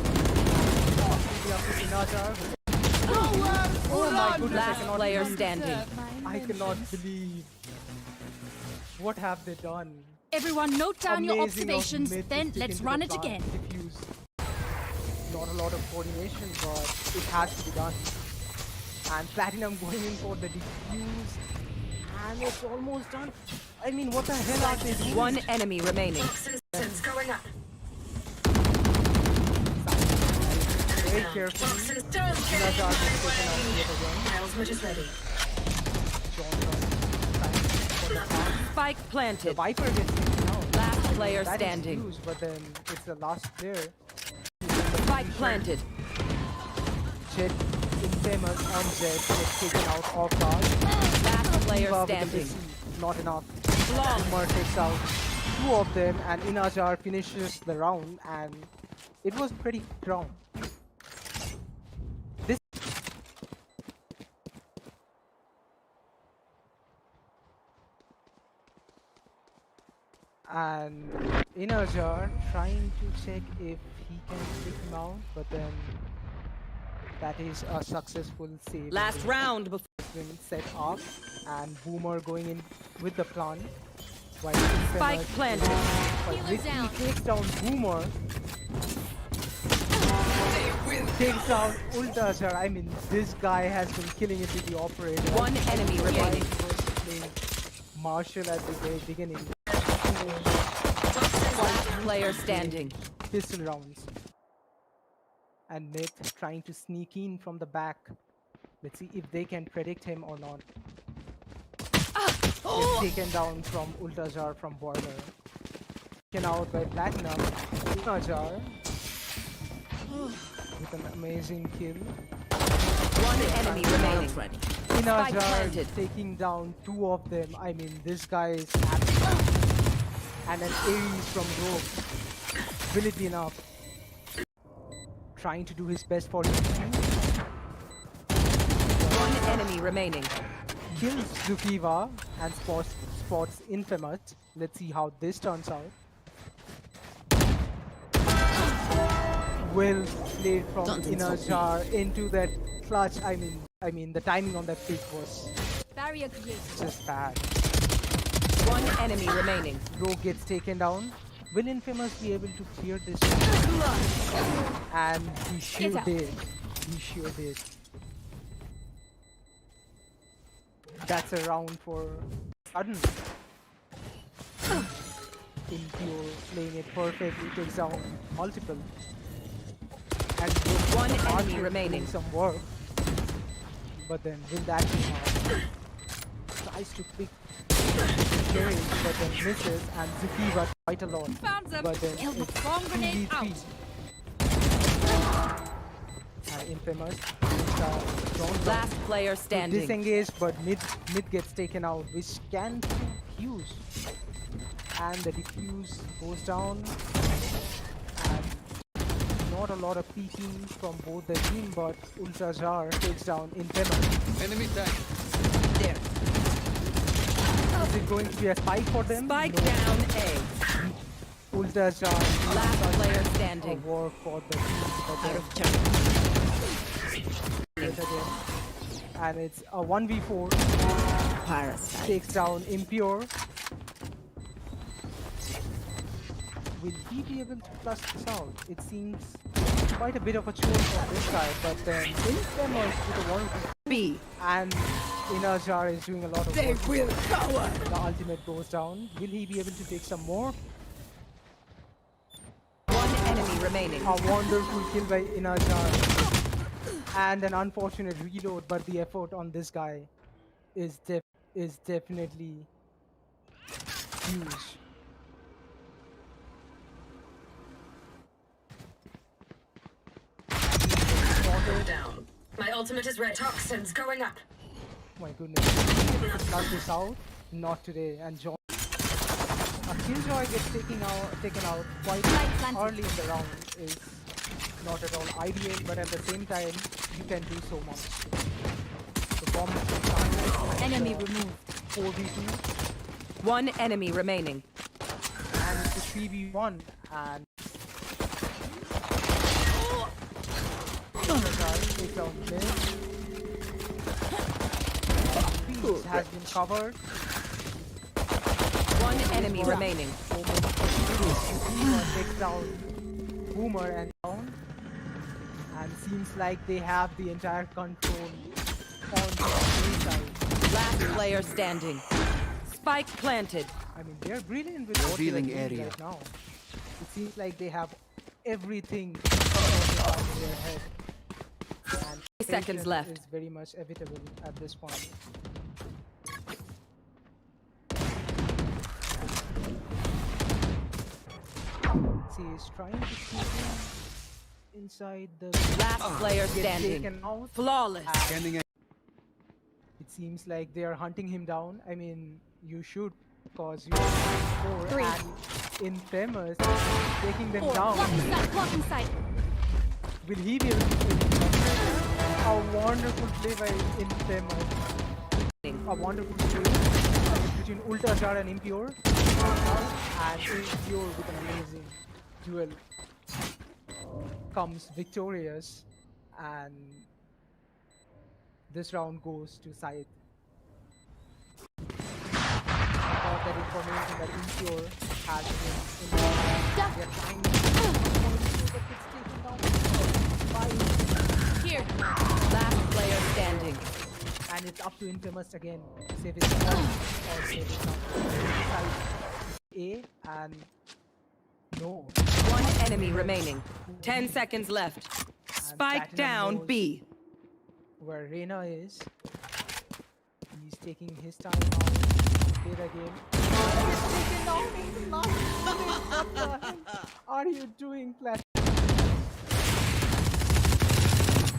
Oh my goodness, Last player believe. standing. I cannot believe. What have they done? Everyone note down your Amazing of observations, Myth to then stick let's into run the it plant, again. Diffuse. Not a lot of coordination, but it has to be done. And Platinum going in for the diffuse. And it's almost done. I mean, what the hell are they doing? One enemy remaining. Toxins going up. Very carefully. Toxins don't get in Nazar my gets taken out way. yet again. My ultimate is ready. Johnson trying for the plant. Spike The planted. Viper gets taken out. Last player That is standing. huge, but then it's the last player. Spike planted. Jet, Infamous on Jet gets taken out off guard. Last player Kiva with the standing. PC, not enough. Long. Boomer takes out two of them, and Inajar finishes the round, and it was pretty round. This And Inajar trying to check if he can take him out, but then that is a successful save. Last round before. Been set up, and Boomer going in with the plant. While Spike Infamous planted. but Risky takes down Boomer. Takes down Ultasar. I mean, this guy has been killing it with the operator. One enemy remaining. He was playing Marshall at the very beginning. Last player standing. Pistol rounds. And Myth trying to sneak in from the back. Let's see if they can predict him or not. Gets taken down from Ultajar from border. Taken out by Platinum. Ultajar with an amazing kill. One enemy remaining. Inajar planted. taking down two of them. I mean, this guy is absolute. And an Ares from Rogue. Will it be enough? Trying to do his best for him. One enemy remaining. Kills Zukiva and spots Infamous. Let's see how this turns out. Well played from Inajar into that clutch. I mean the timing on that pick was Barrier created. just bad. One enemy remaining. Rogue gets taken down. Will Infamous be able to clear this? And he sure out. did. He sure did. That's a round for Sudden. Impure playing it perfectly, takes down multiple. And One enemy Marshall remaining. doing some work. But then will that be hard? Tries to pick carry, but then misses, and Zukiva quite a lot. Found them. But then Kill the it's bomb grenade 2v3. And Infamous don't Last player standing. disengage, but mid gets taken out, which can defuse. And the defuse goes down. And not a lot of peeking from both the team, but Ultajar takes down Infamous. Enemy tank. There. Is it going to be a spike for them? Spike No. down A. Ultajar Last player a standing. war for the team, but Out then of turn. it again. And it's a 1v4. Parasite. Takes down Impure. Will he be able to flush this out? It seems quite a bit of a chore from this side, but then Infamous with a 1v4. B. And Inajar is doing a lot of They work. will cower. The ultimate goes down. Will he be able to take some more? One enemy remaining. A wonderful kill by Inajar. And an unfortunate reload, but the effort on this guy is definitely huge. Down. My ultimate is red. Toxins going up. My goodness. Cut this out. Not today. And John. Killjoy gets taken out quite early in the round is not at all ideal, but at the same time, you can do so much. The bomb is Enemy removed. 4v2, One enemy remaining. and it's a 3v1, and takes down mid. Beast has been covered. One enemy remaining. Takes down Boomer and down. And seems like they have the entire control on the other side. Last player standing. Spike planted. I mean, they're brilliant with what they're Revealing doing area. right now. It seems like they have everything sorted in their head. And 30 seconds patience left. is very much evitable at this point. See, he's trying to keep him inside the Last player get standing. taken out. Flawless. Scanning a It seems like they are hunting him down. I mean, you should, because you are 4 and Infamous taking them down. Blocking sight. Will he be able to take him down? A wonderful play by Infamous. A wonderful play. between Ultrajar and Impure. And Impure with an amazing duel comes victorious. And this round goes to Said. Got that information that Impure has been in the they're trying to but it's taken down by Here. Last player standing. and it's up to Infamous again to save his life or save his side A and no. One enemy remaining. 10 seconds left. Spike Platinum down knows B. where Reyna is. He's taking his time out to play the game. It's taken down in the last minute. What the hell are you doing, Platinum?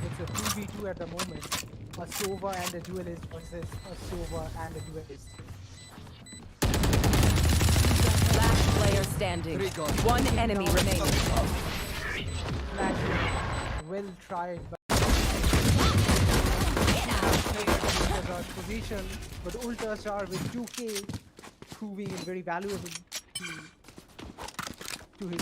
It's a 2v2 at the moment. A Sova and a duelist versus a Sova and a duelist. Last player standing. One enemy remaining. Platinum, well tried, but Ultra's position, but Ultrajar with 2k proving it very valuable to his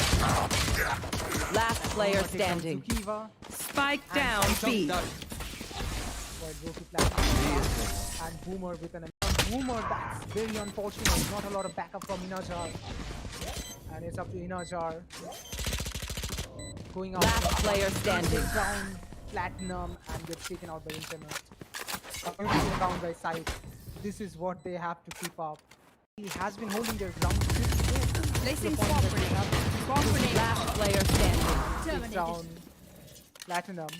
Last player Take down standing. Zukiva, Spike and down B. while Goku Platinum and Boomer with an Boomer. That's very unfortunate. Not a lot of backup from Inajar, and it's up to Inajar going out. Last player standing. Down Platinum and gets taken out by Infamous. Taken down by Sight. This is what they have to keep up. He has been holding their ground pretty good. Placing To the point swamp that they grenade. have Swamp grenade. Last player standing. takes Terminated. down Platinum.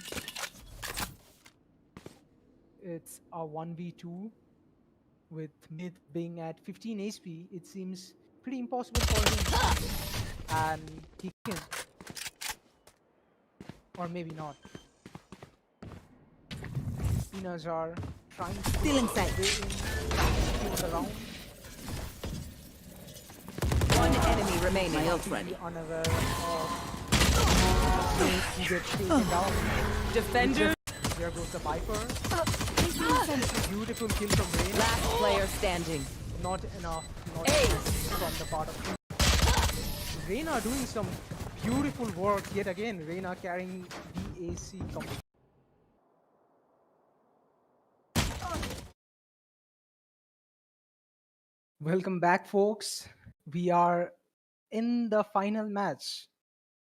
It's a 1v2 with Myth being at 15 HP. It seems pretty impossible for him. And he can. Or maybe not. Inajar trying to Still inside. kill the round. One enemy remaining. My ult ready. Be unaware of Myth who gets taken down. Defender. There goes the Viper. Beautiful kill from Rain. Last player standing. Not enough. Not Ace. enough from the part of Reyna doing some beautiful work yet again. Reyna carrying BAC completely. Welcome back, folks. We are in the final match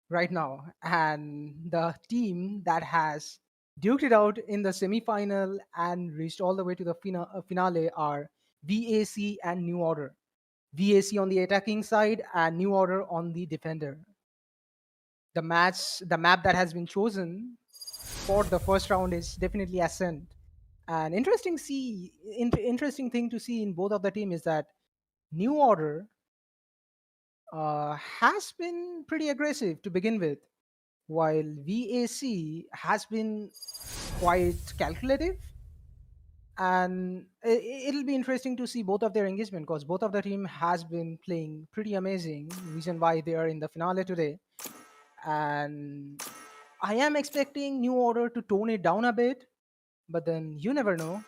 right now, and the team that has duked it out in the semi-final and reached all the way to the finale are VAC and New Order. VAC on the attacking side and New Order on the defender. The map that has been chosen for the first round is definitely Ascent. An interesting thing to see in both of the team is that New Order has been pretty aggressive to begin with, while VAC has been quite calculative. And it'll be interesting to see both of their engagement because both of the team has been playing pretty amazing. Reason why they are in the finale today, and I am expecting New Order to tone it down a bit, but then you never know.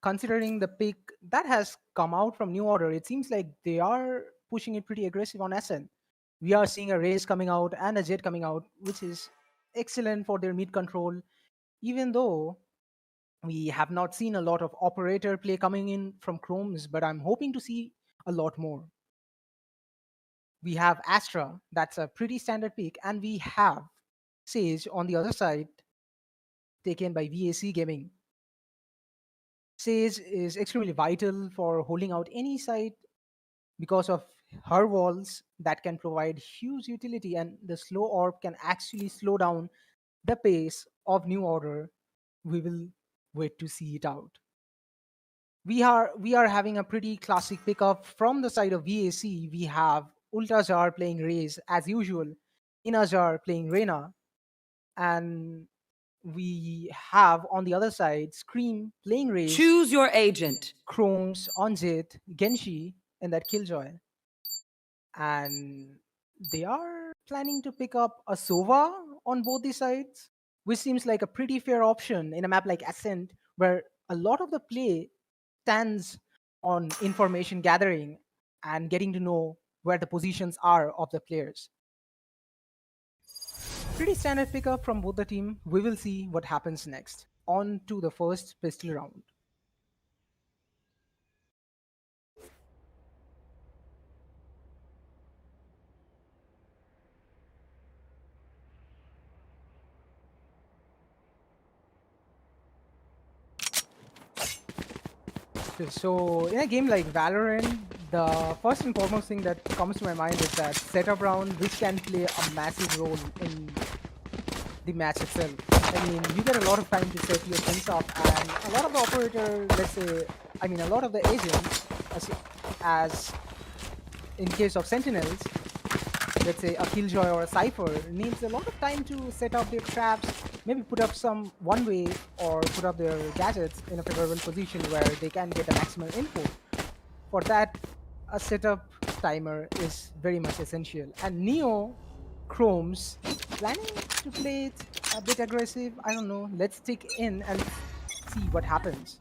Considering the pick that has come out from New Order, it seems like they are pushing it pretty aggressive on SN. We are seeing a Raze coming out and a Jet coming out, which is excellent for their mid control, even though we have not seen a lot of operator play coming in from Chromes, but I'm hoping to see a lot more. We have Astra, that's a pretty standard pick, and we have Sage on the other side, taken by VAC Gaming. Sage is extremely vital for holding out any side because of her walls that can provide huge utility, and the slow orb can actually slow down the pace of New Order. We will wait to see it out. We are having a pretty classic pickup from the side of VAC. We have Ultrajar playing Raze as usual, Inajar playing Reyna, and we have on the other side Scream playing Raze, Choose your agent. Chromes, Onjit, Genshi, and that Killjoy. And they are planning to pick up a Sova on both these sides, which seems like a pretty fair option in a map like Ascent, where a lot of the play stands on information gathering and getting to know where the positions are of the players. Pretty standard pickup from both the team. We will see what happens next. On to the first pistol round. So in a game like Valorant, the first and foremost thing that comes to my mind is that setup round, which can play a massive role in the match itself. I mean, you get a lot of time to set your things up, and a lot of the operator, let's say, I mean, a lot of the agents, as in case of Sentinels, let's say a Killjoy or a Cypher, needs a lot of time to set up their traps, maybe put up some one-way or put up their gadgets in a favorable position where they can get a maximum info. For that, a setup timer is very much essential. And Neo Chrome's planning to play it a bit aggressive. I don't know. Let's take in and see what happens.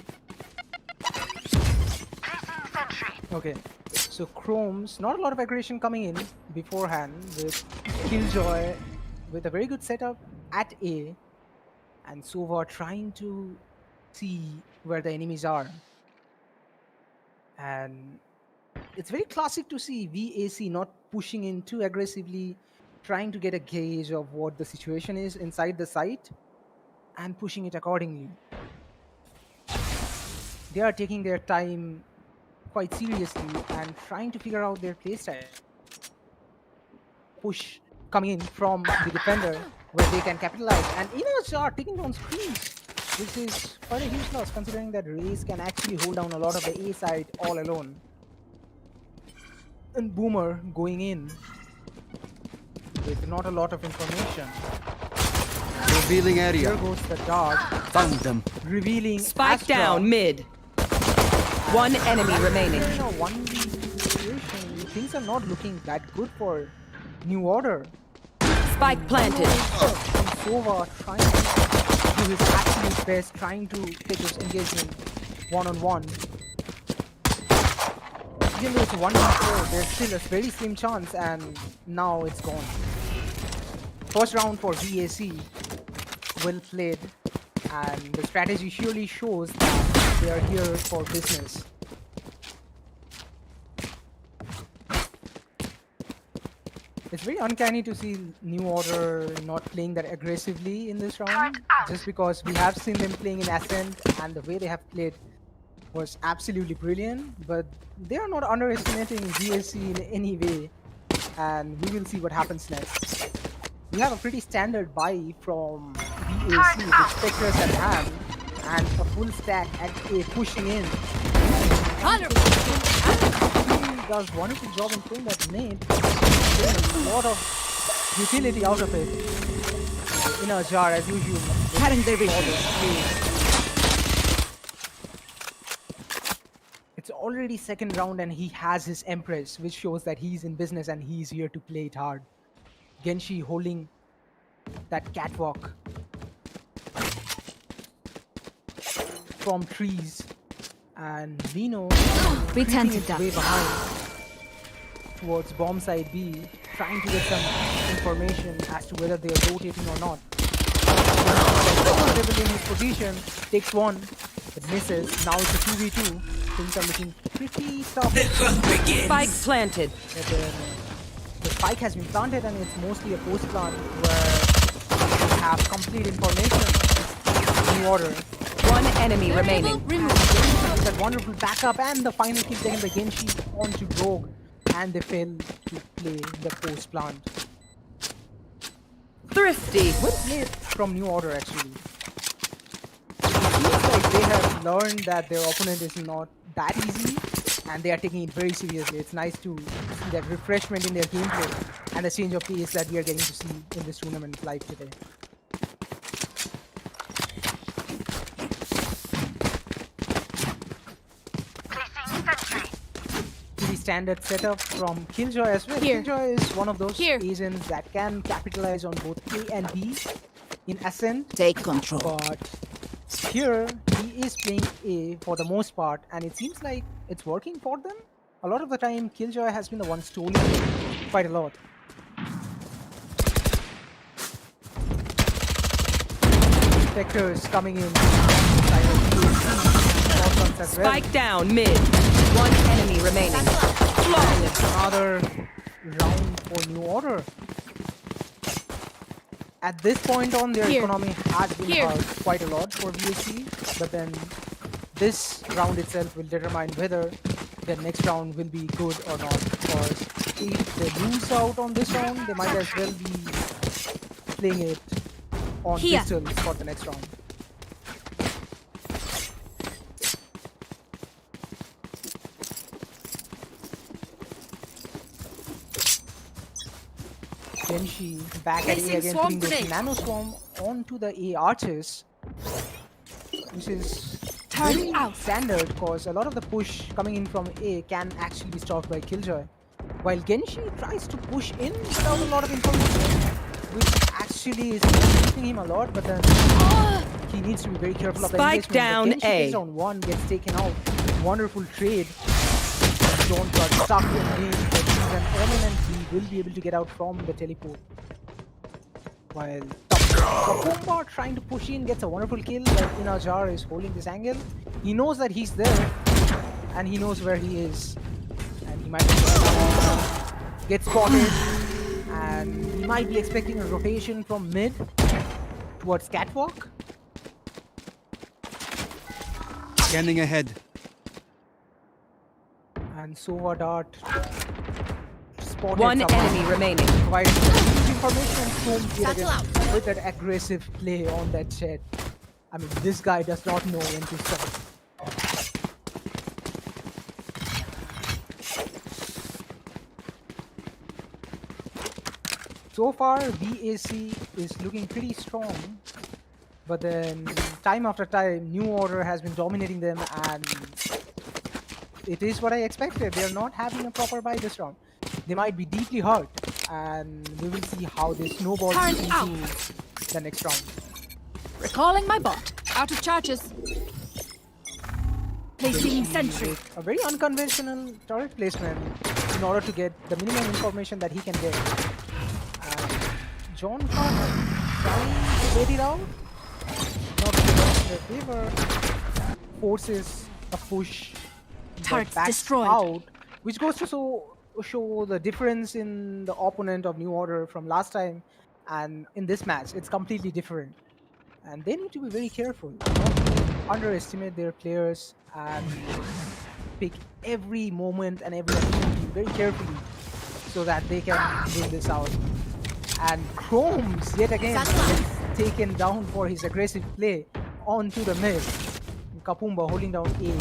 Okay. So Chrome's not a lot of aggression coming in beforehand with Killjoy with a very good setup at A, and Sova trying to see where the enemies are. And it's very classic to see VAC not pushing in too aggressively, trying to get a gauge of what the situation is inside the site and pushing it accordingly. They are taking their time quite seriously and trying to figure out their playstyle. Push coming in from the defender where they can capitalize, and Inos are taking down screens, which is quite a huge loss considering that Raze can actually hold down a lot of the A side all alone. And Boomer going in with not a lot of information. Revealing area. Here goes the dart. Found them. Revealing Spike Astra. down mid. One enemy remaining. In a 1v situation, things are not looking that good for New Order. Spike planted. And Sova trying to do his absolute best, trying to take this engagement one-on-one. Even though it's 1v4, there's still a very slim chance, and now it's gone. First round for VAC, well played, and the strategy surely shows that they are here for business. It's very uncanny to see New Order not playing that aggressively in this round, just because we have seen them playing in Ascent, and the way they have played was absolutely brilliant, but they are not underestimating VAC in any way, and we will see what happens next. We have a pretty standard buy from VAC with Spectres at hand, and a full stack at A pushing in. He does wonderful job in playing that nade, getting a lot of utility out of it. In a jar as usual. It's already second round and he has his Empress, which shows that he's in business and he's here to play it hard. Genshi holding that catwalk from trees, and Vino creeping its way behind towards bomb side B, trying to get some information as to whether they are rotating or not. Comfortable in his position, takes one, but misses. Now it's a 2v2. Things are looking pretty tough. Spike planted. The spike has been planted, and it's mostly a post plant where we have complete information. New Order. One enemy remaining. That wonderful backup and the final kill taken by Genshi onto Rogue, and they fail to play the post plant. Thrifty. Well played from New Order actually. It seems like they have learned that their opponent is not that easy, and they are taking it very seriously. It's nice to see that refreshment in their gameplay and the change of pace that we are getting to see in this tournament live today. Pretty standard setup from Killjoy as well. Here. Killjoy is one of those Here. agents that can capitalize on both A and B in Ascent. Take control. But Here, he is playing A for the most part, and it seems like it's working for them. A lot of the time, Killjoy has been the one stealing quite a lot. Spectres coming in. Spike down mid. One enemy remaining. Flawless. Another round for New Order. At this point on, their economy had been hurt quite a lot for VAC, but then this round itself will determine whether the next round will be good or not. Because if they lose out on this round, they might as well be playing it on pistols for the next round. Genshi back at A again, putting this Nano Swarm onto the A arches, which is very standard because a lot of the push coming in from A can actually be stopped by Killjoy. While Genshi tries to push in without a lot of information, which actually is helping him a lot, but then he needs to be very careful of the Spike down Genshi A. takes down one, gets taken out. Wonderful trade. John got stuck in range, but he's an omen and he will be able to get out from the teleport. While Kapumba trying to push in gets a wonderful kill, but Inajar is holding this angle. He knows that he's there, and he knows where he is. And he might get spotted, and he might be expecting a rotation from mid towards catwalk. Scanning ahead. And Sova Dart spotted One someone. enemy remaining. Providing huge information and Combs yet again with that aggressive play on that jet. I mean, this guy does not know when to stop. So far, VAC is looking pretty strong, but then time after time, New Order has been dominating them, and it is what I expected. They are not having a proper buy this round. They might be deeply hurt, and we will see how they snowball into the next round. Recalling my bot. Out of charges. Placing sentry. A very unconventional turret placement in order to get the minimum information that he can get. John Carter trying to wait it out. Not in their favor. Forces a push. Turrets backs destroyed. Out, which goes to show the difference in the opponent of New Order from last time and in this match. It's completely different. And they need to be very careful, not to underestimate their players and pick every moment and every opportunity very carefully so that they can win this out. And Chromes yet again gets taken down for his aggressive play onto the mid. Kapumba holding down A.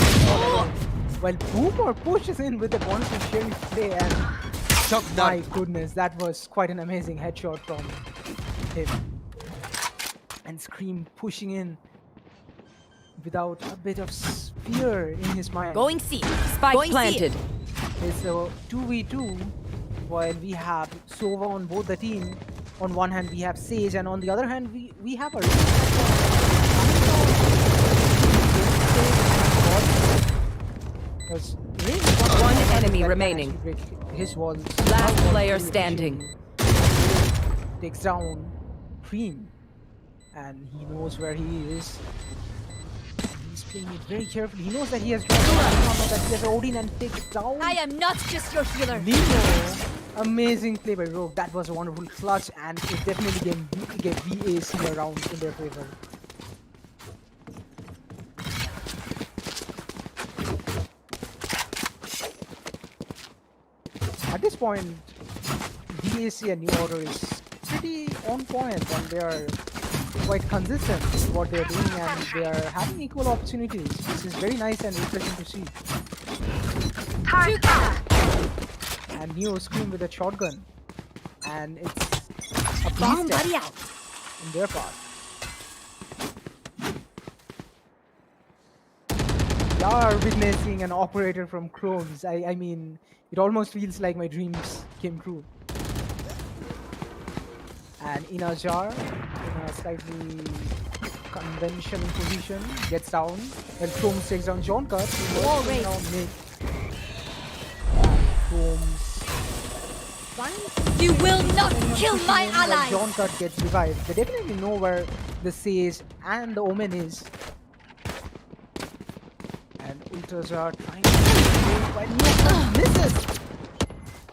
While Boomer pushes in with a wonderful sheriff play, and my goodness, that was quite an amazing headshot from him. And Scream pushing in without a bit of fear in his mind. Going C. Spike planted. It's a 2v2 while we have Sova on both the team. On one hand we have Sage, and on the other hand we have a one enemy remaining. His wall. Last player standing. Takes down Cream, and he knows where he is. He's playing it very carefully. He knows that he has drawn that he has Odin and takes down. I am not just your healer. Nemo. Amazing play by Rogue. That was a wonderful clutch, and it definitely gave VAC around in their favor. At this point, VAC and New Order is pretty on point, and they are quite consistent in what they're doing, and they are having equal opportunities, which is very nice and refreshing to see. And Neo Scream with a shotgun, and it's a bomb out in their part. We are witnessing an operator from Chromes. I mean, it almost feels like my dreams came true. And in a jar, in a slightly conventional position, gets down, and Chromes takes down John Cut. Wall race. Down mid. Chromes You will not kill my him, but allies! John Cut gets revived. They definitely know where the Sage and the Omen is. And Ultras are trying to move, but no, misses!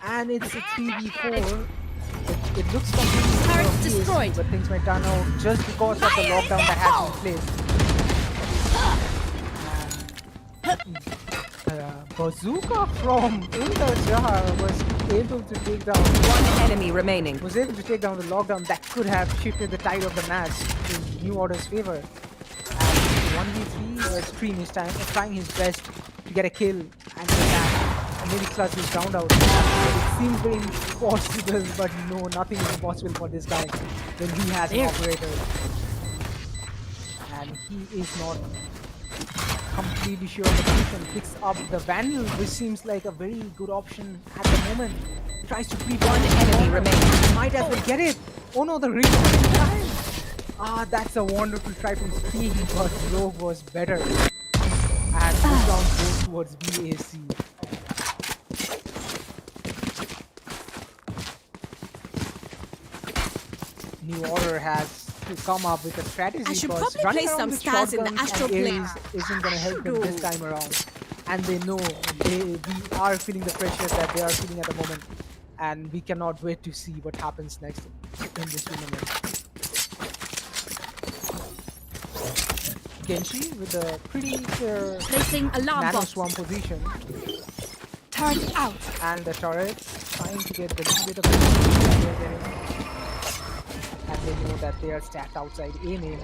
And it's a 3v4. It looks completely Turret PSC, destroyed. but things might turn out just because of the Fire lockdown that has been placed. Bazooka from Ultra was able to take down One enemy remaining. the lockdown that could have shifted the tide of the match in New Order's favor. And 1v3, where Scream is trying his best to get a kill and get that. And maybe clutch his round out. It seems very impossible, but no, nothing is impossible for this guy when he has an operator. And he is not completely sure of the position. Picks up the Vandal, which seems like a very good option at the moment. Tries to creep One enemy remaining. Might as well get it. Oh no, the reload in time. Ah, that's a wonderful try from Scream, but Rogue was better. And this round goes towards BAC. New Order has to come up with a strategy. I should because probably running place around some with stars in the shotguns astral and plane. Ares isn't going to help them this time around. And they know we are feeling the pressure that they are feeling at the moment. And we cannot wait to see what happens next in this tournament. Genshi with a pretty clear Placing alarm nano bot. swarm position. Turret out. And the turret trying to get the little bit of that they're getting. And they know that they are stacked outside A main.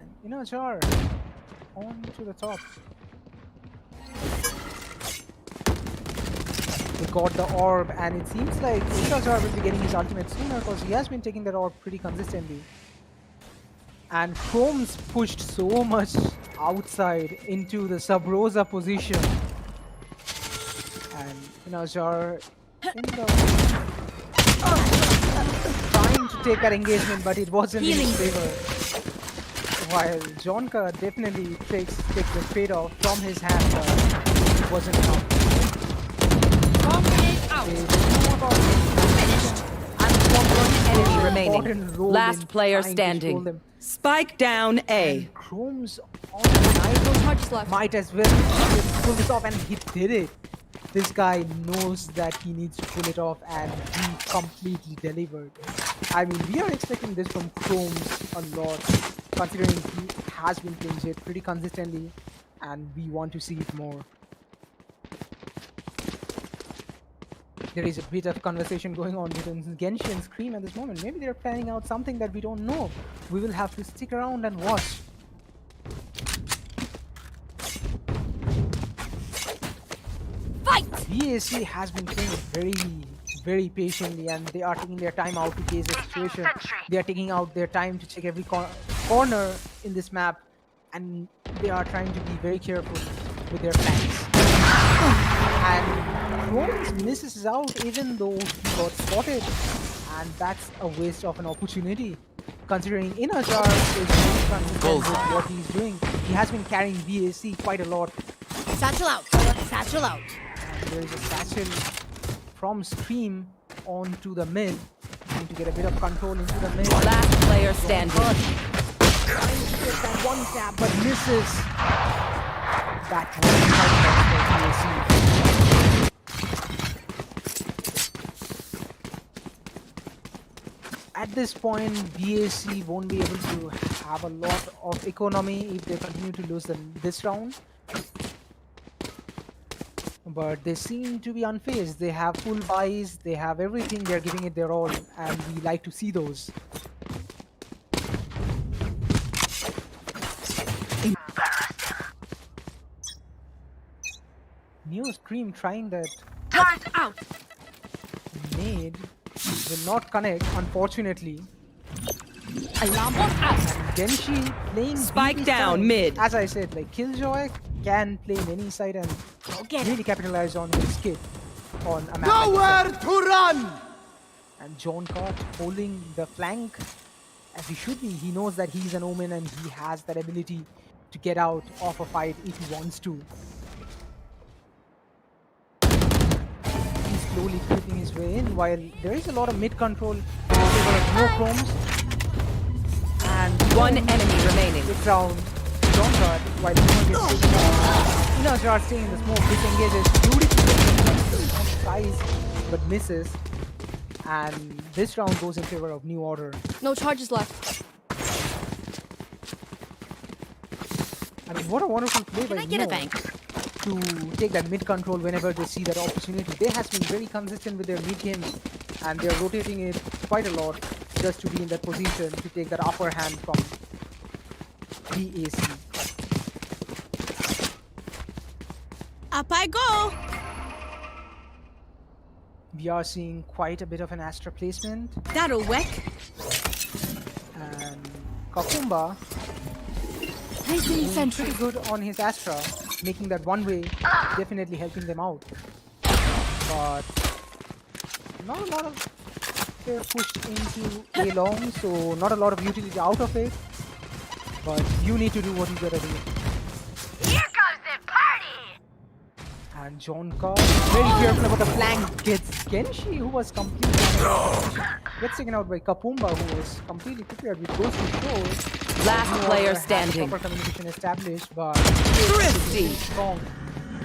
And Inajar on to the top. They got the orb, and it seems like Inajar will be getting his ultimate sooner because he has been taking that orb pretty consistently. And Chrome's pushed so much outside into the Sub-Rosa position. And Inajar in the trying to take that engagement, but it wasn't in his favor. While Jonka definitely takes the trade-off from his hand, but it wasn't enough. They know about Finished. and Enemy important remaining. role in Last player trying to control standing. them. Spike down A. And Chrome's on the Charges left. might as well just pull this off, and he did it. This guy knows that he needs to pull it off, and he completely delivered. I mean, we are expecting this from Chromes a lot, considering he has been playing Jet pretty consistently, and we want to see it more. There is a bit of conversation going on between Genshi and Scream at this moment. Maybe they're planning out something that we don't know. We will have to stick around and watch. Fight! BAC has been playing very patiently, and they are taking their time out to gauge the situation. They are taking out their time to check every corner in this map, and they are trying to be very careful with their plans. And Chromes misses out even though he got spotted, and that's a waste of an opportunity. Considering Inajar is not consistent with what he's doing, he has been carrying BAC quite a lot. Satchel out. Satchel out. And there is a satchel from Scream onto the mid, trying to get a bit of control into the mid. Last player standing. Trying to get that one tap, but misses. That one for BAC. At this point, BAC won't be able to have a lot of economy if they continue to lose this round. But they seem to be unfazed. They have full buys, they have everything, they're giving it their all, and we like to see those. New Scream trying that Turret out. nade will not connect, unfortunately. Alarm bot out. Genshi playing Spike BB down side. mid. As I said, like Killjoy can play in any side and Go get it. really capitalize on his kit on a map Nowhere like this. to run! And John Cott holding the flank as he should be. He knows that he's an Omen and he has that ability to get out of a fight if he wants to. He's slowly creeping his way in while there is a lot of mid control in favor of no chromes. And One enemy remaining. It's round Jonka while Boomer gets taken out. Inajar staying in the smoke, disengages beautifully on size but misses. And this round goes in favor of New Order. No charges left. I mean, what a wonderful play by Can I get a Neo bank? to take that mid control whenever they see that opportunity. They has been very consistent with their mid games and they're rotating it quite a lot just to be in that position to take that upper hand from BAC. Up I go. We are seeing quite a bit of an Astra placement, That'll work. and Kakumba Placing doing sentry. pretty good on his Astra, making that one way, definitely helping them out. But not a lot of they're pushed into A long, so not a lot of utility out of it. But you need to do what you gotta do. Here comes the party! And Jonka, very careful about the flank, gets Genshi, who was completely gets taken out by Kapumba, who was completely prepared with those two shows. Last player standing. Proper communication established, but Thrifty. strong.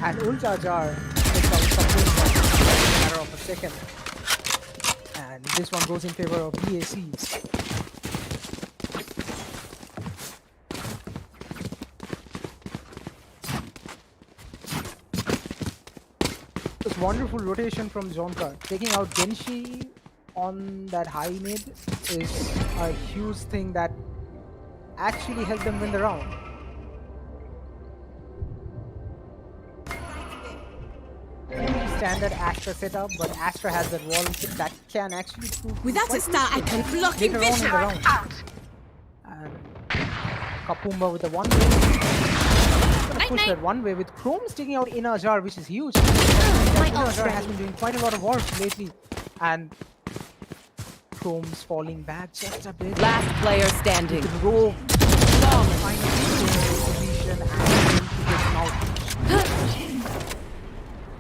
And Ulta Jar takes out Kapumba in a matter of a second. And this one goes in favor of BAC. This wonderful rotation from Jonka. Taking out Genshi on that high mid is a huge thing that actually helped them win the round. Standard Astra setup, but Astra has that wall that can actually prove Without a quite star, I useful can block in later on in the vision. round. And Kapumba with the one way. Gonna push that one way with Chrome's taking out Inner Jar, which is huge. Inner Jar has been doing quite a lot of work lately, and Chrome's falling back just a bit. Last player standing. Rogue finally position and able to get him out.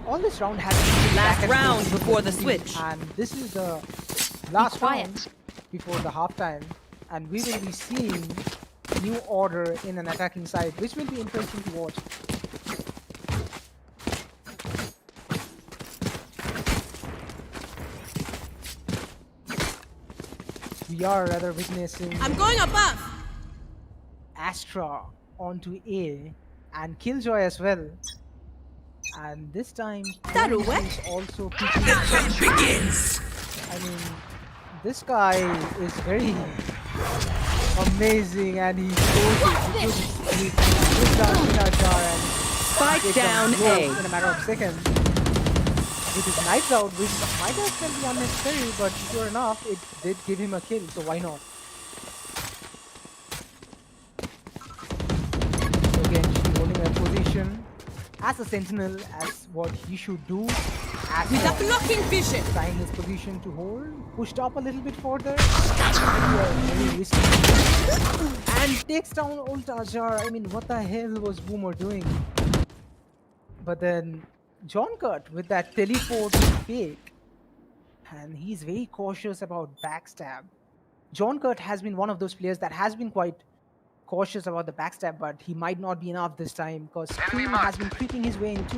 All this round has been Last back and round forth before the between switch. and this is the last quiet. round before the halftime, and we will be seeing New Order in an attacking side, which will be interesting to watch. We are rather witnessing I'm going above. Astra onto A and Killjoy as well. And this time, That'll Chrome work. is also picking up. I mean, this guy is very amazing, and he shows it. He puts down Inner Jar and Spike takes down them A. in a matter of seconds. With his knives out, which might have been unnecessary, but sure enough, it did give him a kill, so why not? So again, she's holding a position as a sentinel, as what he should do. As With a blocking vision. trying his position to hold, pushed up a little bit further, very risky, and takes down Ulta Jar. I mean, what the hell was Boomer doing? But then John Kurt with that teleport fake, and he's very cautious about backstab. John Kurt has been one of those players that has been quite cautious about the backstab, but he might not be enough this time because Cream has been creeping his way into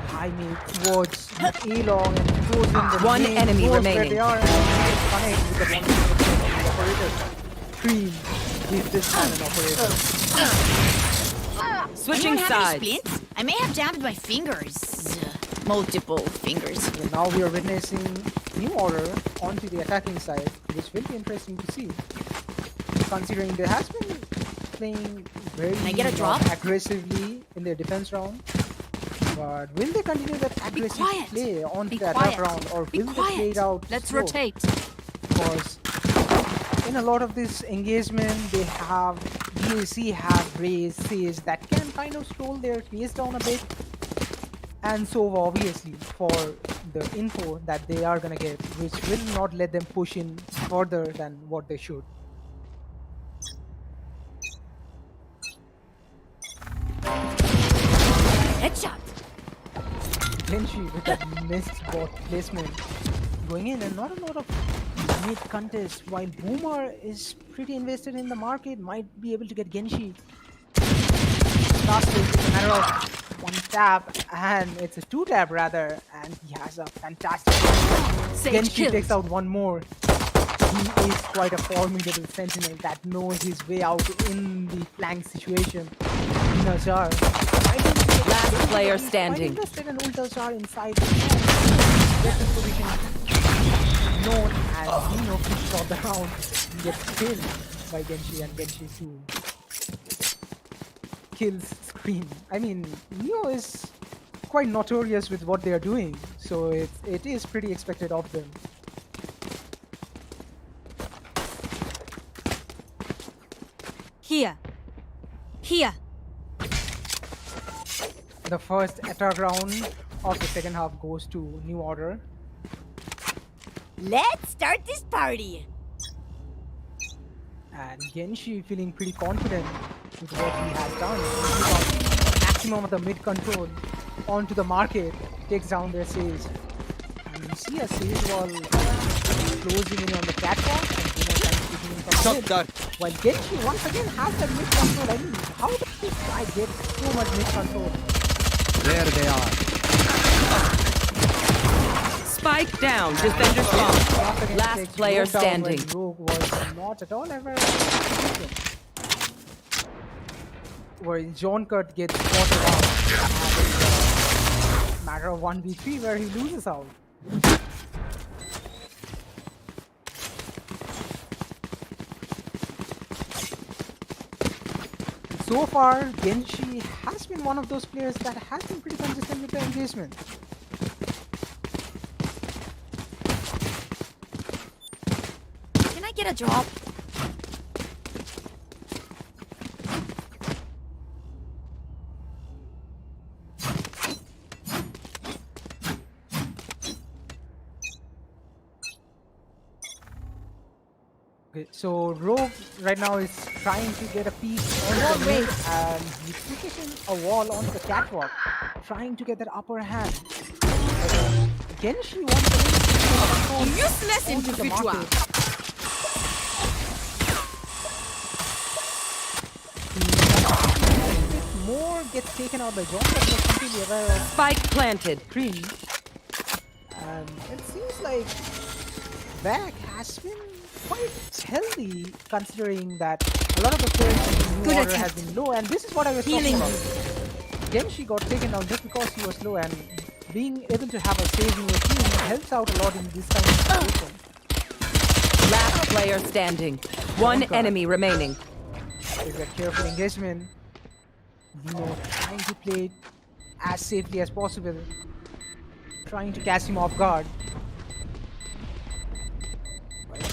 high mid towards A long and throws in the One main, enemy knows where remaining. they are, and connect with the one operator. Cream gives this man an operator. Switching Anyone have any sides. splints? I may have damaged my fingers. Multiple fingers. So now we are witnessing New Order onto the attacking side, which will be interesting to see. Considering they has been playing very Can I get a drop? aggressively in their defense round. But will they continue that aggressive quiet. play onto Be the attack quiet. round, or Be will they play it quiet. out Let's slow? rotate. Because in a lot of this engagement, they have BAC have raised Sage that can kind of slow their pace down a bit. And so obviously for the info that they are gonna get, which will not let them push in further than what they should. Genshi with that missed bot placement going in, and not a lot of mid contest. While Boomer is pretty invested in the market, might be able to get Genshi. Last week, it's a matter of one tap, and it's a two tap rather, and he has a fantastic. Genshi takes out one more. He is quite a formidable sentinel that knows his way out in the flank situation. Najar. Last player standing. Interested in Ultrajar inside the defense position. Known as Nino pushes on the round and gets killed by Genshi, and Genshi too kills Scream. I mean, Neo is quite notorious with what they are doing, so it is pretty expected of them. Here. Here. The first attack round of the second half goes to New Order. Let's start this party. And Genshi feeling pretty confident with what he has done. He got maximum of the mid control onto the market, takes down their Sage. And you see a Sage wall closing in on the catwalk, and Boomer trying to get in from mid. While Genshi once again has that mid control. I mean, how does this guy get so much mid control? There they are. Spike down. Defender spawn. Last player standing. Rogue was not at all ever. Where John Cut gets spotted out. And it's a matter of 1v3 where he loses out. So far, Genshi has been one of those players that has been pretty consistent with their engagement. Can I get a drop? Okay, so Rogue right now is trying to get a piece on the mid, and he's pushing a wall onto the catwalk, trying to get that upper hand. Genshi wants to Useless individual. More gets taken out by John, but he's completely aware of Spike planted. Cream. And it seems like back has been quite healthy, considering that a lot of the players in New Order has been low, and this is what I was talking about. Genshi got taken down just because he was low, and being able to have a save in your team helps out a lot in this kind of situation. Last player standing. One enemy remaining. There's a careful engagement. Trying to play it as safely as possible, trying to catch him off guard.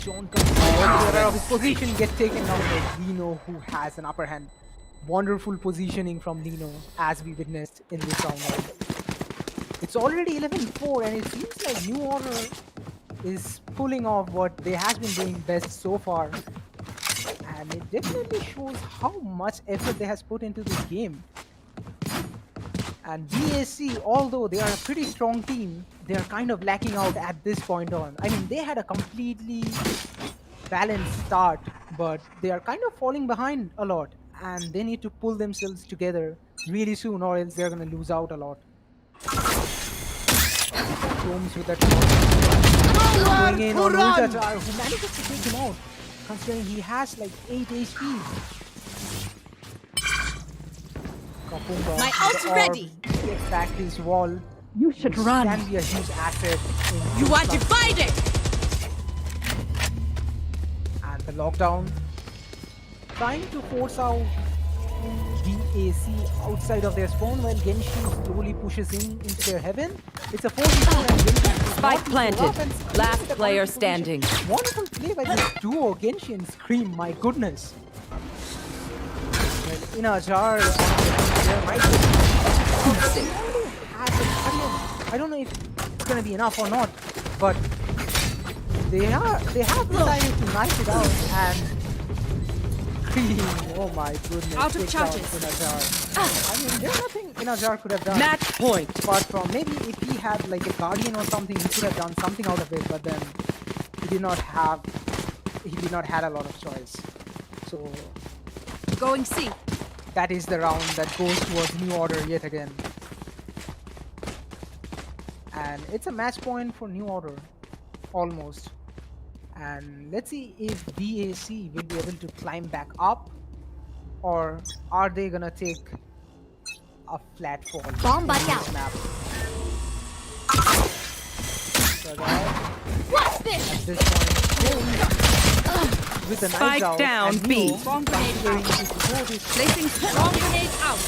John comes out of his position, gets taken down by Lino, who has an upper hand. Wonderful positioning from Lino, as we witnessed in this round. It's already 11-4, and it seems like New Order is pulling off what they have been doing best so far. And it definitely shows how much effort they has put into this game. And BAC, although they are a pretty strong team, they are kind of lacking out at this point on. I mean, they had a completely balanced start, but they are kind of falling behind a lot, and they need to pull themselves together really soon, or else they're going to lose out a lot. Jones with that going in on Ultrajar, who manages to take him out, considering he has like 8 HP. My ult's ready. Gets back his wall. You should run. Can be a huge asset. You are divided. And the lockdown, trying to force out BAC outside of their spawn, while Genshi slowly pushes in into their heaven. It's a 4v4 and Genshi Spike planted. Last player standing. Wonderful play by this duo, Genshi and Scream. My goodness. Well, in a jar, there might be I don't know if it's gonna be enough or not, but they have decided to knife it out, and Cream, oh my goodness, Out of charges. I mean, there's nothing Inazar could have done. Match point. Apart from maybe if he had like a guardian or something, he could have done something out of it. But then he did not have a lot of choice. So Going C. that is the round that goes towards New Order yet again. And it's a match point for New Order, almost. And let's see if BAC will be able to climb back up, or are they gonna take a flat fall Bomb in buddy this out. map? So What's this? at this point, with the knives Spike out, down, and B. Neo Bomb grenade considering out. to throw this. Placing bomb grenade out.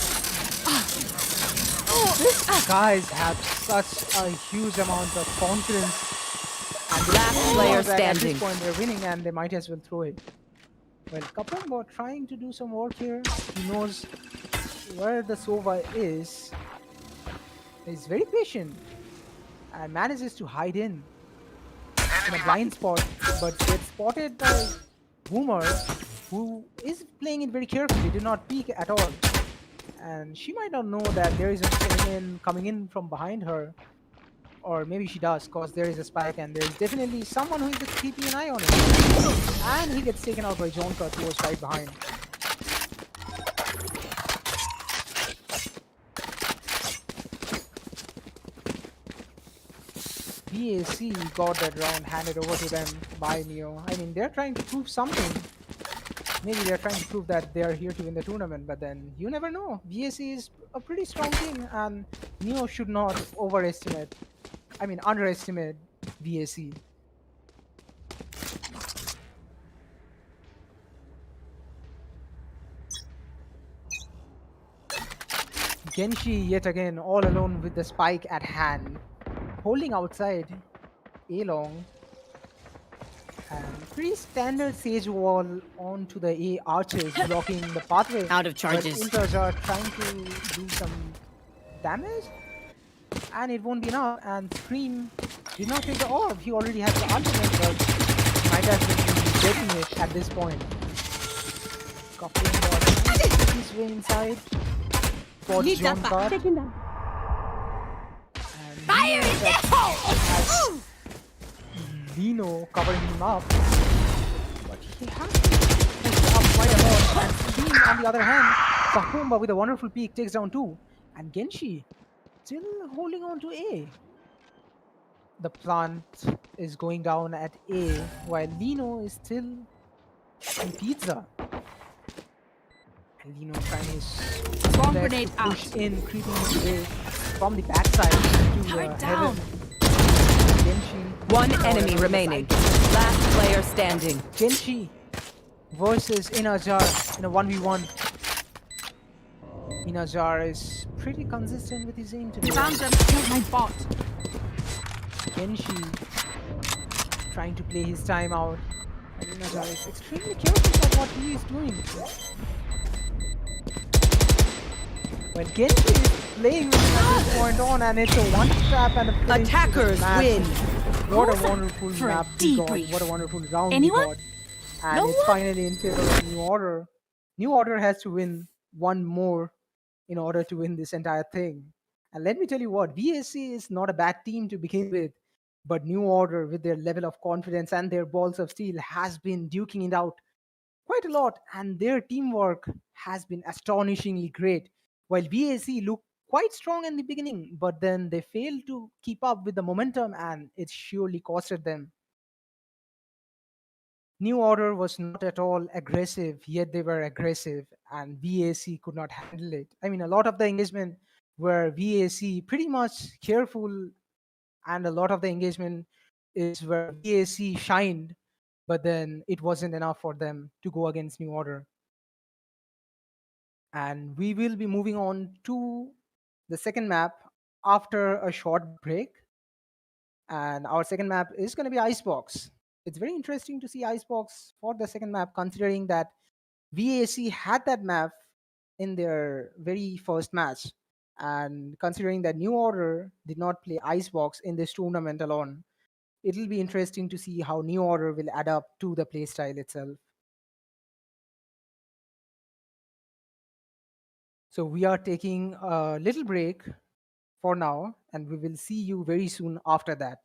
These guys have such a huge amount of confidence. And they Last know player that at standing. this point they're winning and they might as well throw it. Well, Kapongo trying to do some work here. He knows where the Sova is. He's very patient and manages to hide in a blind spot, but gets spotted by Boomer, who is playing it very carefully, did not peek at all. And she might not know that there is a Shaman coming in from behind her. Or maybe she does, because there is a spike and there's definitely someone who is keeping an eye on it. And he gets taken out by Jonka, who was right behind. BAC got that round handed over to them by Neo. I mean, they're trying to prove something. Maybe they're trying to prove that they are here to win the tournament, but then you never know. BAC is a pretty strong team, and Neo should not underestimate BAC. Genshi yet again all alone with the spike at hand, holding outside A long. And pretty standard Sage wall onto the A arches, blocking the pathway. Out of charges. But Ultras are trying to do some damage, and it won't be enough. And Scream did not take the orb. He already has the ultimate, but might as well be breaking it at this point. Coupling bot his way inside for John Card. Fire in the hole! Lino covering him up, but he has to push up quite a lot. And Scream, on the other hand, Sakumba with a wonderful peek takes down 2, and Genshi still holding on to A. The plant is going down at A, while Lino is still in pizza. And Lino trying his Bomb best grenade to push out. in, creeping his way from the backside to Turret heaven. down. Genshi. One Oh, enemy that was remaining. the side. Last player standing. Genshi versus Inajar in a 1v1. Inajar is pretty consistent with his aim today. Found them. Killed my bot. Genshi trying to play his time out. And Inajar is extremely careful of what he is doing. When Genshi is playing with him at this point on, and it's a one trap and a finish to the Attackers match. win. What a Who's up wonderful for a map we got. debrief? What a wonderful round Anyone? we got. And No it's one? finally in favor of New Order. New Order has to win one more in order to win this entire thing. And let me tell you what, VSC is not a bad team to begin with, but New Order, with their level of confidence and their balls of steel, has been duking it out quite a lot, and their teamwork has been astonishingly great. While VAC looked quite strong in the beginning, but then they failed to keep up with the momentum, and it surely costed them. New Order was not at all aggressive, yet they were aggressive, and VAC could not handle it. I mean, a lot of the engagement were VAC pretty much careful, and a lot of the engagement is where VAC shined, but then it wasn't enough for them to go against New Order. And we will be moving on to the second map after a short break. And our second map is going to be Icebox. It's very interesting to see Icebox for the second map, considering that VAC had that map in their very first match. And considering that New Order did not play Icebox in this tournament alone, it'll be interesting to see how New Order will adapt to the playstyle itself. So we are taking a little break for now, and we will see you very soon after that.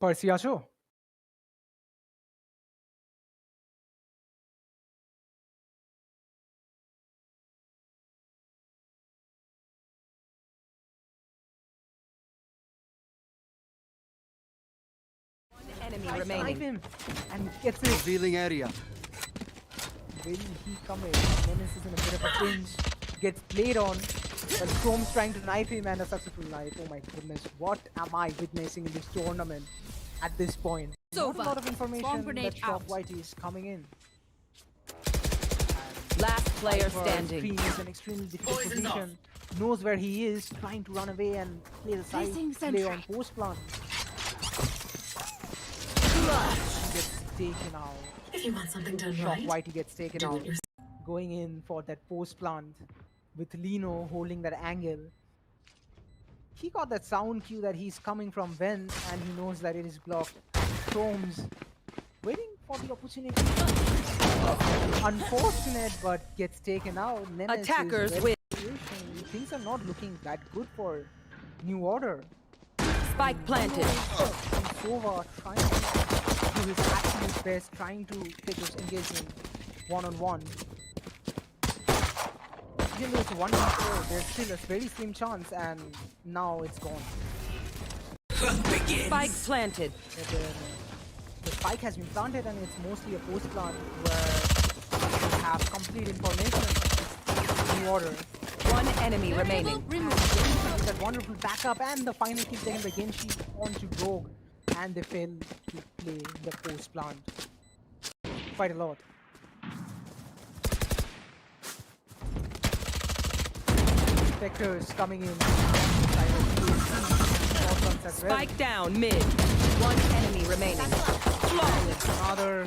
Percy আসো? Enemy Tries to knife remaining. him and gets it. Revealing area. Will he come in? Nemesis is in a bit of a pinch. Gets played on. But Storm's trying to knife him and a successful knife. Oh my goodness. What am I witnessing in this tournament at this point? Not a lot of information that Shop Whitey is coming in. Last player Viper standing. Screen is an extremely difficult position. Knows where he is, trying to run away and play the side play on post plant. He gets taken out. If you want something done Shop right, Whitey gets taken do out. it yourself. Going in for that post plant with Lino holding that angle. He got that sound cue that he's coming from Ben and he knows that it is blocked. Chromes waiting for the opportunity. Unfortunate, but gets taken out. Nemesis Attackers very win. situation. Things are not looking that good for New Order. Spike planted. And Sova trying to do his absolute best, trying to take this engagement one-on-one. Even though it's 1v4, there's still a very slim chance, and now it's gone. Spike planted. The spike has been planted, and it's mostly a post plant where we have complete information. New Order. One enemy remaining. With that wonderful backup and the final kill taken by Genshi onto Rogue, and they fail to play the post plant quite a lot. Spectres coming in. Spike down mid. One enemy remaining. It's another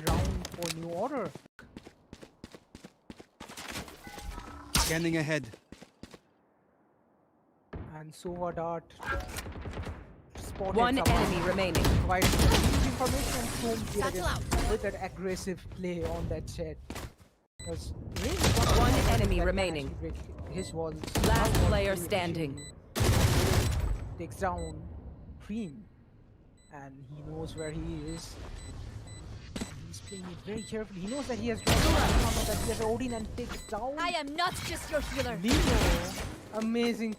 round for New Order. Scanning ahead. And Sova Dart spotted One someone. enemy remaining. Provides huge information and with that aggressive play on that jet. Because really One that enemy can remaining. actually break his walls. Last Now player really standing. takes down Cream, and he knows where he is. He's playing it very carefully. He knows that he has that he has Odin and takes down I am not just your healer. Lino. Amazing.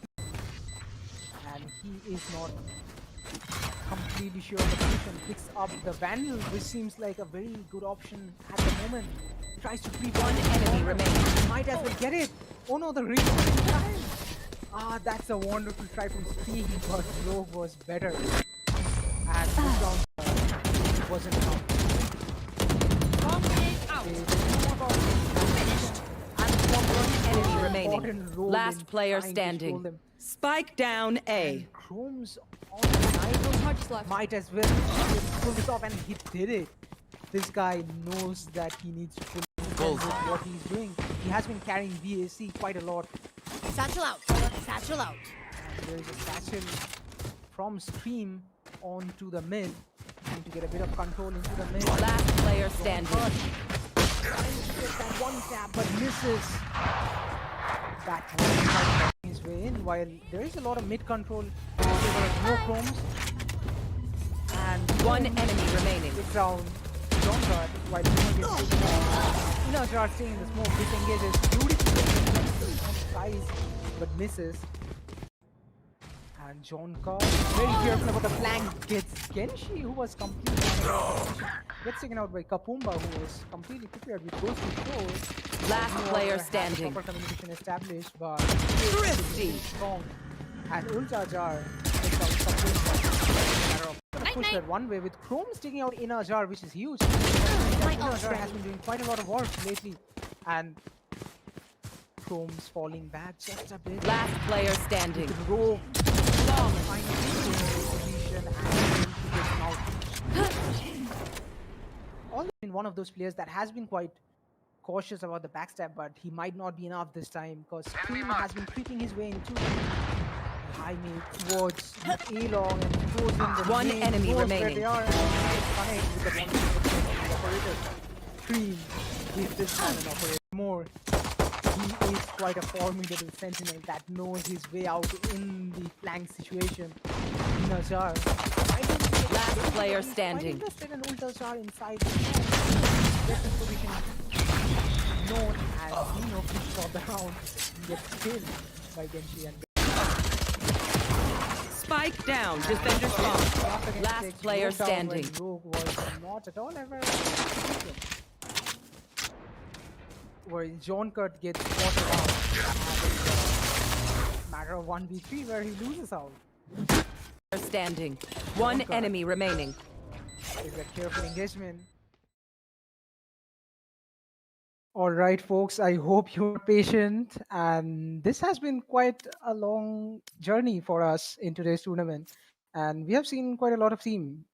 And he is not completely sure of the position. Picks up the Vandal, which seems like a very good option at the moment. Tries to creep One enemy remaining. Might as well get it. Oh no, the ring time. Ah, that's a wonderful try from Speed, but Rogue was better. And this round wasn't enough. Bomb grenade out. Enemy remaining. Last player standing. Spike down A. Chrome's on the No charges left. might as well pull this off, and he did it. This guy knows that he needs to pull with what he's doing. He has been carrying VAC quite a lot. Satchel out. Satchel out. And there is a satchel from Stream onto the mid, trying to get a bit of control into the mid. Last player standing. Trying to get that one tap, but misses. That one trying to his way in, while there is a lot of mid control in favor of no chromes. And One enemy remaining. it's down John Card, while Bruno gets taken out. Inazar staying in the smoke, disengages beautifully on size, but misses. And John Card very careful about the flank, gets Genshi, who was completely gets taken out by Kapumba, who was completely prepared with Ghost to show. Last No player other has standing. proper communication established, but Thrifty. strong. And Ulta Jar takes out Kapumba. Push that one way with Chrome's taking out Inner Jar, which is huge. Inner Jar has been doing quite a lot of work lately, and Chrome's falling back just a bit. Last player standing. Rogue long final position and getting out. All been one of those players that has been quite cautious about the backstab, but he might not be enough this time because Cream has been creeping his way into high mid towards A-long and goes in the One main, enemy knows where remaining. they are and connect with the one operator. Cream gives this man an operator more. He is quite a formidable sentinel that knows his way out in the flank situation. Nazar. Last player standing. Interested in Ultazar inside the flank. Gets in position. Note and Nino picks off the round. Gets killed by Genshi and Spike down. Defender spawn. Last player standing. Rogue was not at all ever. Where John Kurt gets spotted out. Matter of 1v3 where he loses out. Standing. One Okay. enemy remaining. Is a careful engagement. Alright folks, I hope you're patient, and this has been quite a long journey for us in today's tournament, and we have seen quite a lot of team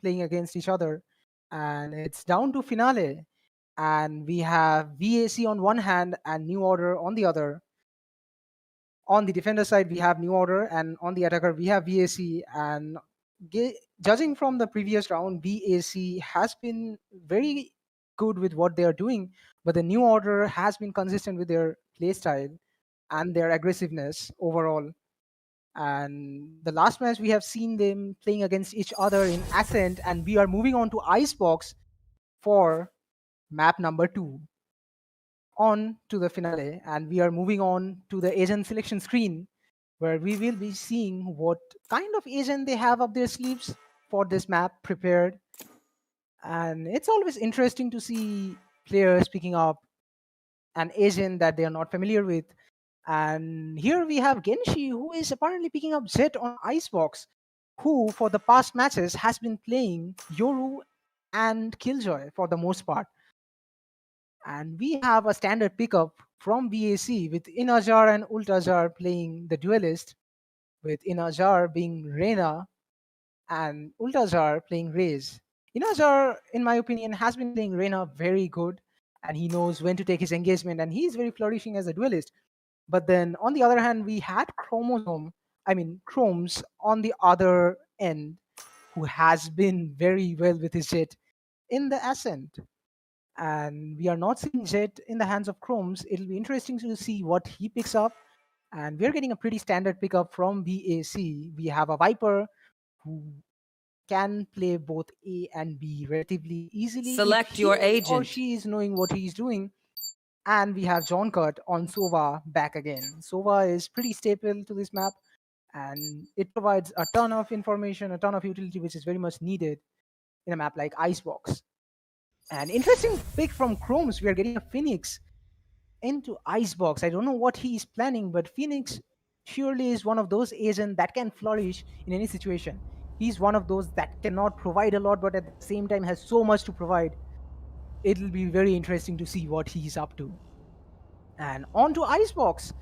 playing against each other, and it's down to finale, and we have VAC on one hand and New Order on the other. On the defender side we have New Order, and on the attacker we have VAC, and judging from the previous round, VAC has been very good with what they are doing, but the New Order has been consistent with their playstyle and their aggressiveness overall. And the last match we have seen them playing against each other in Ascent, and we are moving on to Icebox for map number 2. On to the finale, and we are moving on to the agent selection screen, where we will be seeing what kind of agent they have up their sleeves for this map prepared. And it's always interesting to see players picking up an agent that they are not familiar with. And here we have Genshi, who is apparently picking up Zed on Icebox, who for the past matches has been playing Yoru and Killjoy for the most part. And we have a standard pickup from VAC with Inazar and Ultazar playing the duelist, with Inazar being Reyna and Ultazar playing Raze. Inazar, in my opinion, has been playing Reyna very good, and he knows when to take his engagement, and he's very flourishing as a duelist. But then on the other hand, we had Chromes on the other end, who has been very well with his Jet in the Ascent. And we are not seeing Jet in the hands of Chromes. It'll be interesting to see what he picks up. And we're getting a pretty standard pickup from VAC. We have a Viper who can play both A and B relatively easily. Select if your he agent. or she is knowing what he's doing. And we have John Kurt on Sova back again. Sova is pretty staple to this map, and it provides a ton of information, a ton of utility, which is very much needed in a map like Icebox. An interesting pick from Chromes. We are getting a Phoenix into Icebox. I don't know what he is planning, but Phoenix surely is one of those agents that can flourish in any situation. He's one of those that cannot provide a lot, but at the same time has so much to provide. It'll be very interesting to see what he's up to. And on to Icebox.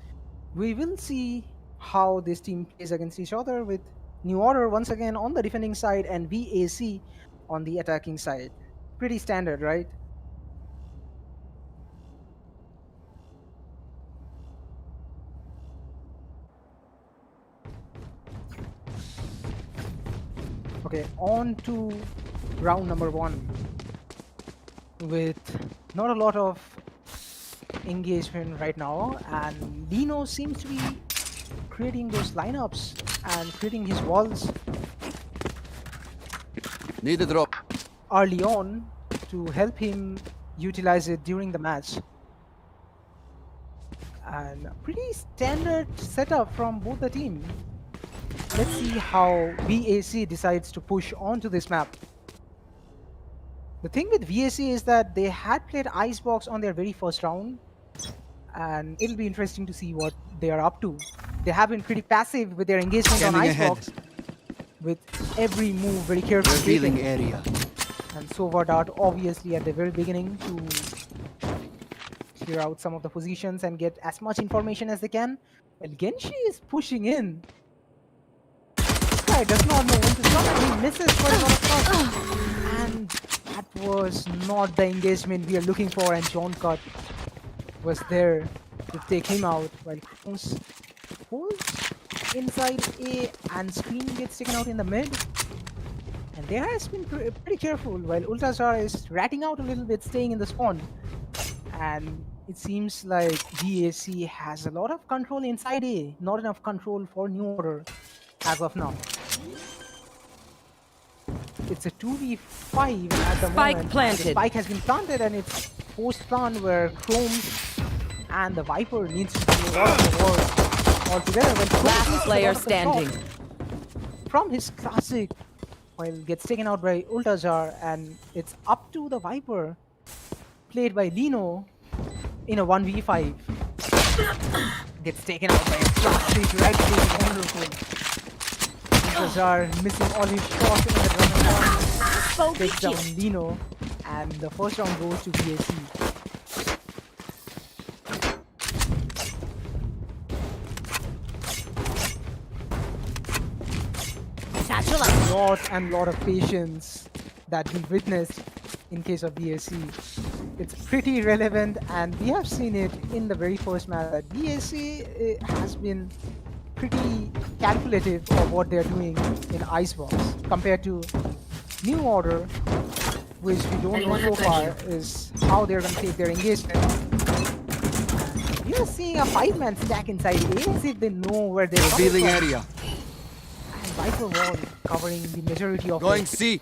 We will see how this team plays against each other, with New Order once again on the defending side and VAC on the attacking side. Pretty standard, right? Okay, on to round number 1 with not a lot of engagement right now, and Lino seems to be creating those lineups and creating his walls Need a drop. early on to help him utilize it during the match. And a pretty standard setup from both the team. Let's see how VAC decides to push onto this map. The thing with VAC is that they had played Icebox on their very first round, and it'll be interesting to see what they are up to. They have been pretty passive with their engagement on Scanning ahead. Icebox, with every move very carefully Revealing taken. area. And Sova Dart obviously at the very beginning to clear out some of the positions and get as much information as they can. Well, Genshi is pushing in. This guy does not know when to stop, and he misses quite a lot of shots. And that was not the engagement we are looking for, and John Cut was there to take him out while Kronos pulls inside A and Scream gets taken out in the mid. And there has been pretty careful while Ultrazar is ratting out a little bit, staying in the spawn. And it seems like VAC has a lot of control inside A, not enough control for New Order as of now. It's a 2v5 at the Spike moment. planted. The spike has been planted, and it's post-plant where Chrome and the Viper needs to do a lot of the work altogether. When Chrome Last takes a player lot of the standing. shot from his classic, while gets taken out by Ultazar, and it's up to the Viper, played by Lino, in a 1v5. Gets taken out by a classic right click, wonderful. Ultazar missing all his shots in the round. Takes down Lino, and the first round goes to VAC. Lot of patience that we witnessed in case of VAC. It's pretty relevant, and we have seen it in the very first match that VAC has been pretty calculative of what they're doing in Icebox compared to New Order, which we don't know so far is how they're going to take their engagement. We are seeing a 5-man stack inside A as if they know where they're coming Revealing from. area. And Viper wall covering the majority of Going it. C.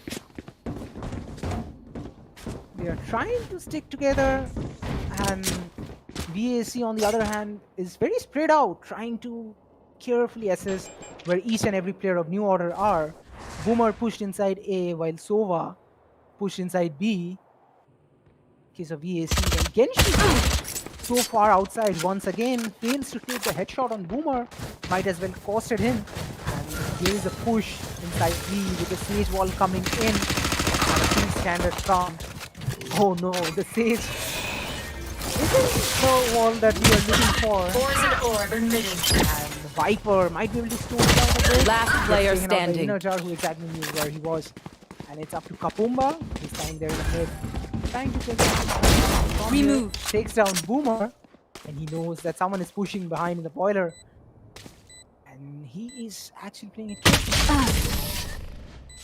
They are trying to stick together, and VAC on the other hand is very spread out, trying to carefully assess where each and every player of New Order are. Boomer pushed inside A while Sova pushed inside B. In case of VAC, then Genshi so far outside once again fails to take the headshot on Boomer, might as well costed him. And there is a push inside B with the Sage wall coming in, and a pretty standard count. Oh no, the Sage isn't the wall that we are looking for. Poison orb emitting. And Viper might be able to stone it out a bit. Last player Taken out by standing. Innerjar, who exactly knew where he was. And it's up to Kapumba, who's standing there in the mid, trying to take down. Remove. Takes down Boomer, and he knows that someone is pushing behind in the boiler. And he is actually playing it carefully.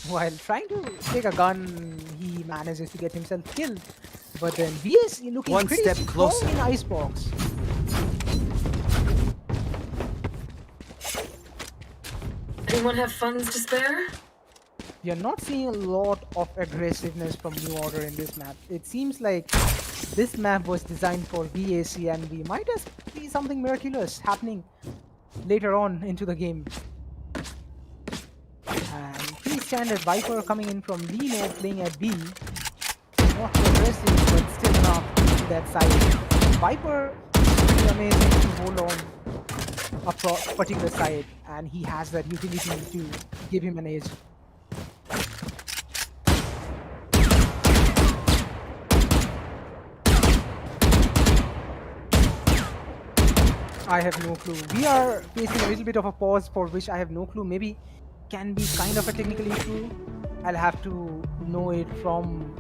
While trying to take a gun, he manages to get himself killed. But then VS looking One pretty step strong closer. in Icebox. Anyone have funds to spare? We are not seeing a lot of aggressiveness from New Order in this map. It seems like this map was designed for VAC, and we might see something miraculous happening later on into the game. And pretty standard Viper coming in from Lino, playing at B. Not too aggressive, but still enough to that side. Viper is pretty amazing to hold on a particular side, and he has that utility to give him an edge. I have no clue. We are facing a little bit of a pause for which I have no clue. Maybe can be kind of a technical issue. I'll have to know it from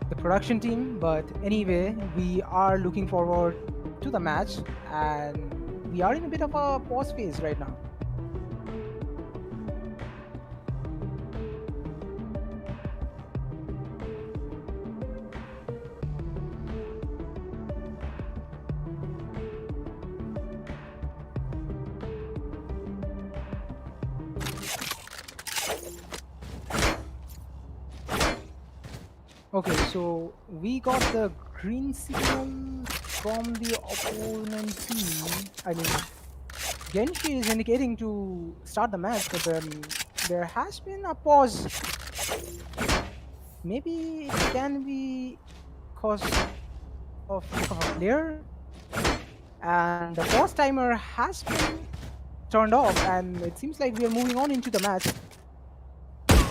the production team. But anyway, we are looking forward to the match, and we are in a bit of a pause phase right now. Okay, so we got the green signal from the opponent team. I mean, Genshi is indicating to start the match, but then there has been a pause. Maybe it can be cause of lack of a player, and the pause timer has been turned off, and it seems like we are moving on into the match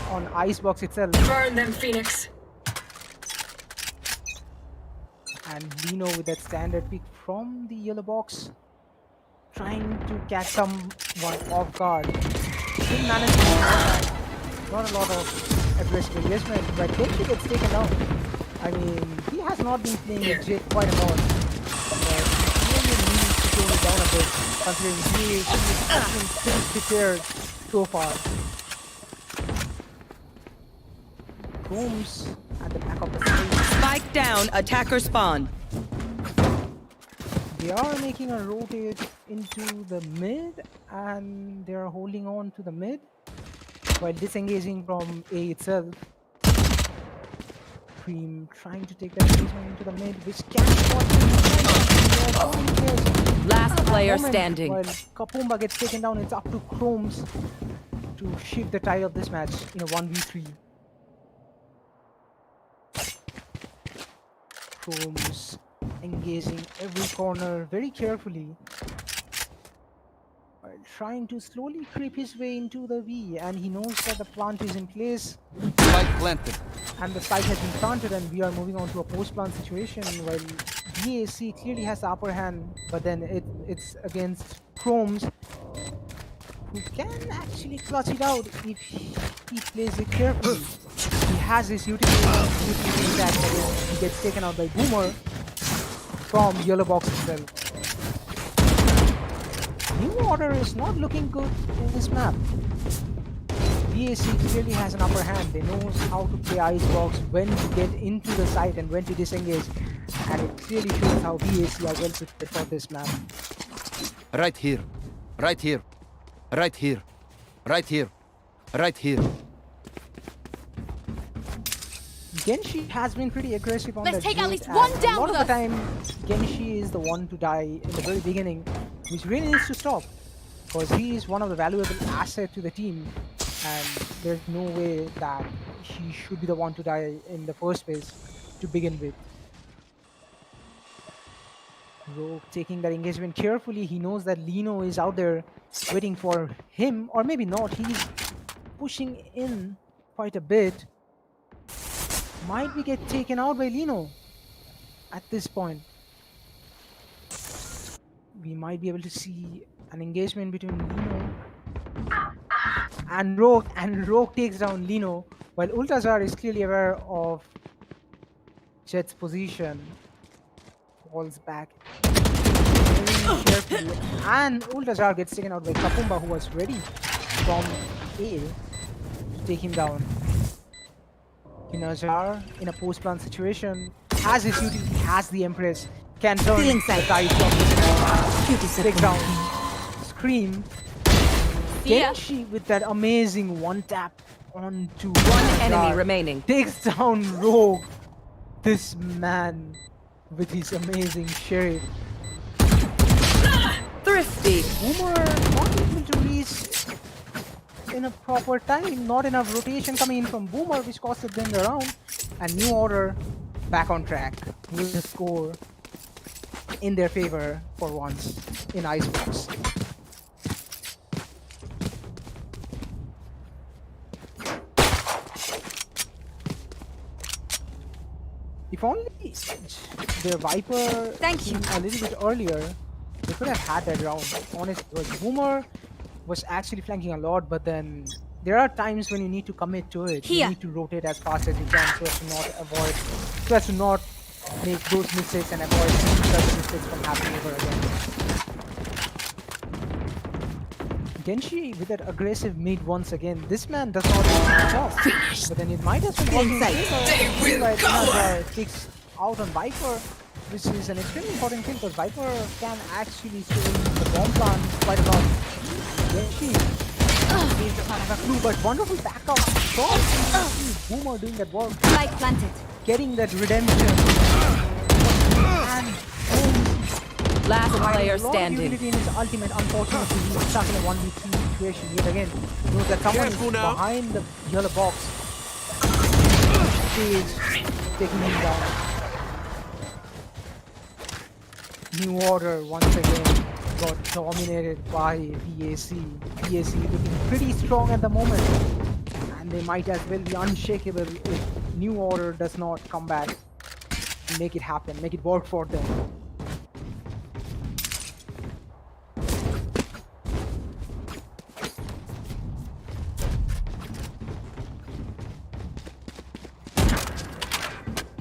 on Icebox itself. Burn them, Phoenix. And Lino with that standard pick from the yellow box, trying to catch someone off guard. Didn't manage to do that. Not a lot of aggressive engagement, but Genshi gets taken down. I mean, he has not been playing Here. Jit quite a lot. But he really needs to tone it down a bit, considering he has been pretty prepared so far. Gomes at the back of the stage. Spike down, attacker spawn. They are making a rotate into the mid, and they are holding on to the mid while disengaging from A itself. Cream trying to take that engagement into the mid, which can spot him. Last player Moment standing. While Kapumba gets taken down, it's up to Chromes to shift the tide of this match in a 1v3. Chromes engaging every corner very carefully while trying to slowly creep his way into the V, and he knows that the plant is in place Spike planted. and the site has been planted, and we are moving on to a post-plant situation while BAC clearly has the upper hand, but then it's against Chromes, who can actually clutch it out if he plays it carefully. He has his utility attack, but then he gets taken out by Boomer from yellow box itself. New Order is not looking good in this map. BAC clearly has an upper hand. They know how to play Icebox, when to get into the site and when to disengage, and it clearly shows how BAC are well prepared for this map. Right here. Right here. Right here. Right here. Right here. Genshi has been pretty aggressive on Let's that take at build, least and one a down lot with of the us. time Genshi is the one to die in the very beginning, which really needs to stop, because he is one of the valuable assets to the team, and there's no way that he should be the one to die in the first place to begin with. Rogue taking that engagement carefully. He knows that Lino is out there waiting for him, or maybe not. He's pushing in quite a bit. Might we get taken out by Lino at this point? We might be able to see an engagement between Lino and Rogue takes down Lino, while Ultazar is clearly aware of Jet's position. Falls back very carefully, and Ultazar gets taken out by Kapumba, who was ready from A to take him down. Ultazar, in a post-plant situation, has his utility, has the Empress, can turn Still the inside. tide of Cute this take down. Scream. See ya. Genshi with that amazing one tap onto One enemy Ultazar. remaining. Takes down Rogue. This man with his amazing sheriff. Thrifty. Boomer not able to reach in a proper time. Not enough rotation coming in from Boomer, which costed them the round. And New Order back on track with the score in their favor for once in Icebox. If only the Viper Thank you. came a little bit earlier, they could have had that round. Honestly, because Boomer was actually flanking a lot, but then there are times when you need to commit to it. You Here. need to rotate as fast as you can so as to not avoid, so as to not make those mistakes and avoid such mistakes from happening over again. Genshi with that aggressive mid once again. This man does not switch off, but then it might have been working like Ultazar takes out on Viper, which is an extremely important kill because Viper can actually swing the bomb plant quite a lot. Genshi seems to have a clue, but wonderful backup shot. Boomer doing that work. Spike planted. getting that redemption. And Last providing player a lot of standing. utility in his ultimate. Unfortunately, he's stuck in a 1v3 situation yet again. Knows that someone is Careful now. behind the yellow box. Stage taking him down. New Order once again got dominated by VAC. VAC looking pretty strong at the moment, and they might as well be unshakable if New Order does not come back and make it happen, make it work for them.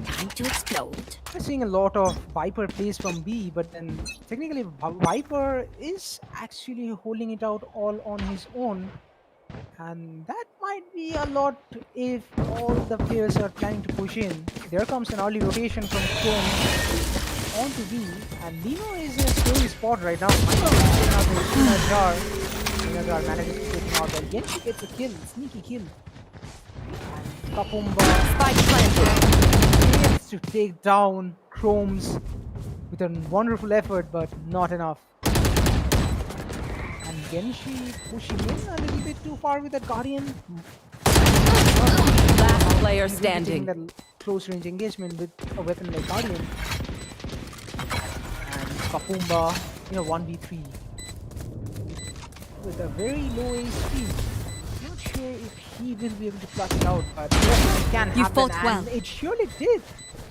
Time to explode. We're seeing a lot of Viper plays from B, but then technically Viper is actually holding it out all on his own, and that might be a lot if all the players are planning to push in. There comes an early rotation from Chrome onto B, and Lino is in a scary spot right now. Jar manages to take him out, but Genji gets a kill, sneaky kill. And Kapumba Spike planted. to take down Chromes with a wonderful effort, but not enough. And Genshi pushing in a little bit too far with that Guardian. Last player He's really taking standing. that close range engagement with a weapon like Guardian. And Kapumba in a 1v3 with a very low HP. Not sure if he will be able to clutch it out, but yes, it can You happen, fought and well. it surely did.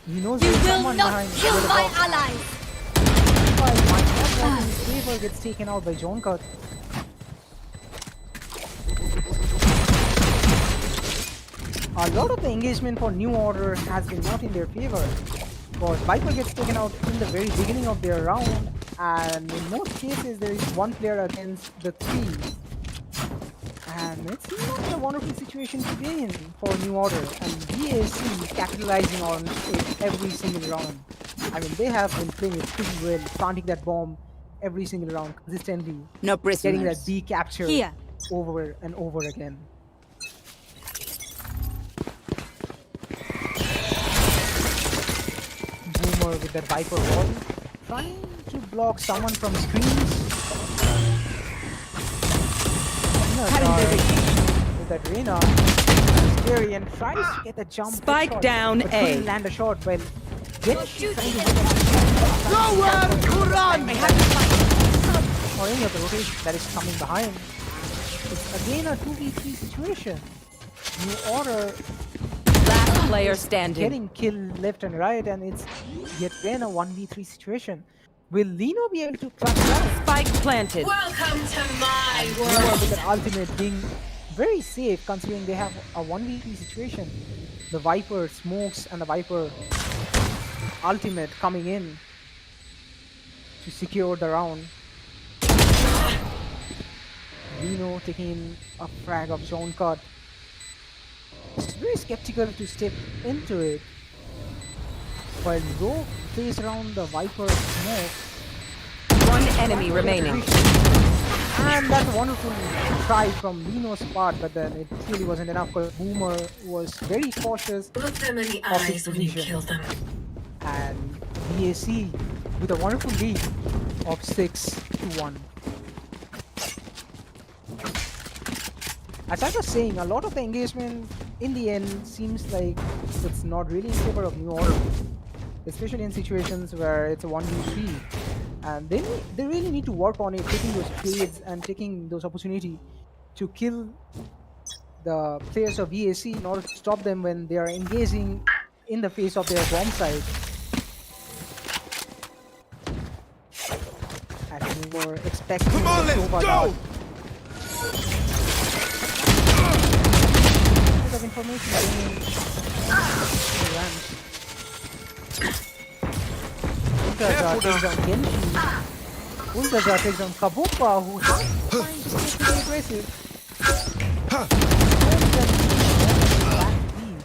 He knows You there's will someone not behind kill the my box. allies! But my one in his favor gets taken out by Jonkat. A lot of the engagement for New Order has been not in their favor, because Viper gets taken out in the very beginning of their round, and in most cases there is one player against the three. And it's not a wonderful situation to be in for New Order, and VAC is capitalizing on it every single round. I mean, they have been playing it pretty well, planting that bomb every single round consistently, No getting that prisoners. B capture Here. over and over again. Boomer with that Viper wall, trying to block someone from screens. With that Reyna, scary, and tries to get the jump. Spike headshot, down but A. couldn't land a shot. Well, Genshi trying to Nowhere to run! or any of the rotation that is coming behind. It's again a 2v3 situation. New Order Last player standing. getting killed left and right, and it's yet again a 1v3 situation. Will Lino be able to clutch it out? Spike planted. Welcome to my Boomer world. with an ultimate being very safe considering they have a 1v3 situation. The Viper smokes and the Viper ultimate coming in to secure the round. Lino taking in a frag of John Cut. It's very skeptical to step into it. While Go plays around the Viper smoke. One enemy remaining. And that's a wonderful try from Lino's part, but then it really wasn't enough because Boomer was very cautious Look them in the of his eyes when you position. kill them. And VAC with a wonderful lead of 6-1. As I was saying, a lot of the engagement in the end seems like it's not really in favor of New Order, especially in situations where it's a 1v3. And they really need to work on it, taking those trades and taking those opportunity to kill the players of VAC in order to stop them when they are engaging in the face of their bomb site. And we were expecting Come on, let's go! bit of information going Ultrajar takes down Genji. Ultrajar takes down Kabumba, who is trying to stay pretty aggressive.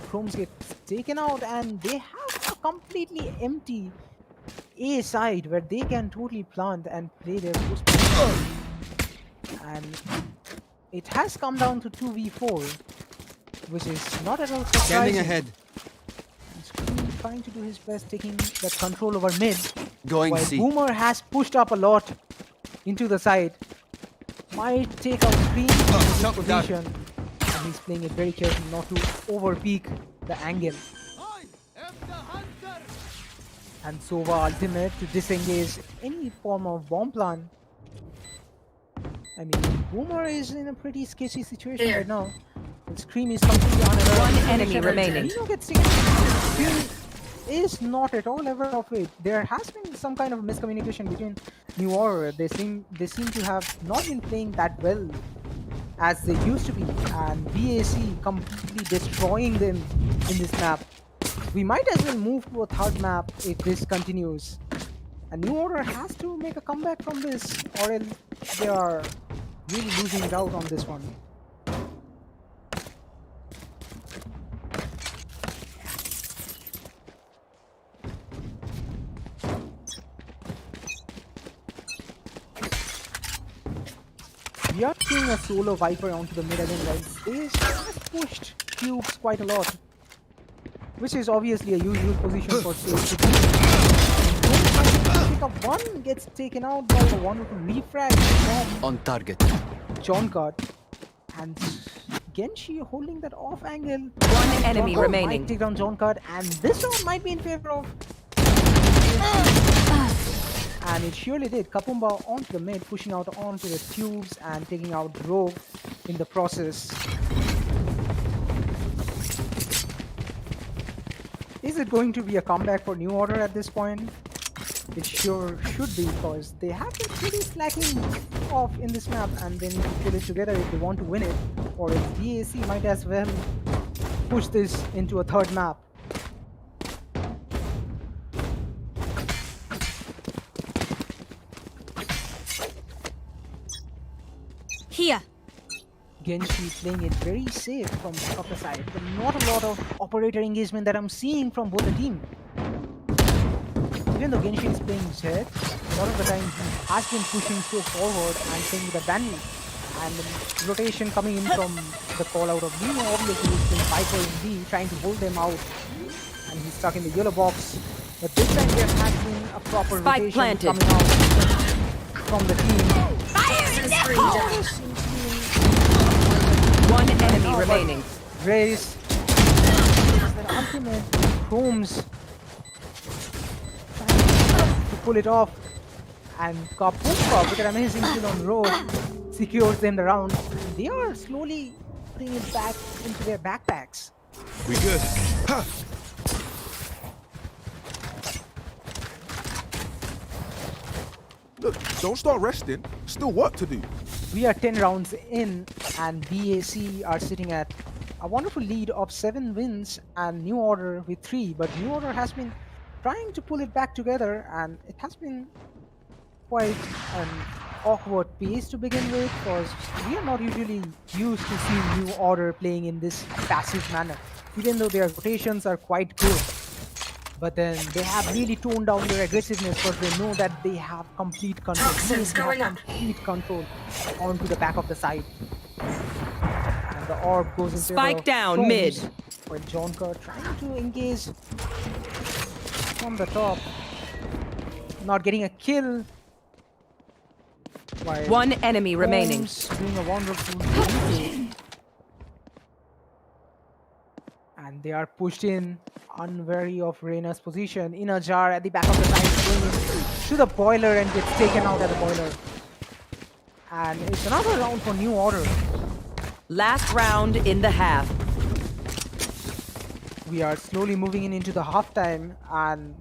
Chromes get taken out, and they have a completely empty A side where they can totally plant and play their post. And it has come down to 2v4, which is not at all surprising. Scanning ahead. Screen trying to do his best, taking that control over mid. Going While C. Boomer has pushed up a lot into the side. Might take out Scream in this Shot down. position. And he's playing it very carefully not to overpeak the angle. And Sova ultimate to disengage any form of bomb plan. I mean, Boomer is in a pretty sketchy situation Here. right now. And Scream is completely unaware. One of the enemy position. remaining. Reno gets taken. Scream is not at all aware of it. There has been some kind of miscommunication between New Order. They seem to have not been playing that well as they used to be, and BAC completely destroying them in this map. We might as well move to a third map if this continues. And New Order has to make a comeback from this, or else they are really losing it out on this one. We are seeing a solo Viper onto the mid again, right? They have pushed cubes quite a lot, which is obviously a usual position for Sage to be. Pick up one, gets taken out by a wonderful refrag from On target. John Cut, and Genshi holding that off angle. One enemy John Cut remaining. might take down John Cut, and this one might be in favor of. And it surely did. Kapumba onto the mid, pushing out onto the tubes and taking out Rogue in the process. Is it going to be a comeback for New Order at this point? It sure should be, because they have been pretty slacking off in this map, and they need to pull it together if they want to win it. Or else DAC might as well push this into a third map. Here. Genshi playing it very safe from the upper side, but not a lot of operator engagement that I'm seeing from both the team. Even though Genshi is playing Zed, a lot of the time he has been pushing so forward and playing with the Danny. And the rotation coming in from the call out of Lino, obviously he's playing Viper in B, trying to hold them out. And he's stuck in the yellow box. But this time there has been a proper Spike rotation planted. coming out from the team. Toxin screen down. One enemy remaining. Grace. That ultimate Holmes trying to pull it off, and Kapumba with an amazing kill on road secures them the round. They are slowly putting it back into their backpacks. We good? Ha! Look, don't start resting. Still work to do. We are 10 rounds in, and BAC are sitting at a wonderful lead of 7 wins, and New Order with 3. But New Order has been trying to pull it back together, and it has been quite an awkward pace to begin with, because we are not usually used to seeing New Order playing in this passive manner, even though their rotations are quite good. But then they have really toned down their aggressiveness, because they know that they have complete control. Toxins They have going up. complete control onto the back of the side. And the orb goes in favor Spike of down, Holmes, mid. While Jonker trying to engage from the top, not getting a kill. While One enemy remaining. Holmes doing a wonderful retake. And they are pushed in, unwary of Reyna's position. In a jar at the back of the side, going to the boiler and gets taken out at the boiler. And it's another round for New Order. Last round in the half. We are slowly moving into the halftime, and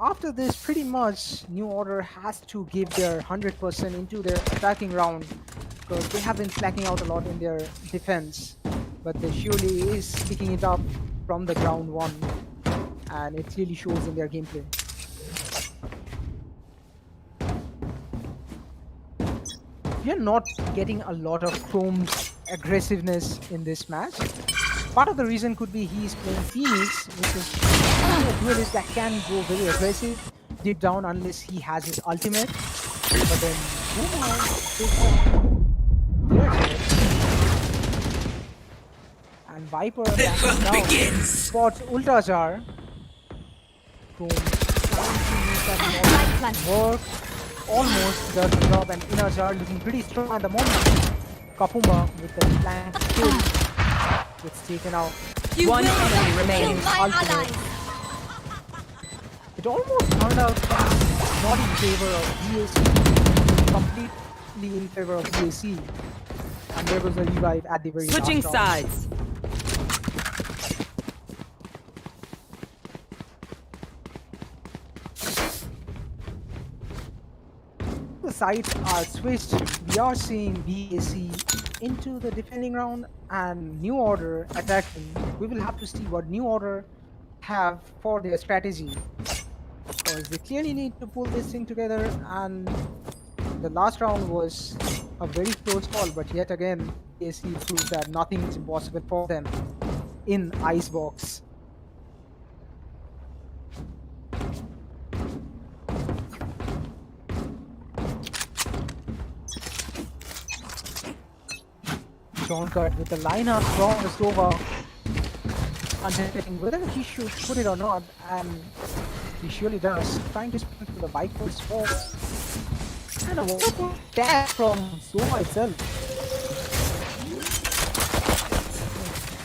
after this, pretty much New Order has to give their 100% into their attacking round, because they have been slacking out a lot in their defense. But they surely is picking it up from the ground one, and it really shows in their gameplay. We are not getting a lot of Chrome's aggressiveness in this match. Part of the reason could be he's playing Phoenix, which is a duelist that can go very aggressive deep down unless he has his ultimate. But then Boomer takes down their turret. And Viper backing down, spots Ultra Jar, Chrome trying to make that model work. Almost does the job, and Inner Jar looking pretty strong at the moment. Kapumba with the flank kill gets taken out. One enemy remaining. Ultimate. It almost turned out not in favor of BAC, completely in favor of BAC. And there was a revive at the very Switching last round. sides. The sides are switched. We are seeing BAC into the defending round and New Order attacking. We will have to see what New Order have for their strategy, because they clearly need to pull this thing together. And the last round was a very close call, but yet again BAC proves that nothing is impossible for them in Icebox. John Cut with the lineup from the Sova, contemplating whether he should put it or not, and he surely does. Trying to sprint to the Viper spot. And a wonderful tag from Sova itself.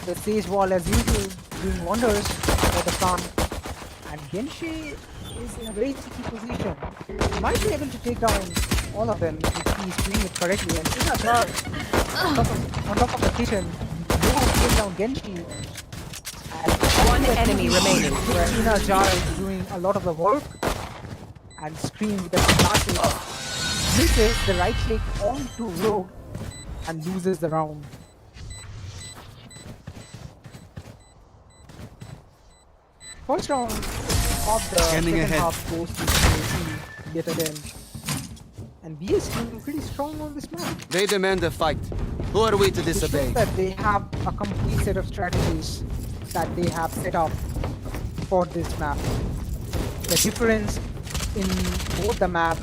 The Sage Wall, as usual, doing wonders for the front. And Genshi is in a very tricky position. He might be able to take down all of them if he's doing it correctly. And Inazar on top of the kitchen, take down Genshi. One enemy remaining. Where Inazar is doing a lot of the work, and Scream with the classic misses the right click onto Rogue and loses the round. First round of the second half goes to BAC yet again. And BAC is looking pretty strong on this map. They demand a fight. Who are we to It shows disobey? that they have a complete set of strategies that they have set up for this map. The difference in both the map,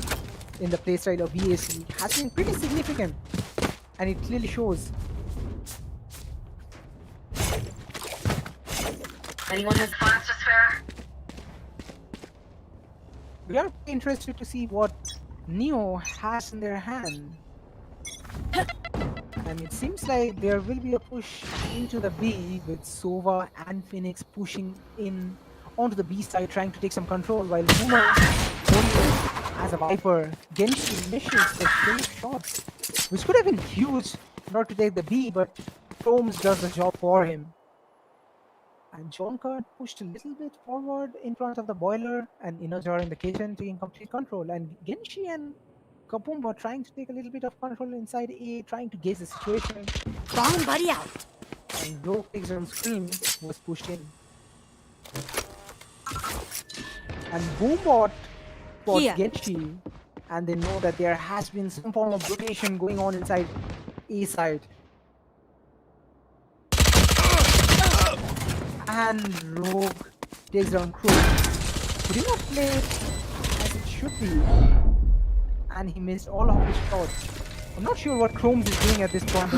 in the playstyle of BAC, has been pretty significant, and it clearly shows. Anyone has plans to spare? We are interested to see what Neo has in their hand. And it seems like there will be a push into the B with Sova and Phoenix pushing in onto the B side, trying to take some control, while Boomer as a Viper. Genshi misses the straight shots, which could have been huge not to take the B, but Chromes does the job for him. And John Card pushed a little bit forward in front of the boiler, and Inazar in the kitchen taking complete control. And Genshi and Kapumba trying to take a little bit of control inside A, trying to gauge the situation. Bomb buddy out. And Rogue takes on Scream was pushed in. And Boombot spots Here. Genshi, and they know that there has been some form of rotation going on inside A side. And Rogue takes down Crow. He did not play it as it should be, and he missed all of his shots. I'm not sure what Chromes is doing at this point.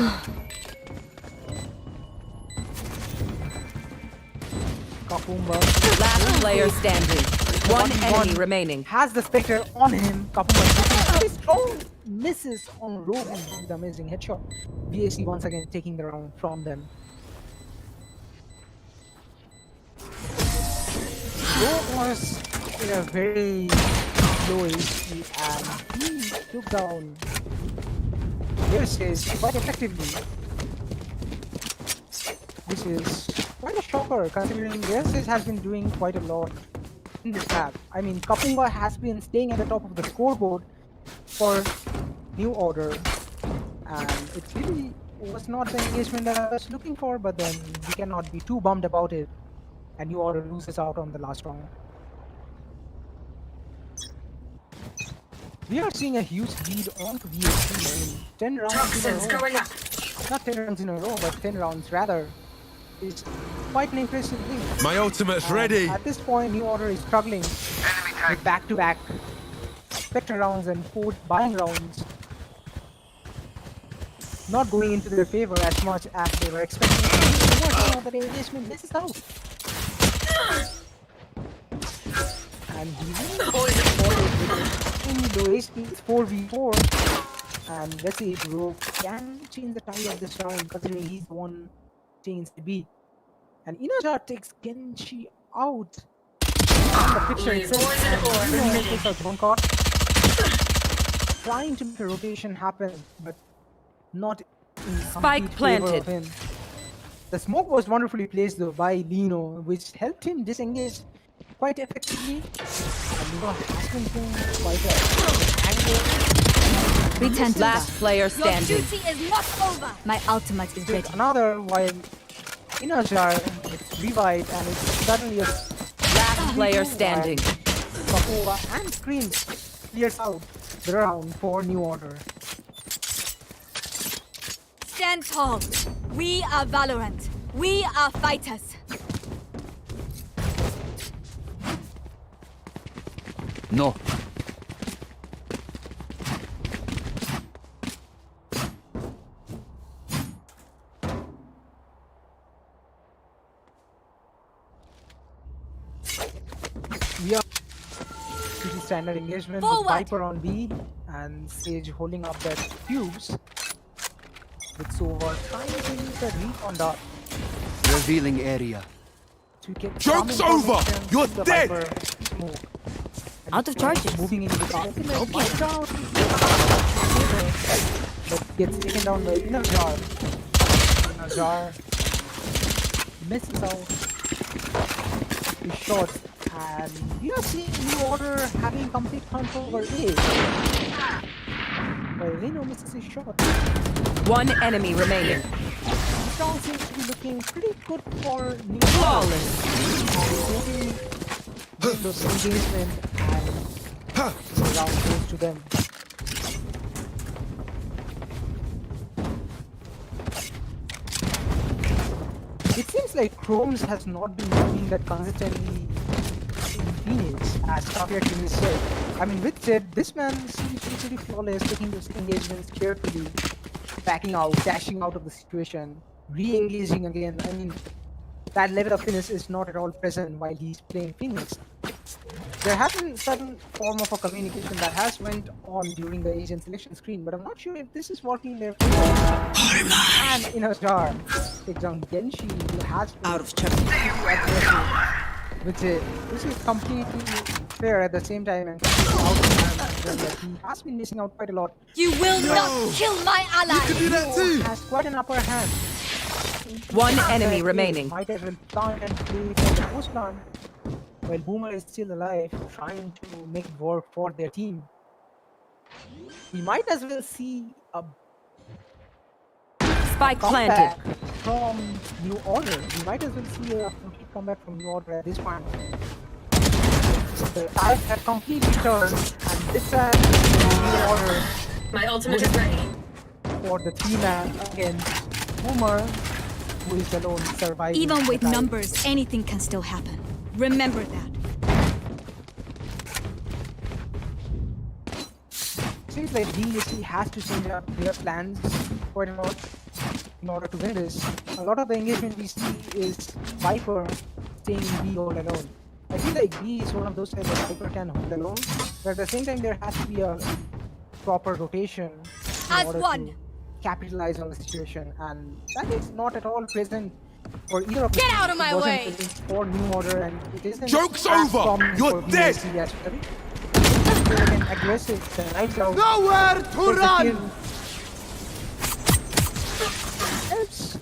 Kapumba Last player standing. One enemy remaining. has the Spectre on him. Kapumba taking very strong misses on Rogue and the amazing headshot. BAC once again taking the round from them. Rogue was in a very low HP, and he took down Versus quite effectively, which is quite a shocker considering Versus has been doing quite a lot in this map. I mean, Kapumba has been staying at the top of the scoreboard for New Order, and it really was not the engagement that I was looking for, but then we cannot be too bummed about it, and New Order loses out on the last round. We are seeing a huge lead on to VHC. 10 rounds Toxins in a row. going up. Not 10 rounds in a row, but 10 rounds rather. It's quite an impressive lead. My ultimate's And ready. At this point, New Order is struggling with back-to-back Spectre rounds and 4 buying rounds. Not going into their favor as much as they were expecting. The engagement misses out. So it's 4v4, and let's see if Rogue can change the tide of this round, considering he's the one staying inside B. And Inajar takes Genshi out. And the picture Leave itself, poison and orb Ino remaining. takes out Bangkok, trying to make a rotation happen, but not in Spike complete favor planted. of him. The smoke was wonderfully placed though by Lino, which helped him disengage quite effectively. And Lino has been playing quite a angle. Pretend to Last die. player Your standing. duty is not over. My ultimate is ready. There's another while Inajar it's revived, and it's suddenly a Last player standing. Papua and Scream clears out the round for New Order. Stand tall. We are Valorant. We are fighters. No. We are pretty standard engagement with Forward. Viper on B and Sage holding up that fuse. With Sova trying to use the recon dot Revealing area. to get Joke's some over! information You're from the dead! Viper smoke. And Out of charges. moving into the ultimate might down. But gets taken down by Inner Jar. Inner Jar misses out his shots, and we are seeing New Order having complete control over A. Well, Reno misses his shot. One enemy remaining. This round seems to be looking pretty good for New Order. Flawless. Maybe those engagement and the round goes to them. It seems like Chromes has not been doing that consistently in Phoenix as Tapia Team is said. I mean, with said, this man seems to be pretty flawless, taking those engagements carefully, backing out, dashing out of the situation, re-engaging again. I mean, that level of fitness is not at all present while he's playing Phoenix. There has been certain form of a communication that has went on during the agent selection screen, but I'm not sure if this is working there. And in a jar, takes down Genshi, who has been Out of check. aggressive, which is completely fair at the same time and completely out of hand. He has been missing out quite a lot. You will not kill my ally. Do that too! Has quite an upper hand. One enemy He remaining. might as well plant and play for the post plant while Boomer is still alive, trying to make it work for their team. We might as well see a Spike comeback planted. from New Order. We might as well see a complete comeback from New Order at this point. The tides have completely turned, and this time New Order My ultimate is ready. for the 3-man against Boomer, who is alone surviving. Even with the tide. numbers, anything can still happen. Remember that. Seems like DSC has to change up their plans quite a lot in order to win this. A lot of the engagement we see is Viper staying in B all alone. I feel like B is one of those types that Viper can hold alone, but at the same time there has to be a proper rotation in As order one. to capitalize on the situation, and that is not at all present for either of the Get teams. out of my It wasn't way. present for New Order, and it isn't Joke's as over! common You're for dead! BSC as well. Again, aggressive, the knives out. Nowhere to Takes the run! kill. Helps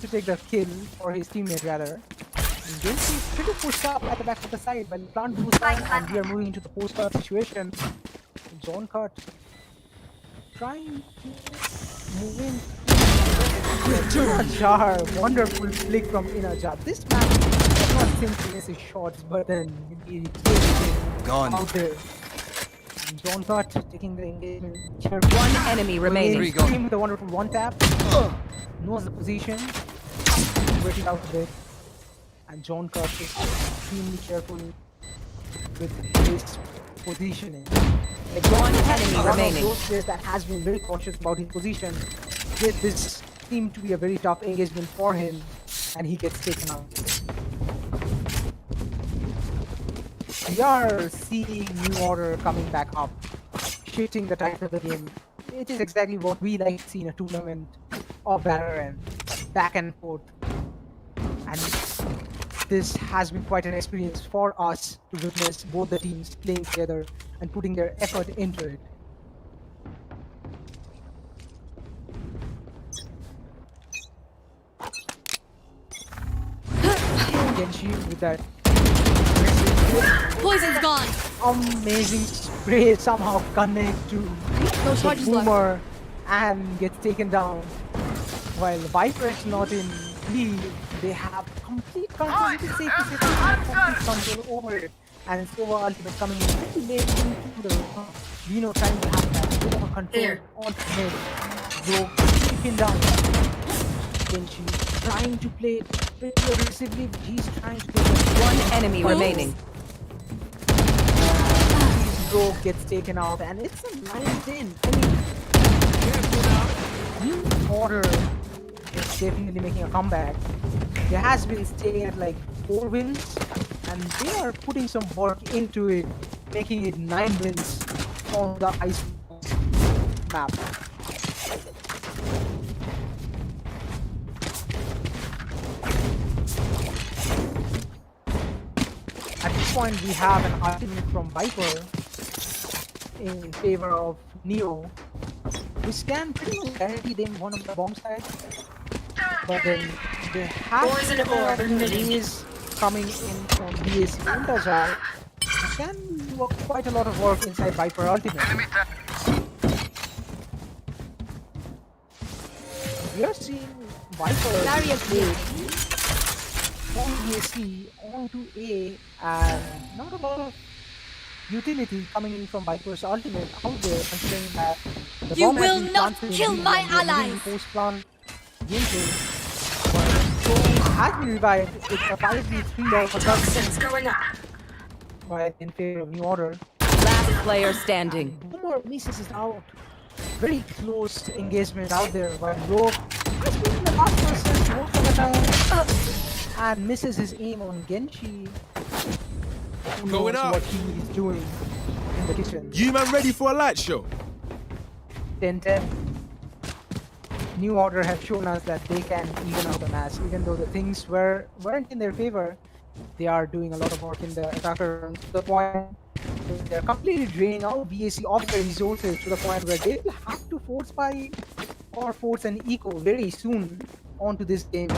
to take the kill for his teammate rather. And Genshi is pretty pushed up at the back of the side, but plant boost down, and we are moving into the post-cut situation. Zone cut. Trying to move in. Inajar, wonderful flick from Inajar. This man does not simply miss his shots, but then he takes Gone. out there. And Zone cut, taking the engagement. One enemy remaining. Three gone. Team with a wonderful one tap. Knows the position. Waiting out a bit. And John Kirk is extremely careful with his positioning. Like One John enemy is one of remaining. those players that has been very cautious about his position. This seemed to be a very tough engagement for him, and he gets taken out. We are seeing New Order coming back up. shifting the tide of the game. It is exactly what we like to see in a tournament of Valorant, back and forth. And this has been quite an experience for us to witness both the teams playing together and putting their effort into it. Genshi with that Poison's gone. amazing spray somehow connect to No the charges left. boomer and gets taken down. While Viper is not in lead, they have complete control. You can say this is complete control over it. And Sova ultimate coming in pretty late into the Dino trying to have that bit of a control Here. on the mid. Bro, keeping down. Genshi trying to play it pretty aggressively, but he's trying to take One enemy remaining. Bro gets taken out, and it's a 9-10. I mean, New Order is definitely making a comeback. There has been stay at like 4 wins, and they are putting some work into it, making it 9 wins on the ice map. At this point, we have an ultimate from Viper in favor of Neo, which can pretty much guarantee them one of the bomb sides. But then they have Poison orb emitting. is coming in from BAC Ultrazar, which can do quite a lot of work inside Viper ultimate. We are seeing Viper Barrier play from BAC onto A, and not a lot of utility coming in from Viper's ultimate out there, considering that the You bomb has will been not planted kill and my they are using allies. post-plant gameplay. But has been revived. It's a 5v3 level for Toxins going up. by in favor of New Order. Last player standing. Boomer misses it out. Very close engagement out there, while Rogue has been the last person most of the time and misses his aim on Genshi. Who Going knows up. what he is doing in the kitchen. You man ready for a light show? 10-10. New Order have shown us that they can even out the match, even though the things weren't in their favor. They are doing a lot of work in the attacker room to the point where they're completely draining out BAC of their resources to the point where they will have to force buy or force an eco very soon onto this game.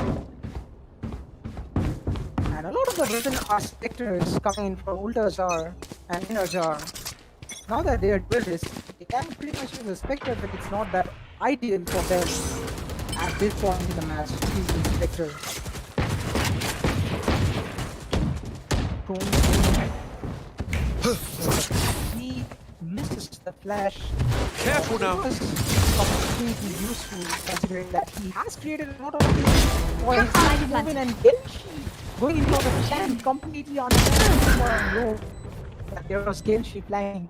And a lot of the reason are sectors coming in from Ultrazar and Innerzar. Now that they are duelists, they can pretty much use the Spectre, but it's not that ideal for them at this point in the match to use the Spectre. He misses the flash. Careful now. It was completely useful considering that he has created a lot of points to move in and Genshi going into the plan completely understandable for row. There was Genshi playing.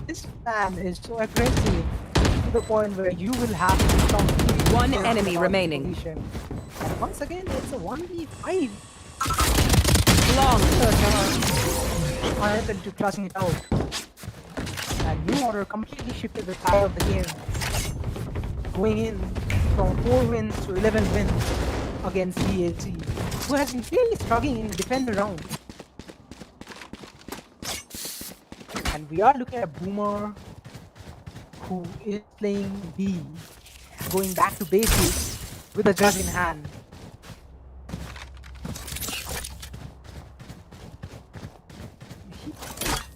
This plan is so aggressive to the point where you will have to complete One enemy remaining. position. And once again, it's a 1v5. Long. Unable to crossing it out. And New Order completely shifted the tide of the game, going in from 4 wins to 11 wins against BAC, who has been clearly struggling in the defender round. And we are looking at Boomer, who is playing B, going back to basics with a jug in hand. He's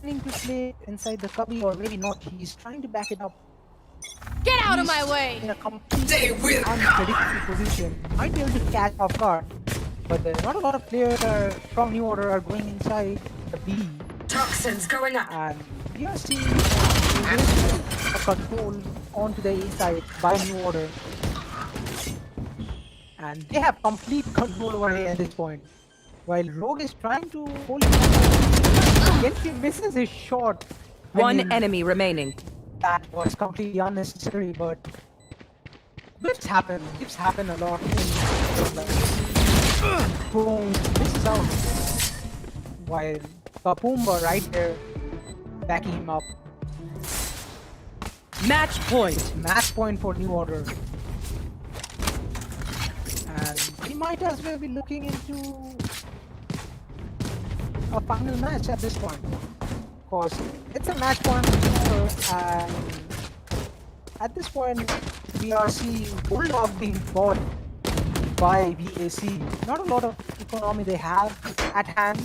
trying to play inside the cubby, or maybe not. He's trying to back it up. Get out of He's my way. in a completely unpredictable position. Might be able to catch off guard, but not a lot of players from New Order are going inside the B. Toxins going up. And we are seeing a control onto the A side by New Order. And they have complete control over A at this point. While Rogue is trying to hold it Genshi misses his shot. I One mean, enemy remaining. that was completely unnecessary, but whips happen. Whips happen a lot. Boom, this is out. While Papumba right there backing him up. Match point. Match point for New Order. And we might as well be looking into a final match at this point. Because it's a match point and at this point we are seeing Bulldog being bought by VAC. Not a lot of economy they have at hand,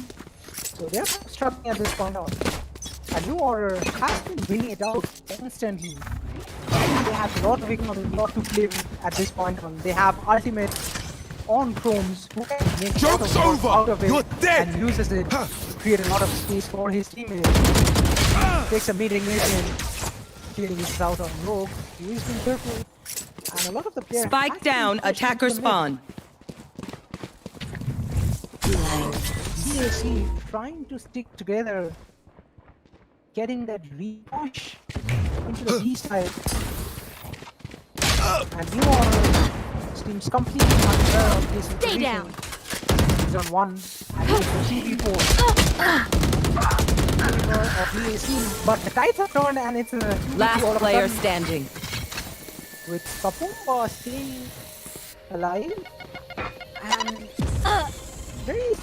so they're struggling at this point out. A New Order has been winning it out constantly. They have a lot of economy, a lot to play with at this point on. They have ultimate on Chromes who can make a lot of work out of it and uses it to create a lot of space for his teammates. Takes a mid-ignition, clearly misses out on Rogue. He's been careful. And a lot of the players Spike down, attacker spawn. DAC trying to stick together, getting that re-push into the B side. And New Order seems completely unaware of this Stay down. He's on one, and he's 2v4. Of VAC, but the tides have turned and it's a 2v2 Last all of a player sudden. standing. With Kapumba staying alive and very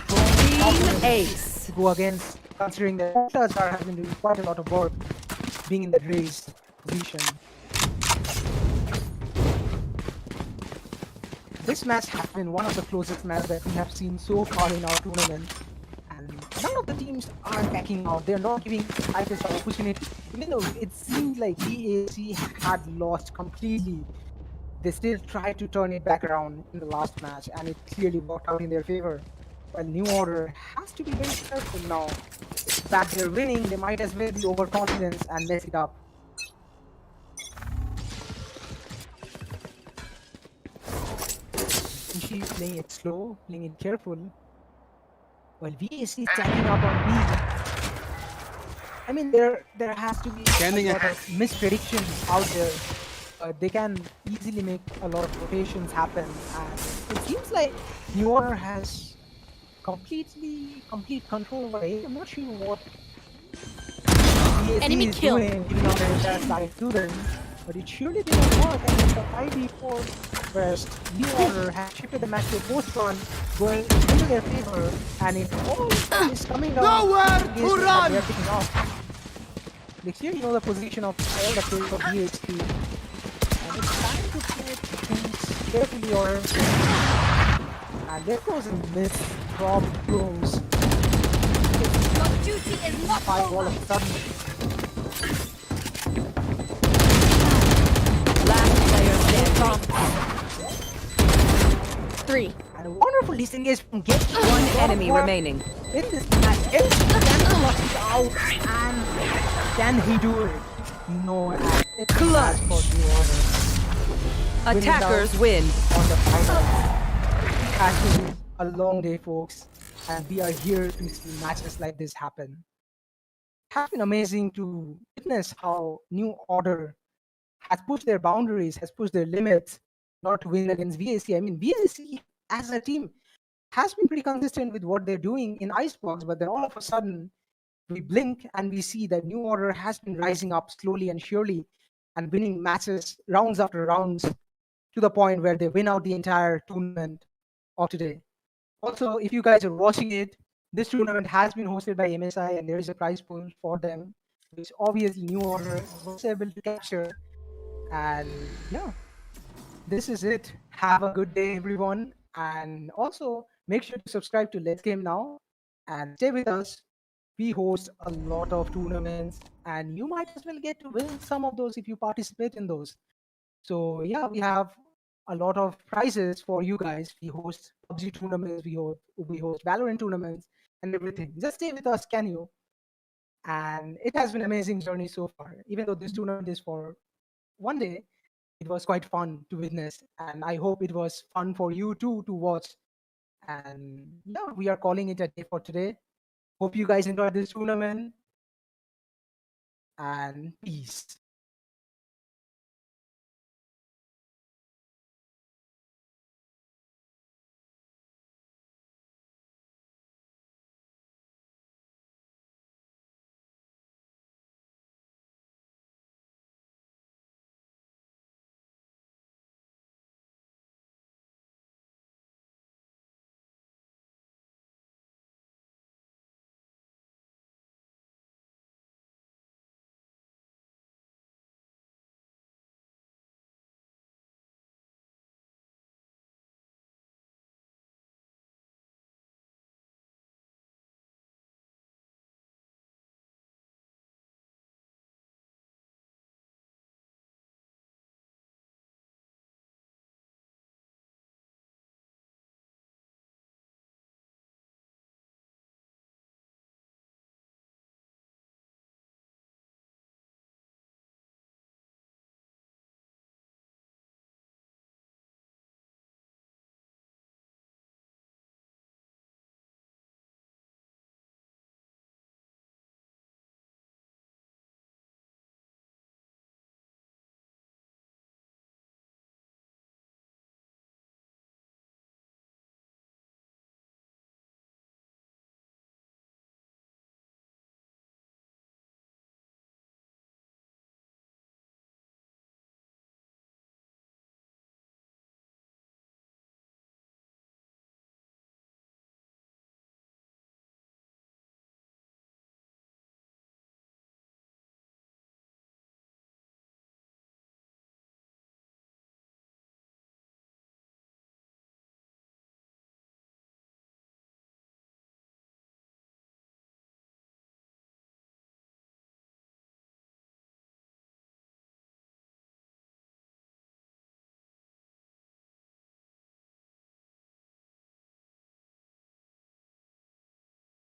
Team ace. to go against, considering that All-Stars have been doing quite a lot of work being in the race position. This match has been one of the closest matches that we have seen so far in our tournament. And none of the teams are backing out. They're not giving fighters an opportunity. Even though it seemed like VAC had lost completely, they still tried to turn it back around in the last match, and it clearly worked out in their favor. While New Order has to be very careful now. That they're winning, they might as well be overconfident and mess it up. Msi playing it slow, playing it careful. While VAC is stacking up on B. I mean, there has to be a lot of misprediction out there. They can easily make a lot of rotations happen, and it seems like New Order has complete control over it. I'm not sure what VAC Enemy is kill. doing, giving out their entire side to them, but it surely didn't work. And it's a 5v4 whereas New Order has shifted the match to a post run, going into their favor, and it all is coming down. Nowhere to to run! They're picking off. They clearly know the position of all the players of BHP. And it's time to play things carefully or... And there goes a miss from Close. Your duty is not Five all of a sudden. Last player standing. 3. And a wonderful disengage from Gate. One enemy remaining. In this match, Cancel is out, and can he do it? No, and it's a match for New Order. Attackers win. On the final. It has been a long day, folks, and we are here to see matches like this happen. It has been amazing to witness how New Order has pushed their boundaries, has pushed their limits, not to win against VAC. I mean, VAC as a team has been pretty consistent with what they're doing in Icebox, but then all of a sudden, we blink and we see that New Order has been rising up slowly and surely and winning matches rounds after rounds to the point where they win out the entire tournament of today. Also, if you guys are watching it, this tournament has been hosted by MSI and there is a prize pool for them, which obviously New Order was able to capture. And yeah, this is it. Have a good day, everyone. And also, make sure to subscribe to Let's Game Now and stay with us. We host a lot of tournaments, and you might as well get to win some of those if you participate in those. So yeah, we have a lot of prizes for you guys. We host PUBG tournaments, we host Valorant tournaments, and everything. Just stay with us, can you? And it has been an amazing journey so far. Even though this tournament is for one day, it was quite fun to witness, and I hope it was fun for you too to watch. And yeah, we are calling it a day for today. Hope you guys enjoyed this tournament, and peace.